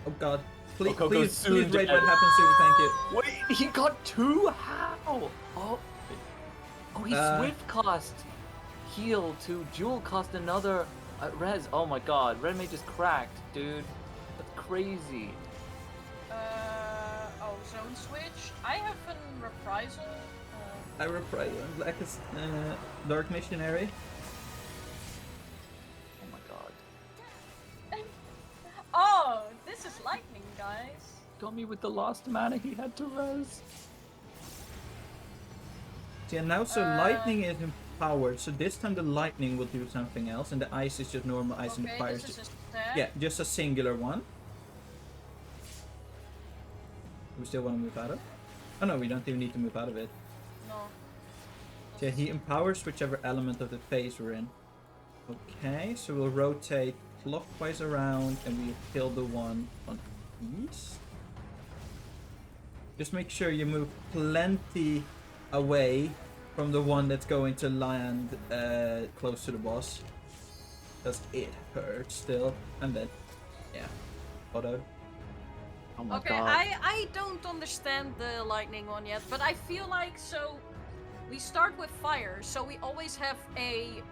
Oh god. Please, Coco's please, soon please rate dead. what happens soon, thank you. Wait, he got 2? How? Oh. Oh, he swift cast heal to dual cast another res. Oh my god, red mage is cracked, dude. That's crazy. Oh, zone switch. I have a reprisal. I reprise Blackest Dark Missionary. Oh my god. Oh, this is lightning, guys. Got me with the last mana he had to res. See, and now so lightning is empowered, so this time the lightning will do something else, and the ice is just normal ice, and the fire is this is just a stack. yeah, just a singular one. We still want to move out of? Oh no, we don't even need to move out of it. No. So he empowers whichever element of the phase we're in. Okay, so we'll rotate clockwise around, and we'll kill the one on east. Just make sure you move plenty away from the one that's going to land close to the boss, because it hurts still. And then, yeah, auto. Oh my Okay, god. I don't understand the lightning one yet, but I feel like so we start with fire, so we always have a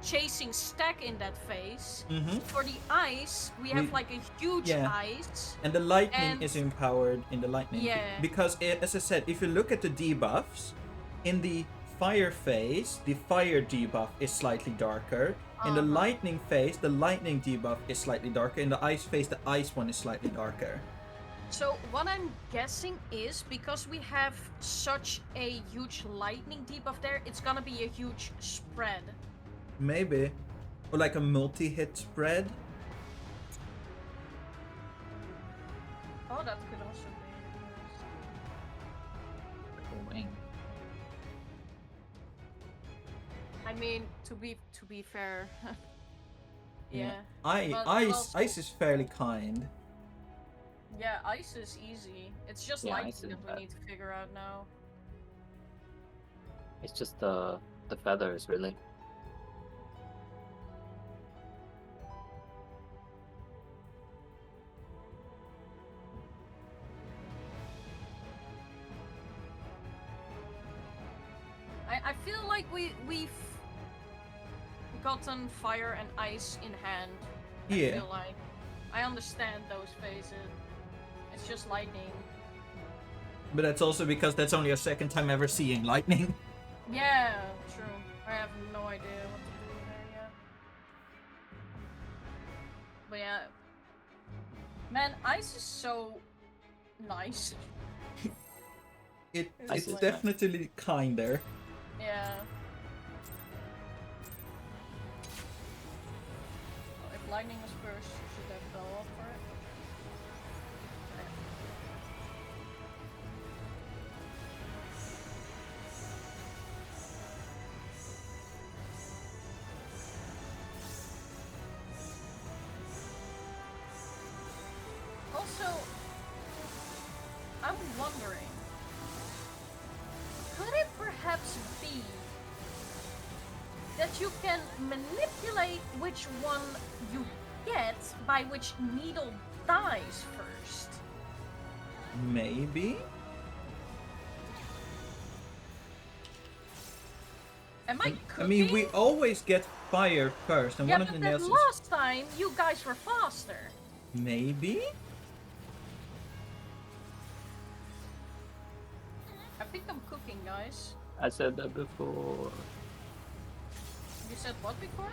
chasing stack in that phase. Mm-hmm. For the ice, we have like a huge yeah. ice. And the lightning And- is empowered in the lightning. Yeah. Because, as I said, if you look at the debuffs, in the fire phase, the fire debuff is slightly darker. In the lightning phase, the lightning debuff is slightly darker. In the ice phase, the ice one is slightly darker. So what I'm guessing is because we have such a huge lightning debuff there, it's gonna be a huge spread. Maybe. Or like a multi-hit spread. Oh, that could also be. Wing. I mean, to be fair, yeah. Ice is fairly kind. Yeah, ice is easy. It's just Yeah, lightning ice is that we bad. need to figure out now. It's just the feathers, really. I feel like we've gotten fire and ice in hand. I Yeah. feel like I understand those phases. It's just lightning. But that's also because that's only our second time ever seeing lightning. Yeah, true. I have no idea what to do there yet. But yeah. Man, ice is so nice. It's like- definitely kinder. Yeah. Oh, if lightning was first, you should have go off for it. Okay. Also, I'm wondering, could it perhaps be that you can manipulate which one you get by which needle dies first? Maybe? Am I cooking? I mean, we always get fire first, and yeah, one of but the that nails is... last time you guys were faster. Maybe? I think I'm cooking, guys. I said that before. You said what before?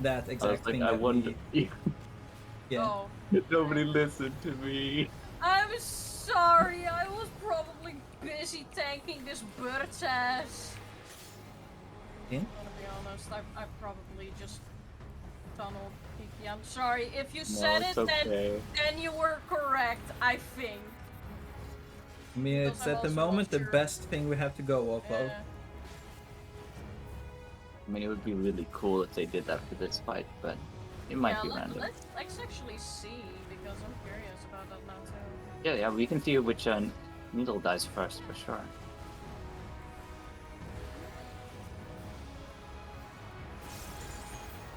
That I exact was like, thing I that wonder. we... Yeah. Oh. Nobody listened to me. I'm sorry, I was probably busy tanking this bird's ass. Yeah? I'm gonna be honest, I probably just tunneled Kiki. I'm sorry. If you said it's it, okay. then you were correct, I think. I mean, Because it's I'm at the also moment not the sure. best thing we have to go off of. Yeah. I mean, it would be really cool if they did that for this fight, but it might be random. Let's actually see, because I'm curious about that now too. Yeah, we can see which needle dies first for sure.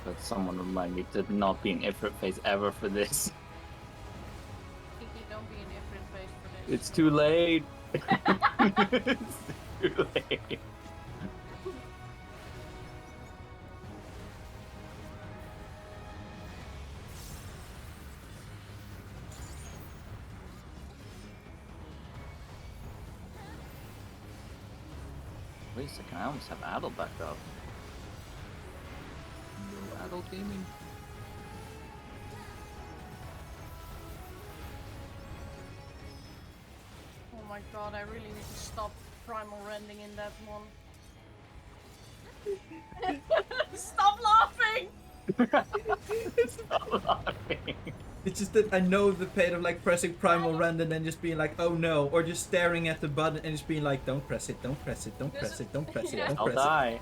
But someone remind me to not be an Ifrit phase ever for this. Kiki, don't be an Ifrit face for this. It's too late. It's too late. Wait a second, I almost have Adel back up. No Adel gaming. Oh my god, I really need to stop primal rending in that one. Stop laughing! Stop laughing. It's just that I know the pain of like pressing primal rend and then just being like, oh no, or just staring at the button and just being like, don't press it, don't press it, don't This press is- it, don't press it, Yeah. don't I'll press die.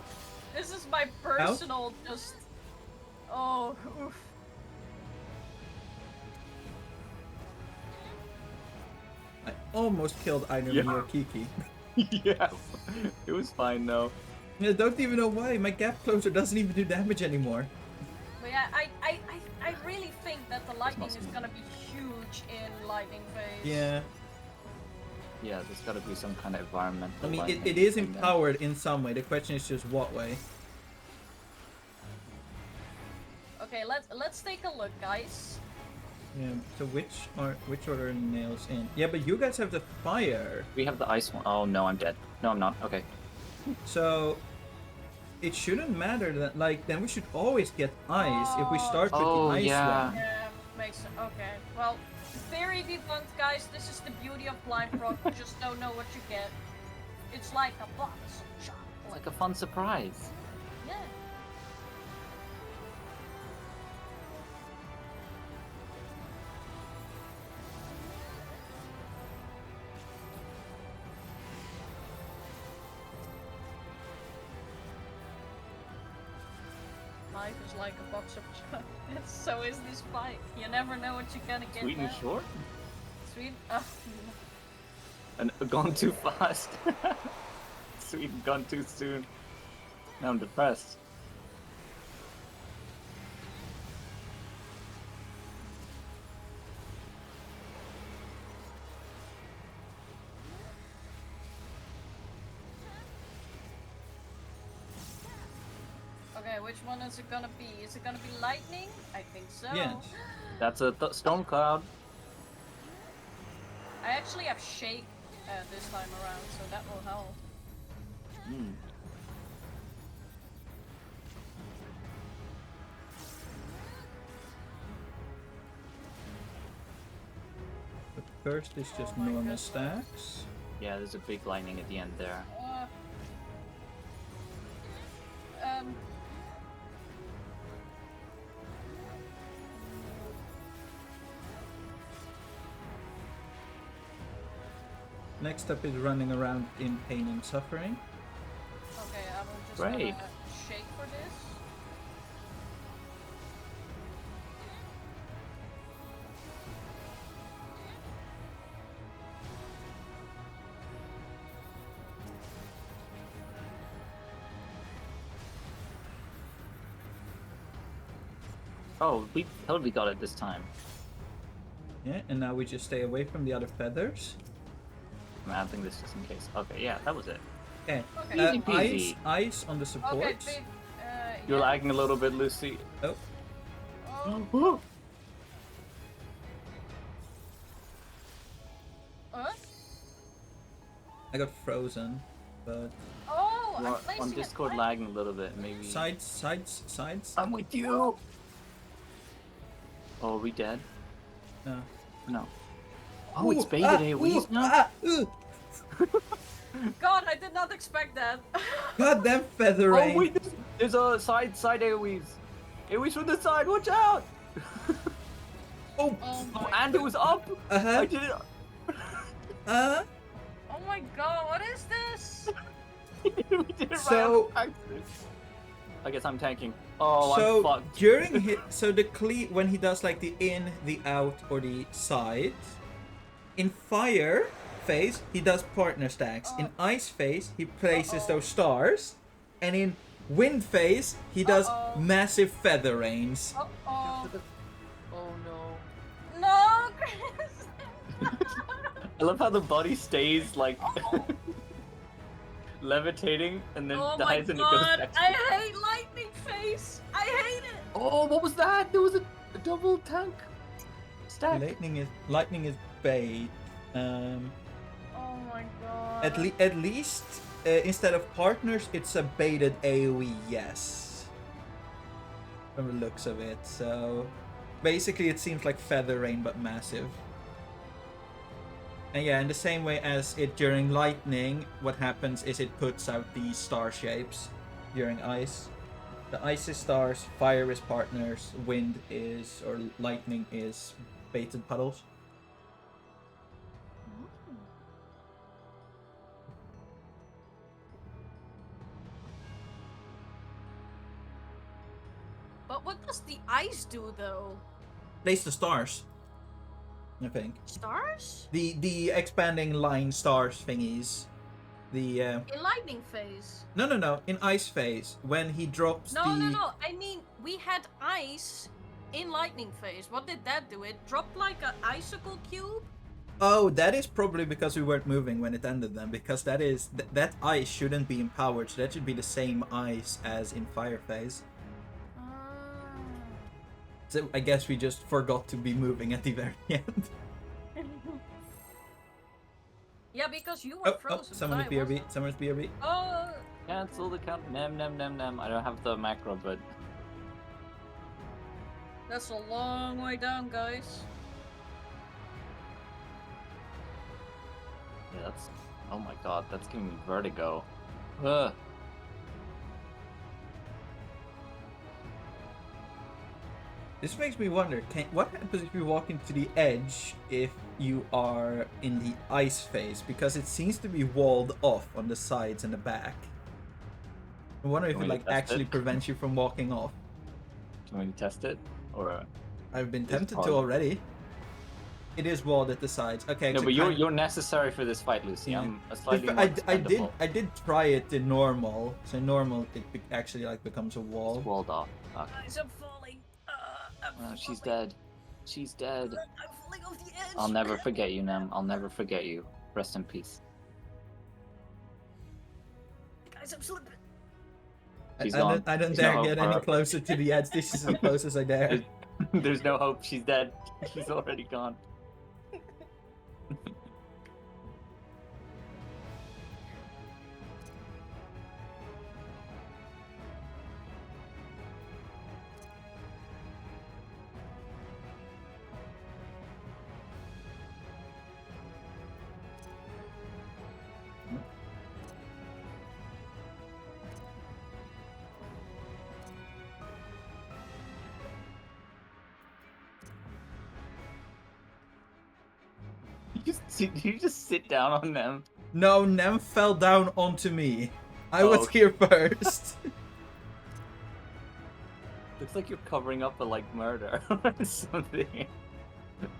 This is my personal just... Oh, oof. it. I almost killed either Yeah. me or Kiki. Yes. It was fine though. I don't even know why, my gap closer doesn't even do damage anymore. But yeah, I really think that the lightning must is be- gonna be huge in lightning phase. Yeah, Yeah, there's gotta be some kind of environmental. I mean, lightning it is thing there. empowered in some way, the question is just what way. Okay, let's take a look, guys. Yeah, so which order are nails in? Yeah, but you guys have the fire. We have the ice one. Oh no, I'm dead. No, I'm not. Okay. So it shouldn't matter that, like, then we should always get ice if we start with Oh, the ice yeah. one. Yeah. Makes sense. Okay. Well, theory debunked, guys. This is the beauty of blind rock. You just don't know what you get. It's like a box of chocolate. It's like a fun surprise. Yeah. Life is like a box of chocolates. So is this fight. You never know what you're gonna get. Sweet and there. short? Sweet. And gone too fast. Sweet and gone too soon. Now I'm depressed. Okay, which one is it gonna be? Is it gonna be lightning? I think so. Yes. That's a storm cloud. I actually have shake this time around, so that will help. Hmm. But first is just Oh my normal goodness. stacks. Yeah, there's a big lightning at the end there. Next up is running around in pain and suffering. Okay, I will just Great. gonna shake for this. Oh, we totally got it this time. Yeah, and now we just stay away from the other feathers. I'm adding this just in case. Okay, yeah, that was it. Okay. Okay. Easy peasy. Ice on the supports. Okay, big. You're Yeah. lagging a little bit, Lucy. Oh, Oh. I got frozen, but Oh, You're I'm on placing Discord it. lagging a little bit, maybe. sides. I'm with you! Oh, are we dead? No. No. Oh, it's baited AoEs now? God, I did not expect that. Goddamn feather Oh, rain. wait, there's a side AoEs. AoEs from the side, watch out! Oh, Oh Oh, my. and it was up! uh-huh. I did it! Oh my God, what is this? We did it So- right on practice. I guess I'm tanking. Oh, So I'm fucked. during the cleat when he does like the in, the out, or the side, in fire phase he does partner stacks. In ice phase he places those stars, and in wind phase he does massive feather rains. Oh Oh no. no, Chris. I love how the body stays like levitating and then Oh my dies and it goes God, back. I hate lightning face. I hate it. Oh, what was that? There was a double tank stack. Lightning is bait. Oh my God. At least instead of partners it's a baited AoE, yes, from the looks of it. So basically it seems like feather rain but massive. And yeah, in the same way as it during lightning, what happens is it puts out these star shapes. During ice, the ice is stars, fire is partners, wind is, or lightning is baited puddles. But what does the ice do though? Place the stars, I think. Stars? The expanding line stars thingies. The In lightning phase. no, in ice phase when he drops No, the no. I mean, we had ice in lightning phase. What did that do? It dropped like an icicle cube? Oh, that is probably because we weren't moving when it ended then, because that is that ice shouldn't be empowered, so that should be the same ice as in fire phase. So I guess we just forgot to be moving at the very end. Yeah, because you were frozen. Someone's but I BRB, wasn't. someone's BRB. Oh, Cancel the count. Nem. I don't have the macro, but That's a long way down, guys. Yeah, that's... Oh my god, that's giving me vertigo. Ugh. This makes me wonder, what happens if you walk into the edge if you are in the ice phase? Because it seems to be walled off on the sides and the back. I wonder if Can it we like test actually it? prevents you from walking off. Can we test it? Or... I've been It's tempted to hard. already. It is walled at the sides. Okay, No, so but kind of- you're necessary for this fight, Lucy. Yeah. I'm a slightly more I expendable. did try it in normal. So normal actually like becomes a wall. It's walled off. Okay. Guys, I'm falling. Oh, she's dead. She's dead. I'm falling off the edge. I'll never forget you, Nem. I'll never forget you. Rest in peace. Guys, I'm slipping. She's gone. I don't There's dare no get hope for any her. closer to the edge. This is as close as I dare. There's no hope. She's dead. She's already gone. You just sit down on them. No, Nem fell down onto me. I was okay. here first. Looks like you're covering up a like murder or something.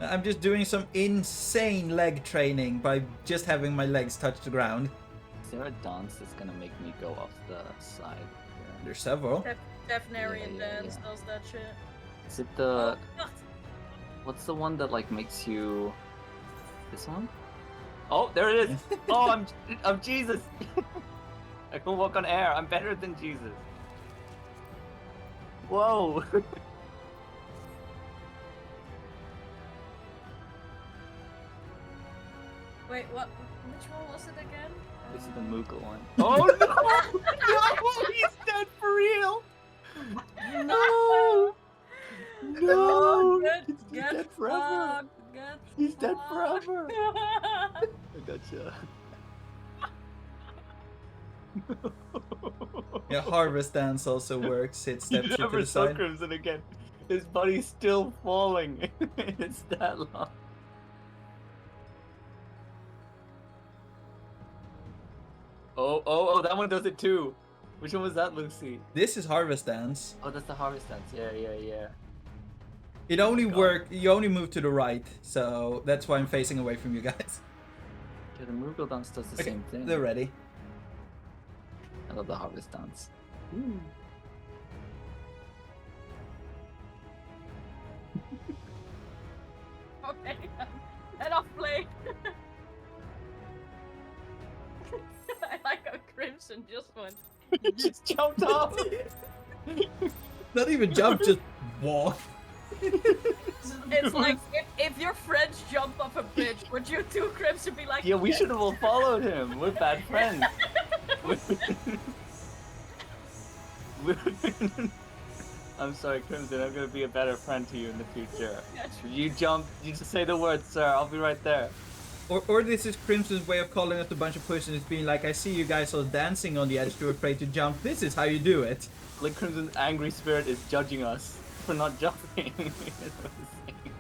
I'm just doing some insane leg training by just having my legs touch the ground. Is there a dance that's gonna make me go off the side? Here? There's several. Defnarian Yeah, dance does that shit. Is it the? Oh, God. What's the one that like makes you? This one? Oh, there it is! Oh, I'm Jesus! I can walk on air. I'm better than Jesus. Whoa! Wait, what? Which one was it again? This is the Moogle one. Oh no! No! He's dead for real! No! No! He's dead forever! He's dead forever! I gotcha. Yeah, harvest dance also works. Hit steps You you to never the saw side. Crimson again. His body's still falling. It's that long. Oh, that one does it too. Which one was that, Lucy? This is harvest dance. Oh, that's the harvest dance. Yeah. It only God. work. You only move to the right, so that's why I'm facing away from you guys. Yeah, the Moogle dance does the Okay, same thing. they're ready. I love the harvest dance. Okay, head off play. I like how Crimson just went. Just jumped off. Not even jump, just walk. It's like if your friends jumped off a bridge, would you two Crimson be like? Yeah, we should have all followed him. We're bad friends. I'm sorry, Crimson. I'm gonna be a better friend to you in the future. You jump. You just say the word, sir. I'll be right there. Or this is Crimson's way of calling out a bunch of pussies and being like, I see you guys all dancing on the edge, too afraid to jump. This is how you do it. Like Crimson's angry spirit is judging us for not jumping. That's what it's saying.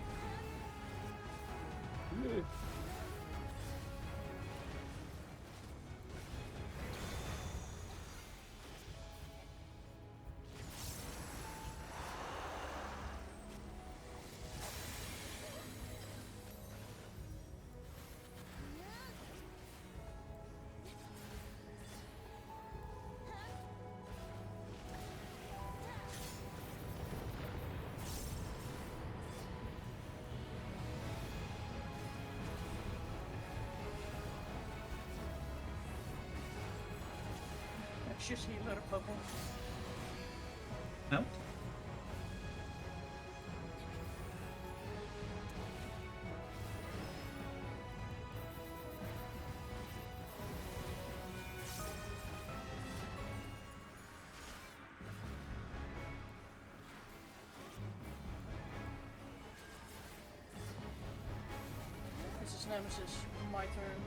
Just healer bubble. No? It's Nemesis. My turn.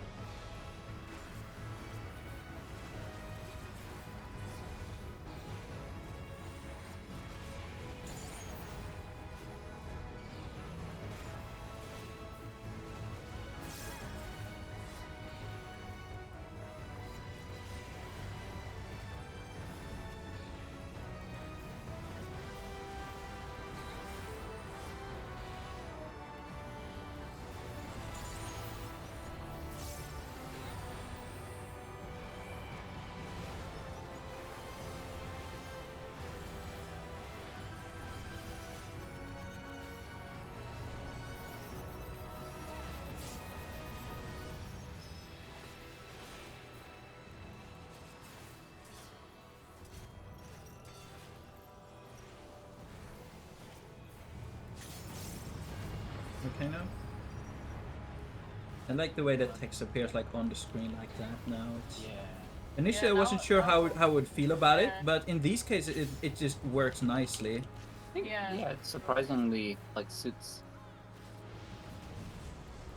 Okay now. I like the way that text appears like on the screen like that now. It's... Yeah. Initially, Yeah, I wasn't now- sure now- how I would feel about it, Yeah. but in these cases, it just works nicely. Yeah. Yeah, it surprisingly like suits.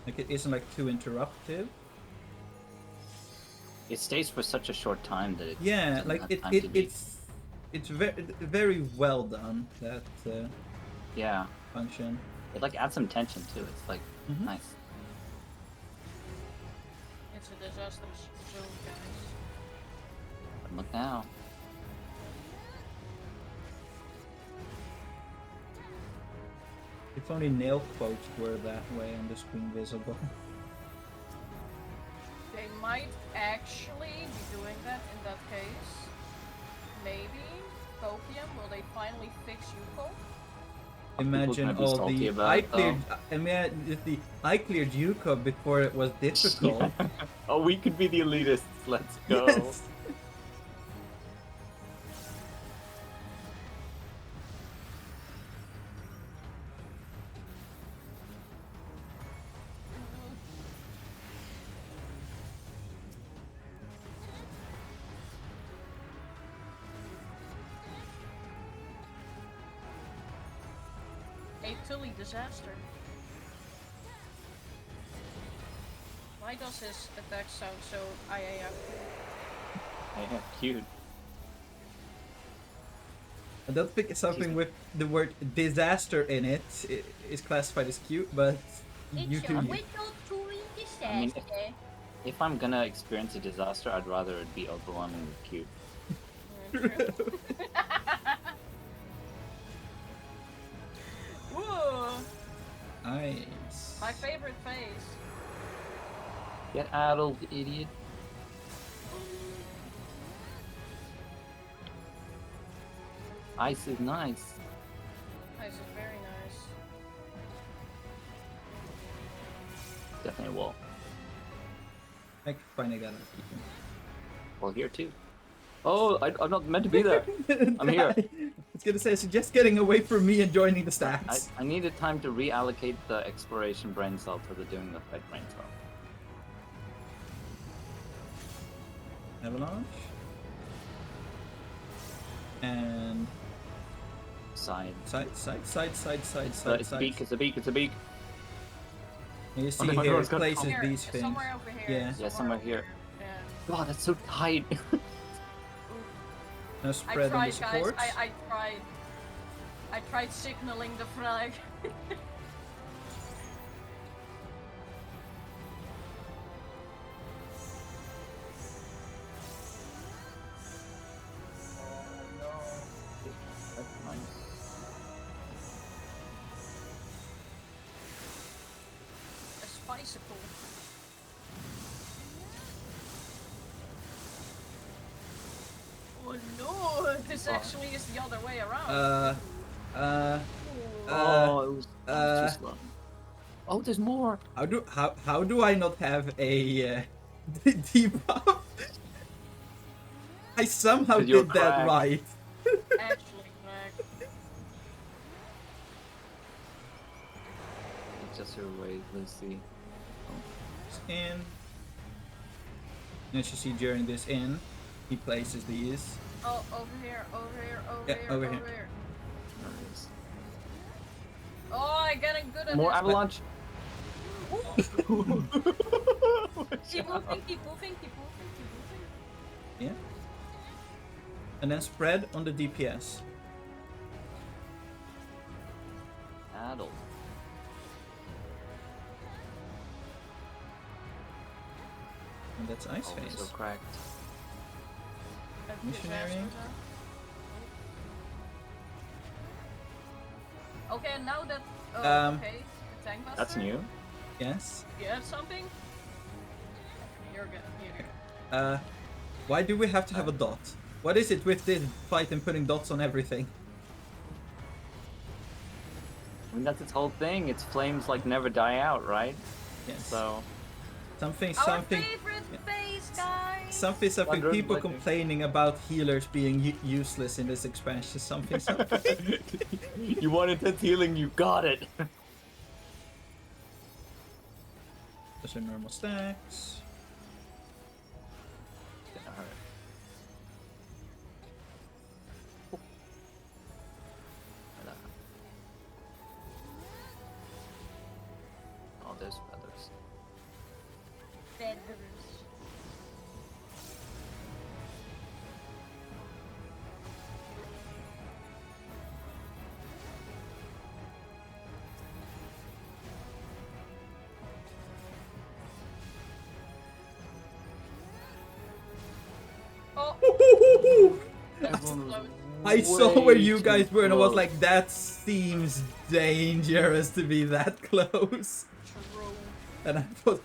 Like it isn't like too interruptive. It stays for such a short time that it Yeah, doesn't like have it, time it to be- it's very well done, that Yeah, function. it like adds some tension too. It's like Mhm. nice. It's a disastrous zone, guys. But look now. If only nail quotes were that way on the screen visible. They might actually be doing that in that case. Maybe. Copium, will they finally fix Yuko? Imagine gonna be all salty the about I it, though. cleared. I cleared Yuko before it was difficult. Oh, we could be the elitists. Let's go. Yes. A Tully disaster. Why does his attack sound so IAF? Yeah, cute. I don't think something with the word disaster in it is classified as cute, but you It's two. a little Tully I mean, disaster. if I'm gonna experience a disaster, I'd rather it be overwhelmingly cute. Whoa! Nice. My favorite face. Get out, old idiot. Ice is nice. This is very nice. Definitely a wall. I finally got it. Well, here too. Oh, I'm not meant to be there. I'm here. I was gonna say, so just getting away from me and joining the stacks. I needed time to reallocate the exploration brain cell to the doing the fight brain cell. Avalanche. And Side. side. It's a beak, it's a beak, it's a beak. And you see my here God, it it's got- places Here, these things. somewhere over here. Yeah. Somewhere here. Yeah. God, that's so tight. Now I spread on the tried, guys. supports. I tried. I tried signaling the flag. A spicicle. Oh no! This actually is the other way around. Oh, it was too slow. Oh, there's more. How do I not have a debuff? I somehow 'Cause you're did that cracked. right. Actually, Greg. Just your way, let's see. In. As you see during this in, he places these. Oh, over here, over here, over Yeah, here, over over here. here. There it is. Oh, I'm getting good at More this. avalanche. Keep moving, keep moving, keep moving, keep moving. Yeah. And then spread on the DPS. Paddle. And that's Ice Oh, Phase. so cracked. Missionary. Okay, now that. Oh, okay. The tank master. That's new. Yes. You have something? You're good. You're good. Why do we have to have a dot? What is it with this fight and putting dots on everything? I mean, that's its whole thing. Its flames like never die out, right? Yes. So Something. Our favorite phase, guys. Something. Wonder People what they- complaining about healers being useless in this expansion. Something. you wanted that healing, you got it. Those are normal stacks. Gonna hurt. Oh, there's feathers. Feathers. Oh, that's close. I saw where you Way guys too were and I was close. like, that seems dangerous to be that close. True. And I was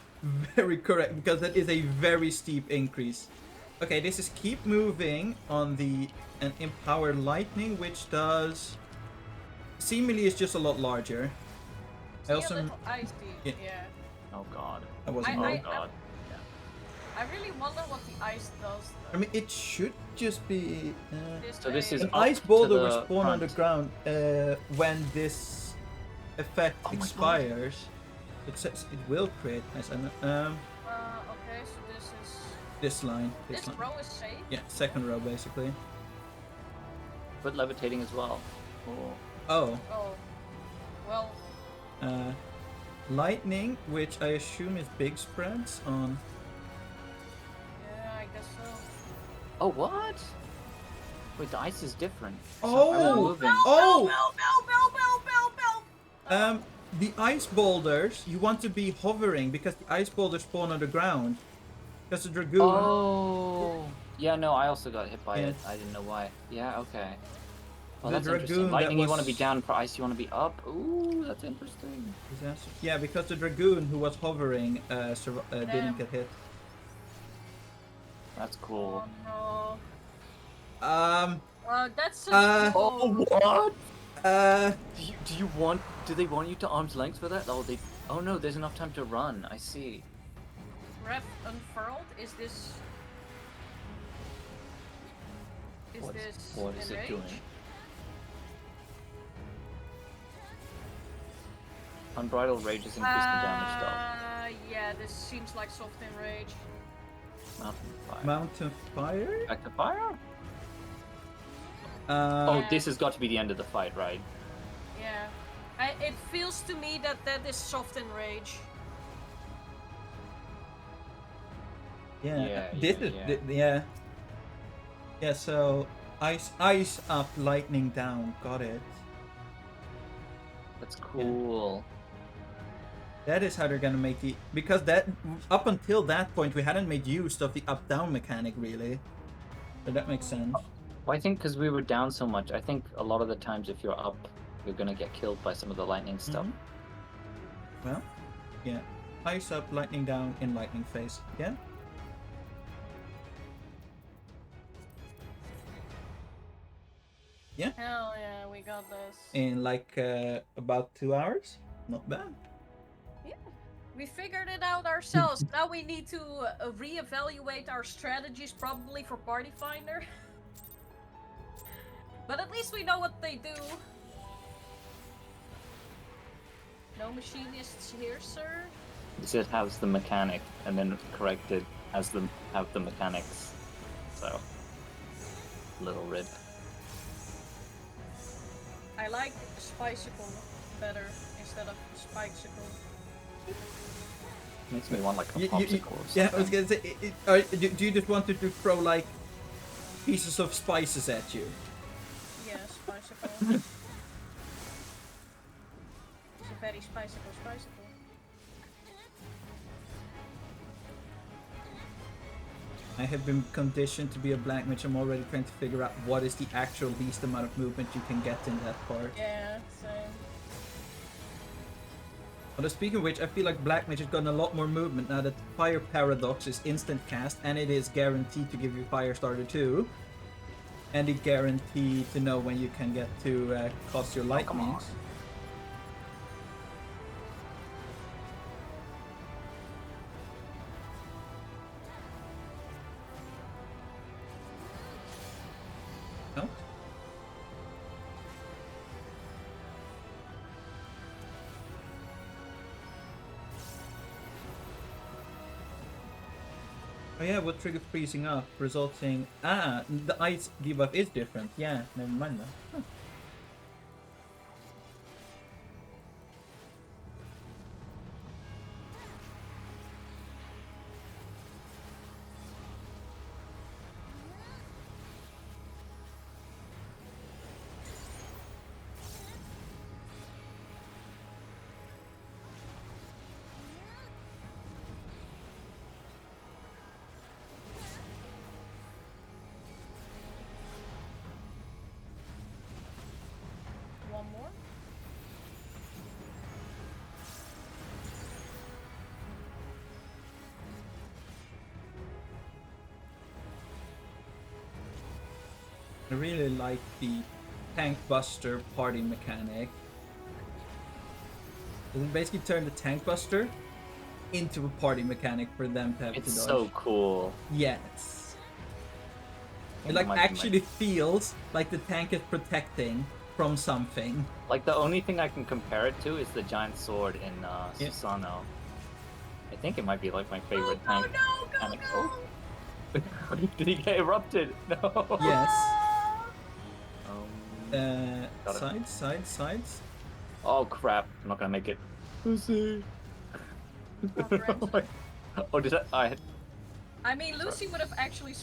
very correct because that is a very steep increase. Okay, this is keep moving on the an empower lightning, which does seemingly is just a lot larger. I See a also little icy. Yeah. Yeah. Oh god. I wasn't. Oh god. I really wonder what the ice does. I mean, it should just be. So this is An up ice to boulder the will spawn on the front. ground when this effect Oh my God. expires. It says it will create ice. Okay, so this is. This line. This line. row is safe. Yeah, second row basically. But levitating as well. Oh. Oh, Oh. Well, lightning, which I assume is big spreads on. yeah, I guess so. Oh, what? Wait, the ice is different. Oh! Are we moving? Oh! Bell. The ice boulders, you want to be hovering because the ice boulders spawn on the ground. Because the dragoon. Oh. Yeah, no, I also got hit by Yeah. it. I didn't know why. Yeah, okay. Oh, The that's interesting. dragoon that Lightning, you want to was- be down. For ice, you want to be up. Ooh, that's interesting. Disaster. Yeah, because the dragoon who was hovering didn't get hit. That's cool. Oh no. Um. That's a Oh, what? Uh. Do they want you to arm's length for that? Oh no, there's enough time to run. I see. Ref unfurled. Is this? What is in it range? doing? Unbridled rage is increasing damage though. Yeah, this seems like soft in rage. Mountain fire. Mountain fire? Back to fire? Oh, This has got to be the end of the fight, right? Yeah. It feels to me that is soft in rage. yeah. Yeah, so ice up, lightning down. Got it. That's cool. That is how they're gonna make the because that up until that point we hadn't made use of the up down mechanic really. So that makes sense. Well, I think because we were down so much, I think a lot of the times if you're up, you're gonna get killed by some of the lightning stuff. Well, yeah. Ice up, lightning down in lightning phase. Yeah. Yeah. Hell yeah, we got this. In like about 2 hours. Not bad. We figured it out ourselves. Now we need to reevaluate our strategies, probably for Party Finder. But at least we know what they do. No machinists here, sir. It has the mechanic, and then corrected has have the mechanics. So, little rib. I like Spicicle better instead of Spikesicle. Makes me want like a popsicle or something. Yeah, I was gonna say, do you just want it to throw like pieces of spices at you? Yes, spicicle. It's a very spicicle. I have been conditioned to be a black mage. I'm already trying to figure out what is the actual least amount of movement you can get in that part. Yeah, same. But speaking of which, I feel like black mage has gotten a lot more movement now that Fire Paradox is instant cast, and it is guaranteed to give you Fire Starter too. And it guaranteed to know when you can get to cast your lightnings. No? Oh yeah, what triggered freezing up, resulting... Ah, the ice debuff is different. Yeah, never mind that. Huh. One more. I really like the Tank Buster party mechanic. It basically turned the Tank Buster into a party mechanic for them to have to dodge. It's so cool. Yes. It like actually feels like the tank is protecting from something. Like the only thing I can compare it to is the giant sword in Susano. I think it might be like my favorite tank. Go. Did he get erupted? No. Yes. Got it. Sides. Oh crap! I'm not gonna make it. Lucy. Oh, did I? I mean, Lucy would have actually.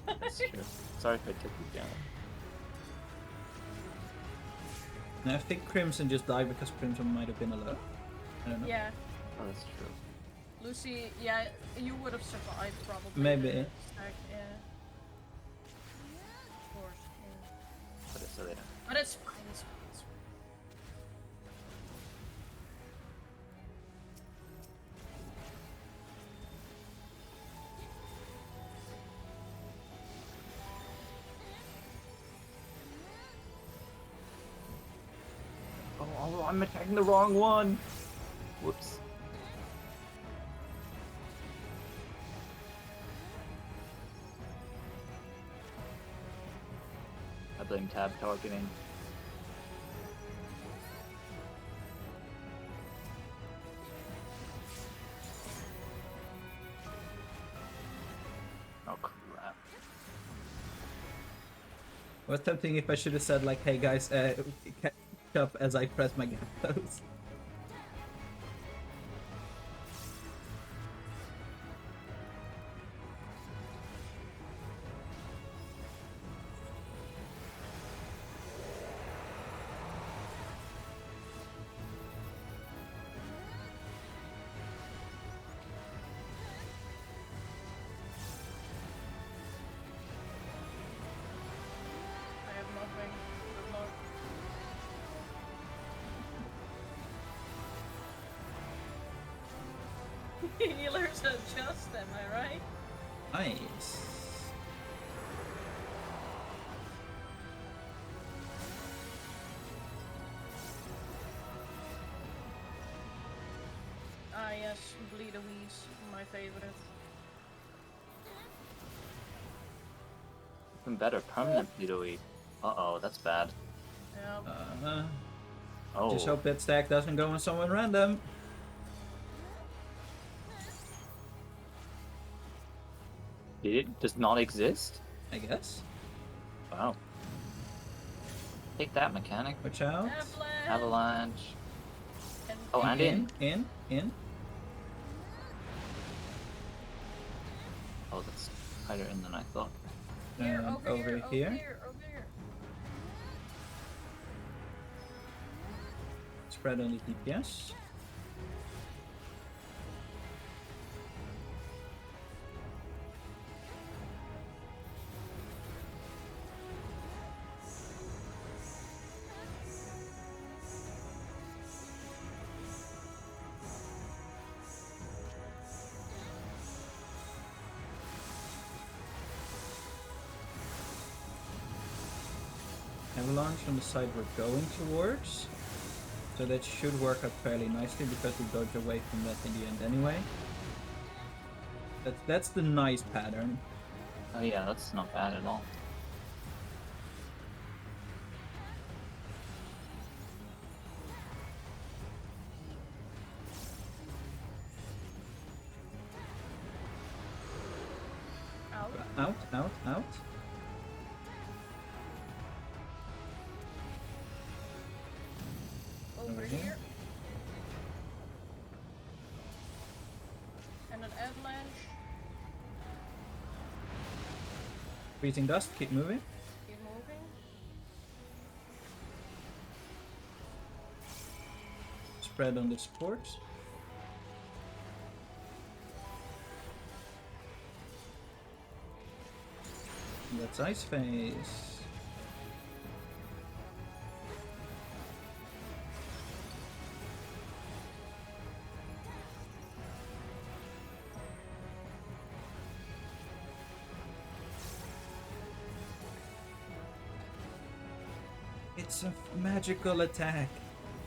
That's true. Sorry if I took you down. Now, I think Crimson just died because Crimson might have been alone. I don't know. Yeah. Oh, that's true. Lucy, yeah, you would have survived probably. Maybe. Yeah. Of course, yeah. But it's later. But it's fine, it's fine. Oh, I'm attacking the wrong one. Whoops. I blame tab targeting. Oh crap. I was tempting if I should have said like, hey guys, catch up as I press my gatos. I have nothing. Good luck. Healers adjust, am I right? Nice. Ah yes, Bleed a Wheeze, my favorite. Even better, permanent Beetle. Uh-oh, that's bad. Yeah. Oh. Just hope that stack doesn't go on someone random. It does not exist? I guess. Wow. Take that, mechanic. Watch out. Avalanche. Oh, and in. In. tighter in than I thought. Here, And over here, over here. here, over here. Spread on the DPS. Avalanche on the side we're going towards. So that should work out fairly nicely because we dodge away from that in the end anyway. That's the nice pattern. Oh yeah, that's not bad at all. Out. Out. Over here. And an avalanche. Freezing dust, keep moving. Keep moving. Spread on the supports. That's Ice Face. It's a magical attack.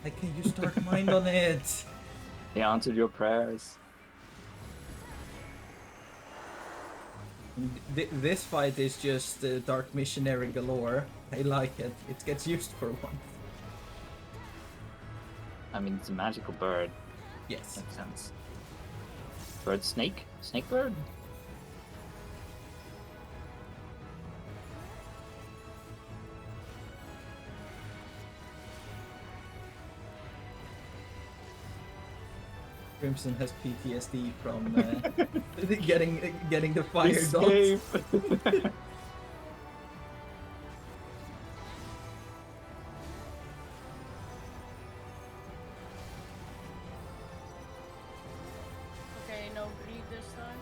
I can use Dark Mind on it. They answered your prayers. This fight is just Dark Missionary galore. I like it. It gets used for once. I mean, it's a magical bird. Yes. Makes sense. Bird snake? Snake bird? Crimson has PTSD from getting the fire Escape. dots. Okay, no greed this time.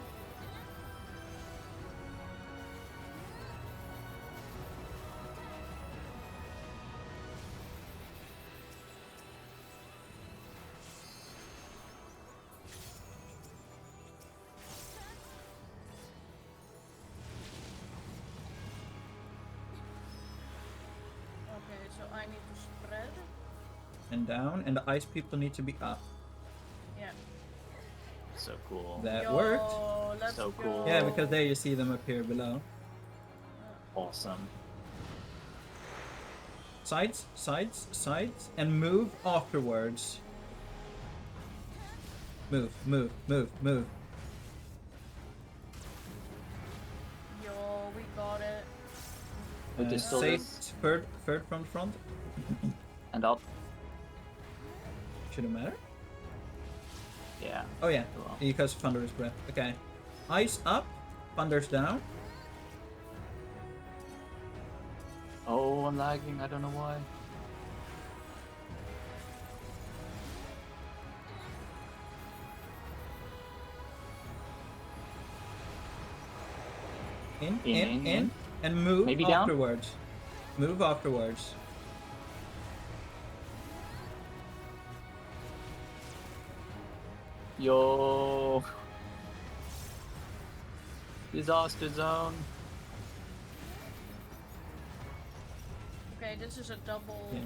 Okay, so I need to spread. And down, and the ice people need to be up. Yeah. So cool. That Yo, worked. Let's So go. cool. Yeah, because there you see them appear below. Awesome. Sides, and move afterwards. Move. Yo, we got it. But there's still Say this. third from the front. And up. Shouldn't matter. Yeah. Oh yeah, Well. because Thunderous Breath. Okay. Ice up, Thunder's down. Oh, I'm lagging. I don't know why. In, and move Maybe down? afterwards. Move afterwards. Yo. Disaster zone. Okay, this is a double Yeah.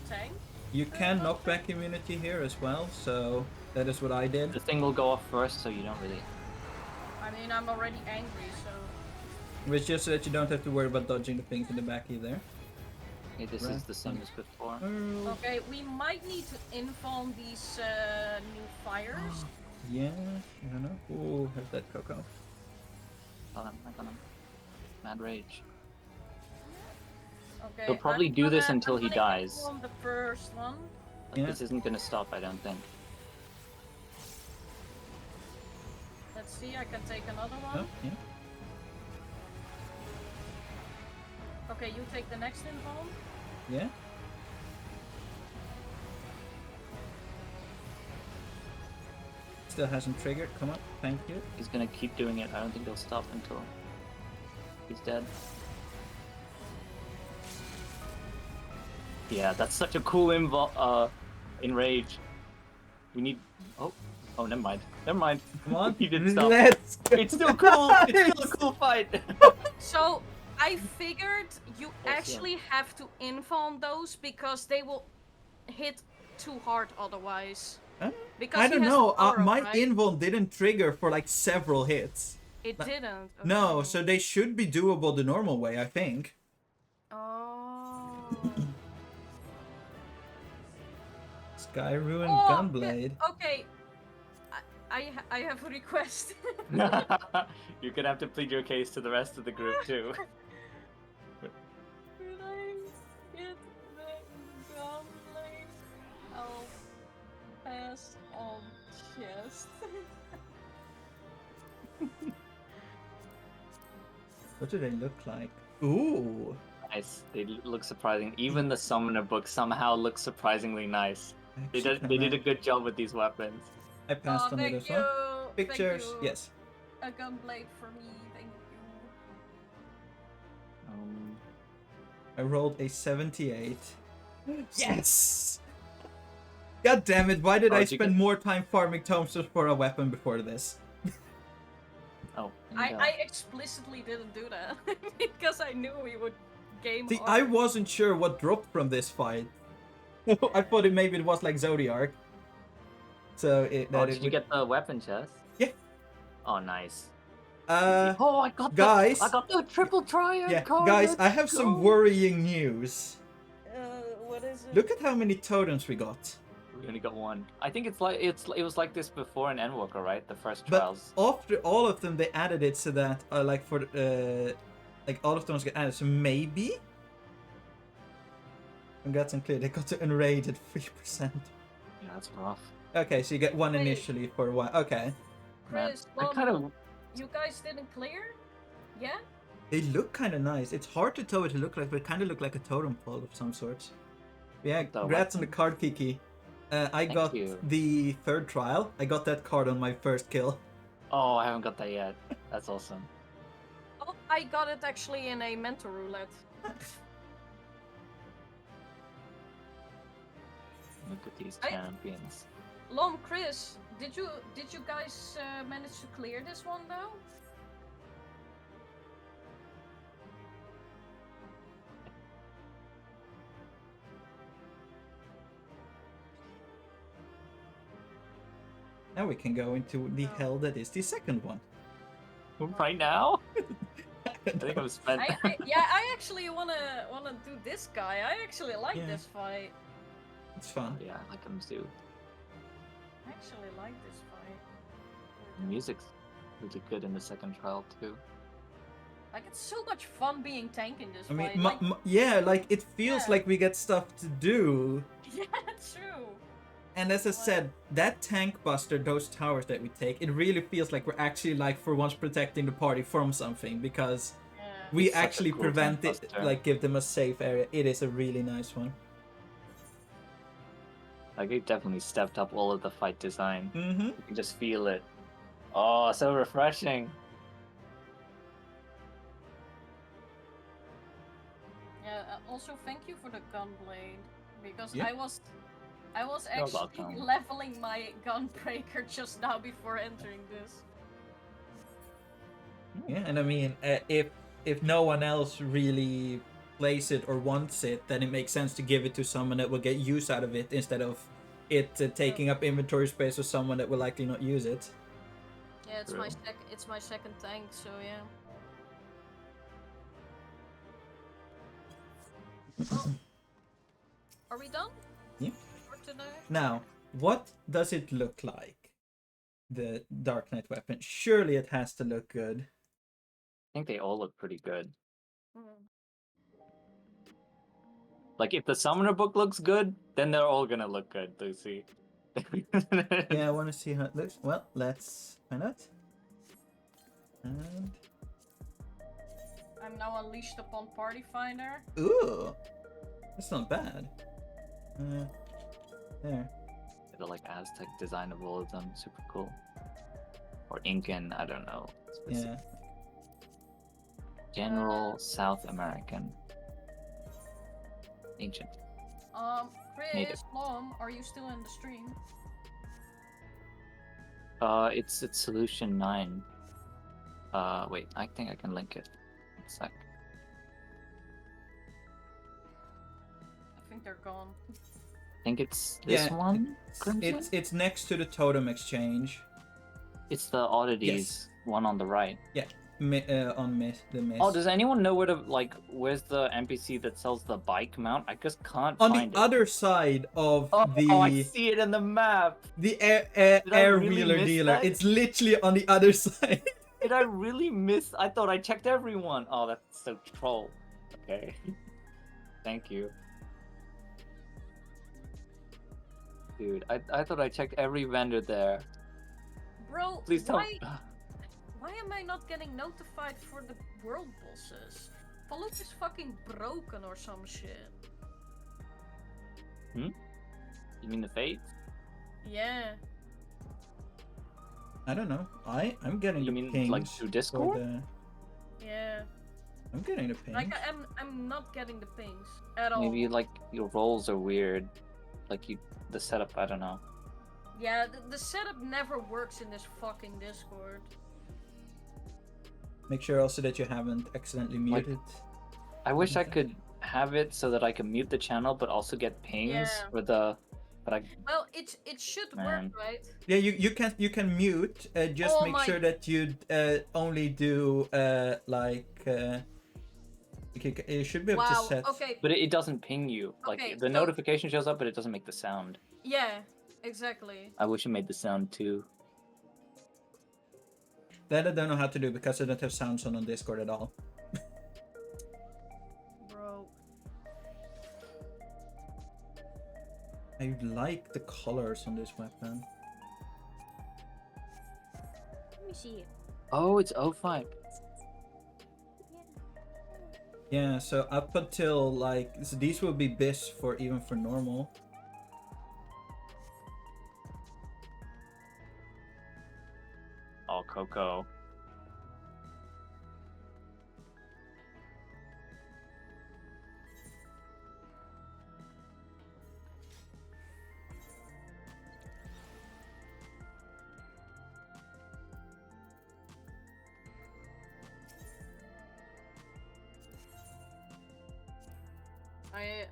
tank. You can knockback immunity here as well, so that is what I did. The thing will go off first, so you don't really. I mean, I'm already angry, so... It's just so that you don't have to worry about dodging the things in the back either. Okay, this is the same as before. Okay, we might need to inform these new fires. Yeah, I don't know. Ooh, have that Coco. I got him. Mad rage. Okay, He'll probably I'm do this gonna- until I'm he gonna dies. inform the first one. But Yeah. this isn't gonna stop, I don't think. Let's see, I can take another Oh, one. yeah. Okay, you take the next invuln. Yeah. Still hasn't triggered. Come on, thank you. He's gonna keep doing it. I don't think they'll stop until he's dead. Yeah, that's such a cool enrage. We need. Oh, never mind. Never mind. Come on. He didn't stop. Let's go. It's still cool. It's still a cool fight. So I figured you Yes, actually have to invuln those because they will hit too hard otherwise. Because I he don't has know. the power up, My right? invuln didn't trigger for like several hits. It didn't. No, okay. so they should be doable the normal way, I think. Oh. Sky Ruin Oh, Gunblade. yeah, okay. I have a request. You're gonna have to plead your case to the rest of the group too. Could I get the gunblade? I'll pass on chest. What do they look like? Ooh. Nice. They look surprising. Even the summoner book somehow looks surprisingly nice. They did a good job with these weapons. I passed on it as well. Pictures, Thank you. yes. A gunblade for me, thank you. I rolled a 78. Yes! God damn it, why did I spend more time farming tomestones for a weapon before this? Oh. I explicitly didn't do that because I knew we would game See, on. I wasn't sure what dropped from this fight. I thought maybe it was like Zodiark. So did you get the weapon chest? Yeah. Oh, nice. I got guys, I got the triple triumph yeah, card. guys, I let's have some go. worrying news. What is it? Look at how many totems we got. We only got one. I think it was like this before in Endwalker, right? The first But trials. after all of them, they added it so that like for like all of them get added. So maybe. Congrats on clear. They got to enrage at 3%. Yeah, that's rough. Okay, so you get one Wait. initially for a while. Okay. Chris, I kind of. you guys didn't clear? Yeah? They look kind of nice. It's hard to tell what they look like, but it kind of look like a totem pole of some sorts. Yeah, congrats on the card, Kiki. I got the third trial. I got that card on my first kill. Oh, I haven't got that yet. That's awesome. Oh, I got it actually in a mental roulette. Look at these champions. Lom, Chris, did you guys manage to clear this one though? Now we can go into the hell that is the second one. Right now? I think I'm spent. I actually wanna do this guy. I actually like this fight. It's fun. Yeah, I like him too. I actually like this fight. The music's really good in the second trial too. Like it's so much fun being tank in this I mean, fight. yeah, like it feels like we get stuff to do. Yeah, true. And as I said, that tank buster, those towers that we take, it really feels like we're actually like for once protecting the party from something because we It's such a actually cool prevent tank it, buster. like give them a safe area. It is a really nice one. Like they definitely stepped up all of the fight design. Mm-hmm. You can just feel it. Oh, so refreshing. Yeah. Also, thank you for the gunblade because Yeah. I was You're actually welcome. leveling my gunbreaker just now before entering this. Yeah, and I mean, if no one else really plays it or wants it, then it makes sense to give it to someone that will get use out of it instead of it taking up inventory space for someone that will likely not use it. Yeah, it's my second tank, so yeah. Oh. Are we done? Yeah. For today? Now, what does it look like? The Dark Knight weapon. Surely it has to look good. I think they all look pretty good. Mm. Like if the summoner book looks good, then they're all gonna look good, Lucy. Yeah, I want to see how it looks. Well, let's find out. And I'm now unleashed upon Party Finder. Ooh, that's not bad. There. The like Aztec design of all of them, super cool. Or Incan, I don't know. Yeah. General South American. Ancient. Chris, Native. Lom, are you still in the stream? It's solution 9. Wait, I think I can link it. One sec. I think they're gone. I think it's this one. Crimson? It's next to the totem exchange. It's the oddities one on the right. Yeah, on the mist. Oh, does anyone know where to where's the NPC that sells the bike mount? I just can't on find the it. other side of the. Oh, I see it in the map. The Did I air really wheeler miss dealer. that? It's literally on the other side. Did I really miss? I thought I checked everyone. Oh, that's so troll. Okay. Thank you. Dude, I thought I checked every vendor there. Bro, Please tell why am I not getting notified for the world bosses? Follow is fucking broken or some shit. You mean the Fate? Yeah. I don't know. I'm getting You the mean pings like through for Discord? Yeah. I'm getting the pings. Like I'm not getting the pings at all. Maybe like your roles are weird. Like the setup, I don't know. Yeah, the setup never works in this fucking Discord. Make sure also that you haven't accidentally muted. I wish I could have it so that I could mute the channel, but also get pings for the. But I. Well, it should work, right? Yeah, you can mute. Just Oh make my- sure that you only do you should be able to Wow. set. Okay. But it doesn't ping you. Like Okay, the so- notification shows up, but it doesn't make the sound. Yeah. Exactly. I wish it made the sound too. That I don't know how to do because I don't have sounds on Discord at all. Bro. I like the colors on this weapon. Let me see. Oh, it's 05. Yeah, so up until so these will be bis for even for normal. Oh, Coco.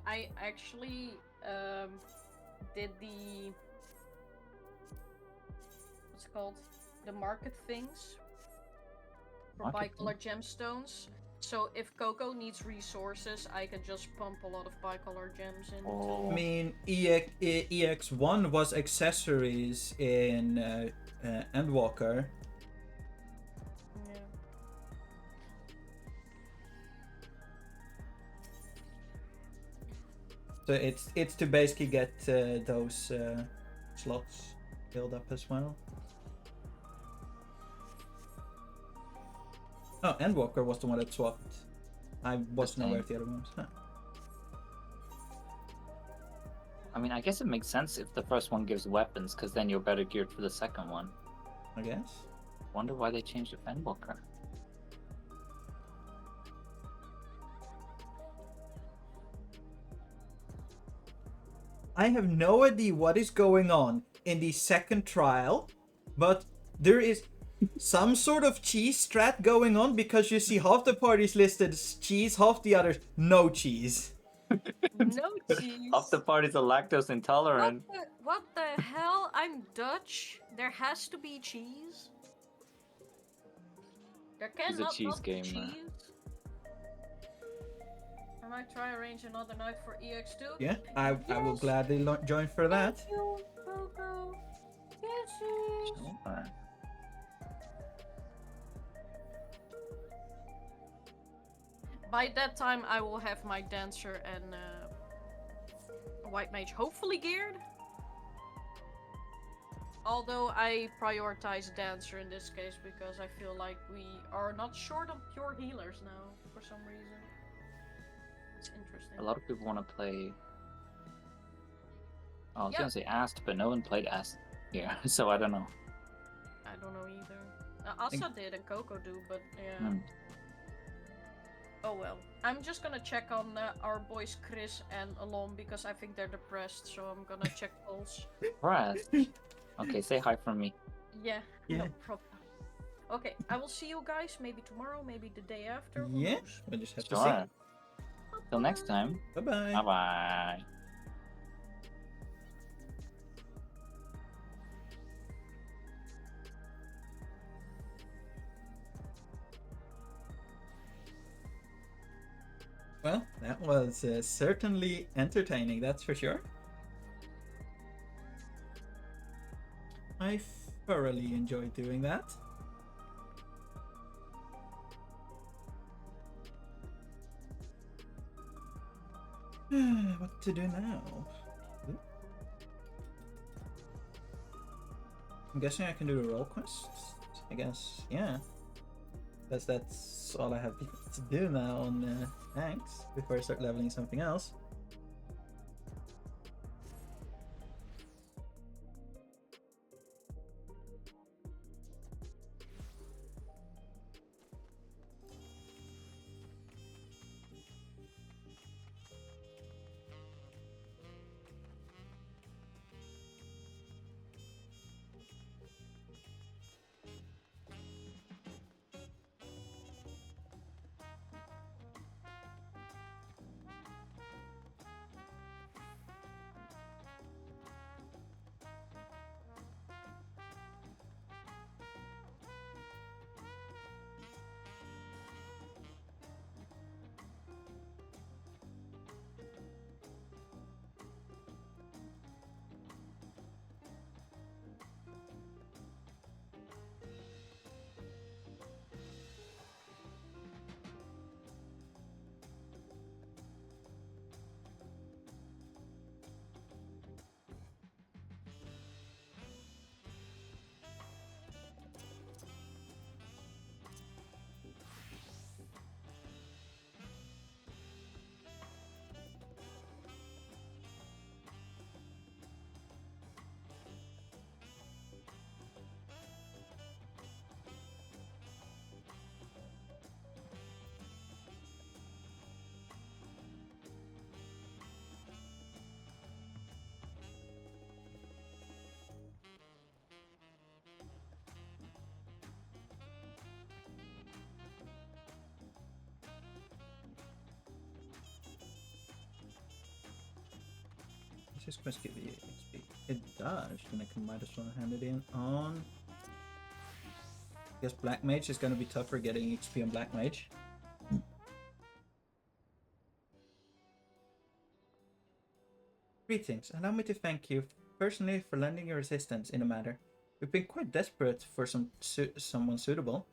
I actually did the what's it called? The market things for Market bicolor gemstones. So if Coco needs resources, I can just pump a lot of bicolor gems into. Oh. I mean, EX1 was accessories in Endwalker. Yeah. So it's to basically get those slots filled up as well. Oh, Endwalker was the one that swapped. I wasn't aware of the other ones. Huh. I mean, I guess it makes sense if the first one gives weapons, because then you're better geared for the second one. I guess. Wonder why they changed the Fenwalker. I have no idea what is going on in the second trial, but there is some sort of cheese strat going on because you see half the parties listed as cheese, half the others no cheese. No cheese. Half the party's are lactose intolerant. What the hell? I'm Dutch. There has to be cheese. There He's a cannot cheese not be gamer. cheese. I might try arrange another night for EX2. Yeah, I will Yes. gladly join for that. Thank you, Coco. Yes, yes. Sure. By that time, I will have my dancer and white mage hopefully geared. Although I prioritize dancer in this case because I feel like we are not short on pure healers now for some reason. It's interesting. A lot of people want to play. I was gonna say Ast, but no one played Ast here, so I don't know. I don't know either. Asa did and Coco do, but yeah. Oh well. I'm just gonna check on our boys Chris and Alon because I think they're depressed, so I'm gonna check pulse. Right. Okay, say hi from me. Yeah, no problem. Okay, I will see you guys maybe tomorrow, maybe the day after. Who Yeah, knows? we'll just have Sure. to Till next time. see. Bye-bye. Bye-bye. Well, that was certainly entertaining, that's for sure. I thoroughly enjoyed doing that. What to do now? I'm guessing I can do the role quests. I guess, yeah. Because that's all I have to do now on Thanks before I start leveling something else. This is going to give you XP. It does, then I might as well hand it in on... I guess Black Mage is going to be tougher getting XP on Black Mage. Greetings, allow me to thank you personally for lending your assistance in the matter. We've been quite desperate for someone suitable.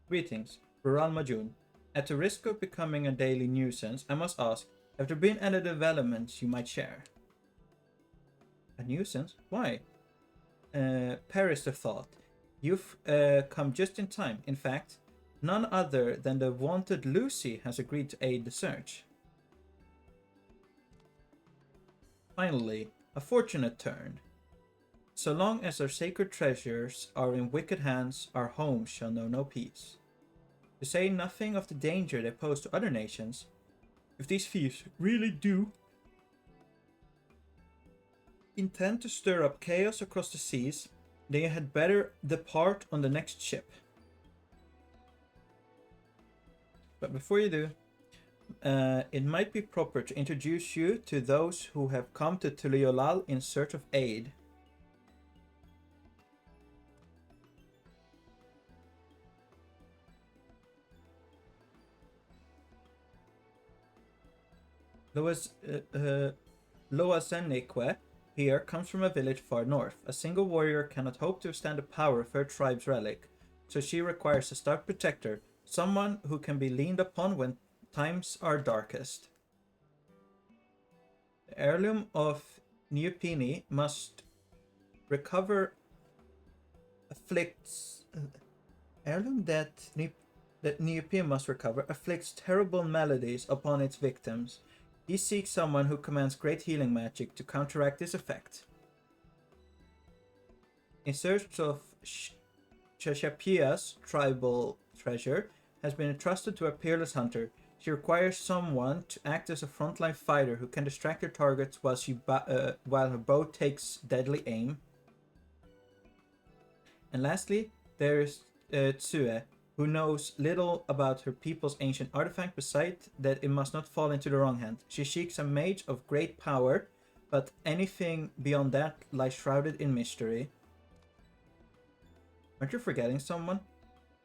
Greetings, Rural Majun. At the risk of becoming a daily nuisance, I must ask, have there been any developments you might share? A nuisance? Why? Perish the thought. You've come just in time. In fact, none other than the wanted Lucy has agreed to aid the search. Finally, a fortunate turn. So long as our sacred treasures are in wicked hands, our home shall know no peace. To say nothing of the danger they pose to other nations, if these thieves really do intend to stir up chaos across the seas, they had better depart on the next ship. But before you do, it might be proper to introduce you to those who have come to Tuliolal in search of aid. Loazeneque here comes from a village far north. A single warrior cannot hope to withstand the power of her tribe's relic, so she requires a stout protector, someone who can be leaned upon when times are darkest. The heirloom of Neopini must recover afflicts heirloom that Neopine must recover afflicts terrible maladies upon its victims. He seeks someone who commands great healing magic to counteract this effect. In search of Shashapia's tribal treasure has been entrusted to a peerless hunter. She requires someone to act as a frontline fighter who can distract her targets while her bow takes deadly aim. And lastly, there's Tsue, who knows little about her people's ancient artifact besides that it must not fall into the wrong hand. She seeks a mage of great power, but anything beyond that lies shrouded in mystery. Aren't you forgetting someone?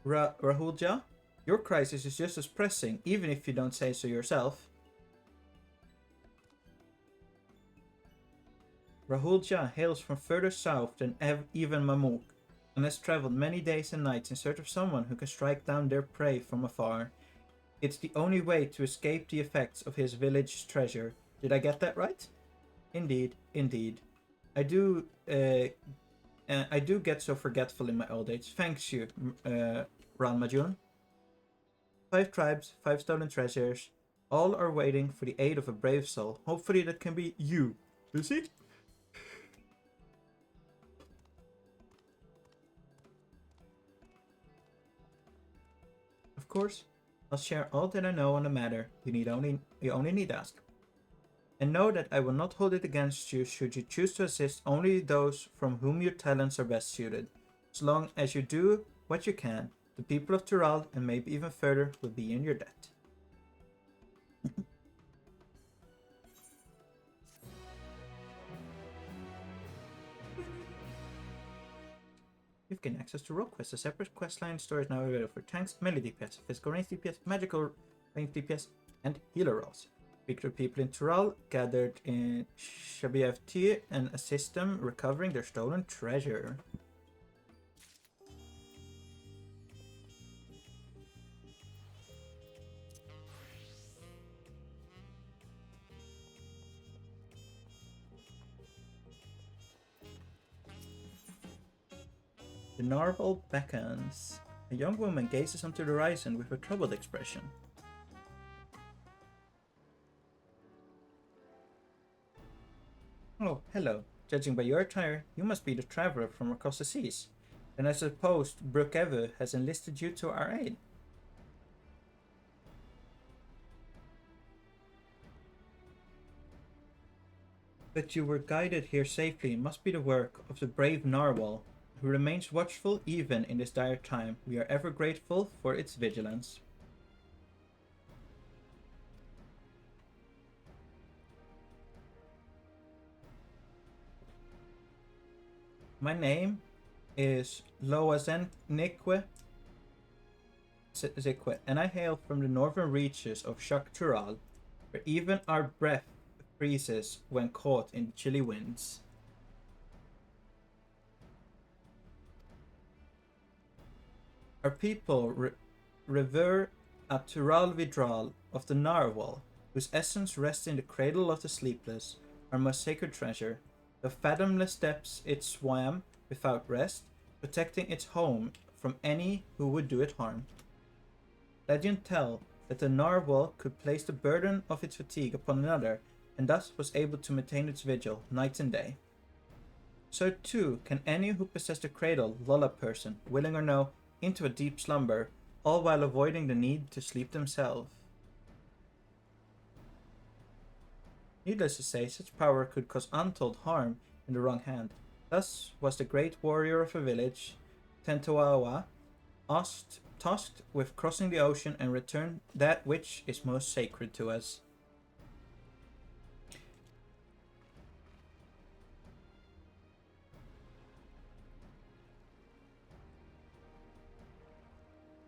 Rahulja? Your crisis is just as pressing, even if you don't say so yourself. Rahulja hails from further south than even Mamuk, and has traveled many days and nights in search of someone who can strike down their prey from afar. It's the only way to escape the effects of his village's treasure. Did I get that right? Indeed, indeed. I do get so forgetful in my old age. Thanks you, Ranmajun. 5 tribes, 5 stolen treasures. All are waiting for the aid of a brave soul. Hopefully that can be you, Lucy? Of course, I'll share all that I know on the matter. You only need ask. And know that I will not hold it against you should you choose to assist only those from whom your talents are best suited. As long as you do what you can, the people of Tural and maybe even further will be in your debt. You've gained access to Rogue Quest, a separate quest line store is now available for tanks, melee DPS, physical range DPS, magical range DPS, and healer roles. Speak to people in Tural gathered in FFXIV and assist them recovering their stolen treasure. The narwhal beckons. A young woman gazes onto the horizon with a troubled expression. Oh, hello. Judging by your attire, you must be the traveler from across the seas. Then I suppose Brookevu has enlisted you to our aid. But you were guided here safely. It must be the work of the brave narwhal, who remains watchful even in this dire time. We are ever grateful for its vigilance. My name is Loazennikwe Zikwe, and I hail from the northern reaches of Shaktural, where even our breath freezes when caught in chilly winds. Our people revere a Tural Vidral of the narwhal, whose essence rests in the cradle of the sleepless, our most sacred treasure. The fathomless depths it swam without rest, protecting its home from any who would do it harm. Legend tell that the narwhal could place the burden of its fatigue upon another, and thus was able to maintain its vigil night and day. So too can any who possess the cradle lull a person, willing or no, into a deep slumber, all while avoiding the need to sleep themselves. Needless to say, such power could cause untold harm in the wrong hand. Thus was the great warrior of a village, Tentoawa, tasked with crossing the ocean and return that which is most sacred to us.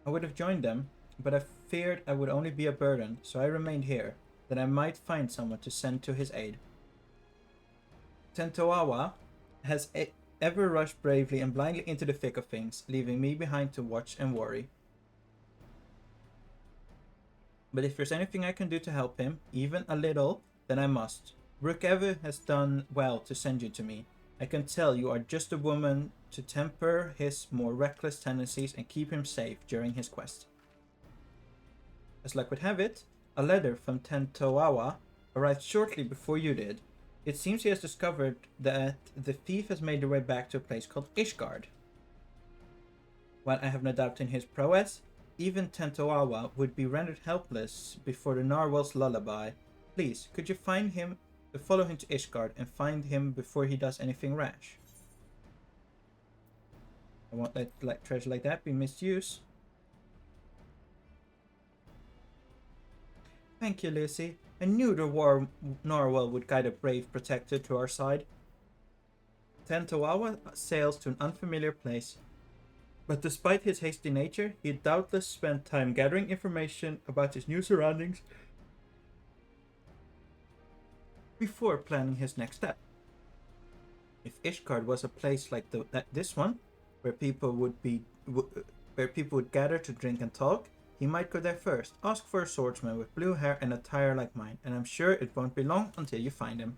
I would have joined them, but I feared I would only be a burden, so I remained here, that I might find someone to send to his aid. Tentoawa has ever rushed bravely and blindly into the thick of things, leaving me behind to watch and worry. But if there's anything I can do to help him, even a little, then I must. Brookhaven has done well to send you to me. I can tell you are just a woman to temper his more reckless tendencies and keep him safe during his quest. As luck would have it, a letter from Tentoawa arrived shortly before you did. It seems he has discovered that the thief has made their way back to a place called Ishgard. While I have no doubt in his prowess, even Tentoawa would be rendered helpless before the narwhal's lullaby. Please, could you find him, follow him to Ishgard, and find him before he does anything rash? I won't let treasure like that be misused. Thank you, Lucy. I knew the narwhal would guide a brave protector to our side. Tentoawa sails to an unfamiliar place, but despite his hasty nature, he doubtless spent time gathering information about his new surroundings before planning his next step. If Ishgard was a place like this one, where people would gather to drink and talk, he might go there first. Ask for a swordsman with blue hair and attire like mine, and I'm sure it won't be long until you find him.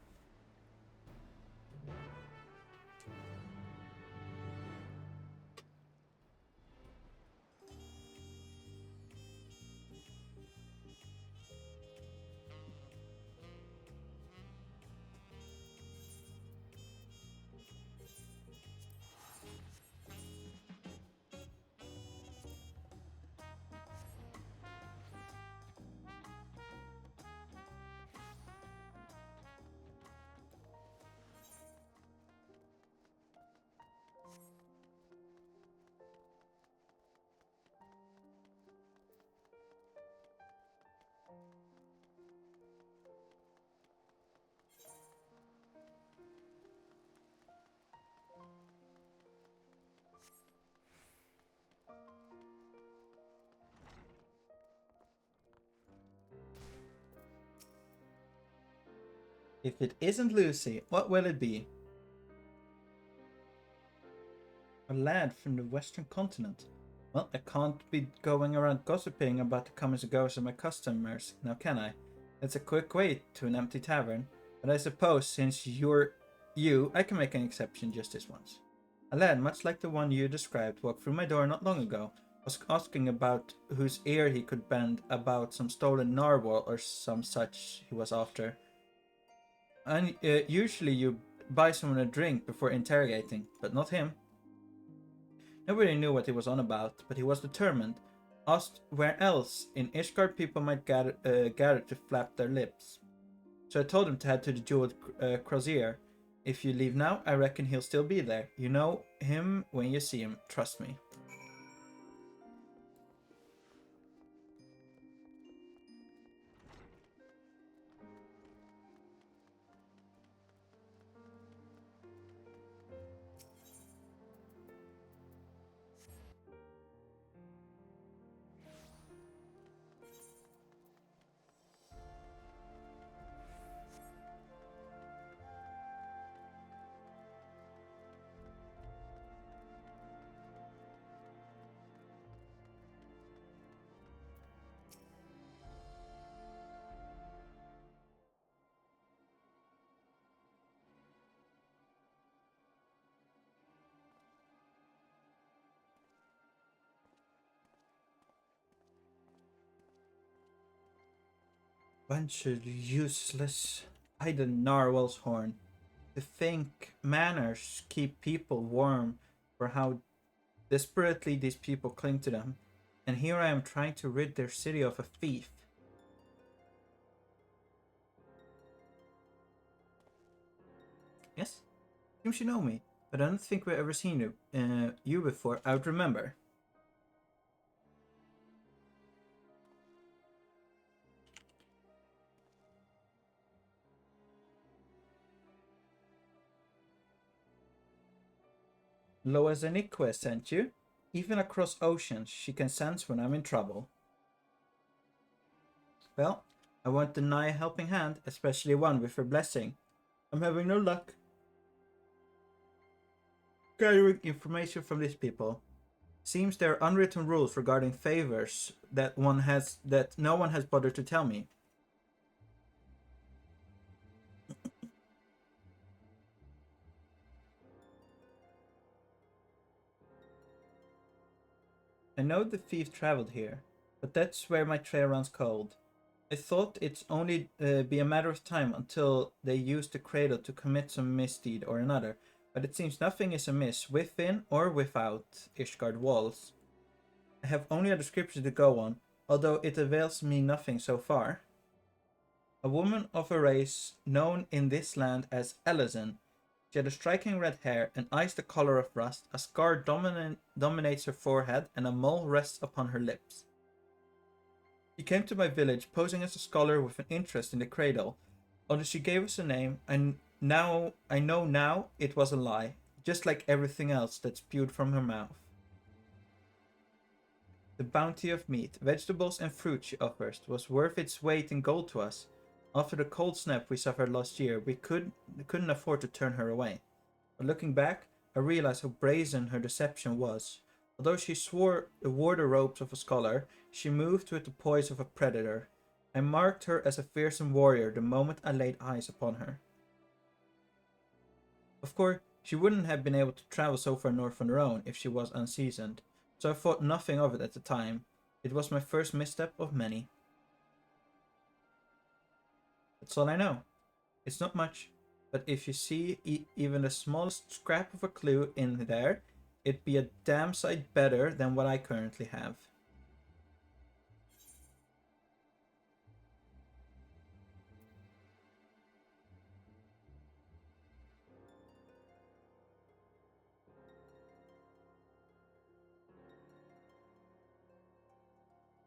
If it isn't Lucy, what will it be? A lad from the western continent. Well, I can't be going around gossiping about the comings and goings of my customers, now can I? It's a quick way to an empty tavern, but I suppose since you're you, I can make an exception just this once. A lad much like the one you described walked through my door not long ago, was asking about whose ear he could bend about some stolen narwhal or some such he was after. And usually you buy someone a drink before interrogating, but not him. Nobody knew what he was on about, but he was determined. Asked where else in Ishgard people might gather to flap their lips. So I told him to head to the jeweled crozier. If you leave now, I reckon he'll still be there. You know him when you see him, trust me. Bunch of useless. By the narwhal's horn. To think manners keep people warm for how desperately these people cling to them. And here I am trying to rid their city of a thief. Yes? Seems you know me, but I don't think we've ever seen you before. I would remember. Lois Aniqua sent you. Even across oceans, she can sense when I'm in trouble. Well, I won't deny a helping hand, especially one with her blessing. I'm having no luck gathering information from these people. Seems there are unwritten rules regarding favors that no one has bothered to tell me. I know the thief traveled here, but that's where my trail runs cold. I thought it's only be a matter of time until they use the cradle to commit some misdeed or another, but it seems nothing is amiss within or without Ishgard walls. I have only a description to go on, although it avails me nothing so far. A woman of a race known in this land as Ellison. She had a striking red hair and eyes the color of rust, a scar dominates her forehead, and a mole rests upon her lips. She came to my village posing as a scholar with an interest in the cradle. Although she gave us a name, I know now it was a lie, just like everything else that spewed from her mouth. The bounty of meat, vegetables, and fruit she offers was worth its weight in gold to us. After the cold snap we suffered last year, we couldn't afford to turn her away. But looking back, I realized how brazen her deception was. Although she wore the robes of a scholar, she moved with the poise of a predator. I marked her as a fearsome warrior the moment I laid eyes upon her. Of course, she wouldn't have been able to travel so far north on her own if she was unseasoned, so I thought nothing of it at the time. It was my first misstep of many. That's all I know. It's not much, but if you see even the smallest scrap of a clue in there, it'd be a damn sight better than what I currently have.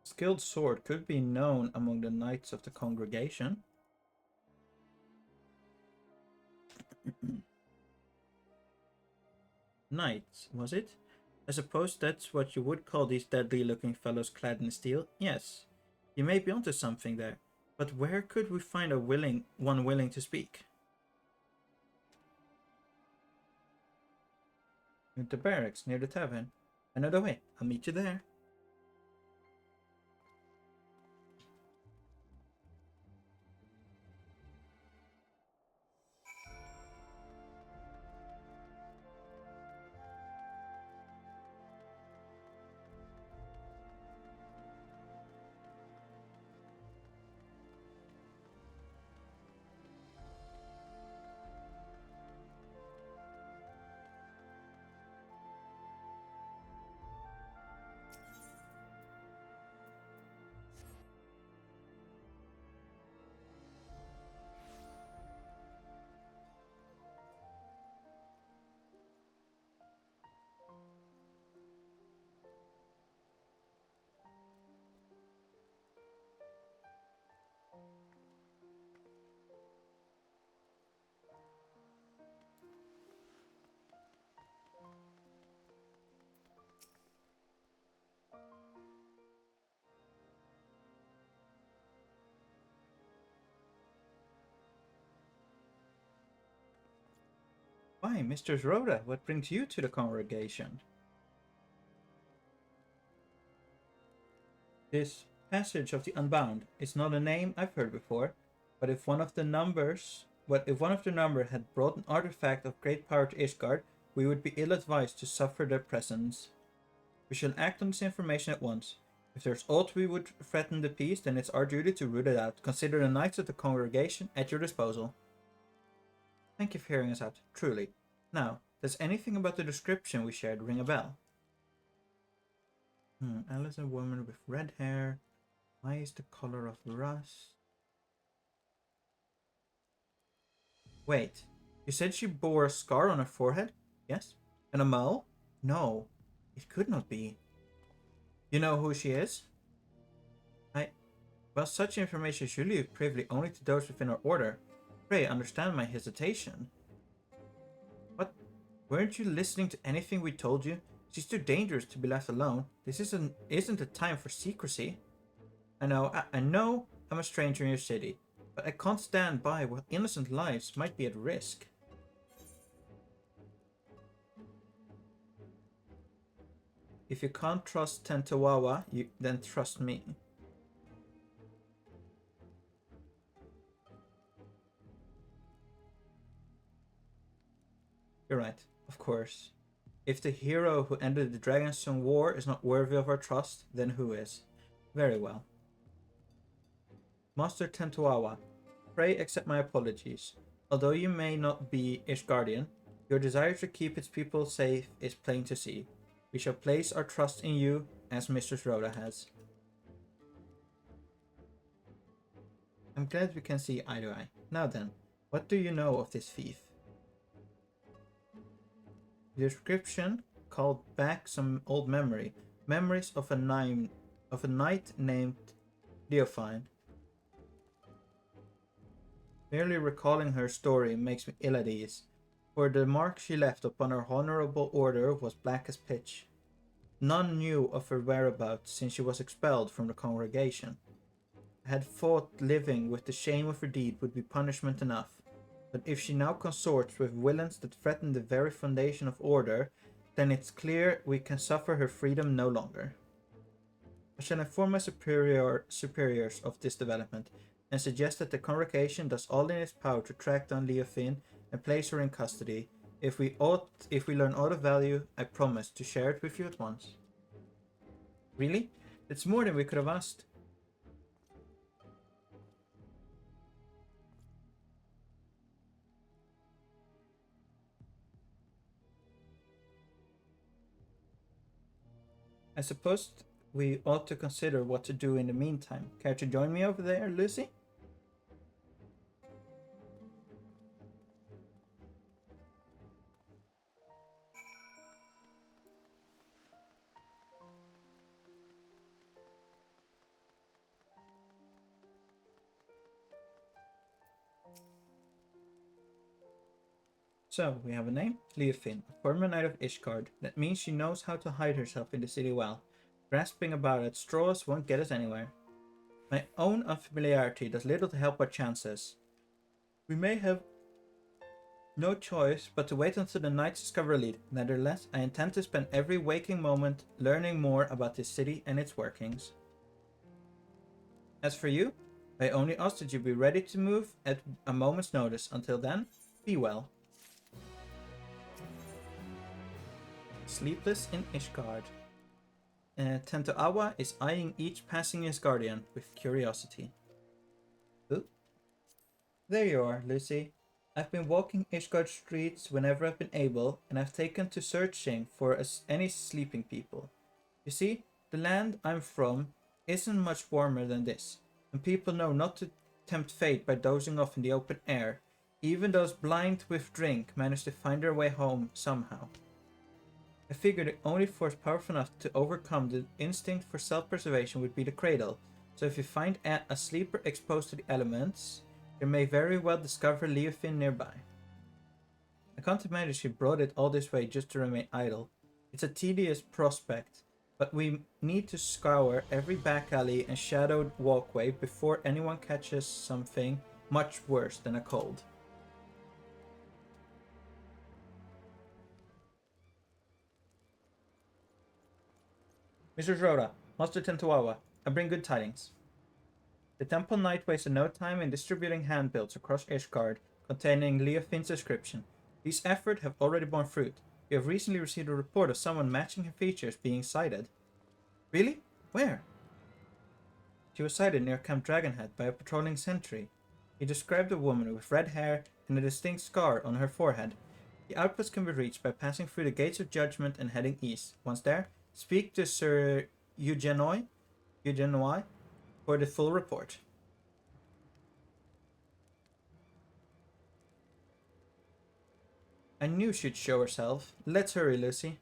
Skilled sword could be known among the knights of the congregation. Knights, was it? I suppose that's what you would call these deadly-looking fellows clad in steel. Yes, you may be onto something there. But where could we find one willing to speak? At the barracks near the tavern. I know the way. I'll meet you there. Why, Mr. Rhoda, what brings you to the congregation? This Passage of the Unbound is not a name I've heard before, but if one of the number had brought an artifact of great power to Ishgard, we would be ill-advised to suffer their presence. We shall act on this information at once. If there's aught we would threaten the peace, then it's our duty to root it out. Consider the knights of the congregation at your disposal. Thank you for hearing us out, truly. Now, does anything about the description we shared ring a bell? Alice, a woman with red hair, eyes the color of rust. Wait, you said she bore a scar on her forehead? Yes? And a mole? No, it could not be. You know who she is? Well, such information should leave privily only to those within our order. Pray understand my hesitation. What? Weren't you listening to anything we told you? She's too dangerous to be left alone. This isn't a time for secrecy. I know I'm a stranger in your city, but I can't stand by while innocent lives might be at risk. If you can't trust Tentawawa, then trust me. You're right, of course. If the hero who ended the Dragonstone War is not worthy of our trust, then who is? Very well. Master Tentuawa, pray accept my apologies. Although you may not be Ishgardian, your desire to keep its people safe is plain to see. We shall place our trust in you, as Mistress Rhoda has. I'm glad we can see eye to eye. Now then, what do you know of this thief? The description called back some old memories of a knight named Leofine. Merely recalling her story makes me ill at ease, for the mark she left upon her honorable order was black as pitch. None knew of her whereabouts since she was expelled from the congregation. I had thought living with the shame of her deed would be punishment enough, but if she now consorts with villains that threaten the very foundation of order, then it's clear we can suffer her freedom no longer. I shall inform my superiors of this development, and suggest that the congregation does all in its power to track down Leofine and place her in custody. If we learn aught of value, I promise to share it with you at once. Really? It's more than we could have asked. I suppose we ought to consider what to do in the meantime. Care to join me over there, Lucy? So, we have a name, Leofine, a former knight of Ishgard. That means she knows how to hide herself in the city well. Grasping about at straws won't get us anywhere. My own unfamiliarity does little to help our chances. We may have no choice but to wait until the knights discover a lead. Nevertheless, I intend to spend every waking moment learning more about this city and its workings. As for you, I only ask that you be ready to move at a moment's notice. Until then, be well. Sleepless in Ishgard. Tentoawa is eyeing each passing Ishgardian with curiosity. Ooh. There you are, Lucy. I've been walking Ishgard streets whenever I've been able, and I've taken to searching for any sleeping people. You see, the land I'm from isn't much warmer than this, and people know not to tempt fate by dozing off in the open air. Even those blind with drink manage to find their way home somehow. I figured the only force powerful enough to overcome the instinct for self-preservation would be the cradle, so if you find a sleeper exposed to the elements, you may very well discover Leofine nearby. I can't imagine she brought it all this way just to remain idle. It's a tedious prospect, but we need to scour every back alley and shadowed walkway before anyone catches something much worse than a cold. Mrs. Rhoda, Master Tentuawa, I bring good tidings. The Temple Knight wasted no time in distributing handbills across Ishgard containing Leofine's description. These efforts have already borne fruit. We have recently received a report of someone matching her features being sighted. Really? Where? She was sighted near Camp Dragonhead by a patrolling sentry. He described a woman with red hair and a distinct scar on her forehead. The outpost can be reached by passing through the Gates of Judgment and heading east. Once there, speak to Sir Eugenoi for the full report. I knew she'd show herself. Let's hurry, Lucy.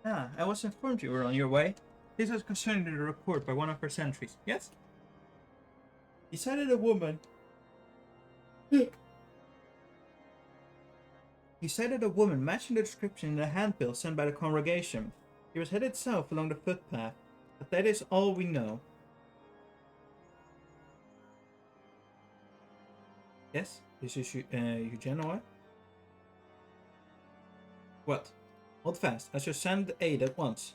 Ah, I was informed you were on your way. This was concerning the report by one of our sentries. Yes? He cited a woman. He cited a woman matching the description in the handbill sent by the congregation. He was headed south along the footpath, but that is all we know. Yes? This is Eugenoa? What? Hold fast. I shall send aid at once.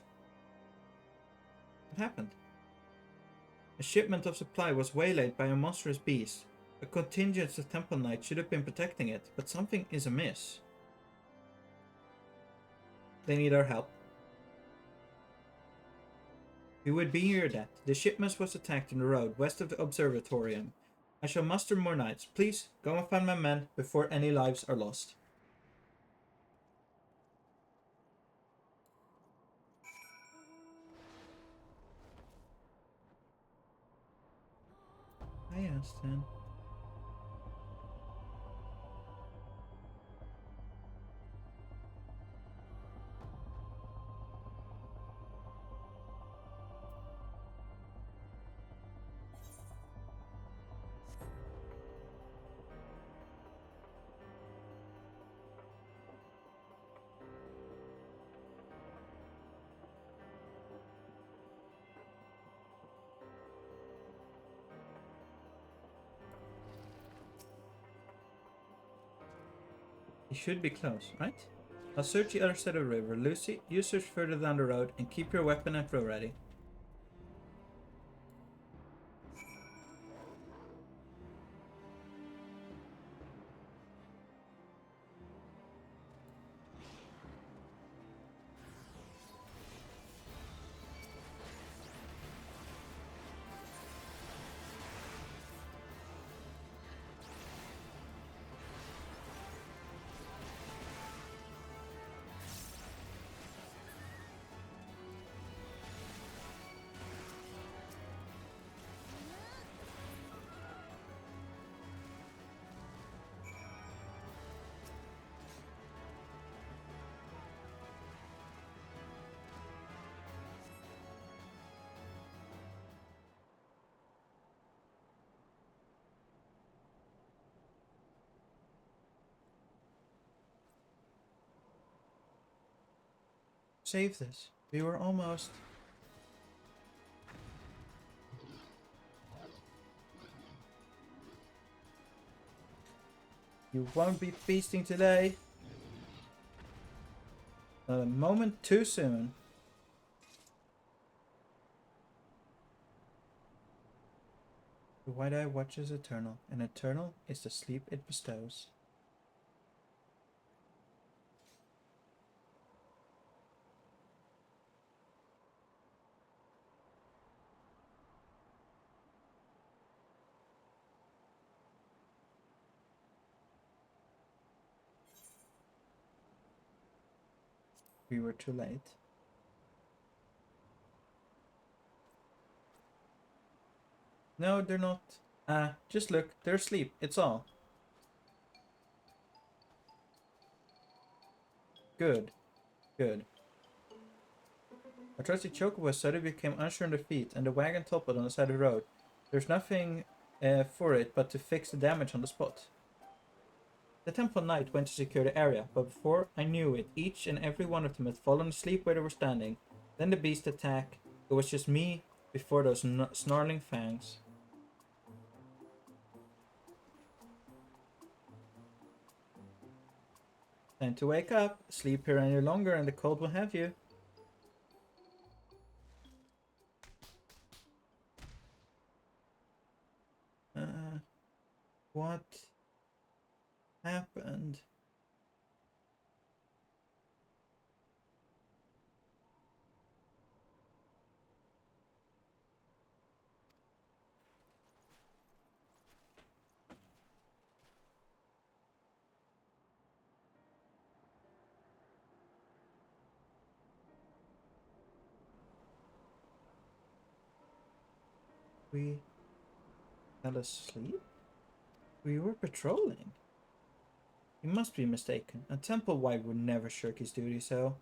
What happened? A shipment of supply was waylaid by a monstrous beast. A contingent of Temple Knights should have been protecting it, but something is amiss. They need our help. We would be near that. The shipment was attacked on the road west of the observatorium. I shall muster more knights. Please, go and find my men before any lives are lost. Hi, Aston. He should be close, right? I'll search the other side of the river. Lucy, you search further down the road and keep your weapon and throw ready. Save this. We were almost... You won't be feasting today. Not a moment too soon. The white eye watches eternal, and eternal is the sleep it bestows. We were too late. No, they're not. Just look. They're asleep. It's all. Good. Good. A trusty chocobo suddenly became unsure on their feet, and the wagon toppled on the side of the road. There's nothing for it but to fix the damage on the spot. The Temple Knight went to secure the area, but before I knew it, each and every one of them had fallen asleep where they were standing. Then the beast attacked. It was just me before those snarling fangs. Time to wake up. Sleep here any longer and the cold will have you. What happened? We fell asleep? We were patrolling. You must be mistaken. A temple wight would never shirk his duty so.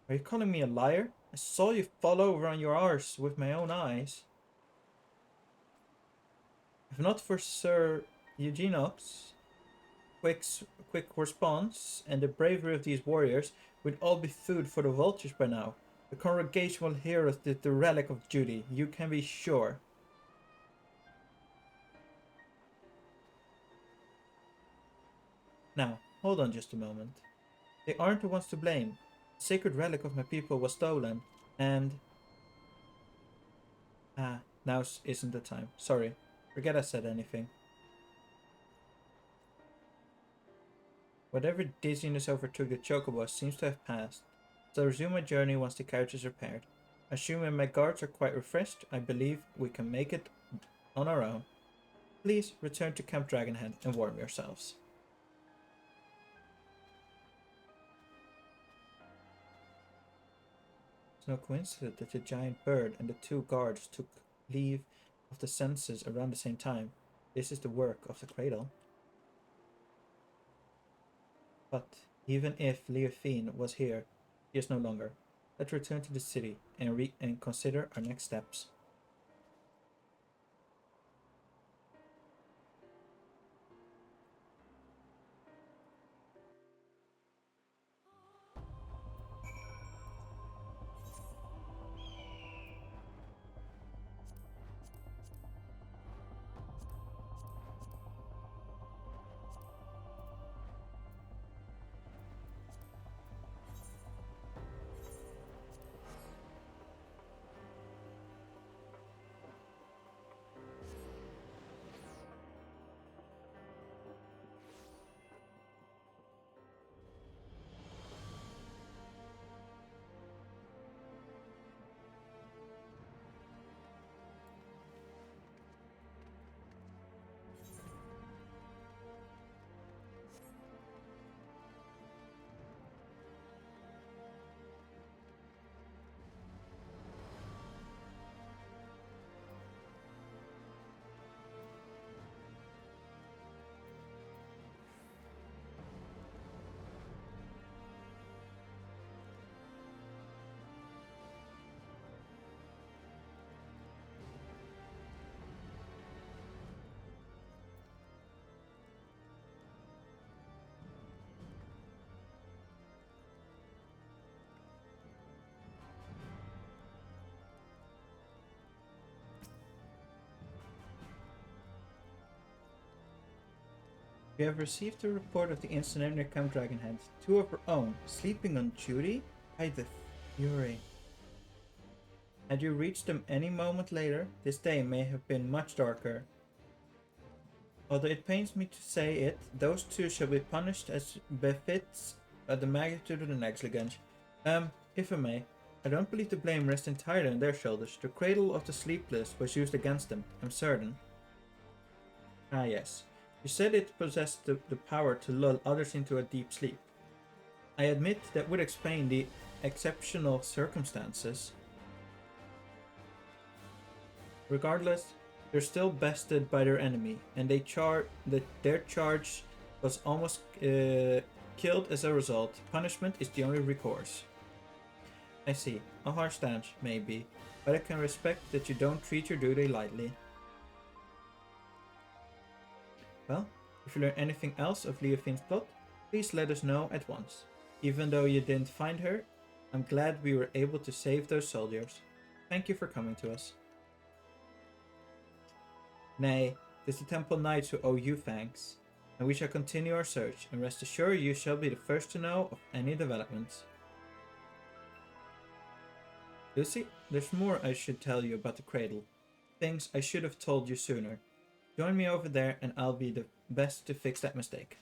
Are you calling me a liar? I saw you fall over on your arse with my own eyes. If not for Sir Eugenox, quick response, and the bravery of these warriors, we'd all be food for the vultures by now. The congregation will hear us the relic of duty, you can be sure. Now, hold on just a moment. They aren't the ones to blame. The sacred relic of my people was stolen, and... now isn't the time. Sorry. Forget I said anything. Whatever dizziness overtook the chocobos seems to have passed, so I'll resume my journey once the carriage is repaired. Assuming my guards are quite refreshed, I believe we can make it on our own. Please return to Camp Dragonhead and warm yourselves. It's no coincidence that the giant bird and the two guards took leave of the senses around the same time. This is the work of the cradle. But even if Leofine was here, he is no longer. Let's return to the city and consider our next steps. We have received a report of the incident near Camp Dragonhead. Two of our own, sleeping on duty? By the fury. Had you reached them any moment later, this day may have been much darker. Although it pains me to say it, those two shall be punished as befits the magnitude of the negligence. If I may, I don't believe the blame rests entirely on their shoulders. The cradle of the sleepless was used against them, I'm certain. Ah yes. You said it possessed the power to lull others into a deep sleep. I admit that would explain the exceptional circumstances. Regardless, they're still bested by their enemy, and their charge was almost killed as a result. Punishment is the only recourse. I see. A harsh stance, maybe, but I can respect that you don't treat your duty lightly. Well, if you learn anything else of Leofine's plot, please let us know at once. Even though you didn't find her, I'm glad we were able to save those soldiers. Thank you for coming to us. Nay, it is the Temple Knights who owe you thanks, and we shall continue our search, and rest assured you shall be the first to know of any developments. Lucy, there's more I should tell you about the cradle. Things I should have told you sooner. Join me over there and I'll be the best to fix that mistake.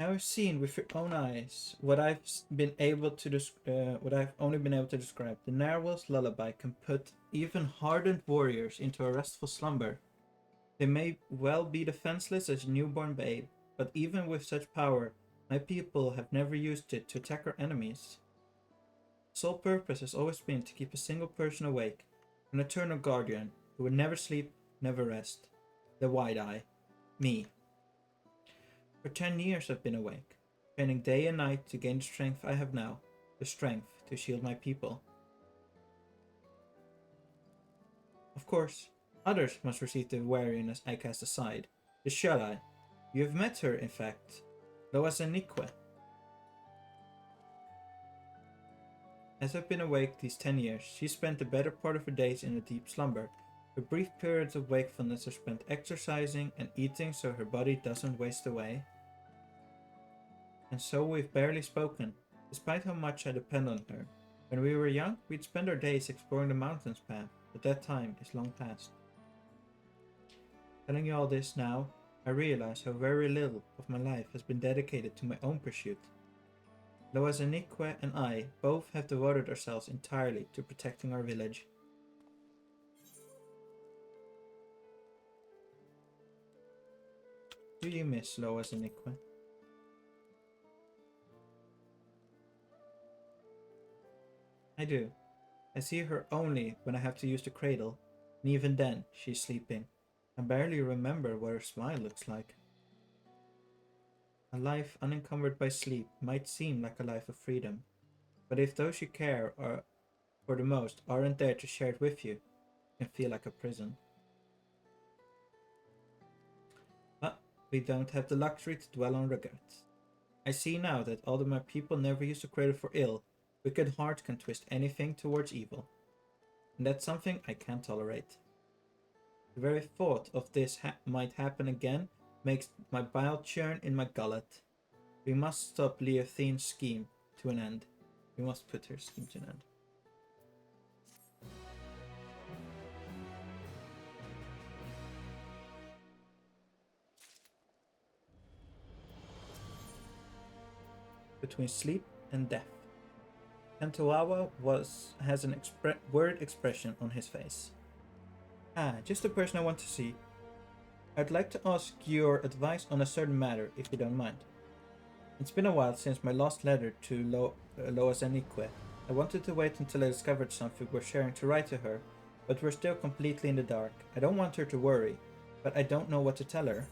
Now you've seen with your own eyes what what I've only been able to describe. The narwhal's lullaby can put even hardened warriors into a restful slumber. They may well be defenseless as a newborn babe, but even with such power, my people have never used it to attack our enemies. The sole purpose has always been to keep a single person awake, an eternal guardian who would never sleep, never rest. The Wide Eye. Me. For 10 years I've been awake, training day and night to gain the strength I have now, the strength to shield my people. Of course, others must receive the wariness I cast aside. The Shall I? You have met her, in fact, Loazanique. As I've been awake these 10 years, she spent the better part of her days in a deep slumber. Her brief periods of wakefulness are spent exercising and eating so her body doesn't waste away. And so we've barely spoken, despite how much I depend on her. When we were young, we'd spend our days exploring the mountains path, but that time is long past. Telling you all this now, I realize how very little of my life has been dedicated to my own pursuit. Loazanique and I both have devoted ourselves entirely to protecting our village. Do you miss Loazanique? I do. I see her only when I have to use the cradle, and even then she's sleeping. I barely remember what her smile looks like. A life unencumbered by sleep might seem like a life of freedom, but if those you care for the most aren't there to share it with you, it can feel like a prison. But we don't have the luxury to dwell on regrets. I see now that although my people never used the cradle for ill, wicked hearts can twist anything towards evil, and that's something I can't tolerate. The very thought of this might happen again makes my bile churn in my gullet. We must stop Leothine's scheme to an end. We must put her scheme to an end. Between sleep and death. Antoawa has an worried expression on his face. Ah, just the person I want to see. I'd like to ask your advice on a certain matter, if you don't mind. It's been a while since my last letter to Loazanique. I wanted to wait until I discovered something worth sharing to write to her, but we're still completely in the dark. I don't want her to worry, but I don't know what to tell her.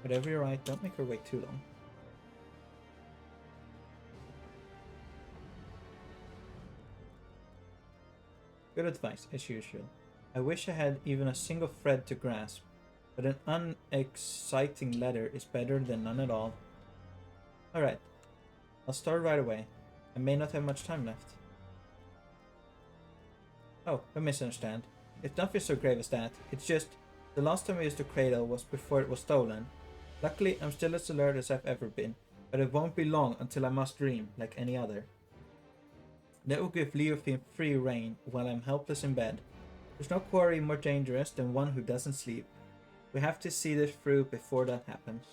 Whatever you write, don't make her wait too long. Good advice, as usual. I wish I had even a single thread to grasp, but an unexciting letter is better than none at all. Alright, I'll start right away. I may not have much time left. Oh, don't misunderstand. It's nothing so grave as that. It's just, the last time I used the cradle was before it was stolen. Luckily, I'm still as alert as I've ever been, but it won't be long until I must dream, like any other. That will give Leothine free rein while I'm helpless in bed. There's no quarry more dangerous than one who doesn't sleep. We have to see this through before that happens.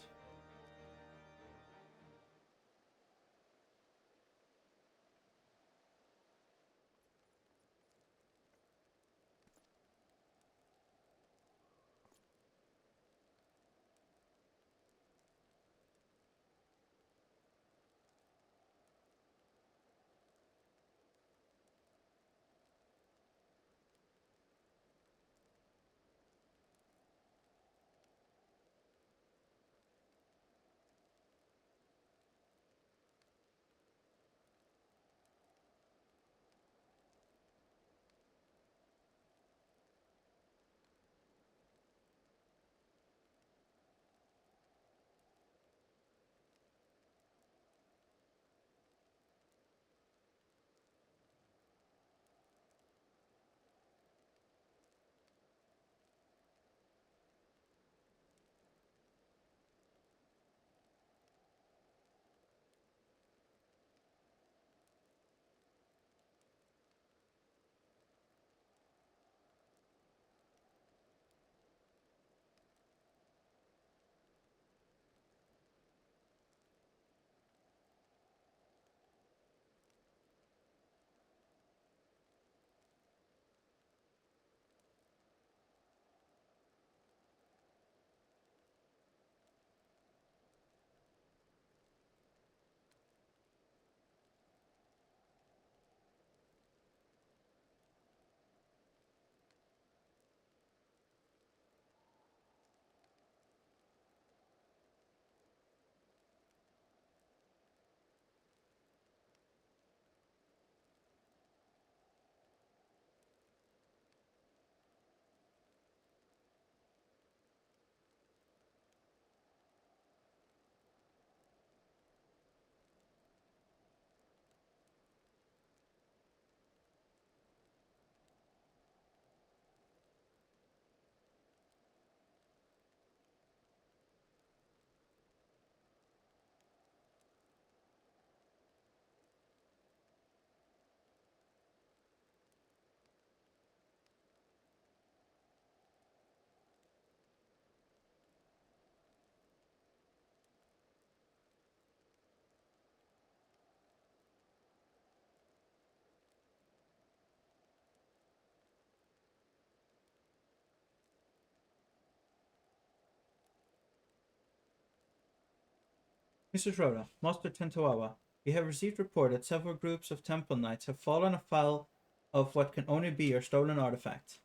Mrs. Rhoda, Master Tentoawa, we have received report that several groups of Temple Knights have fallen afoul of what can only be your stolen artifact.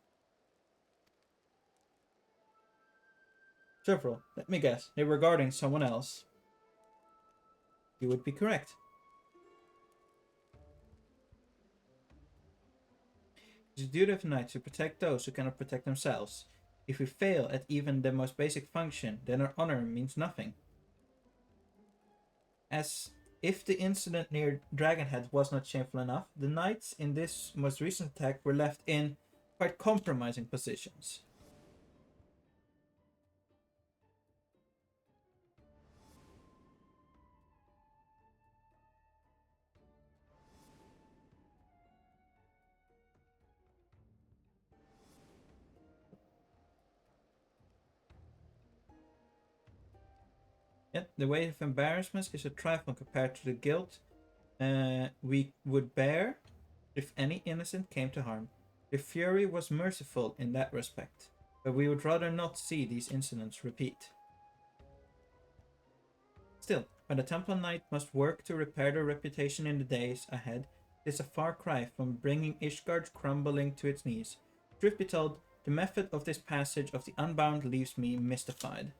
Several. Let me guess. They were guarding someone else. You would be correct. It is the duty of a knight to protect those who cannot protect themselves. If we fail at even the most basic function, then our honor means nothing. As if the incident near Dragonhead was not shameful enough, the knights in this most recent attack were left in quite compromising positions. Yet the weight of embarrassment is a trifle compared to the guilt we would bear if any innocent came to harm. The Fury was merciful in that respect, but we would rather not see these incidents repeat. Still, when the Templar Knight must work to repair their reputation in the days ahead, it is a far cry from bringing Ishgard crumbling to its knees. Truth be told, the method of this passage of the Unbound leaves me mystified.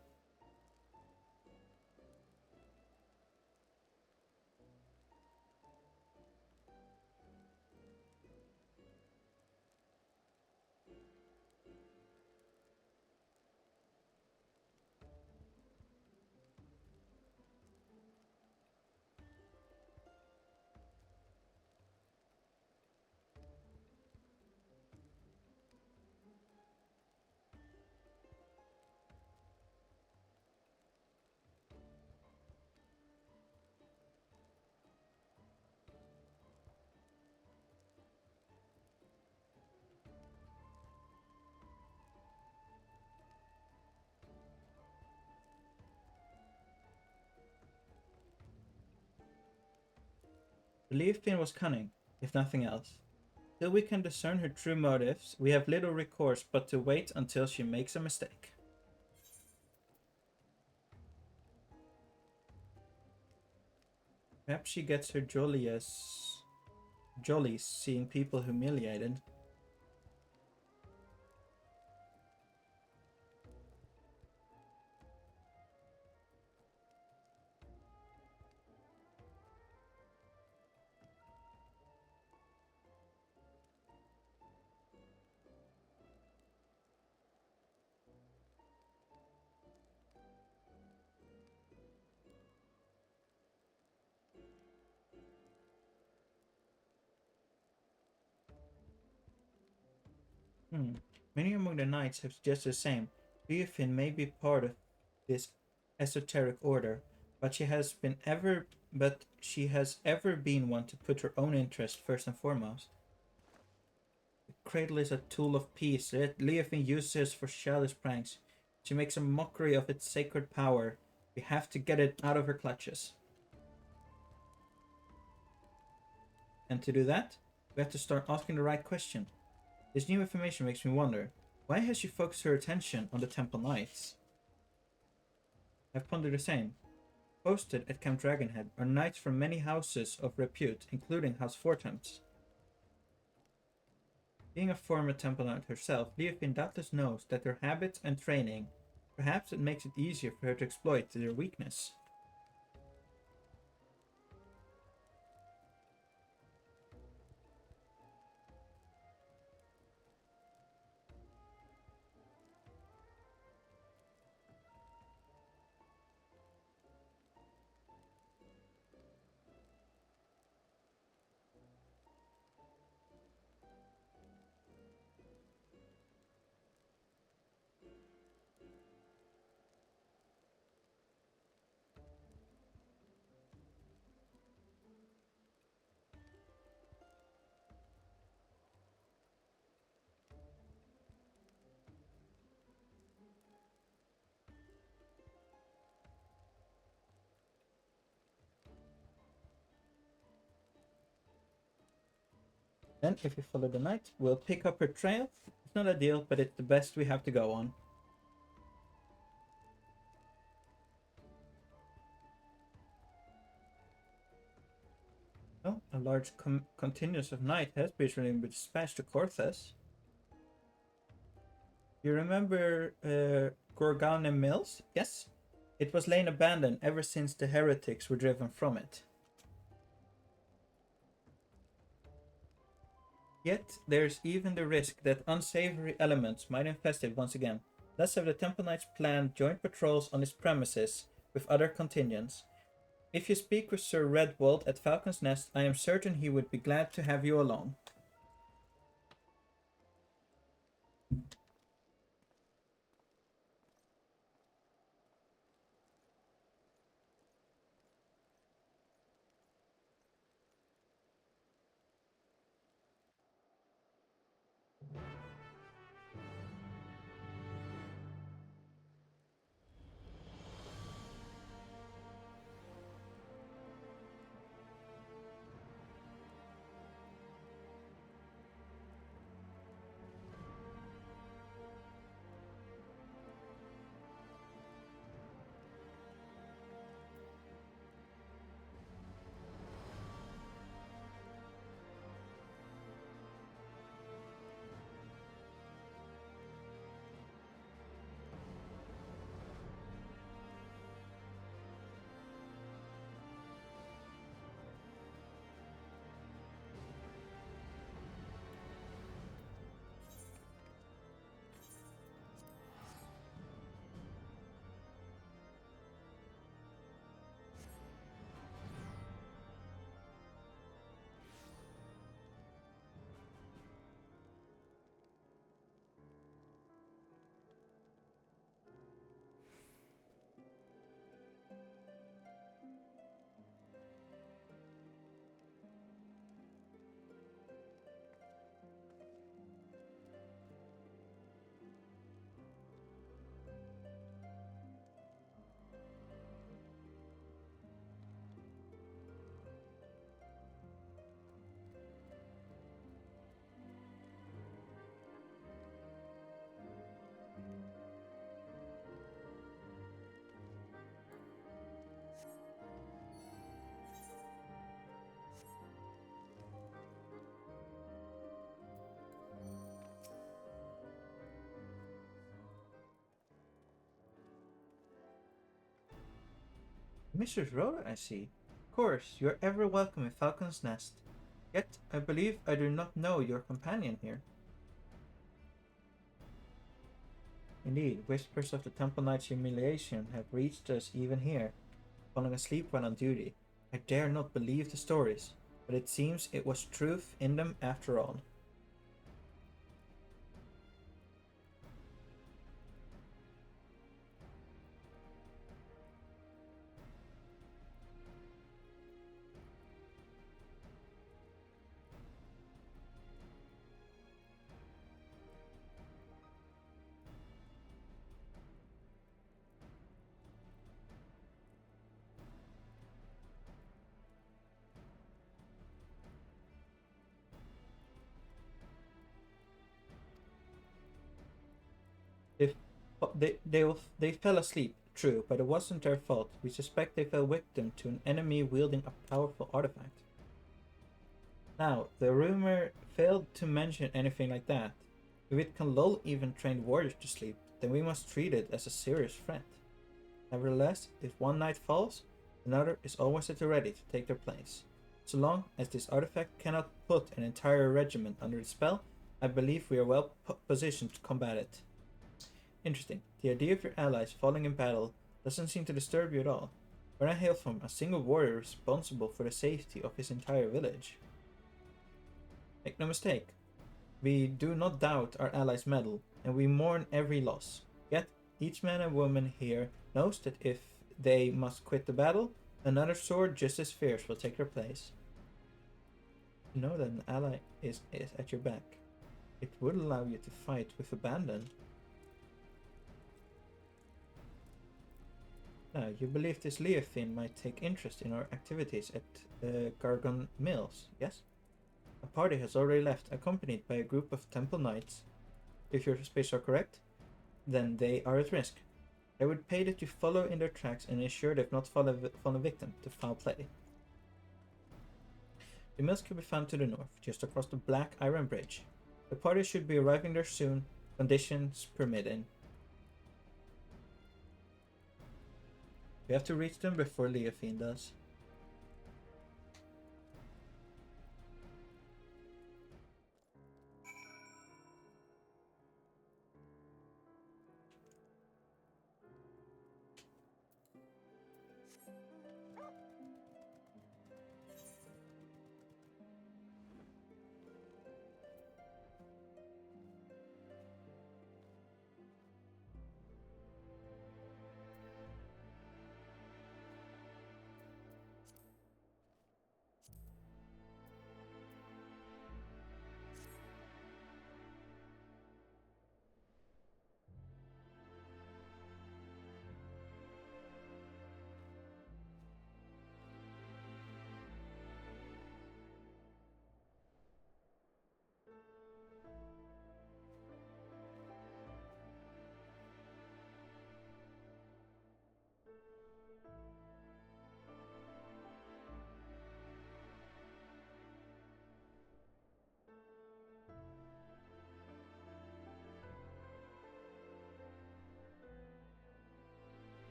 The Leafpin was cunning, if nothing else. Till we can discern her true motives, we have little recourse but to wait until she makes a mistake. Perhaps she gets her jollies seeing people humiliated. Many among the knights have suggested the same. Leofin may be part of this esoteric order, but she has ever been one to put her own interest first and foremost. The cradle is a tool of peace that Leofin uses for childish pranks. She makes a mockery of its sacred power. We have to get it out of her clutches. And to do that, we have to start asking the right question. This new information makes me wonder, why has she focused her attention on the Temple Knights? I've pondered the same. Posted at Camp Dragonhead are knights from many houses of repute, including House Fortemps. Being a former Temple Knight herself, Leofin doubtless knows that their habits and training, perhaps it makes it easier for her to exploit their weakness. Then, if we follow the knight, we'll pick up her trail. It's not ideal, but it's the best we have to go on. large contingent of knights has been dispatched to Corthes. You remember Gorgane Mills? Yes? It was lain abandoned ever since the heretics were driven from it. Yet there's even the risk that unsavory elements might infest it once again. Thus have the Temple Knights planned joint patrols on its premises with other contingents. If you speak with Sir Redwald at Falcon's Nest, I am certain he would be glad to have you along. Mrs. Rhoda, I see. Of course, you are ever welcome in Falcon's Nest. Yet, I believe I do not know your companion here. Indeed, whispers of the Temple Knight's humiliation have reached us even here, falling asleep while on duty. I dare not believe the stories, but it seems it was truth in them after all. They fell asleep, true, but it wasn't their fault. We suspect they fell victim to an enemy wielding a powerful artifact. Now, the rumor failed to mention anything like that. If it can lull even trained warriors to sleep, then we must treat it as a serious threat. Nevertheless, if one knight falls, another is always at the ready to take their place. So long as this artifact cannot put an entire regiment under its spell, I believe we are well positioned to combat it. Interesting. The idea of your allies falling in battle doesn't seem to disturb you at all. When I hail from a single warrior responsible for the safety of his entire village. Make no mistake, we do not doubt our allies' mettle, and we mourn every loss. Yet, each man and woman here knows that if they must quit the battle, another sword just as fierce will take their place. To know that an ally is at your back. It would allow you to fight with abandon. Now, you believe this Leofin might take interest in our activities at Gargon Mills, yes? A party has already left, accompanied by a group of Temple Knights. If your suspicions are correct, then they are at risk. I would pay that you follow in their tracks and ensure they've not fallen victim to foul play. The mills can be found to the north, just across the Black Iron Bridge. The party should be arriving there soon, conditions permitting. We have to reach them before Leofine does.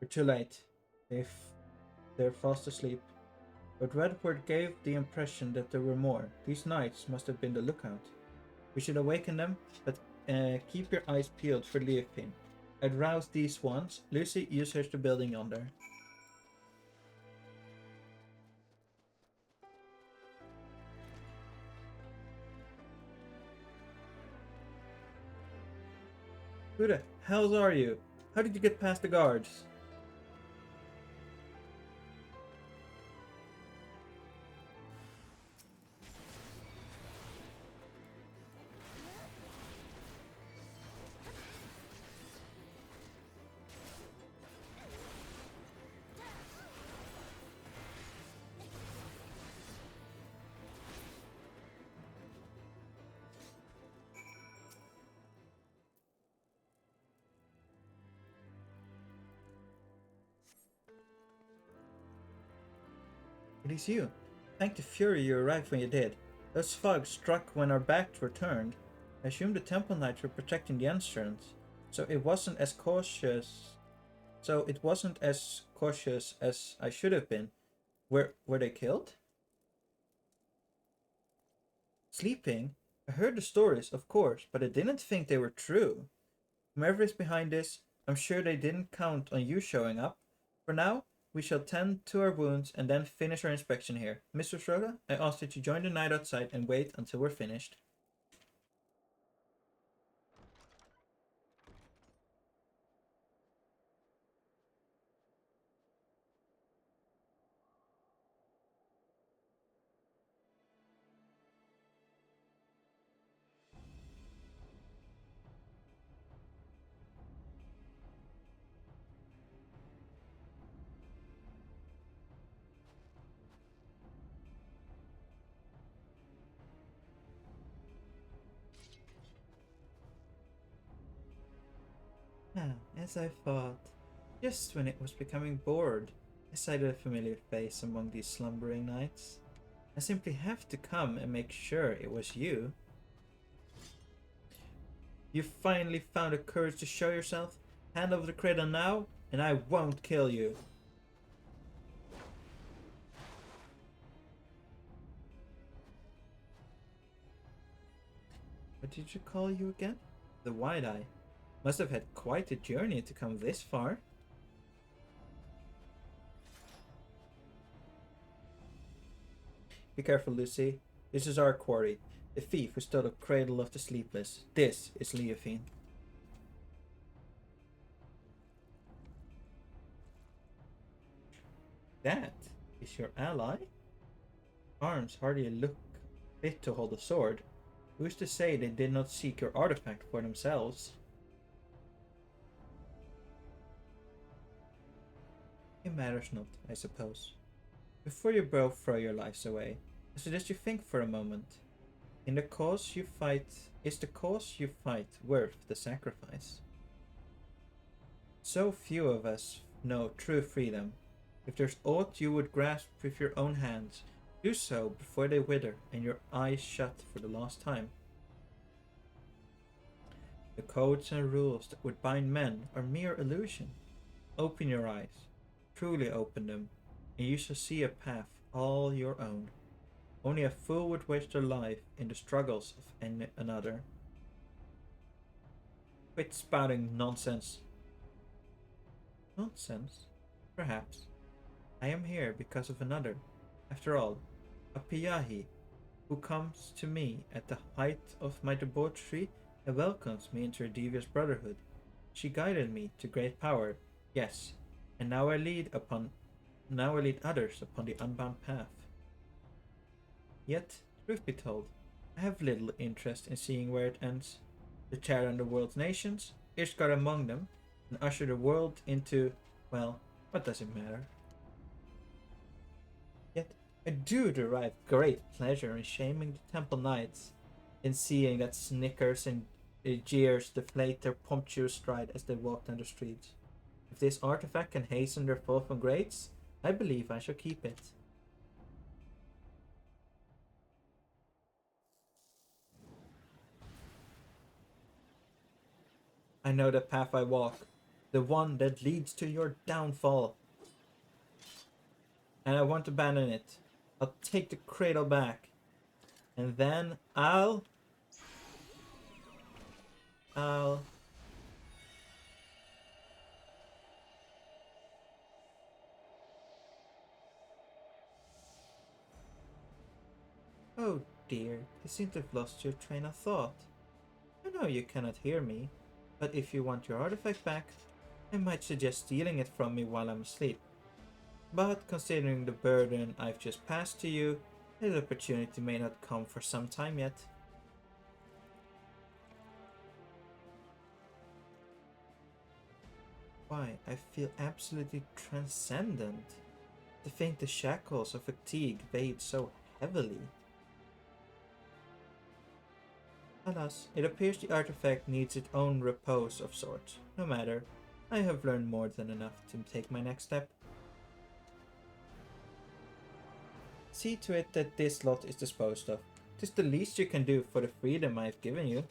We're too late. They're fast asleep. But Redwood gave the impression that there were more. These knights must have been the lookout. We should awaken them, but keep your eyes peeled for Leofine. I'd rouse these ones. Lucy, you search the building yonder. Who the hells are you? How did you get past the guards? It is you. Thank the Fury you arrived when you did. Those thugs struck when our backs were turned. I assume the Temple Knights were protecting the entrance, so it wasn't as cautious as I should have been. Were they killed? Sleeping? I heard the stories, of course, but I didn't think they were true. Whoever is behind this, I'm sure they didn't count on you showing up. For now, we shall tend to our wounds and then finish our inspection here. Mr. Schroeder, I ask that you join the knight outside and wait until we're finished. As I thought. Just when it was becoming bored, I sighted a familiar face among these slumbering knights. I simply have to come and make sure it was you. You finally found the courage to show yourself? Hand over the cradle now, and I won't kill you. What did you call you again? The Wide-Eye. Must have had quite a journey to come this far. Be careful, Lucy. This is our quarry. The thief who stole the cradle of the sleepless. This is Leofine. That is your ally? Arms hardly look fit to hold a sword. Who's to say they did not seek your artifact for themselves? It matters not, I suppose. Before you both throw your lives away, I suggest you think for a moment. Is the cause you fight worth the sacrifice? So few of us know true freedom. If there's aught you would grasp with your own hands, do so before they wither and your eyes shut for the last time. The codes and rules that would bind men are mere illusion. Open your eyes, truly open them, and you shall see a path all your own. Only a fool would waste their life in the struggles of another. Quit spouting nonsense. Nonsense? Perhaps. I am here because of another. After all, a Piyahi who comes to me at the height of my debauchery and welcomes me into her devious brotherhood. She guided me to great power, yes, and now I lead others upon the unbound path. Yet, truth be told, I have little interest in seeing where it ends. To tear on the world's nations, Ishgard among them, and usher the world into, well, what does it matter? Yet, I do derive great pleasure in shaming the Temple Knights, in seeing that snickers and jeers deflate their pompous stride as they walk down the streets. If this artifact can hasten their fall from grace, I believe I shall keep it. I know the path I walk, the one that leads to your downfall. And I won't abandon it. I'll take the cradle back. And then I'll... Oh dear, you seem to have lost your train of thought. I know you cannot hear me, but if you want your artifact back, I might suggest stealing it from me while I'm asleep. But considering the burden I've just passed to you, this opportunity may not come for some time yet. Why, I feel absolutely transcendent. To think the shackles of fatigue weighed so heavily. Alas, it appears the artifact needs its own repose of sorts. No matter, I have learned more than enough to take my next step. See to it that this lot is disposed of. 'Tis the least you can do for the freedom I have given you.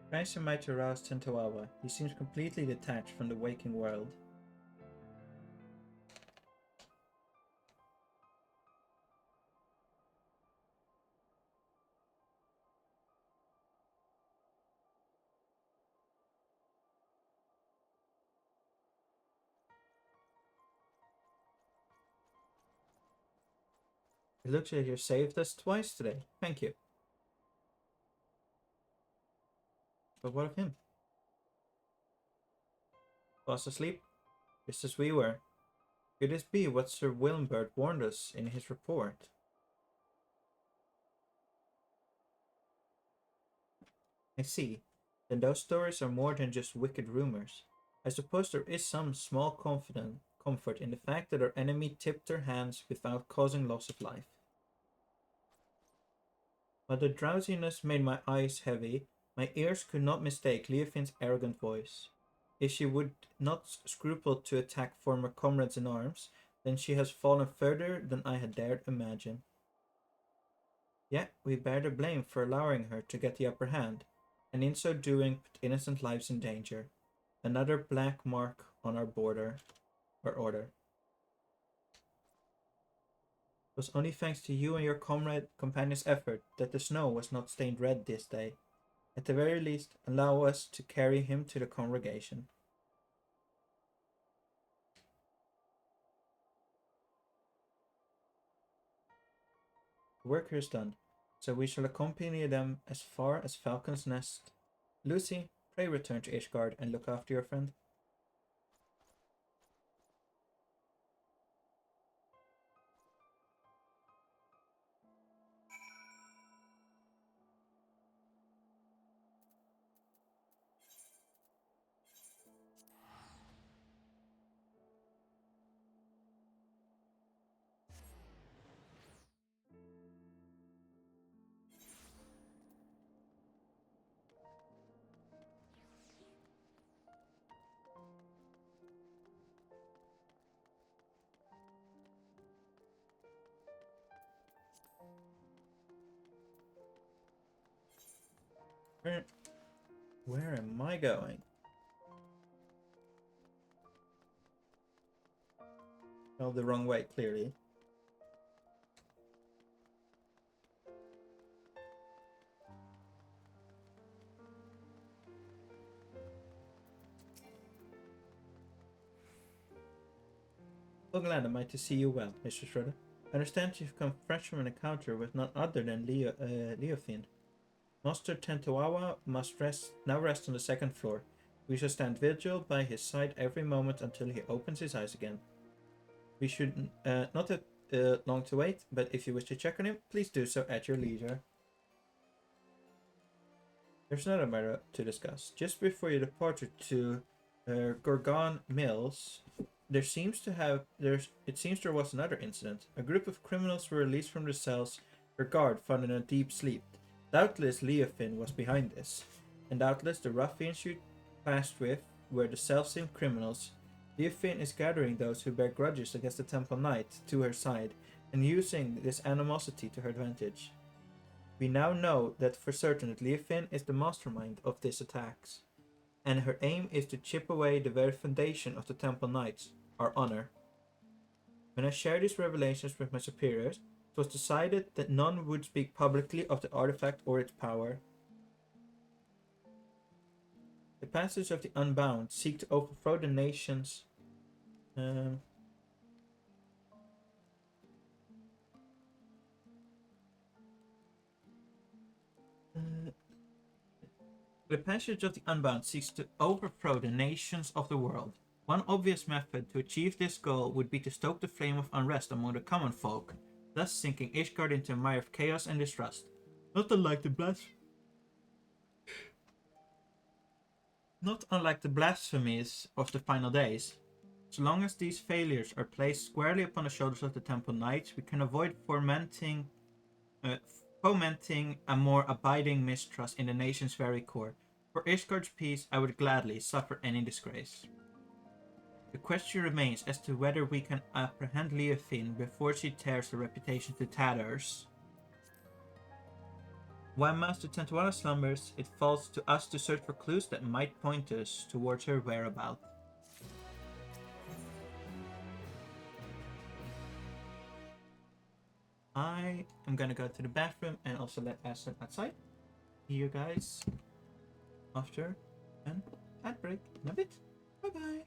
Tries might to rouse Tentawawa. He seems completely detached from the waking world. It looks like you saved us twice today. Thank you. But what of him? Fast asleep? Just as we were. Could this be what Sir Wilmbert warned us in his report? I see. Then those stories are more than just wicked rumors. I suppose there is some small comfort in the fact that our enemy tipped their hands without causing loss of life. While the drowsiness made my eyes heavy, my ears could not mistake Leofin's arrogant voice. If she would not scruple to attack former comrades in arms, then she has fallen further than I had dared imagine. Yet we bear the blame for allowing her to get the upper hand, and in so doing put innocent lives in danger. Another black mark on our order. It was only thanks to you and your companion's effort that the snow was not stained red this day. At the very least, allow us to carry him to the congregation. The work here is done, so we shall accompany them as far as Falcon's Nest. Lucy, pray return to Ishgard and look after your friend. Where am I going? Oh, the wrong way, clearly. So glad am I to see you well, Mr. Schroeder. I understand you've come fresh from an encounter with none other than Leofin. Master Tentoawa must now rest on the second floor. We shall stand vigil by his side every moment until he opens his eyes again. We should not have long to wait, but if you wish to check on him, please do so at your leisure. There's another matter to discuss. Just before your departure to Gorgon Mills, it seems there was another incident. A group of criminals were released from the cells, their guard found in a deep sleep. Doubtless Leofin was behind this, and doubtless the ruffians you clashed with were the self-same criminals. Leofin is gathering those who bear grudges against the Temple Knight to her side, and using this animosity to her advantage. We now know that for certain that Leofin is the mastermind of these attacks, and her aim is to chip away the very foundation of the Temple Knights, our honor. When I shared these revelations with my superiors, it was decided that none would speak publicly of the artifact or its power. The passage of the Unbound seek to overthrow the nations. The passage of the Unbound seeks to overthrow the nations of the world. One obvious method to achieve this goal would be to stoke the flame of unrest among the common folk, thus sinking Ishgard into a mire of chaos and distrust. Not unlike the blasphemies of the final days. So long as these failures are placed squarely upon the shoulders of the Temple Knights, we can avoid fomenting a more abiding mistrust in the nation's very core. For Ishgard's peace, I would gladly suffer any disgrace. The question remains as to whether we can apprehend Leofin before she tears her reputation to tatters. While Master Tentuana slumbers, it falls to us to search for clues that might point us towards her whereabouts. I am gonna go to the bathroom and also let Aston outside. See you guys after an ad break in a bit. Bye bye.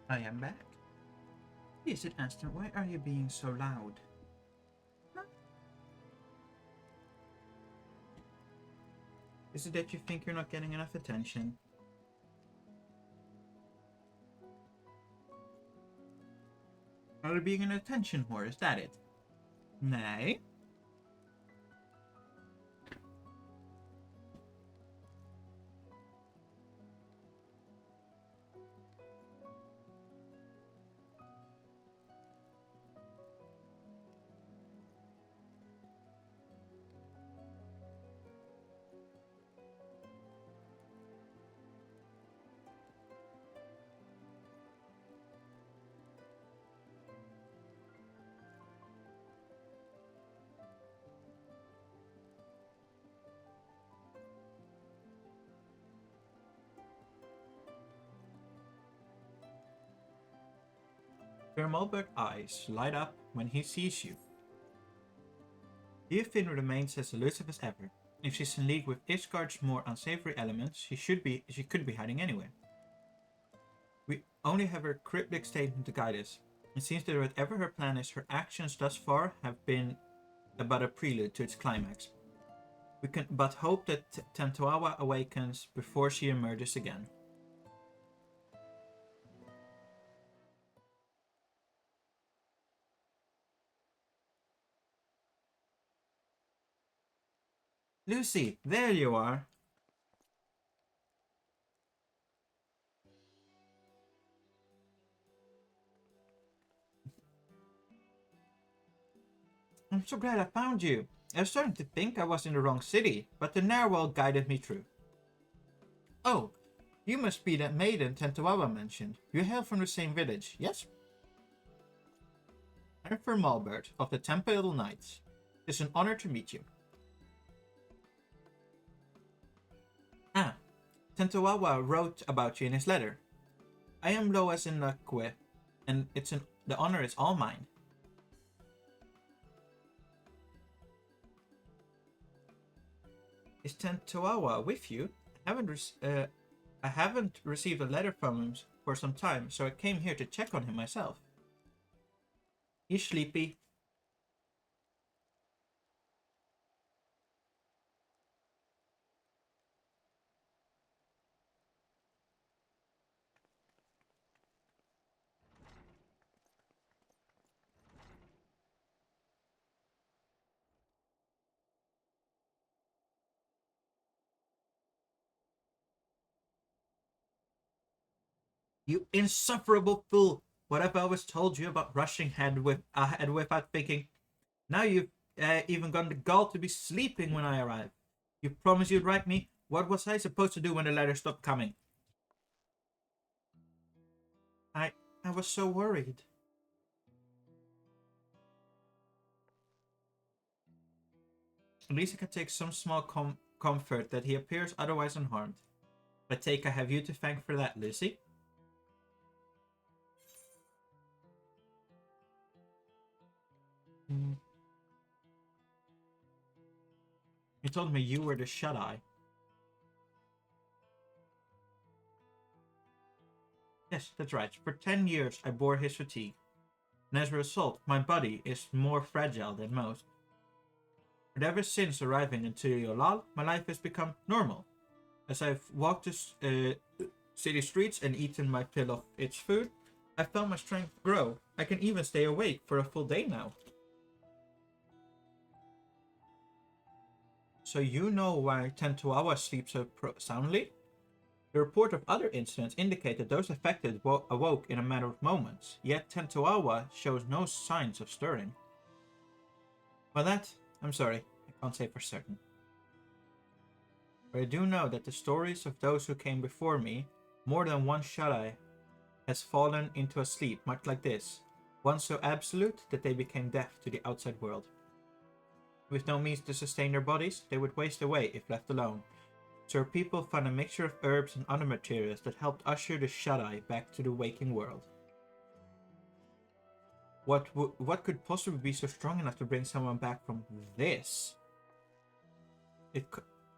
I am back. Is it Aston? Why are you being so loud? Huh? Is it that you think you're not getting enough attention? Are you being an attention whore? Is that it? Nay. Your Mulbert's eyes light up when he sees you. Eofin remains as elusive as ever. If she's in league with Ishgard's more unsavory elements, she could be hiding anywhere. We only have her cryptic statement to guide us. It seems that whatever her plan is, her actions thus far have been but a prelude to its climax. We can but hope that Tantoawa awakens before she emerges again. Lucy, there you are. I'm so glad I found you. I was starting to think I was in the wrong city, but the narwhal guided me through. Oh, you must be that maiden Tantoawa mentioned. You hail from the same village, yes? I'm from Malbert, of the Temple Knights. It's an honor to meet you. Ah, Tantoawa wrote about you in his letter. I am Loas in Nakwe, and the honor is all mine. Is Tantoawa with you? I haven't received a letter from him for some time, so I came here to check on him myself. He's sleepy. You insufferable fool! What have I always told you about rushing ahead without thinking? Now you've even got the gall to be sleeping when I arrive. You promised you'd write me. What was I supposed to do when the letter stopped coming? I was so worried. At least I can take some small comfort that he appears otherwise unharmed. I take I have you to thank for that, Lucy. You told me you were the shut-eye. Yes, that's right. For 10 years I bore his fatigue. And as a result, my body is more fragile than most. But ever since arriving into Yolal, my life has become normal. As I've walked the city streets and eaten my fill of its food, I felt my strength grow. I can even stay awake for a full day now. So you know why Tantoawa sleeps so soundly? The report of other incidents indicate that those affected awoke in a matter of moments, yet Tantoawa shows no signs of stirring. Well, that, I'm sorry, I can't say for certain. But I do know that the stories of those who came before me, more than one shut-eye has fallen into a sleep much like this, one so absolute that they became deaf to the outside world. With no means to sustain their bodies, they would waste away if left alone. So our people found a mixture of herbs and other materials that helped usher the shut-eye back to the waking world. What could possibly be so strong enough to bring someone back from this?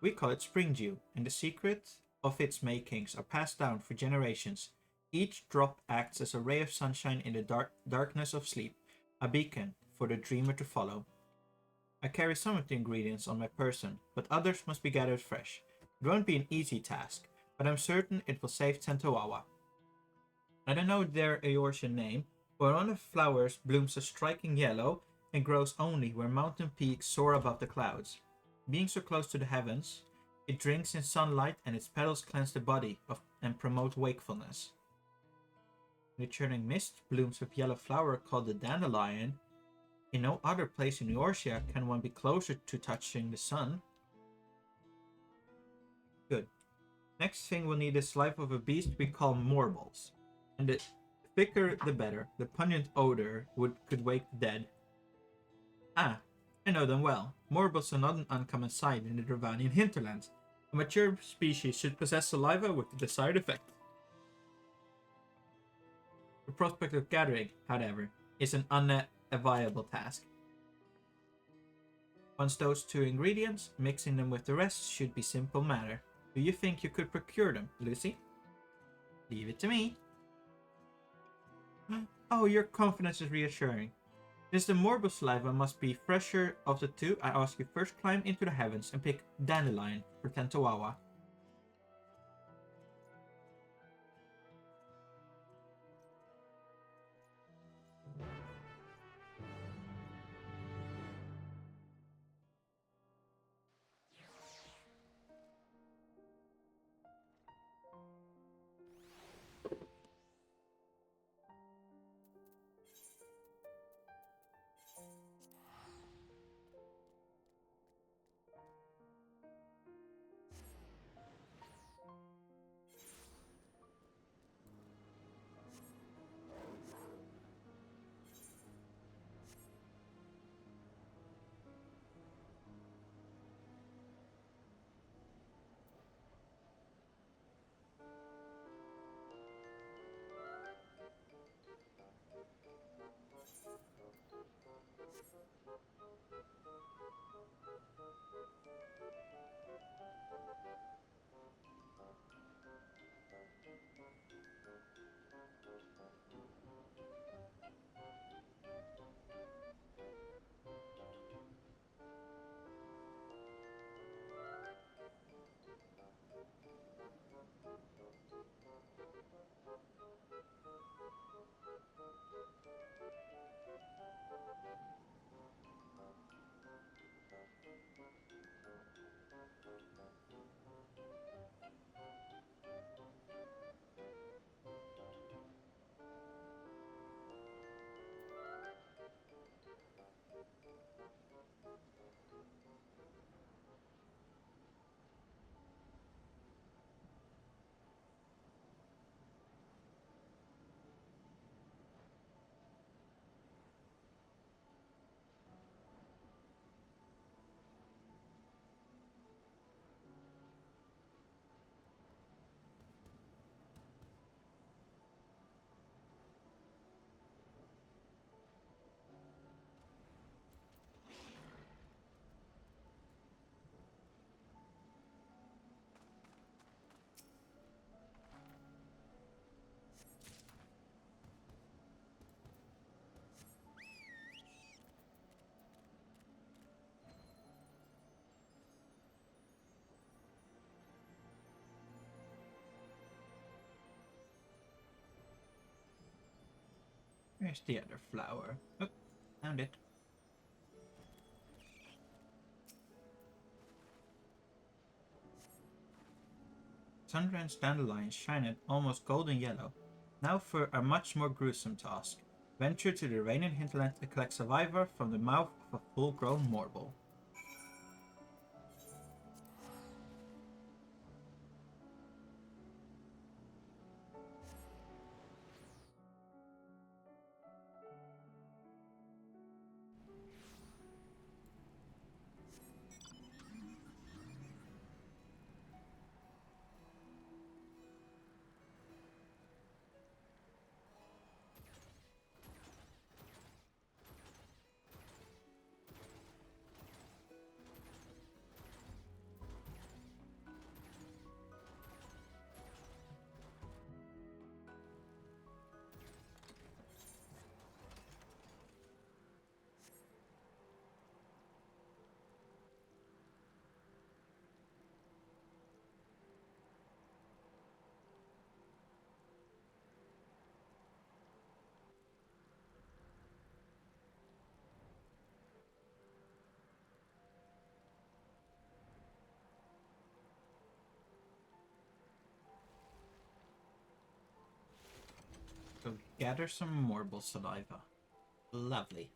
We call it spring dew, and the secret of its makings are passed down for generations. Each drop acts as a ray of sunshine in the darkness of sleep, a beacon for the dreamer to follow. I carry some of the ingredients on my person, but others must be gathered fresh. It won't be an easy task, but I'm certain it will save Tentowawa. I don't know their Eorzean name, but one of the flowers blooms a striking yellow and grows only where mountain peaks soar above the clouds. Being so close to the heavens, it drinks in sunlight and its petals cleanse the body and promote wakefulness. In the churning mist blooms a yellow flower called the dandelion. In no other place in Eorzea can one be closer to touching the sun. Good. Next thing we'll need is saliva of a beast we call morbles. And the thicker the better. The pungent odor could wake the dead. Ah, I know them well. Morbles are not an uncommon sight in the Dravanian hinterlands. A mature species should possess saliva with the desired effect. The prospect of gathering, however, is an unviable task. Once those two ingredients, mixing them with the rest should be simple matter. Do you think you could procure them, Lucy? Leave it to me. Oh, your confidence is reassuring. Since the morble saliva must be fresher of the two, I ask you first climb into the heavens and pick dandelion for Tentowawa. Where's the other flower? Oh, found it. Sun-drenched dandelions shine at almost golden yellow. Now for a much more gruesome task. Venture to the Iranian hinterland and collect saliva from the mouth of a full-grown morble. Gather some marble saliva. Lovely.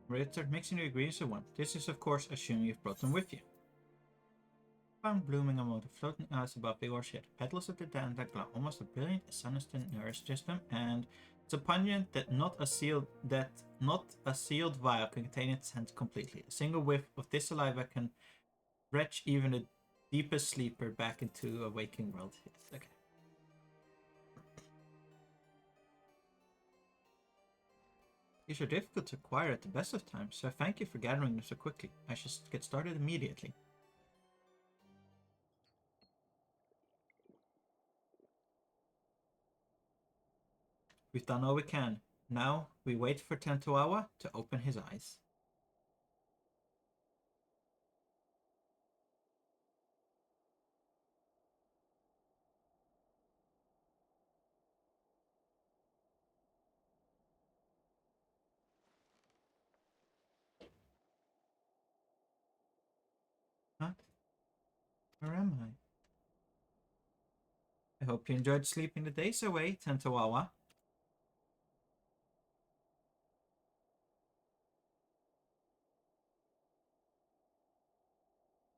Ritter, mixing the ingredients in one. This is, of course, assuming you've brought them with you. Found blooming among the floating ice above the orchard. Petals of the dandelion glow, almost a brilliant sinister nervous system, and it's a pungent that not a sealed vial can contain its scent completely. A single whiff of this saliva can wrench even the deepest sleeper back into a waking world. Okay. These are difficult to acquire at the best of times, so thank you for gathering them so quickly. I should get started immediately. We've done all we can. Now we wait for Tentoawa to open his eyes. Huh? Where am I? I hope you enjoyed sleeping the days away, Tentoawa.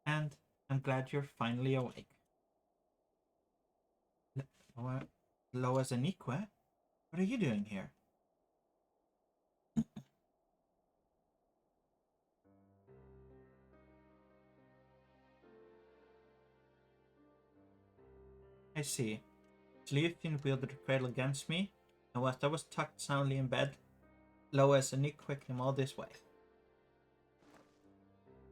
And I'm glad you're finally awake. Loa Zanique, what are you doing here? I see. Leafin wielded the cradle against me, and whilst I was tucked soundly in bed, Loa Zanique came all this way.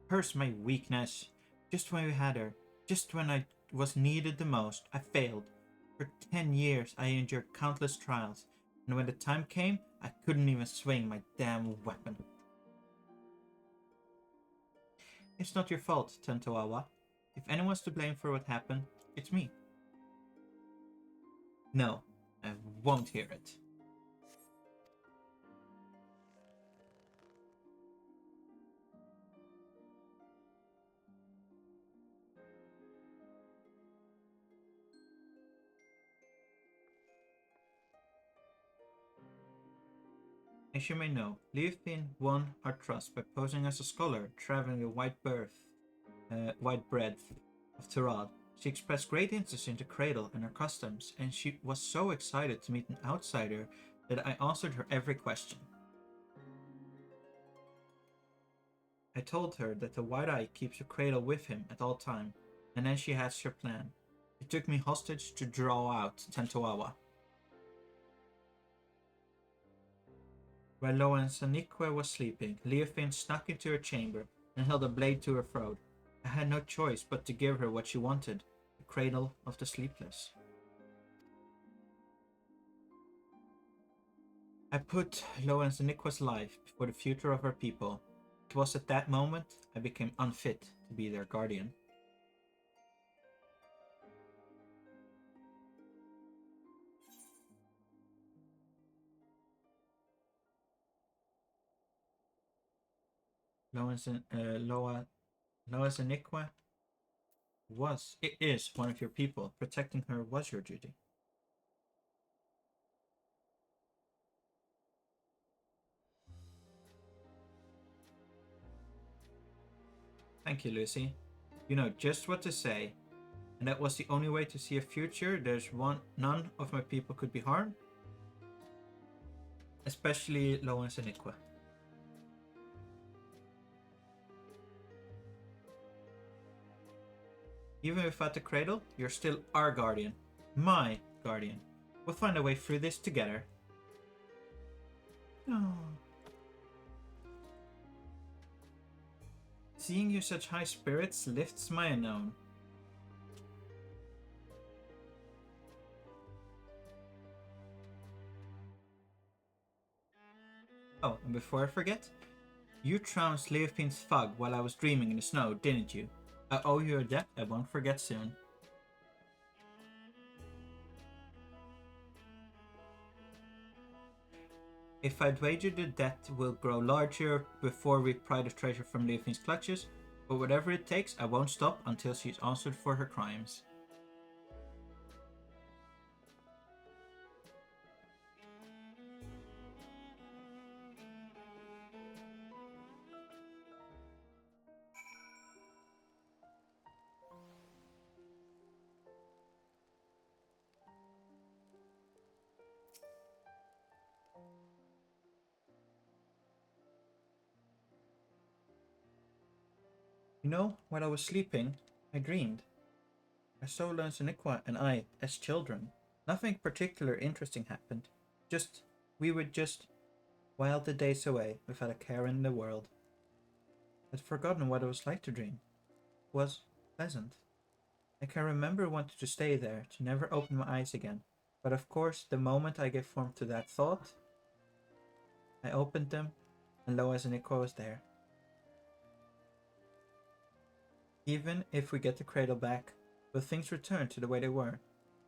Hers my weakness. Just when we had her, just when I was needed the most, I failed. For 10 years I endured countless trials, and when the time came, I couldn't even swing my damn weapon. It's not your fault, Tentoawa. If anyone's to blame for what happened, it's me. No, I won't hear it. As you may know, Leafin won our trust by posing as a scholar traveling the wide breadth of Tirad. She expressed great interest in the cradle and her customs, and she was so excited to meet an outsider that I answered her every question. I told her that the White Eye keeps her cradle with him at all time, and then she hatched her plan. She took me hostage to draw out Tentoawa. While Loa Zanique was sleeping, Leofin snuck into her chamber and held a blade to her throat. I had no choice but to give her what she wanted, the cradle of the sleepless. I put Loa Zanique's life before the future of her people. It was at that moment I became unfit to be their guardian. Loa Zanique is one of your people. Protecting her was your duty. Thank you, Lucy. You know just what to say. And that was the only way to see a future none of my people could be harmed? Especially Lois and Iqua. Even without the cradle, you're still our guardian. My guardian. We'll find a way through this together. Oh. Seeing you such high spirits lifts my unknown. Oh, and before I forget, you trounced Leofine's fog while I was dreaming in the snow, didn't you? I owe you a debt I won't forget soon. If I'd wager the debt will grow larger before we pry the treasure from Leofine's clutches, but whatever it takes, I won't stop until she's answered for her crimes. You know, while I was sleeping, I dreamed. I saw Lance Iniqua and I as children. Nothing particular interesting happened. We would just while the days away without a care in the world. I'd forgotten what it was like to dream. It was pleasant. I can remember wanting to stay there, to never open my eyes again. But of course, the moment I gave form to that thought, I opened them, and Lois and Iniqua was there. Even if we get the cradle back, will things return to the way they were?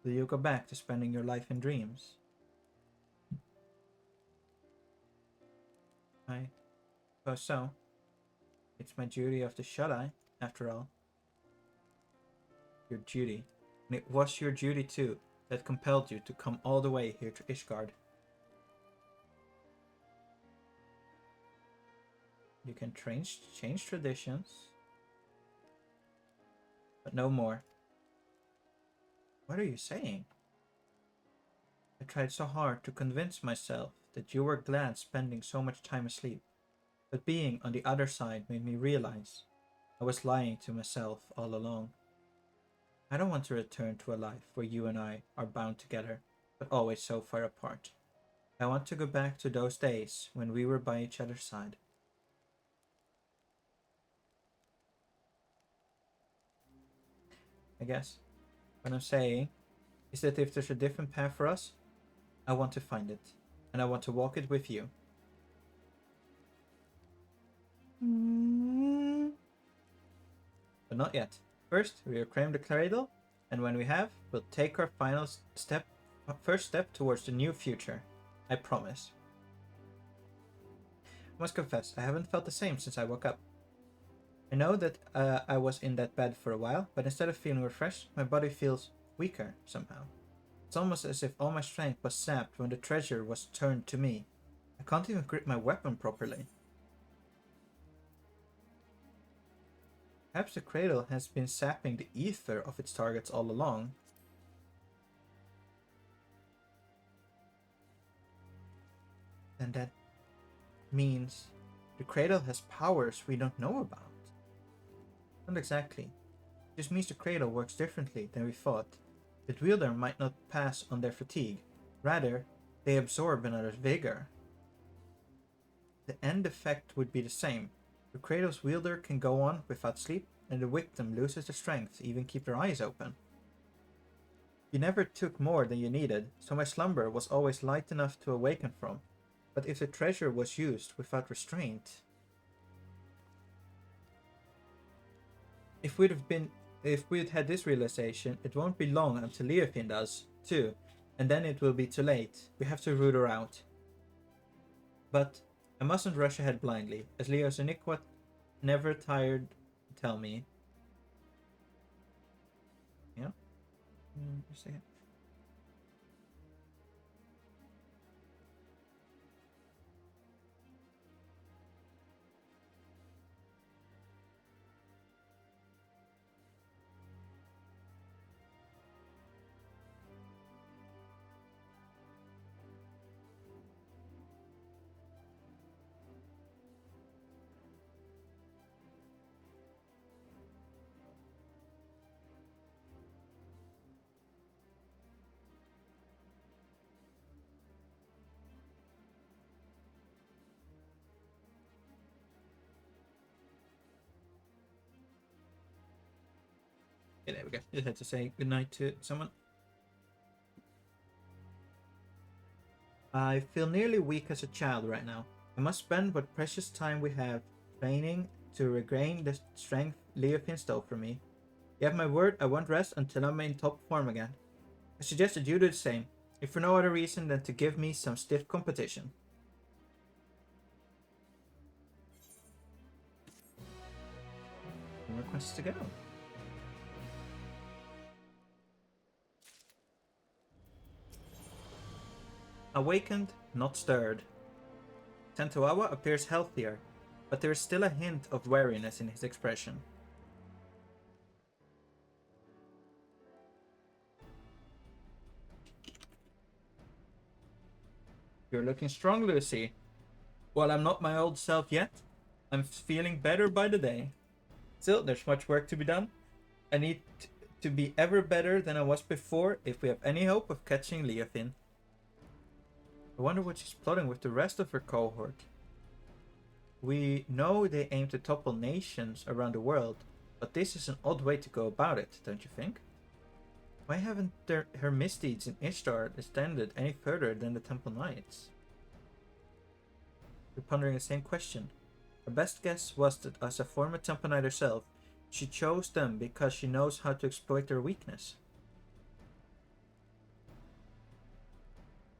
Will you go back to spending your life in dreams? I suppose so. It's my duty of the Shut-Eye, after all. Your duty. And it was your duty too, that compelled you to come all the way here to Ishgard. You can change traditions, but no more. What are you saying? I tried so hard to convince myself that you were glad spending so much time asleep, but being on the other side made me realize I was lying to myself all along. I don't want to return to a life where you and I are bound together, but always so far apart. I want to go back to those days when we were by each other's side. I guess what I'm saying is that if there's a different path for us, I want to find it, and I want to walk it with you. But not yet. First, we reclaim the cradle, and when we have, we'll take our first step towards the new future. I promise. I must confess, I haven't felt the same since I woke up. I know that I was in that bed for a while, but instead of feeling refreshed, my body feels weaker somehow. It's almost as if all my strength was sapped when the treasure was turned to me. I can't even grip my weapon properly. Perhaps the cradle has been sapping the ether of its targets all along. And that means the cradle has powers we don't know about. Not exactly. It just means the cradle works differently than we thought. Its wielder might not pass on their fatigue. Rather, they absorb another's vigor. The end effect would be the same. The cradle's wielder can go on without sleep, and the victim loses the strength to even keep their eyes open. You never took more than you needed, so my slumber was always light enough to awaken from. But if the treasure was used without restraint... If we'd had this realization, it won't be long until Leofin does, too, and then it will be too late. We have to root her out. But I mustn't rush ahead blindly, as Leos and Iniqua never tired to tell me. Yeah? Just a second. Yeah, there we go. Just had to say goodnight to someone. I feel nearly weak as a child right now. I must spend what precious time we have training to regain the strength Leofin stole from me. You have my word, I won't rest until I'm in top form again. I suggest that you do the same, if for no other reason than to give me some stiff competition. More quests to go. Awakened, not stirred. Tentoawa appears healthier, but there is still a hint of wariness in his expression. You're looking strong, Lucy. While I'm not my old self yet, I'm feeling better by the day. Still, there's much work to be done. I need to be ever better than I was before if we have any hope of catching Leofin. I wonder what she's plotting with the rest of her cohort. We know they aim to topple nations around the world, but this is an odd way to go about it, don't you think? Why haven't her misdeeds in Ishtar extended any further than the Temple Knights? We're pondering the same question. Her best guess was that as a former Temple Knight herself, she chose them because she knows how to exploit their weakness.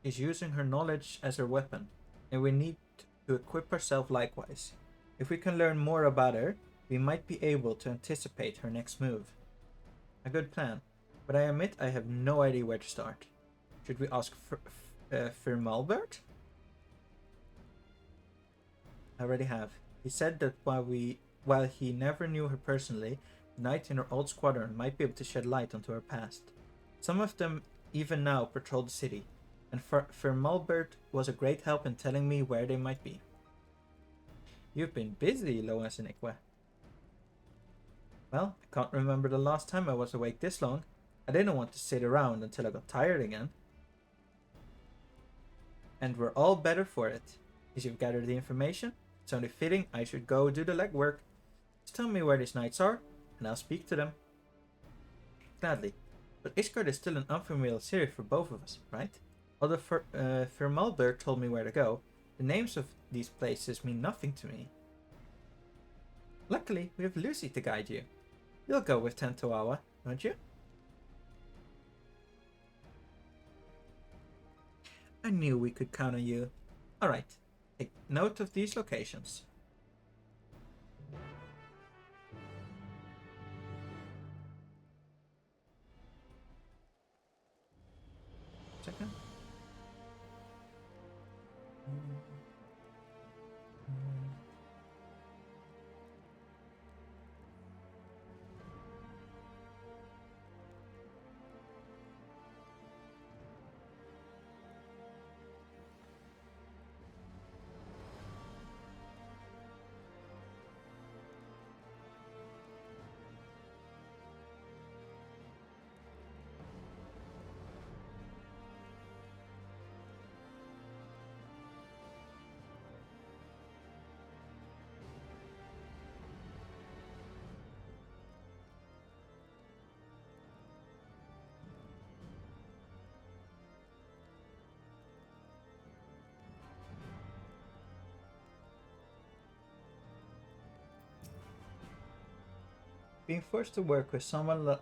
She's using her knowledge as her weapon, and we need to equip herself likewise. If we can learn more about her, we might be able to anticipate her next move. A good plan, but I admit I have no idea where to start. Should we ask Firmalbert? I already have. He said that while he never knew her personally, the knights in her old squadron might be able to shed light onto her past. Some of them even now patrol the city, and Firmalbert was a great help in telling me where they might be. You've been busy, Loas and Ikwe. Well, I can't remember the last time I was awake this long. I didn't want to sit around until I got tired again. And we're all better for it. As you've gathered the information, it's only fitting I should go do the legwork. Just tell me where these knights are, and I'll speak to them. Gladly. But Ishgard is still an unfamiliar city for both of us, right? Although Firmalbert told me where to go, the names of these places mean nothing to me. Luckily, we have Lucy to guide you. You'll go with Tentoawa, won't you? I knew we could count on you. Alright, take note of these locations. Second. Being forced to work with someone like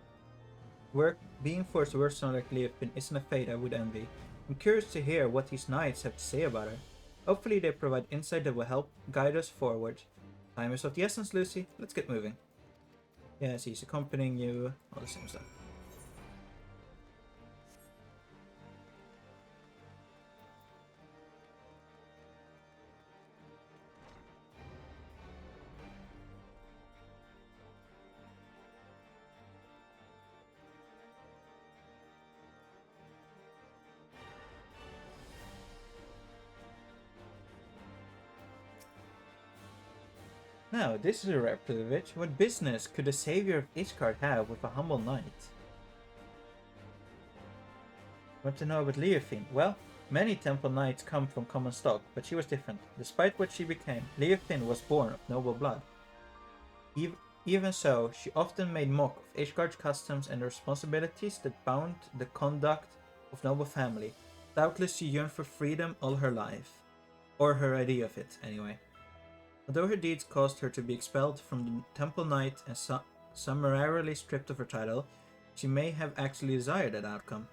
Leofin isn't a fate I would envy. I'm curious to hear what these knights have to say about her. Hopefully they provide insight that will help guide us forward. Time is of the essence, Lucy. Let's get moving. Yes, he's accompanying you. All the same stuff. Now, this is a rare privilege. What business could the savior of Ishgard have with a humble knight? Want to know about Leofin? Well, many temple knights come from common stock, but she was different. Despite what she became, Leofin was born of noble blood. Even so, she often made mock of Ishgard's customs and the responsibilities that bound the conduct of noble family. Doubtless she yearned for freedom all her life. Or her idea of it, anyway. Although her deeds caused her to be expelled from the Temple Knight and summarily stripped of her title, she may have actually desired that outcome.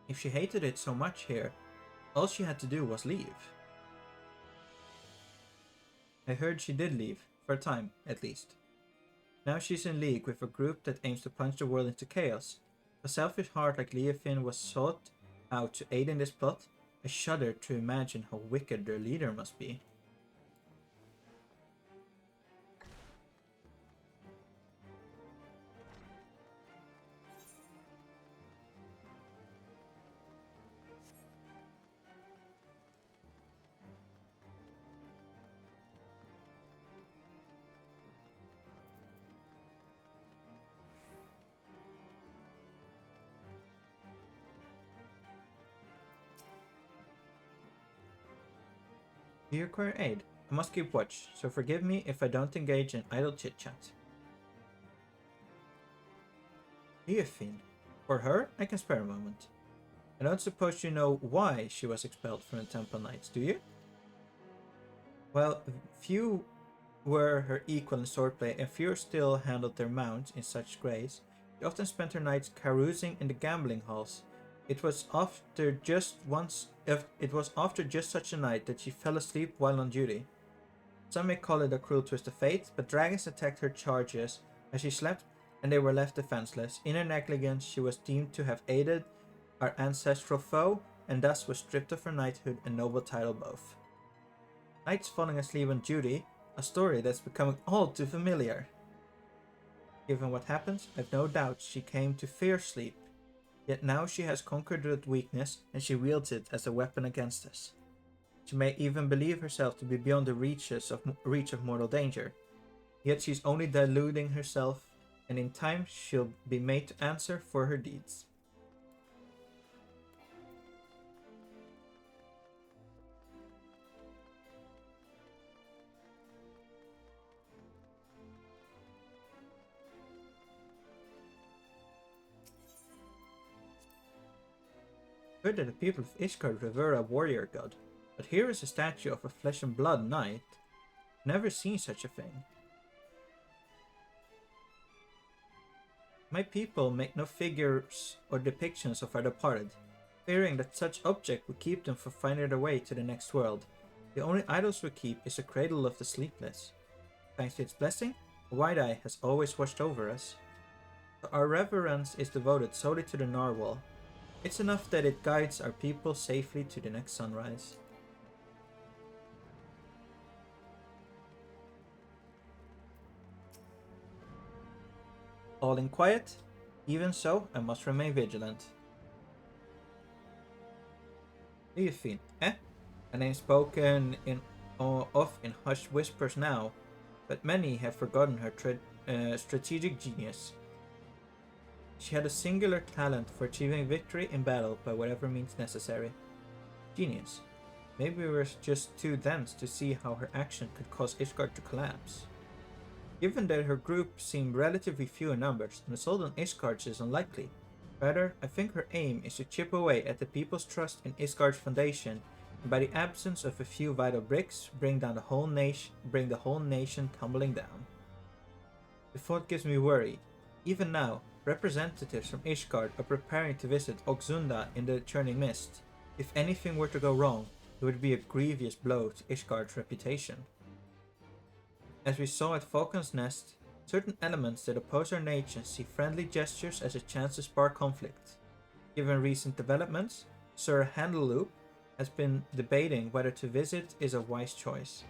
If she hated it so much here, all she had to do was leave. I heard she did leave, for a time, at least. Now she's in league with a group that aims to plunge the world into chaos. A selfish heart like Leofin was sought out to aid in this plot. I shudder to imagine how wicked their leader must be. Do you require aid? I must keep watch, so forgive me if I don't engage in idle chit-chat. Leofin. For her, I can spare a moment. I don't suppose you know why she was expelled from the Temple Knights, do you? Well, few were her equal in swordplay, and fewer still handled their mounts in such grace. She often spent her nights carousing in the gambling halls. It was after just such a night that she fell asleep while on duty. Some may call it a cruel twist of fate, but dragons attacked her charges as she slept, and they were left defenseless. In her negligence, she was deemed to have aided our ancestral foe, and thus was stripped of her knighthood and noble title both. Knights falling asleep on duty, a story that's becoming all too familiar. Given what happens, I've no doubt she came to fear sleep. Yet now she has conquered that weakness, and she wields it as a weapon against us. She may even believe herself to be beyond the reach of mortal danger. Yet she's only deluding herself, and in time she'll be made to answer for her deeds. I heard that the people of Ishgard revere a warrior god, but here is a statue of a flesh and blood knight. Never seen such a thing. My people make no figures or depictions of our departed, fearing that such object would keep them from finding their way to the next world. The only idols we keep is a cradle of the sleepless. Thanks to its blessing, a wide eye has always watched over us. Our reverence is devoted solely to the narwhal. It's enough that it guides our people safely to the next sunrise. All in quiet? Even so, I must remain vigilant. Leofin, eh? A name spoken of in hushed whispers now, but many have forgotten her strategic genius. She had a singular talent for achieving victory in battle by whatever means necessary. Genius. Maybe we were just too dense to see how her action could cause Ishgard to collapse. Given that her group seemed relatively few in numbers, an assault on Ishgard is unlikely. Rather, I think her aim is to chip away at the people's trust in Ishgard's foundation, and by the absence of a few vital bricks, bring the whole nation tumbling down. The thought gives me worry. Even now, representatives from Ishgard are preparing to visit Oxunda in the churning mist. If anything were to go wrong, it would be a grievous blow to Ishgard's reputation. As we saw at Falcon's Nest, certain elements that oppose our nation see friendly gestures as a chance to spark conflict. Given recent developments, Sir Handleloop has been debating whether to visit is a wise choice.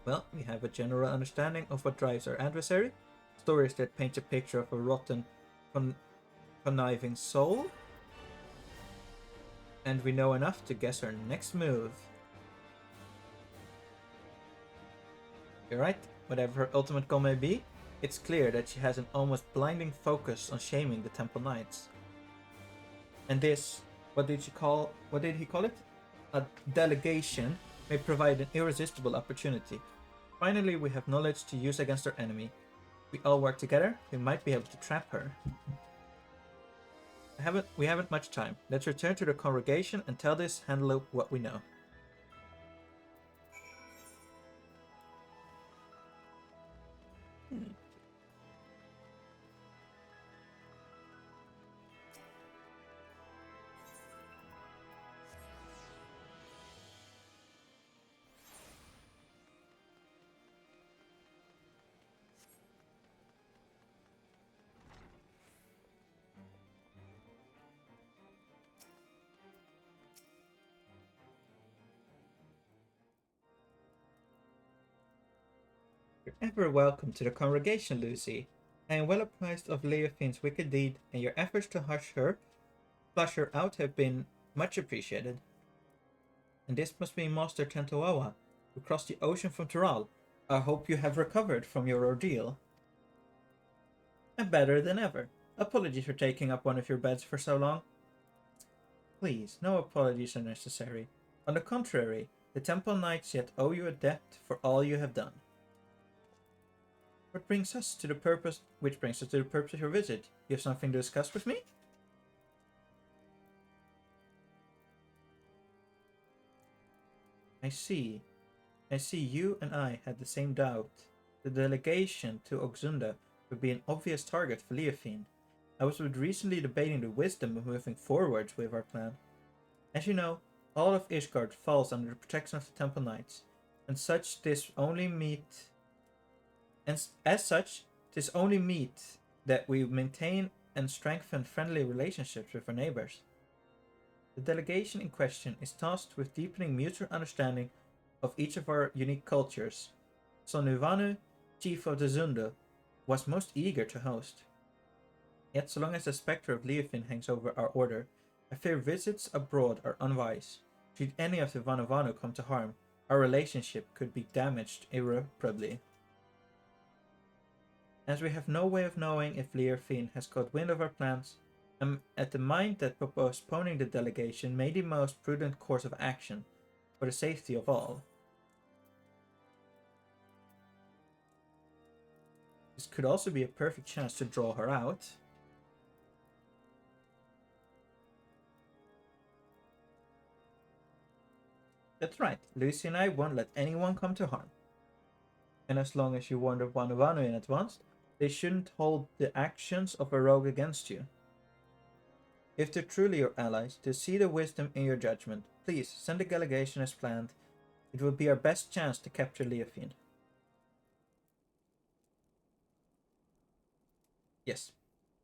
Well, we have a general understanding of what drives our adversary. Stories that paint a picture of a rotten, conniving soul. And we know enough to guess her next move. You're right, whatever her ultimate goal may be, it's clear that she has an almost blinding focus on shaming the Temple Knights. And this, what did he call it? A delegation may provide an irresistible opportunity. Finally, we have knowledge to use against our enemy. If we all work together, we might be able to trap her. We haven't much time. Let's return to the congregation and tell this handler what we know. You're ever welcome to the congregation, Lucy. I am well apprised of Leofine's wicked deed, and your efforts to flush her out have been much appreciated. And this must be Master Tentoawa, who crossed the ocean from Tural. I hope you have recovered from your ordeal. And better than ever. Apologies for taking up one of your beds for so long. Please, no apologies are necessary. On the contrary, the Temple Knights yet owe you a debt for all you have done. Which brings us to the purpose of your visit. You have something to discuss with me? I see you and I had the same doubt. The delegation to Oxunda would be an obvious target for Leofine. I was recently debating the wisdom of moving forwards with our plan. As you know, all of Ishgard falls under the protection of the Temple Knights, and such tis only meet that we maintain and strengthen friendly relationships with our neighbors. The delegation in question is tasked with deepening mutual understanding of each of our unique cultures. So Nuvanu, chief of the Zundu, was most eager to host. Yet so long as the spectre of Leofin hangs over our order, I fear visits abroad are unwise. Should any of the Vanuvanu come to harm, our relationship could be damaged irreparably. As we have no way of knowing if Leofin has caught wind of our plans, I'm at the mind that postponing the delegation may be the most prudent course of action for the safety of all. This could also be a perfect chance to draw her out. That's right, Lucy and I won't let anyone come to harm. And as long as you warn the Vanuvanu in advance, they shouldn't hold the actions of a rogue against you. If they're truly your allies, to see the wisdom in your judgment, please send a delegation as planned. It will be our best chance to capture Leofine. Yes,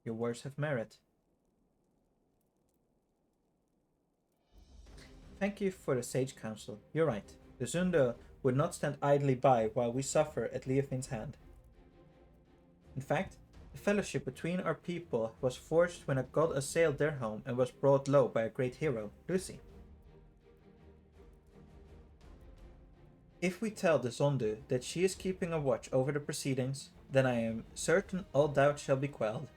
your words have merit. Thank you for the sage counsel. You're right. The Zunda would not stand idly by while we suffer at Leofine's hand. In fact, the fellowship between our people was forged when a god assailed their home and was brought low by a great hero, Lucy. If we tell the Zondu that she is keeping a watch over the proceedings, then I am certain all doubt shall be quelled.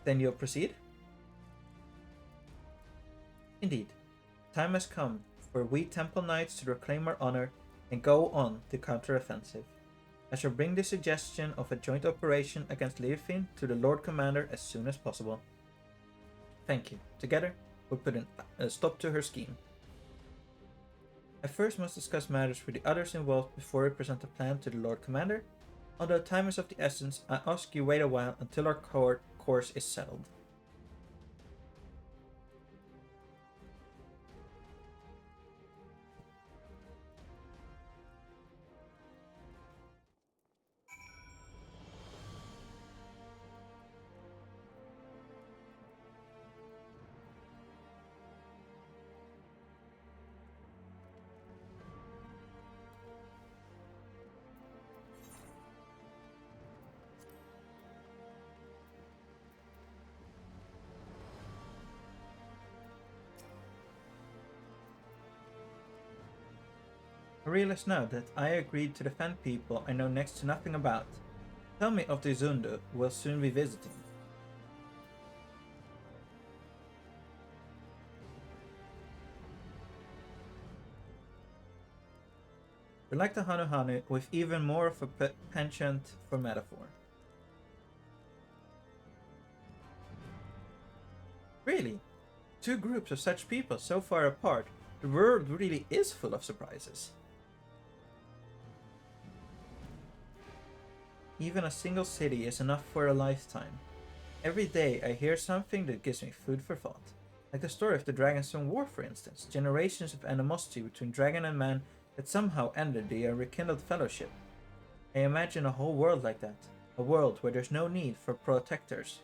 Then you'll proceed? Indeed, time has come for we Temple Knights to reclaim our honor and go on the counter-offensive. I shall bring the suggestion of a joint operation against Leofine to the Lord Commander as soon as possible. Thank you. Together, we'll put a stop to her scheme. I first must discuss matters with the others involved before I present the plan to the Lord Commander. Although time is of the essence, I ask you wait a while until our course is settled. I realize now that I agreed to defend people I know next to nothing about. Tell me of the Zundu who will soon be visiting. You're like the Hanu Hanu with even more of a penchant for metaphor. Really? Two groups of such people so far apart, the world really is full of surprises. Even a single city is enough for a lifetime. Every day I hear something that gives me food for thought. Like the story of the Dragonstone War, for instance. Generations of animosity between dragon and man that somehow ended the rekindled fellowship. I imagine a whole world like that. A world where there's no need for protectors.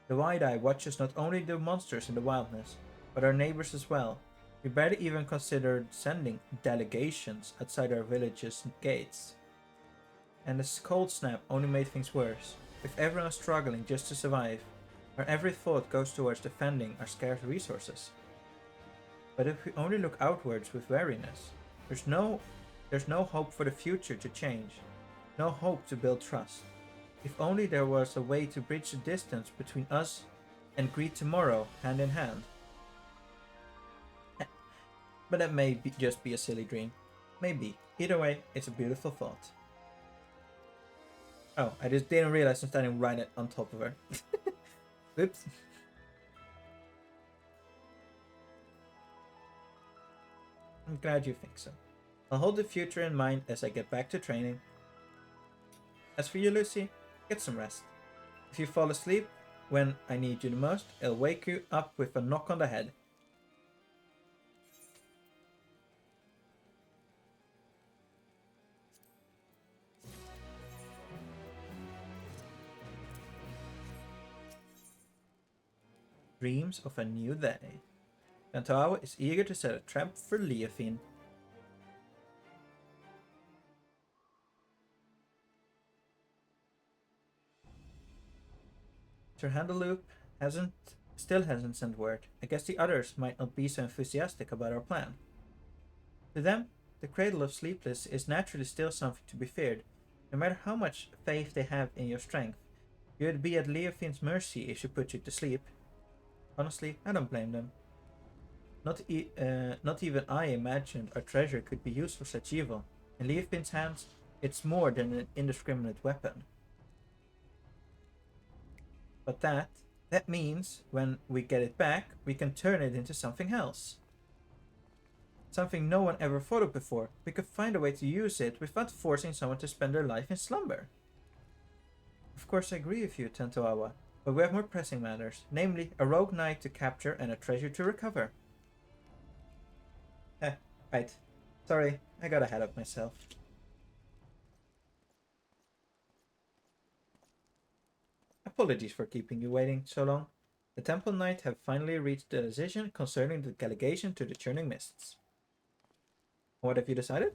The Wide-Eye watches not only the monsters in the wildness, but our neighbors as well. We barely even considered sending delegations outside our village's gates. And this cold snap only made things worse. With everyone struggling just to survive, our every thought goes towards defending our scarce resources. But if we only look outwards with wariness, there's no hope for the future to change, no hope to build trust. If only there was a way to bridge the distance between us and greet tomorrow hand in hand. But that may just be a silly dream. Maybe. Either way, it's a beautiful thought. Oh, I just didn't realize I'm standing right on top of her. Oops. I'm glad you think so. I'll hold the future in mind as I get back to training. As for you, Lucy, get some rest. If you fall asleep when I need you the most, I'll wake you up with a knock on the head. Dreams of a new day. Tantawa is eager to set a trap for Leofin. Sir Handaloop still hasn't sent word. I guess the others might not be so enthusiastic about our plan. To them, the Cradle of Sleepless is naturally still something to be feared. No matter how much faith they have in your strength, you would be at Leofin's mercy if she put you to sleep. Honestly, I don't blame them. Not even I imagined our treasure could be used for such evil. In Leofin's hands, it's more than an indiscriminate weapon. But that means when we get it back, we can turn it into something else. Something no one ever thought of before. We could find a way to use it without forcing someone to spend their life in slumber. Of course I agree with you, Tantoawa, but we have more pressing matters, namely a rogue knight to capture and a treasure to recover. Right. Sorry, I got ahead of myself. Apologies for keeping you waiting so long. The Temple Knight have finally reached a decision concerning the delegation to the Churning Mists. What have you decided?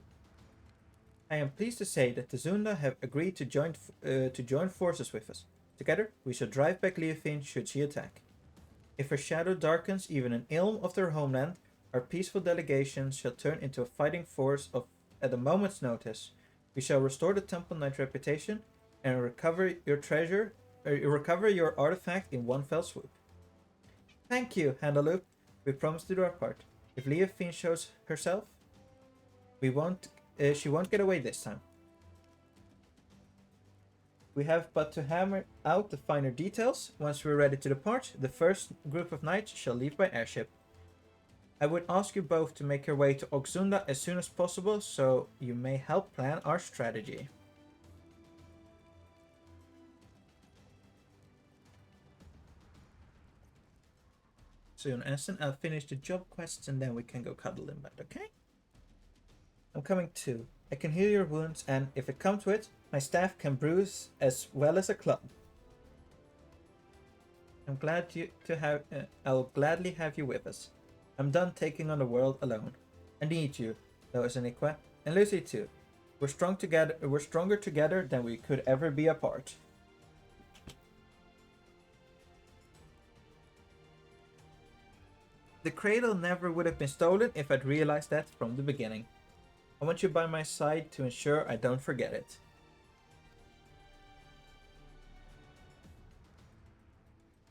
I am pleased to say that the Zunda have agreed to join forces with us. Together, we shall drive back Leofin should she attack. If her shadow darkens even an ilm of their homeland, our peaceful delegation shall turn into a fighting force at a moment's notice. We shall restore the Temple Knight reputation and recover your artifact in one fell swoop. Thank you, Handaloop. We promise to do our part. If Leofin shows herself, she won't get away this time. We have but to hammer out the finer details. Once we're ready to depart, the first group of knights shall leave by airship. I would ask you both to make your way to Oxunda as soon as possible, so you may help plan our strategy. Soon, Aston, I'll finish the job quests and then we can go cuddle in bed, okay? I'm coming too. I can heal your wounds, and if it comes to it, my staff can bruise as well as a club. I'll gladly have you with us. I'm done taking on the world alone. I need you, though, Zaniqua, and Lucy too. We're stronger together than we could ever be apart. The cradle never would have been stolen if I'd realized that from the beginning. I want you by my side to ensure I don't forget it.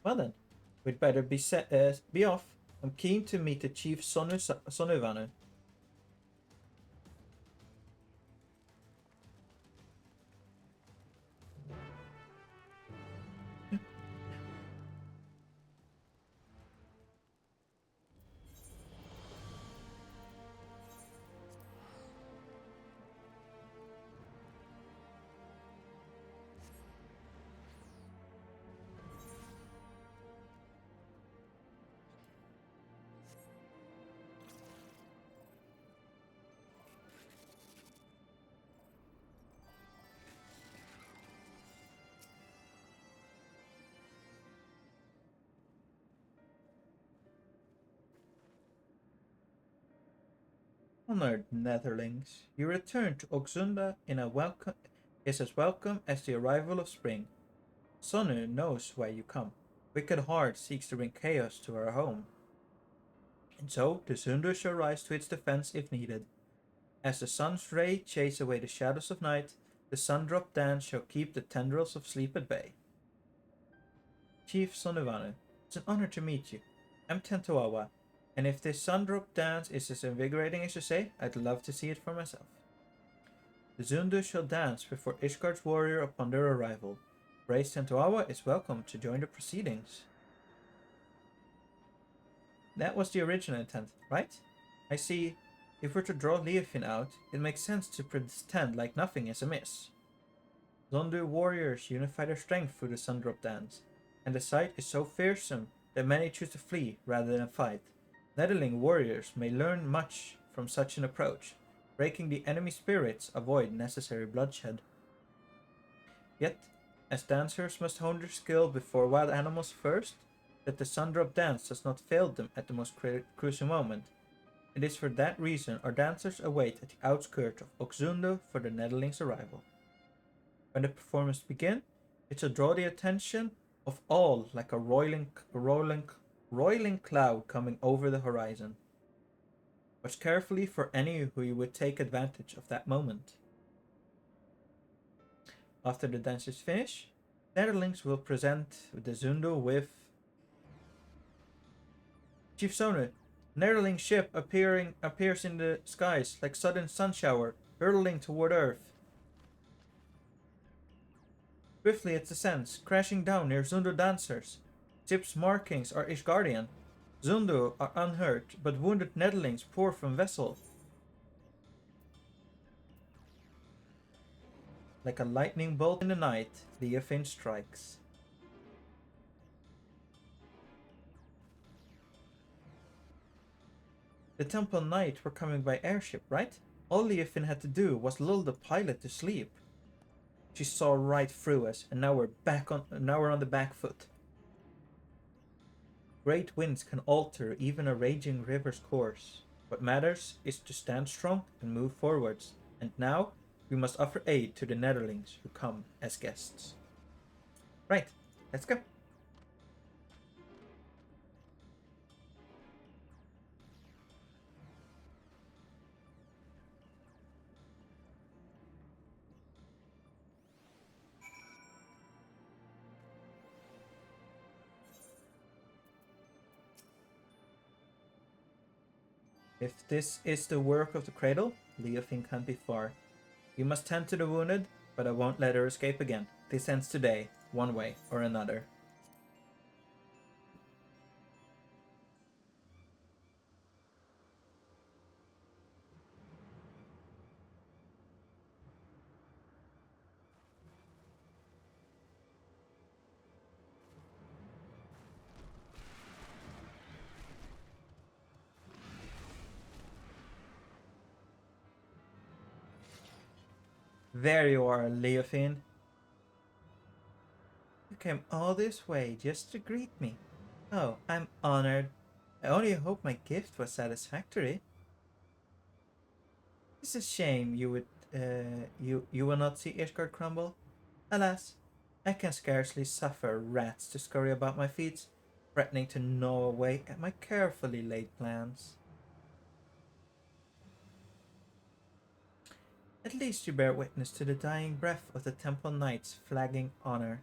Well then, we'd better be off. I'm keen to meet the Chief Sonuvanu. Honored Netherlings, your return to Oxunda is as welcome as the arrival of spring. Sonu knows why you come. Wicked Heart seeks to bring chaos to our home. And so, the Zundu shall rise to its defense if needed. As the sun's ray chase away the shadows of night, the Sundrop dance shall keep the tendrils of sleep at bay. Chief Sonuvanu, it's an honor to meet you. I'm Tentoawa, and if this Sundrop dance is as invigorating as you say, I'd love to see it for myself. The Zundu shall dance before Ishgard's warrior upon their arrival. Praise Tentoawa is welcome to join the proceedings. That was the original intent, right? I see. If we're to draw Leofin out, it makes sense to pretend like nothing is amiss. Zondu warriors unify their strength through the Sundrop dance, and the sight is so fearsome that many choose to flee rather than fight. Netherling warriors may learn much from such an approach. Breaking the enemy spirits avoid necessary bloodshed. Yet, as dancers must hone their skill before wild animals first, that the Sundrop dance does not fail them at the most crucial moment. It is for that reason our dancers await at the outskirts of Oxundo for the Netherlings' arrival. When the performance begins, it shall draw the attention of all like a roiling cloud coming over the horizon. Watch carefully for any who would take advantage of that moment. After the dance is finished, Netherlings will present the Zundu with Chief Sonu. Netherling ship appears in the skies like sudden sun shower, hurtling toward Earth. Swiftly it descends, crashing down near Zundu dancers. Ship's markings are Ishgardian. Zundu are unhurt, but wounded Netherlings pour from vessel. Like a lightning bolt in the night, Leofin strikes. The Temple Knight were coming by airship, right? All Leofin had to do was lull the pilot to sleep. She saw right through us, and now we're on the back foot. Great winds can alter even a raging river's course. What matters is to stand strong and move forwards. And now, we must offer aid to the Netherlings who come as guests. Right, let's go. If this is the work of the cradle, Leofin can't be far. We must tend to the wounded, but I won't let her escape again. This ends today, one way or another. There you are, Leofin. You came all this way just to greet me. Oh, I'm honored. I only hope my gift was satisfactory. It's a shame you will not see Ishgard crumble. Alas, I can scarcely suffer rats to scurry about my feet, threatening to gnaw away at my carefully laid plans. At least you bear witness to the dying breath of the Temple Knight's flagging honor.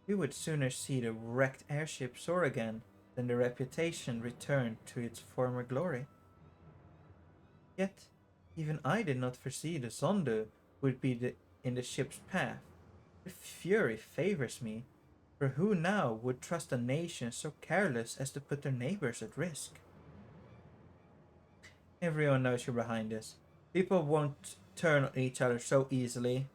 We would sooner see the wrecked airship soar again than the reputation return to its former glory. Yet, even I did not foresee the Zondu would be in the ship's path. The fury favors me, for who now would trust a nation so careless as to put their neighbors at risk? Everyone knows you're behind this. People won't turn on each other so easily.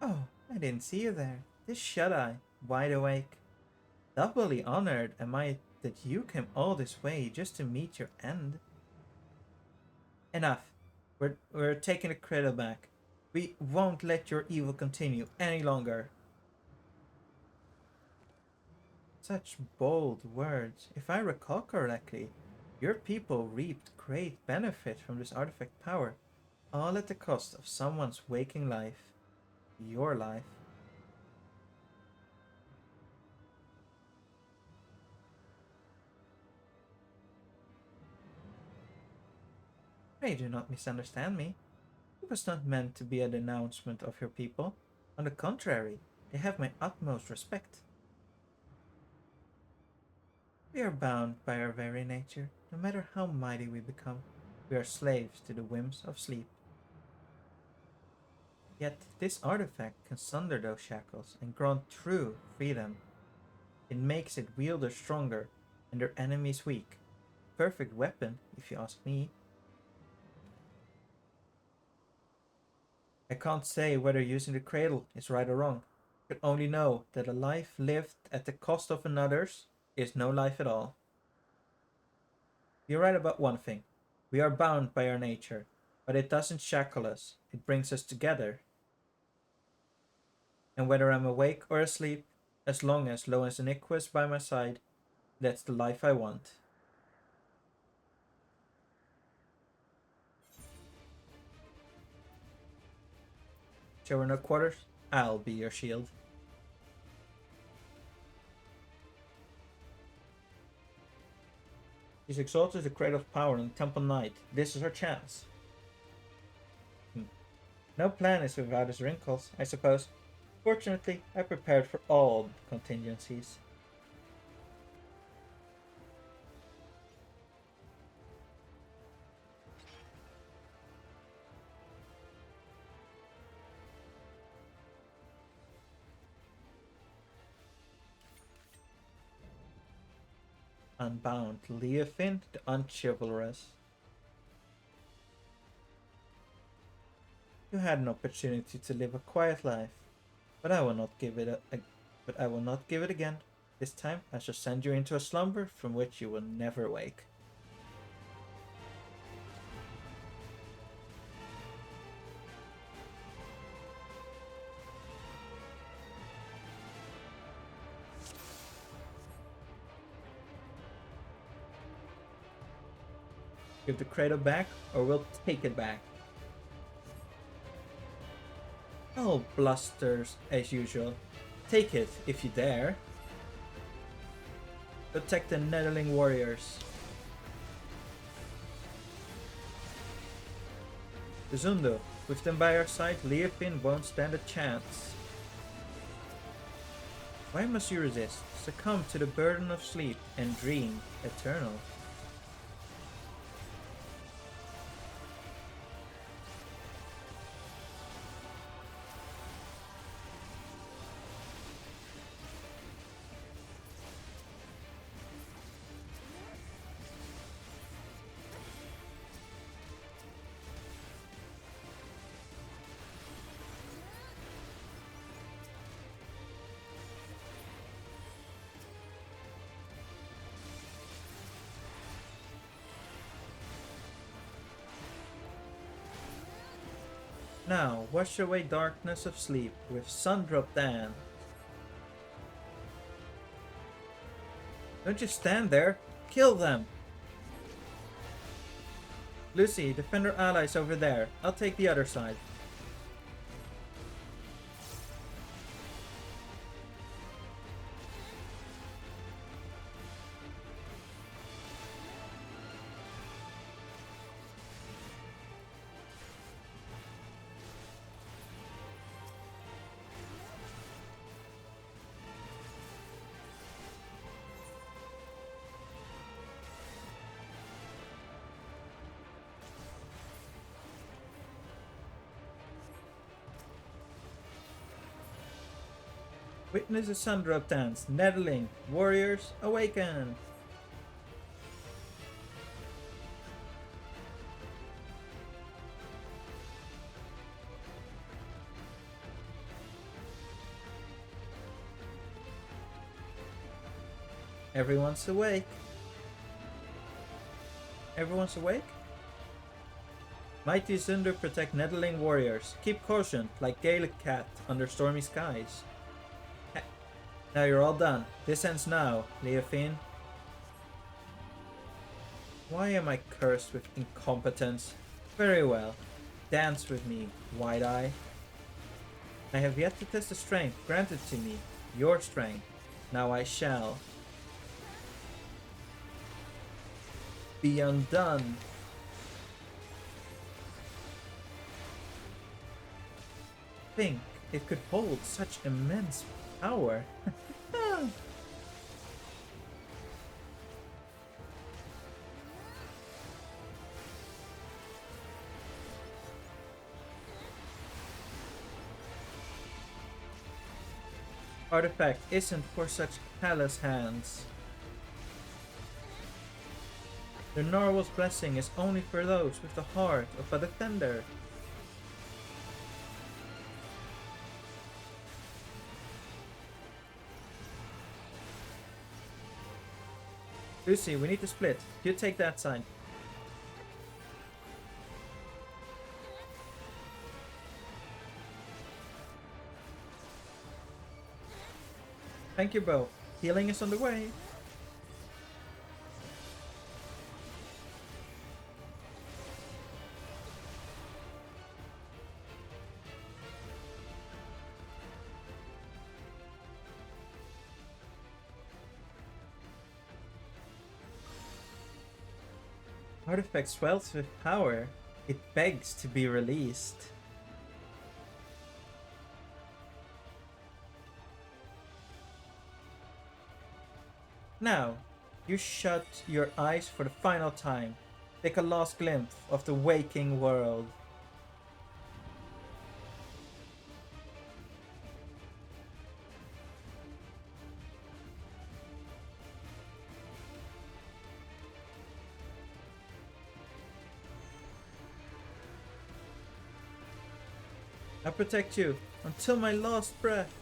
Oh, I didn't see you there. This shut-eye, wide awake. Doubly honored am I that you came all this way just to meet your end. Enough. We're taking the cradle back. We won't let your evil continue any longer. Such bold words. If I recall correctly, Your people reaped great benefit from this artifact power, all at the cost of someone's waking life. Your life. Pray do not misunderstand me. It was not meant to be a denouncement of your people. On the contrary, they have my utmost respect. We are bound by our very nature. No matter how mighty we become, we are slaves to the whims of sleep. Yet this artifact can sunder those shackles and grant true freedom. It makes its wielder stronger and their enemies weak. Perfect weapon, if you ask me. I can't say whether using the cradle is right or wrong. I can only know that a life lived at the cost of another's is no life at all. You're right about one thing. We are bound by our nature, but it doesn't shackle us. It brings us together. And whether I'm awake or asleep, as long as Lo is Iniquus by my side, that's the life I want. Show her no quarters? I'll be your shield. She's exalted the Cradle of Power on Temple Knight. This is her chance. No plan is without its wrinkles, I suppose. Fortunately, I prepared for all contingencies. Unbound, Leofin, the Unchivalrous. You had an opportunity to live a quiet life, but I will not give it again. This time I shall send you into a slumber from which you will never wake. Give the cradle back, or we'll take it back. Oh, blusters, as usual. Take it, if you dare. Protect the Nettling warriors. Zundo, with them by our side, Leofin won't stand a chance. Why must you resist? Succumb to the burden of sleep and dream eternal. Now, wash away darkness of sleep with Sundrop Dan. Don't just stand there. Kill them. Lucy, defend our allies over there. I'll take the other side. Witness the Sundrop dance. Nettling warriors awaken. Everyone's awake. Everyone's awake? Mighty Zunder protect Nettling warriors. Keep caution, like Gaelic cat under stormy skies. Now you're all done. This ends now, Leofin. Why am I cursed with incompetence? Very well. Dance with me, Wide-Eye. I have yet to test the strength granted to me. Your strength. Now I shall. Be undone. Think it could hold such immense power. Artifact isn't for such callous hands. The Narwhal's blessing is only for those with the heart of a defender. Lucy, we need to split. You take that side. Thank you both. Healing is on the way. Artifact swells with power. It begs to be released. Now, you shut your eyes for the final time. Take a last glimpse of the waking world. I'll protect you until my last breath.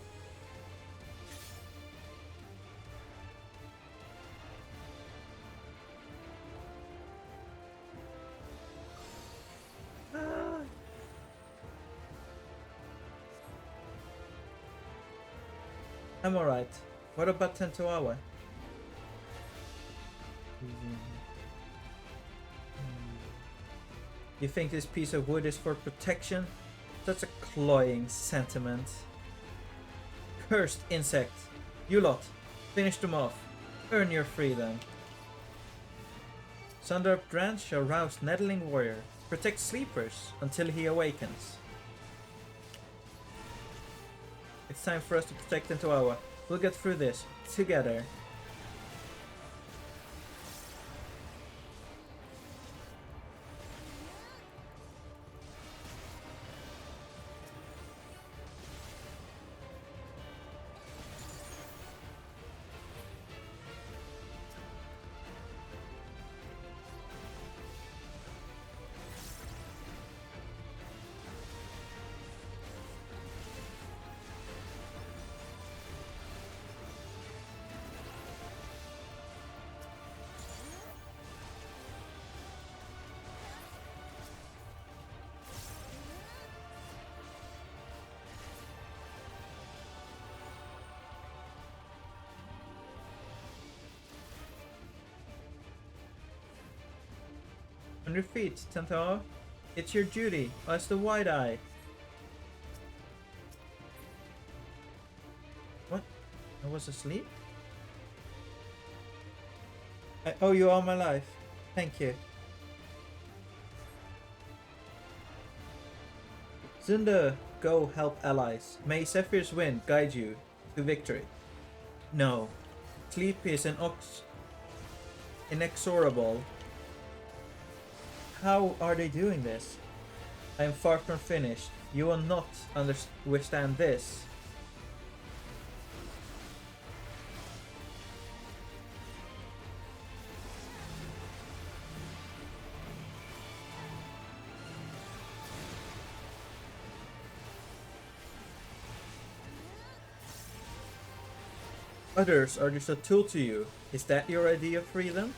I'm alright. What about Tentoawa? You think this piece of wood is for protection? Such a cloying sentiment. Cursed insect. You lot, finish them off. Earn your freedom. Sundar Dran shall rouse Nettling Warrior. Protect sleepers until he awakens. It's time for us to protect Tentoawa. We'll get through this together. On your feet, Tentoawa. It's your duty as the Wide-Eye. What? I was asleep? I owe you all my life. Thank you. Zunda, go help allies. May Zephyr's wind guide you to victory. No. Sleep is inexorable. How are they doing this? I am far from finished. You will not withstand this. Others are just a tool to you. Is that your idea of freedom?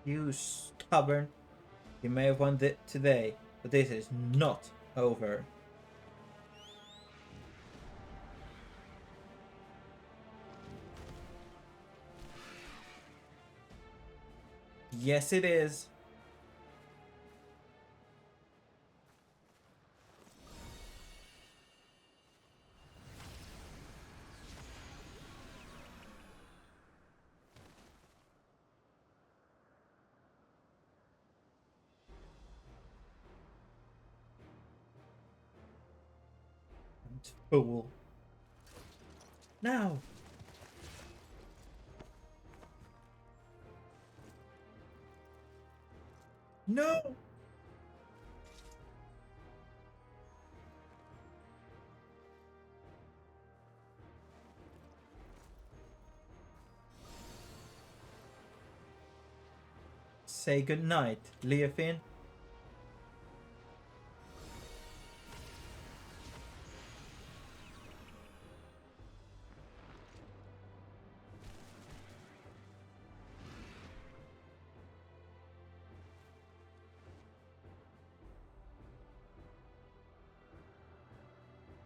You stubborn. You may have won it today, but this is not over. Yes, it is. Fool. Now. No. Say goodnight, Leofin.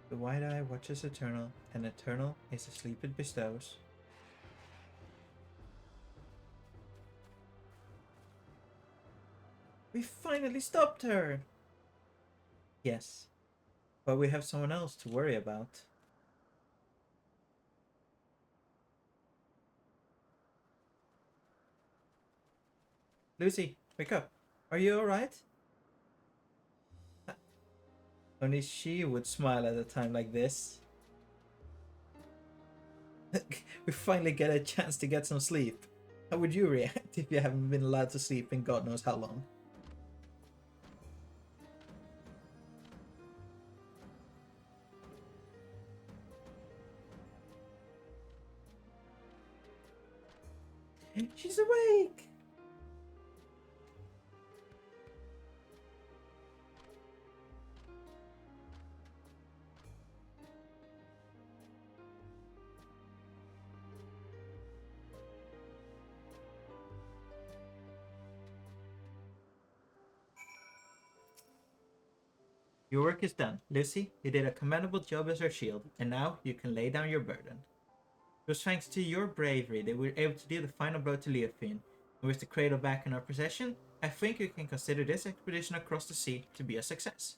The wide eye watches eternal, and eternal is asleep it bestows. We finally stopped her! Yes, but we have someone else to worry about. Lucy, wake up. Are you alright? Only she would smile at a time like this. We finally get a chance to get some sleep. How would you react if you haven't been allowed to sleep in God knows how long? She's awake! Your work is done. Lucy, you did a commendable job as our shield, and now you can lay down your burden. It was thanks to your bravery that we were able to deal the final blow to Leofin, and with the cradle back in our possession, I think we can consider this expedition across the sea to be a success.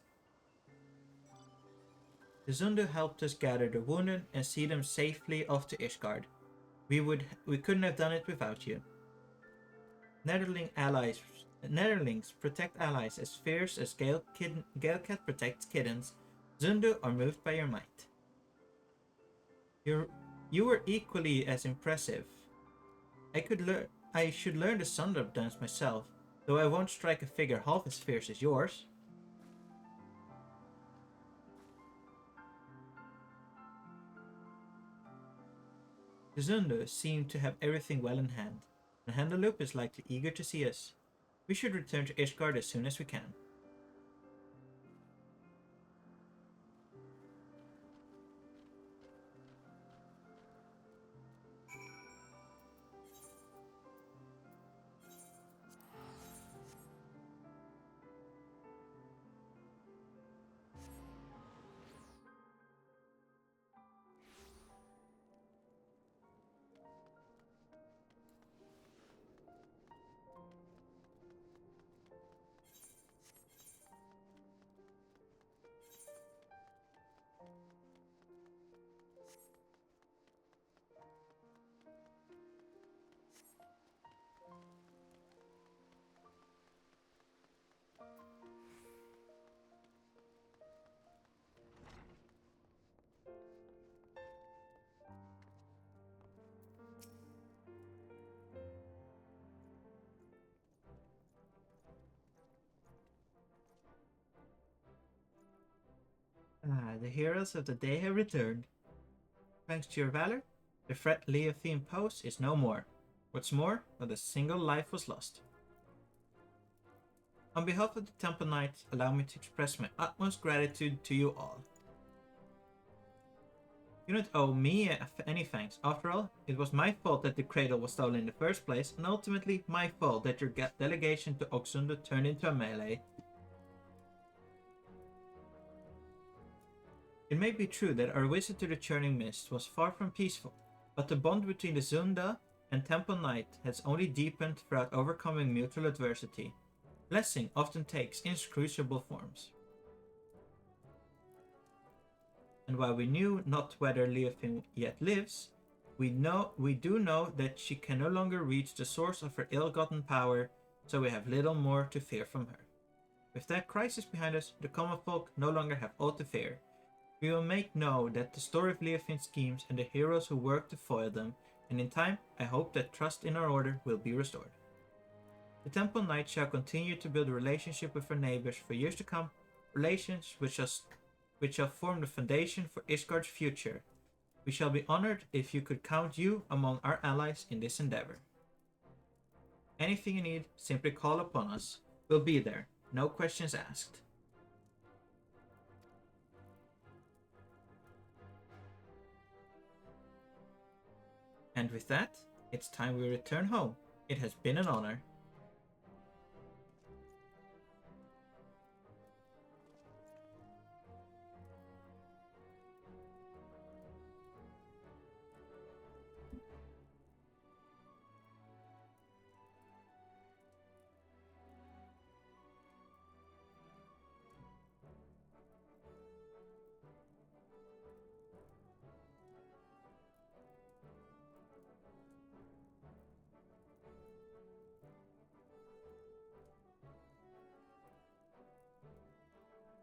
The Zundu helped us gather the wounded and see them safely off to Ishgard. We couldn't have done it without you. Netherlings protect allies as fierce as Galecat protects kittens. Zundu are moved by your might. You were equally as impressive. I should learn the Sundub dance myself, though I won't strike a figure half as fierce as yours. The Zundu seem to have everything well in hand, and Handaloop is likely eager to see us. We should return to Ishgard as soon as we can. The heroes of the day have returned. Thanks to your valor, the threat Leofin posed is no more. What's more, not a single life was lost. On behalf of the Temple Knights, allow me to express my utmost gratitude to you all. You don't owe me any thanks. After all, it was my fault that the cradle was stolen in the first place, and ultimately my fault that your delegation to Oxunda turned into a melee. It may be true that our visit to the Churning Mist was far from peaceful, but the bond between the Zunda and Temple Knight has only deepened throughout overcoming mutual adversity. Blessing often takes inscrutable forms. And while we knew not whether Leofin yet lives, we do know that she can no longer reach the source of her ill-gotten power, so we have little more to fear from her. With that crisis behind us, the common folk no longer have aught to fear. We will make known that the story of Leofin's schemes and the heroes who work to foil them, and in time, I hope that trust in our order will be restored. The Temple Knight shall continue to build a relationship with her neighbors for years to come, relations which shall form the foundation for Ishgard's future. We shall be honored if you could count you among our allies in this endeavor. Anything you need, simply call upon us. We'll be there, no questions asked. And with that, it's time we return home. It has been an honor.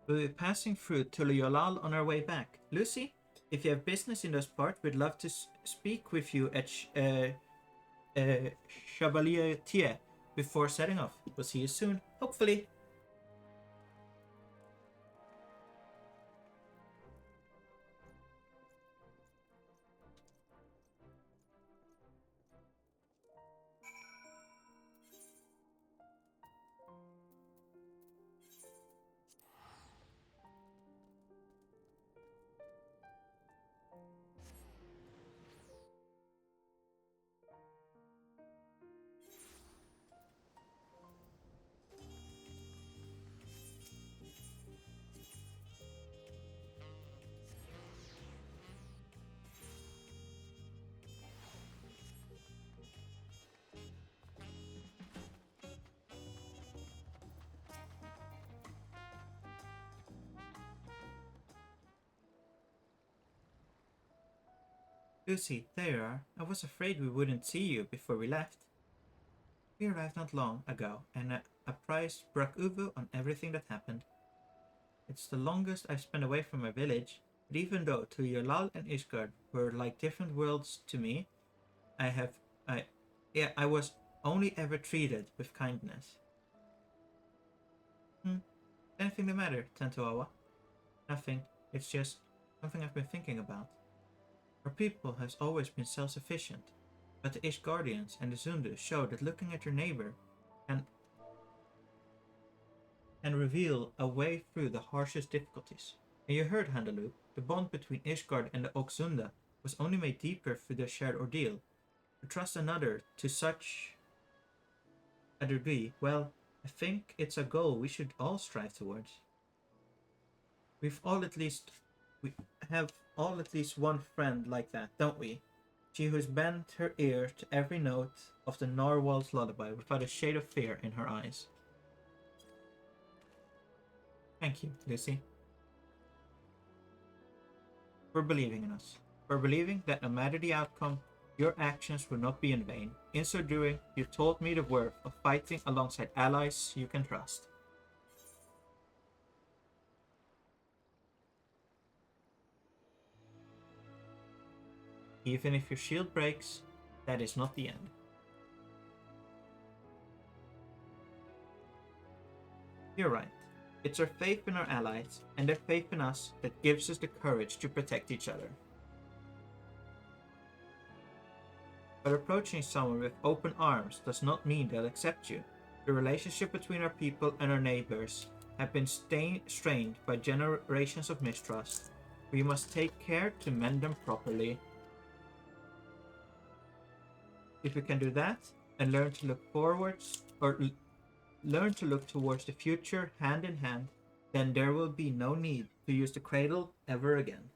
We'll be passing through Tuliolal on our way back. Lucy, if you have business in those parts, we'd love to speak with you at Chevalier Thier before setting off. We'll see you soon, hopefully. Lucy, there you are. I was afraid we wouldn't see you before we left. We arrived not long ago and apprised Brak Uvu on everything that happened. It's the longest I've spent away from my village, but even though Tuliolal and Ishgard were like different worlds to me, I was only ever treated with kindness. Anything the matter, Tantoawa? Nothing. It's just something I've been thinking about. Our people has always been self-sufficient, but the Ishgardians and the Zundu show that looking at your neighbor can reveal a way through the harshest difficulties. And you heard, Handaloo, the bond between Ishgard and the Oxunda was only made deeper through their shared ordeal. To trust another to such a degree, well, I think it's a goal we should all strive towards. We have all at least one friend like that, don't we? She who's bent her ear to every note of the narwhal's lullaby without a shade of fear in her eyes. Thank you, Lucy. For believing in us. For believing that no matter the outcome, your actions will not be in vain. In so doing, you taught me the worth of fighting alongside allies you can trust. Even if your shield breaks, that is not the end. You're right. It's our faith in our allies and their faith in us that gives us the courage to protect each other. But approaching someone with open arms does not mean they'll accept you. The relationship between our people and our neighbors have been strained by generations of mistrust. We must take care to mend them properly. If we can do that and learn to look forwards, or learn to look towards the future hand in hand, then there will be no need to use the cradle ever again.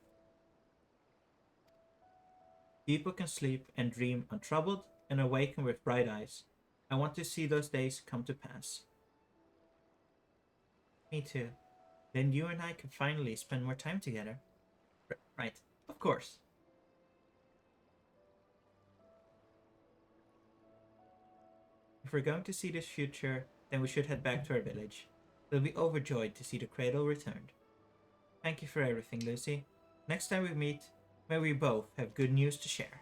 People can sleep and dream untroubled and awaken with bright eyes. I want to see those days come to pass. Me too. Then you and I can finally spend more time together. Right, of course. If we're going to see this future, then we should head back to our village. We'll be overjoyed to see the cradle returned. Thank you for everything, Lucy. Next time we meet, may we both have good news to share.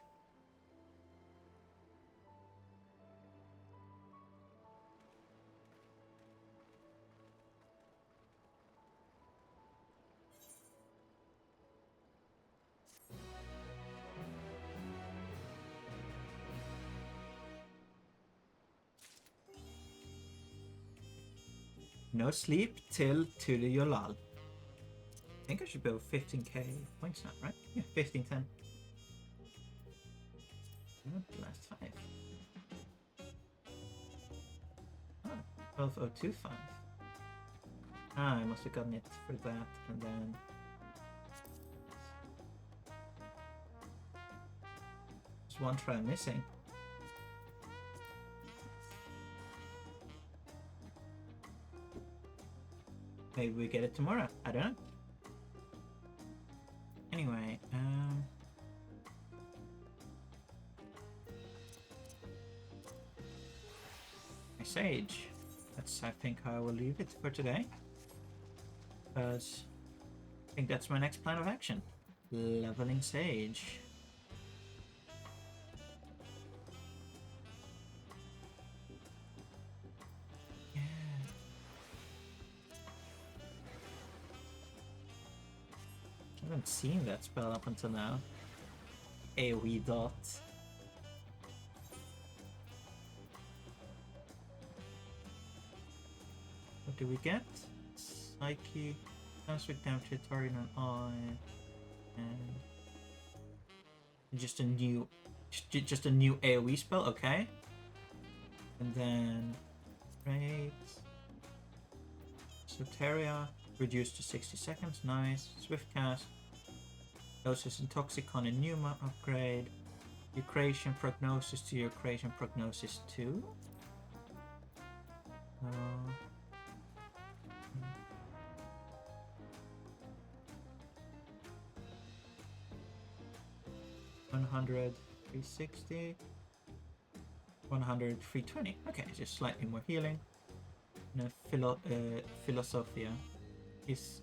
No sleep till to the Yolal. I think I should build 15k points now, right? Yeah, 1510. The last 5. Oh, 12025. Ah, I must have gotten it for that, and then... There's one trial missing. Maybe we get it tomorrow. I don't know. Anyway, my sage. That's, I think, how I will leave it for today. Because I think that's my next plan of action. Leveling sage. I haven't seen that spell up until now. AoE dot. What do we get? Psyche. Transflict damage to target on eye. And just a new AoE spell, okay. And then Raid. Soteria. Reduced to 60 seconds, nice. Swift cast. Doses in Toxicon and Pneuma upgrade. Eucration Prognosis to Eucration Prognosis 2. 100, 360. 100, 320. Okay, just slightly more healing. And a Philosophia is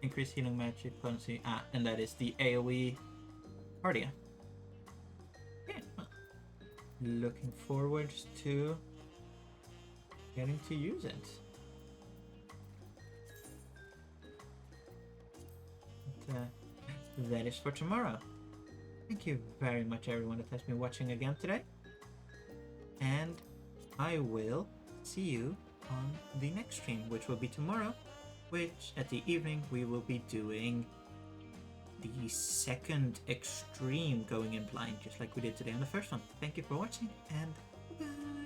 increased healing magic potency. Ah, and that is the AoE Cardia. Okay, well, looking forward to getting to use it. But, that is for tomorrow. Thank you very much, everyone that has been watching again today. And I will see you on the next stream, which will be tomorrow, which at the evening we will be doing the second extreme going in blind, just like we did today on the first one. Thank you for watching, and bye.